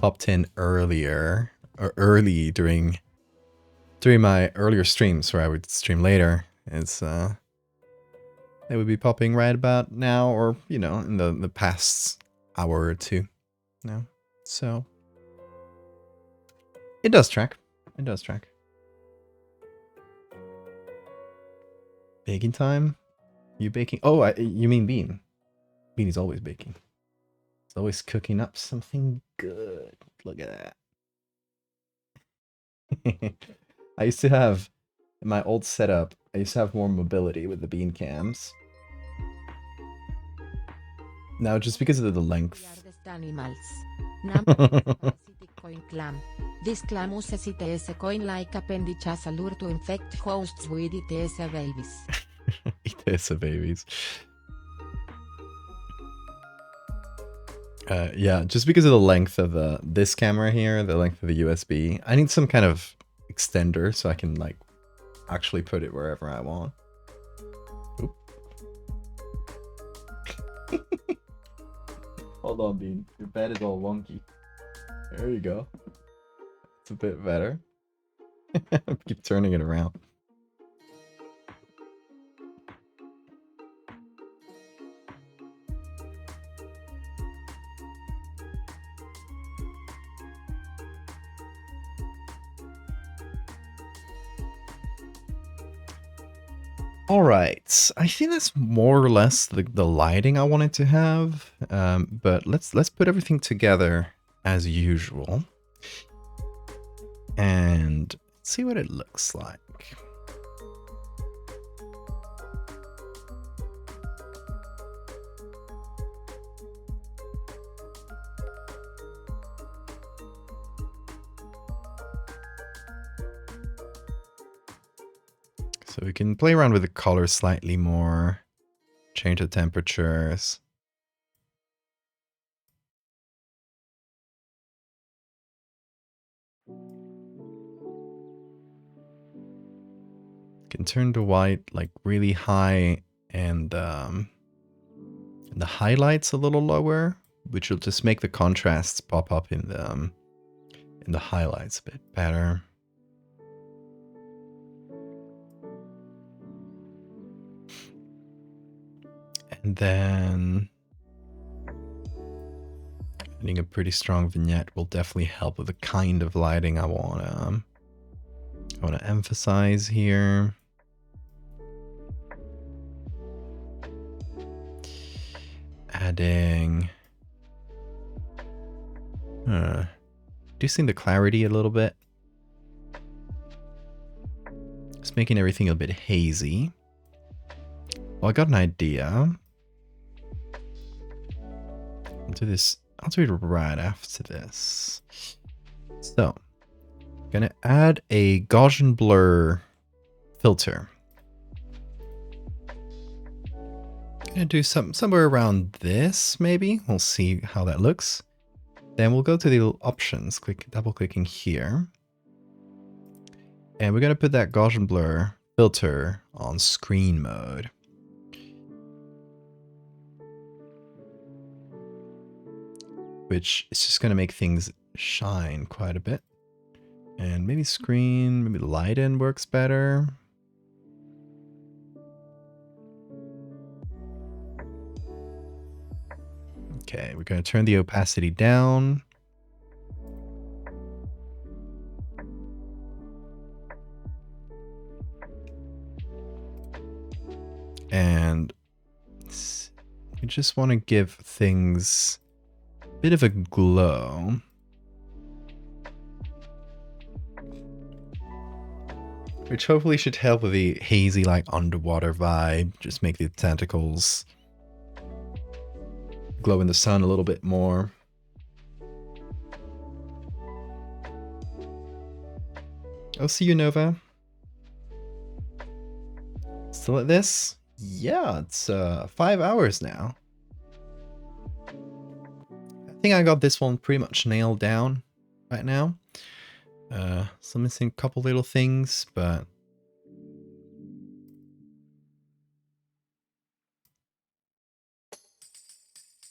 popped in earlier or early during my earlier streams where I would stream later. It's they would be popping right about now, or you know, in the past hour or two. No, so it does track. It does track. Baking time? You baking? Oh, you mean Bean? Bean is always baking. He's always cooking up something good. Look at that. I used to have, in my old setup, I used to have more mobility with the Bean cams. Now, just because of the length. This clam uses ITS coin like appendage as a lure to infect hosts with ITS babies. ITS babies. Yeah, just because of the length of this camera here, the length of the USB, I need some kind of extender so I can like actually put it wherever I want. Oop. Hold on, Bean. Your bed is all wonky. There you go. It's a bit better. Keep turning it around. All right, I think that's more or less the lighting I wanted to have, but let's put everything together as usual and see what it looks like. So we can play around with the color slightly more, change the temperatures. Can turn the white like really high and the highlights a little lower, which will just make the contrasts pop up in the highlights a bit better. And then adding a pretty strong vignette will definitely help with the kind of lighting I want to emphasize here. Adding reducing the clarity a little bit. Just making everything a bit hazy. Well, I got an idea. I'll do this I'll do it right after this. So, gonna add a Gaussian blur filter. Gonna do somewhere around this, maybe. We'll see how that looks. Then we'll go to the options, double clicking here. And we're gonna put that Gaussian blur filter on screen mode. Which is just gonna make things shine quite a bit. And maybe screen, maybe lighten works better. Okay, we're going to turn the opacity down. And we just want to give things a bit of a glow. Which hopefully should help with the hazy, like, underwater vibe. Just make the tentacles glow in the sun a little bit more. I'll see you, Nova. Still at this? Yeah, it's 5 hours now. I think I got this one pretty much nailed down right now. Still missing a couple little things, but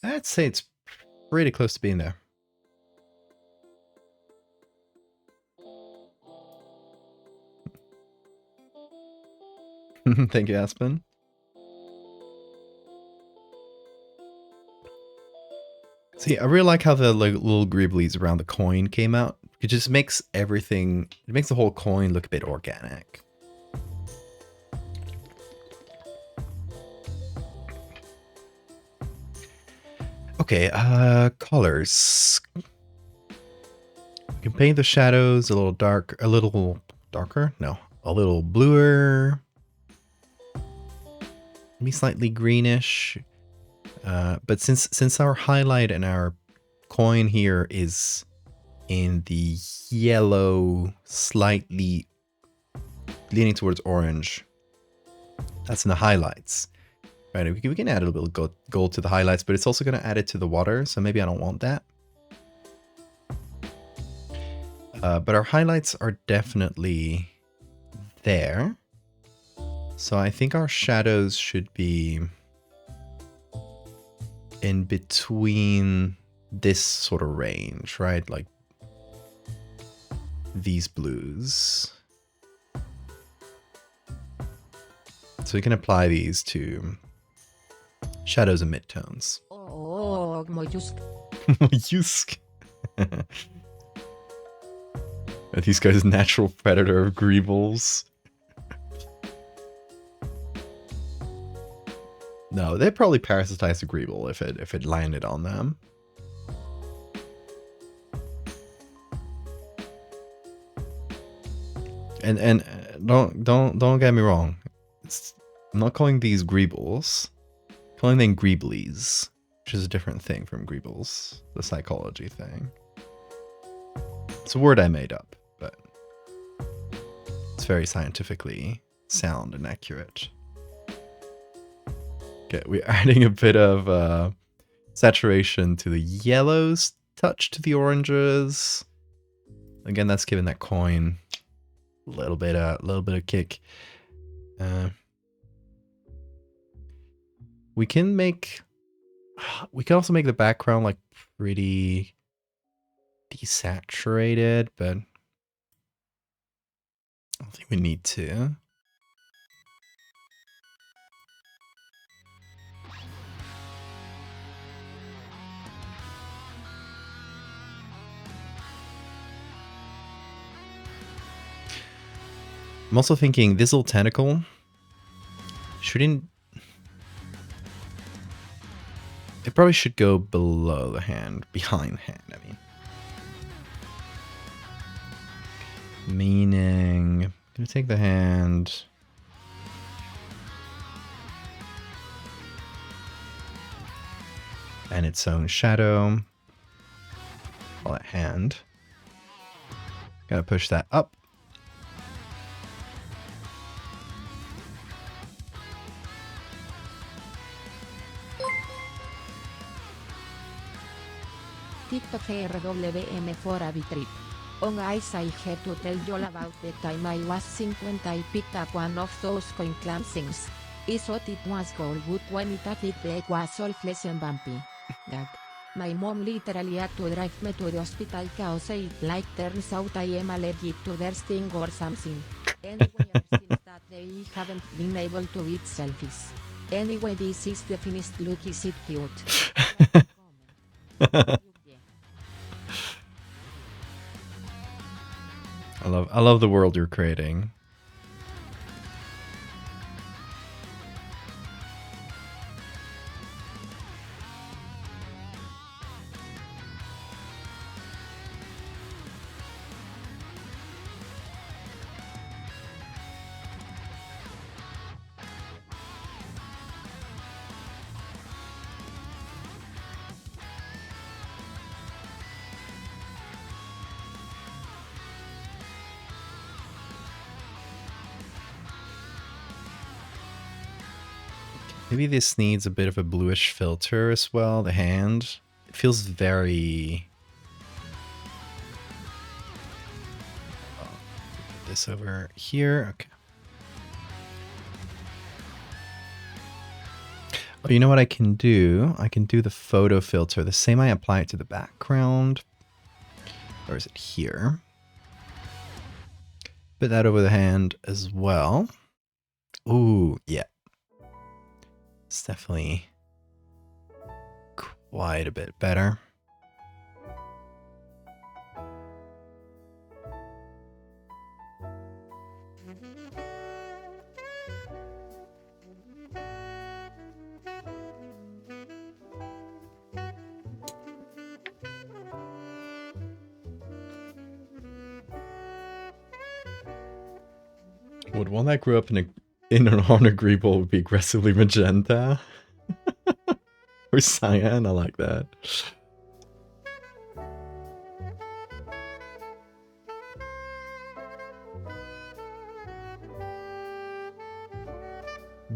I'd say it's pretty close to being there. Thank you, Aspen. See, I really like how the little greeblies around the coin came out. It just makes everything, it makes the whole coin look a bit organic. Okay, colors. We can paint the shadows a little darker? No, a little bluer. Maybe slightly greenish. But since our highlight and our coin here is in the yellow, slightly leaning towards orange, that's in the highlights. Right, we can add a little bit of gold to the highlights, but it's also going to add it to the water, so maybe I don't want that. But our highlights are definitely there. So I think our shadows should be in between this sort of range, right? Like these blues. So we can apply these to shadows and midtones. Oh, mollusk. Mollusk. Are these guys natural predator of greebles? No, they'd probably parasitize the greeble if it landed on them. And don't get me wrong. I'm not calling these greebles. I'm calling them greeblies, which is a different thing from greebles, the psychology thing. It's a word I made up, but it's very scientifically sound and accurate. Okay, we're adding a bit of saturation to the yellows, touch to the oranges. Again, that's giving that coin a little bit of kick. We can also make the background like pretty desaturated, but I don't think we need to. I'm also thinking this little tentacle shouldn't... It probably should go below the hand, behind the hand, I mean. Meaning, I'm gonna take the hand. And its own shadow. call it hand. Gotta push that up. Tip FRWM for a trip. On ice I had to tell you about the time I was 50 I picked up one of those coin clamp things. I thought it was gold but when it hit it was all flesh and bumpy. Gag. My mom literally had to drive me to the hospital cause it like turns out I am allergic to their sting or something. Anyway ever since that day I haven't been able to eat shellfish. Anyway this is the finished look, is it cute? I love the world you're creating. Maybe this needs a bit of a bluish filter as well, the hand. It feels very... Put this over here, okay. Oh, you know what I can do? I can do the photo filter. The same I apply it to the background. Or is it here? Put that over the hand as well. Ooh, yeah. It's definitely quite a bit better. Would one that grew up in an honor greeble would be aggressively magenta? Or cyan, I like that.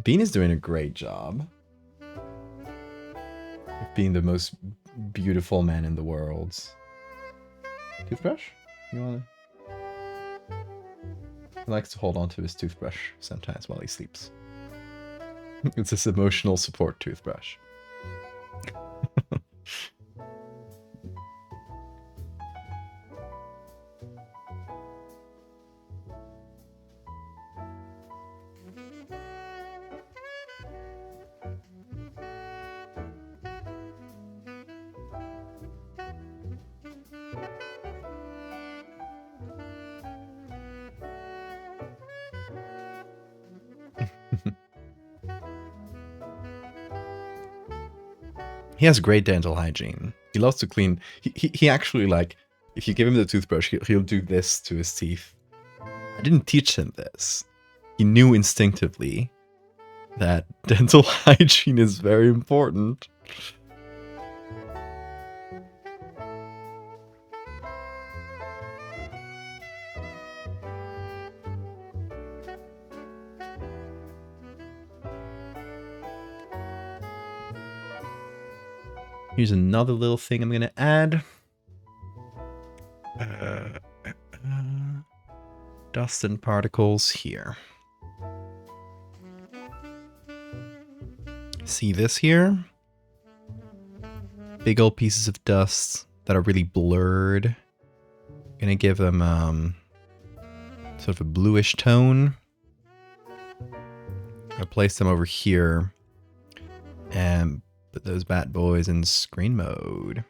Bean is doing a great job of being the most beautiful man in the world. Toothbrush? You wanna? He likes to hold on to his toothbrush sometimes while he sleeps. It's his emotional support toothbrush. He has great dental hygiene. He loves to clean. He actually, like, if you give him the toothbrush, he'll do this to his teeth. I didn't teach him this. He knew instinctively that dental hygiene is very important. Here's another little thing I'm going to add. Dust and particles here. See this here? Big old pieces of dust that are really blurred. Gonna give them sort of a bluish tone. I'll place them over here and put those bad boys in screen mode.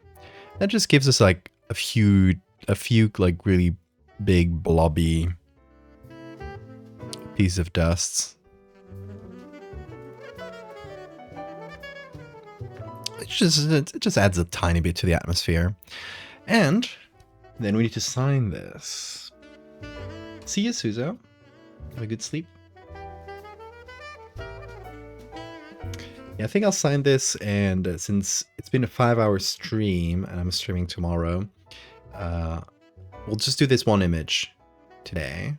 That just gives us like a few like really big blobby pieces of dust. It just adds a tiny bit to the atmosphere. And then we need to sign this. See you, Suzo. Have a good sleep. Yeah, I think I'll sign this, and since it's been a 5-hour stream, and I'm streaming tomorrow, we'll just do this one image today.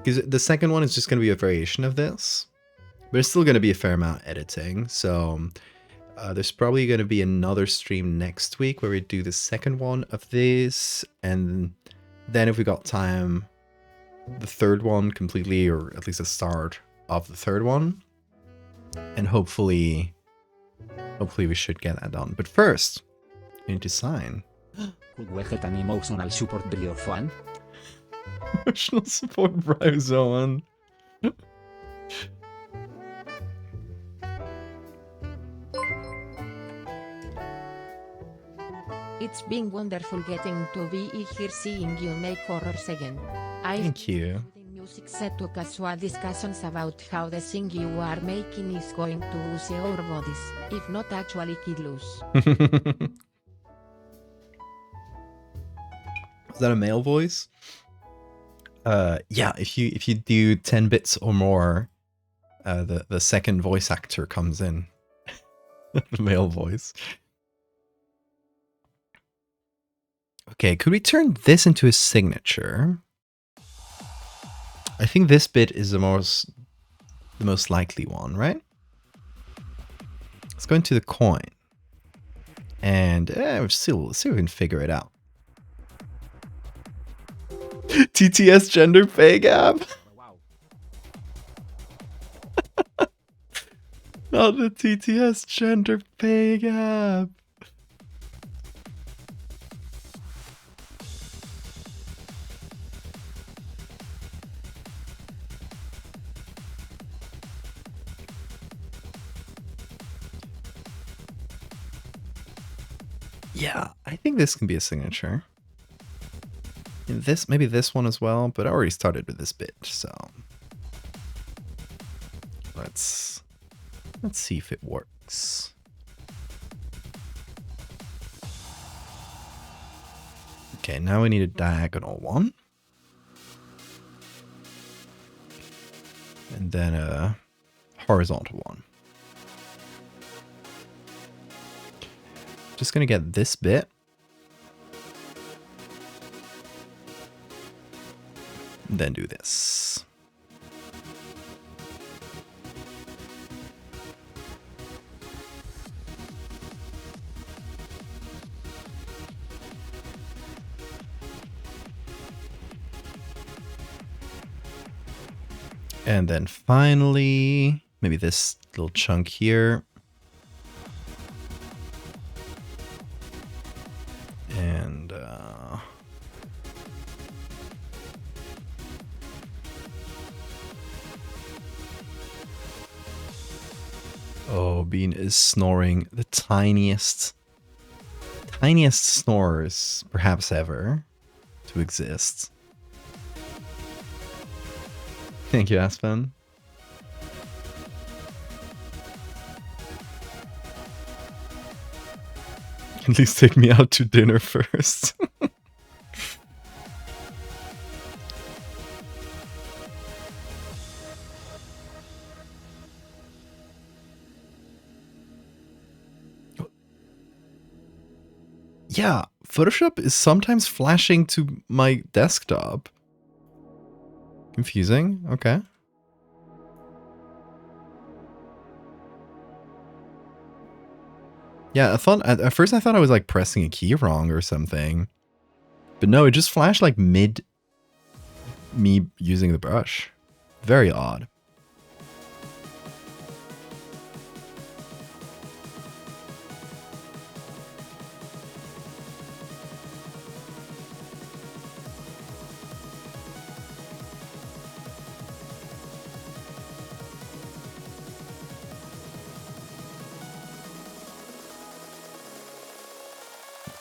Because the second one is just going to be a variation of this. But it's still going to be a fair amount of editing. So there's probably going to be another stream next week where we do the second one of this. And then if we got time, the third one completely, or at least the start of the third one. And hopefully we should get that done. But first, we need to sign. Could we get an emotional support browser? Emotional support browser. It's been wonderful getting to be here seeing you make horrors again. Thank you. Music set to casual discussions about how the thing you are making is going to use our bodies, if not actually kill us. Is that a male voice? Yeah, if you do 10 bits or more, the second voice actor comes in. The male voice. Okay, could we turn this into a signature? I think this bit is the most likely one, right? Let's go into the coin. And see if we can figure it out. TTS gender pay gap? Wow. Not the TTS gender pay gap. Yeah, I think this can be a signature. And this, maybe this one as well, but I already started with this bit, so let's see if it works. Okay, now we need a diagonal one. And then a horizontal one. Just gonna get this bit. And then do this. And then finally, maybe this little chunk here. And oh, Bean is snoring the tiniest snores perhaps ever to exist. Thank you, Aspen. At least take me out to dinner first. Yeah, Photoshop is sometimes flashing to my desktop. Confusing. Okay. Yeah, at first I thought I was like pressing a key wrong or something. But no, it just flashed like mid me using the brush. Very odd.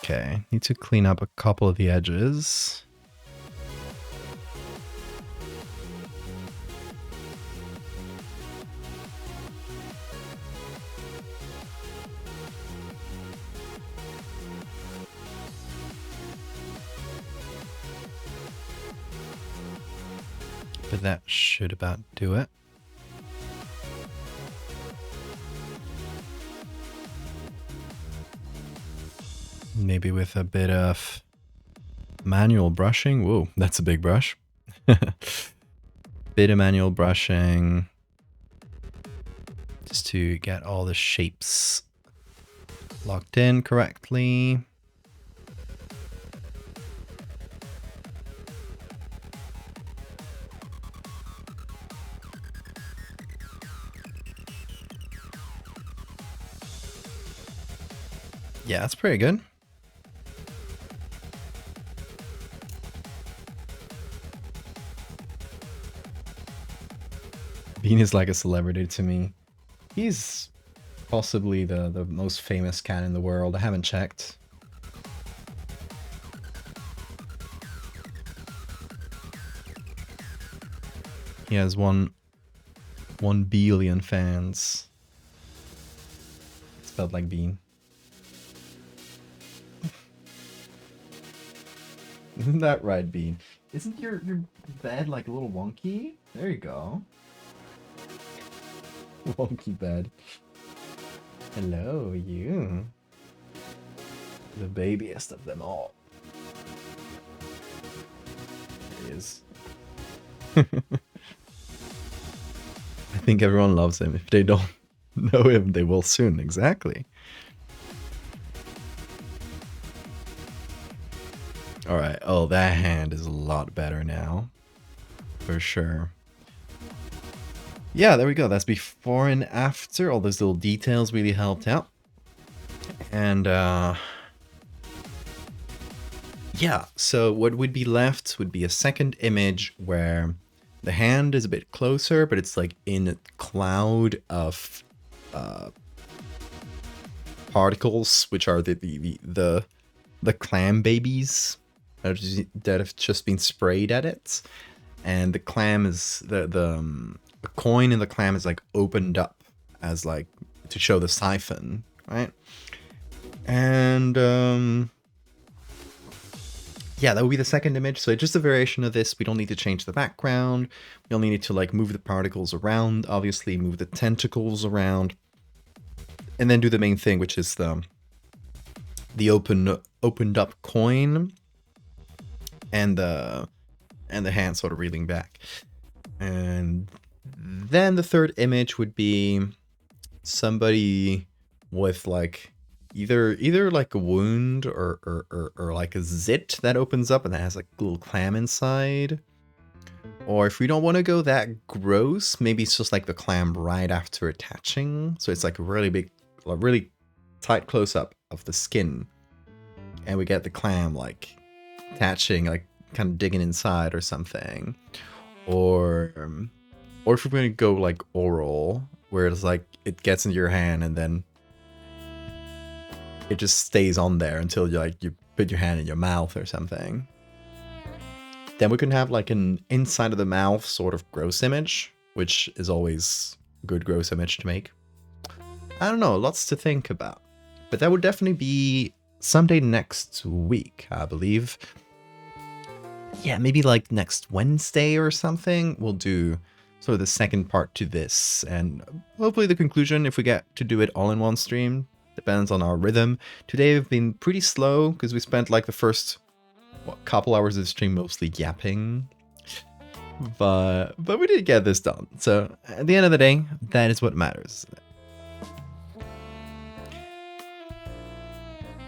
Okay, need to clean up a couple of the edges. But that should about do it. Maybe with a bit of manual brushing. Whoa, that's a big brush. Bit of manual brushing. Just to get all the shapes locked in correctly. Yeah, that's pretty good. Bean is like a celebrity to me. He's possibly the most famous cat in the world. I haven't checked. He has 1 billion fans. It's spelled like Bean. Isn't that right, Bean? Isn't your bed like a little wonky? There you go. Wonky bed. Hello, you. The babiest of them all. There he is. I think everyone loves him. If they don't know him, they will soon. Exactly. Alright. Oh, that hand is a lot better now. For sure. Yeah, there we go. That's before and after. All those little details really helped out. And, yeah, so what would be left would be a second image where the hand is a bit closer, but it's like in a cloud of particles, which are the clam babies that have just been sprayed at it. And the clam is the coin in the clam is like opened up as like to show the siphon, right? And yeah, that would be the second image. So just a variation of this. We don't need to change the background. We only need to like move the particles around, obviously move the tentacles around, and then do the main thing, which is the opened up coin and the hand sort of reeling back. And then the third image would be somebody with like either like a wound or like a zit that opens up and that has like a little clam inside. Or if we don't want to go that gross, maybe it's just like the clam right after attaching. So it's like a really big, a really tight close-up of the skin. And we get the clam like attaching, like kind of digging inside or something. Or if we're going to go like oral, where it's like it gets into your hand and then it just stays on there until you put your hand in your mouth or something. Then we can have like an inside of the mouth sort of gross image, which is always a good gross image to make. I don't know, lots to think about. But that would definitely be someday next week, I believe. Yeah, maybe like next Wednesday or something. We'll do sort of the second part to this. And hopefully the conclusion, if we get to do it all in one stream, depends on our rhythm. Today we've been pretty slow because we spent like the first couple hours of the stream mostly yapping. But we did get this done. So at the end of the day, that is what matters.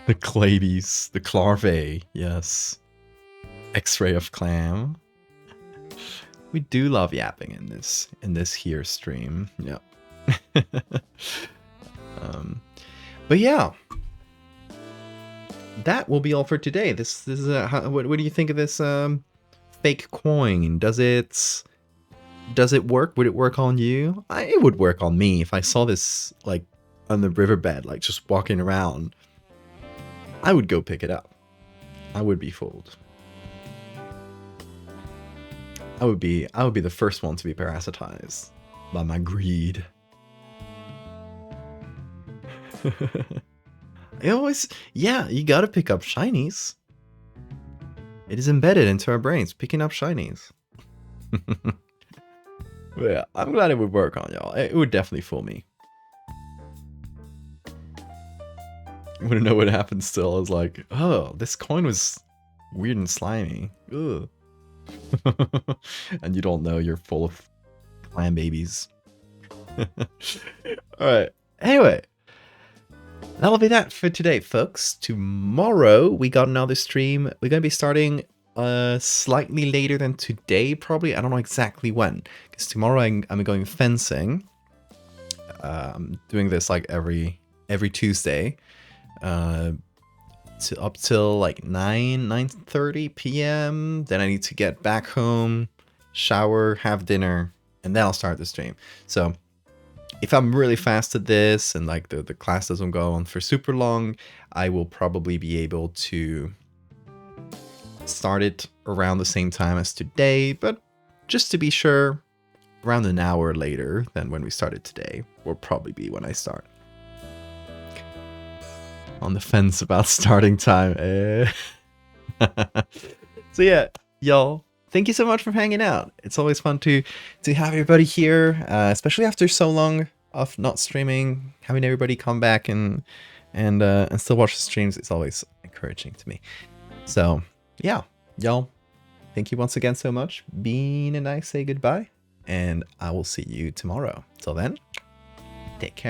The clavies, the clarvae, yes. X-ray of clam. We do love yapping in this here stream. Yeah. But yeah, that will be all for today. This is what do you think of this fake coin? Does it work? Would it work on you? It would work on me if I saw this like on the riverbed, like just walking around. I would go pick it up. I would be fooled. I would be the first one to be parasitized by my greed. Yeah, you gotta pick up shinies. It is embedded into our brains, picking up shinies. But yeah, I'm glad it would work on y'all. It would definitely fool me. want to know what happened still. I was like, oh, this coin was weird and slimy. Ugh. And you don't know you're full of clam babies. Alright. Anyway. That'll be that for today, folks. Tomorrow we got another stream. We're going to be starting slightly later than today, probably. I don't know exactly when. Because tomorrow I'm going fencing. I'm doing this like every Tuesday. Up till like 9:30 p.m. Then I need to get back home, shower, have dinner, and then I'll start the stream. So if I'm really fast at this and like the class doesn't go on for super long, I will probably be able to start it around the same time as today, but just to be sure, around an hour later than when we started today will probably be when I start. On the fence about starting time. So yeah, y'all, thank you so much for hanging out. It's always fun to have everybody here, especially after so long of not streaming. Having everybody come back and still watch the streams is always encouraging to me. So yeah, y'all, thank you once again so much. Bean and I say goodbye, and I will see you tomorrow. Till then, take care.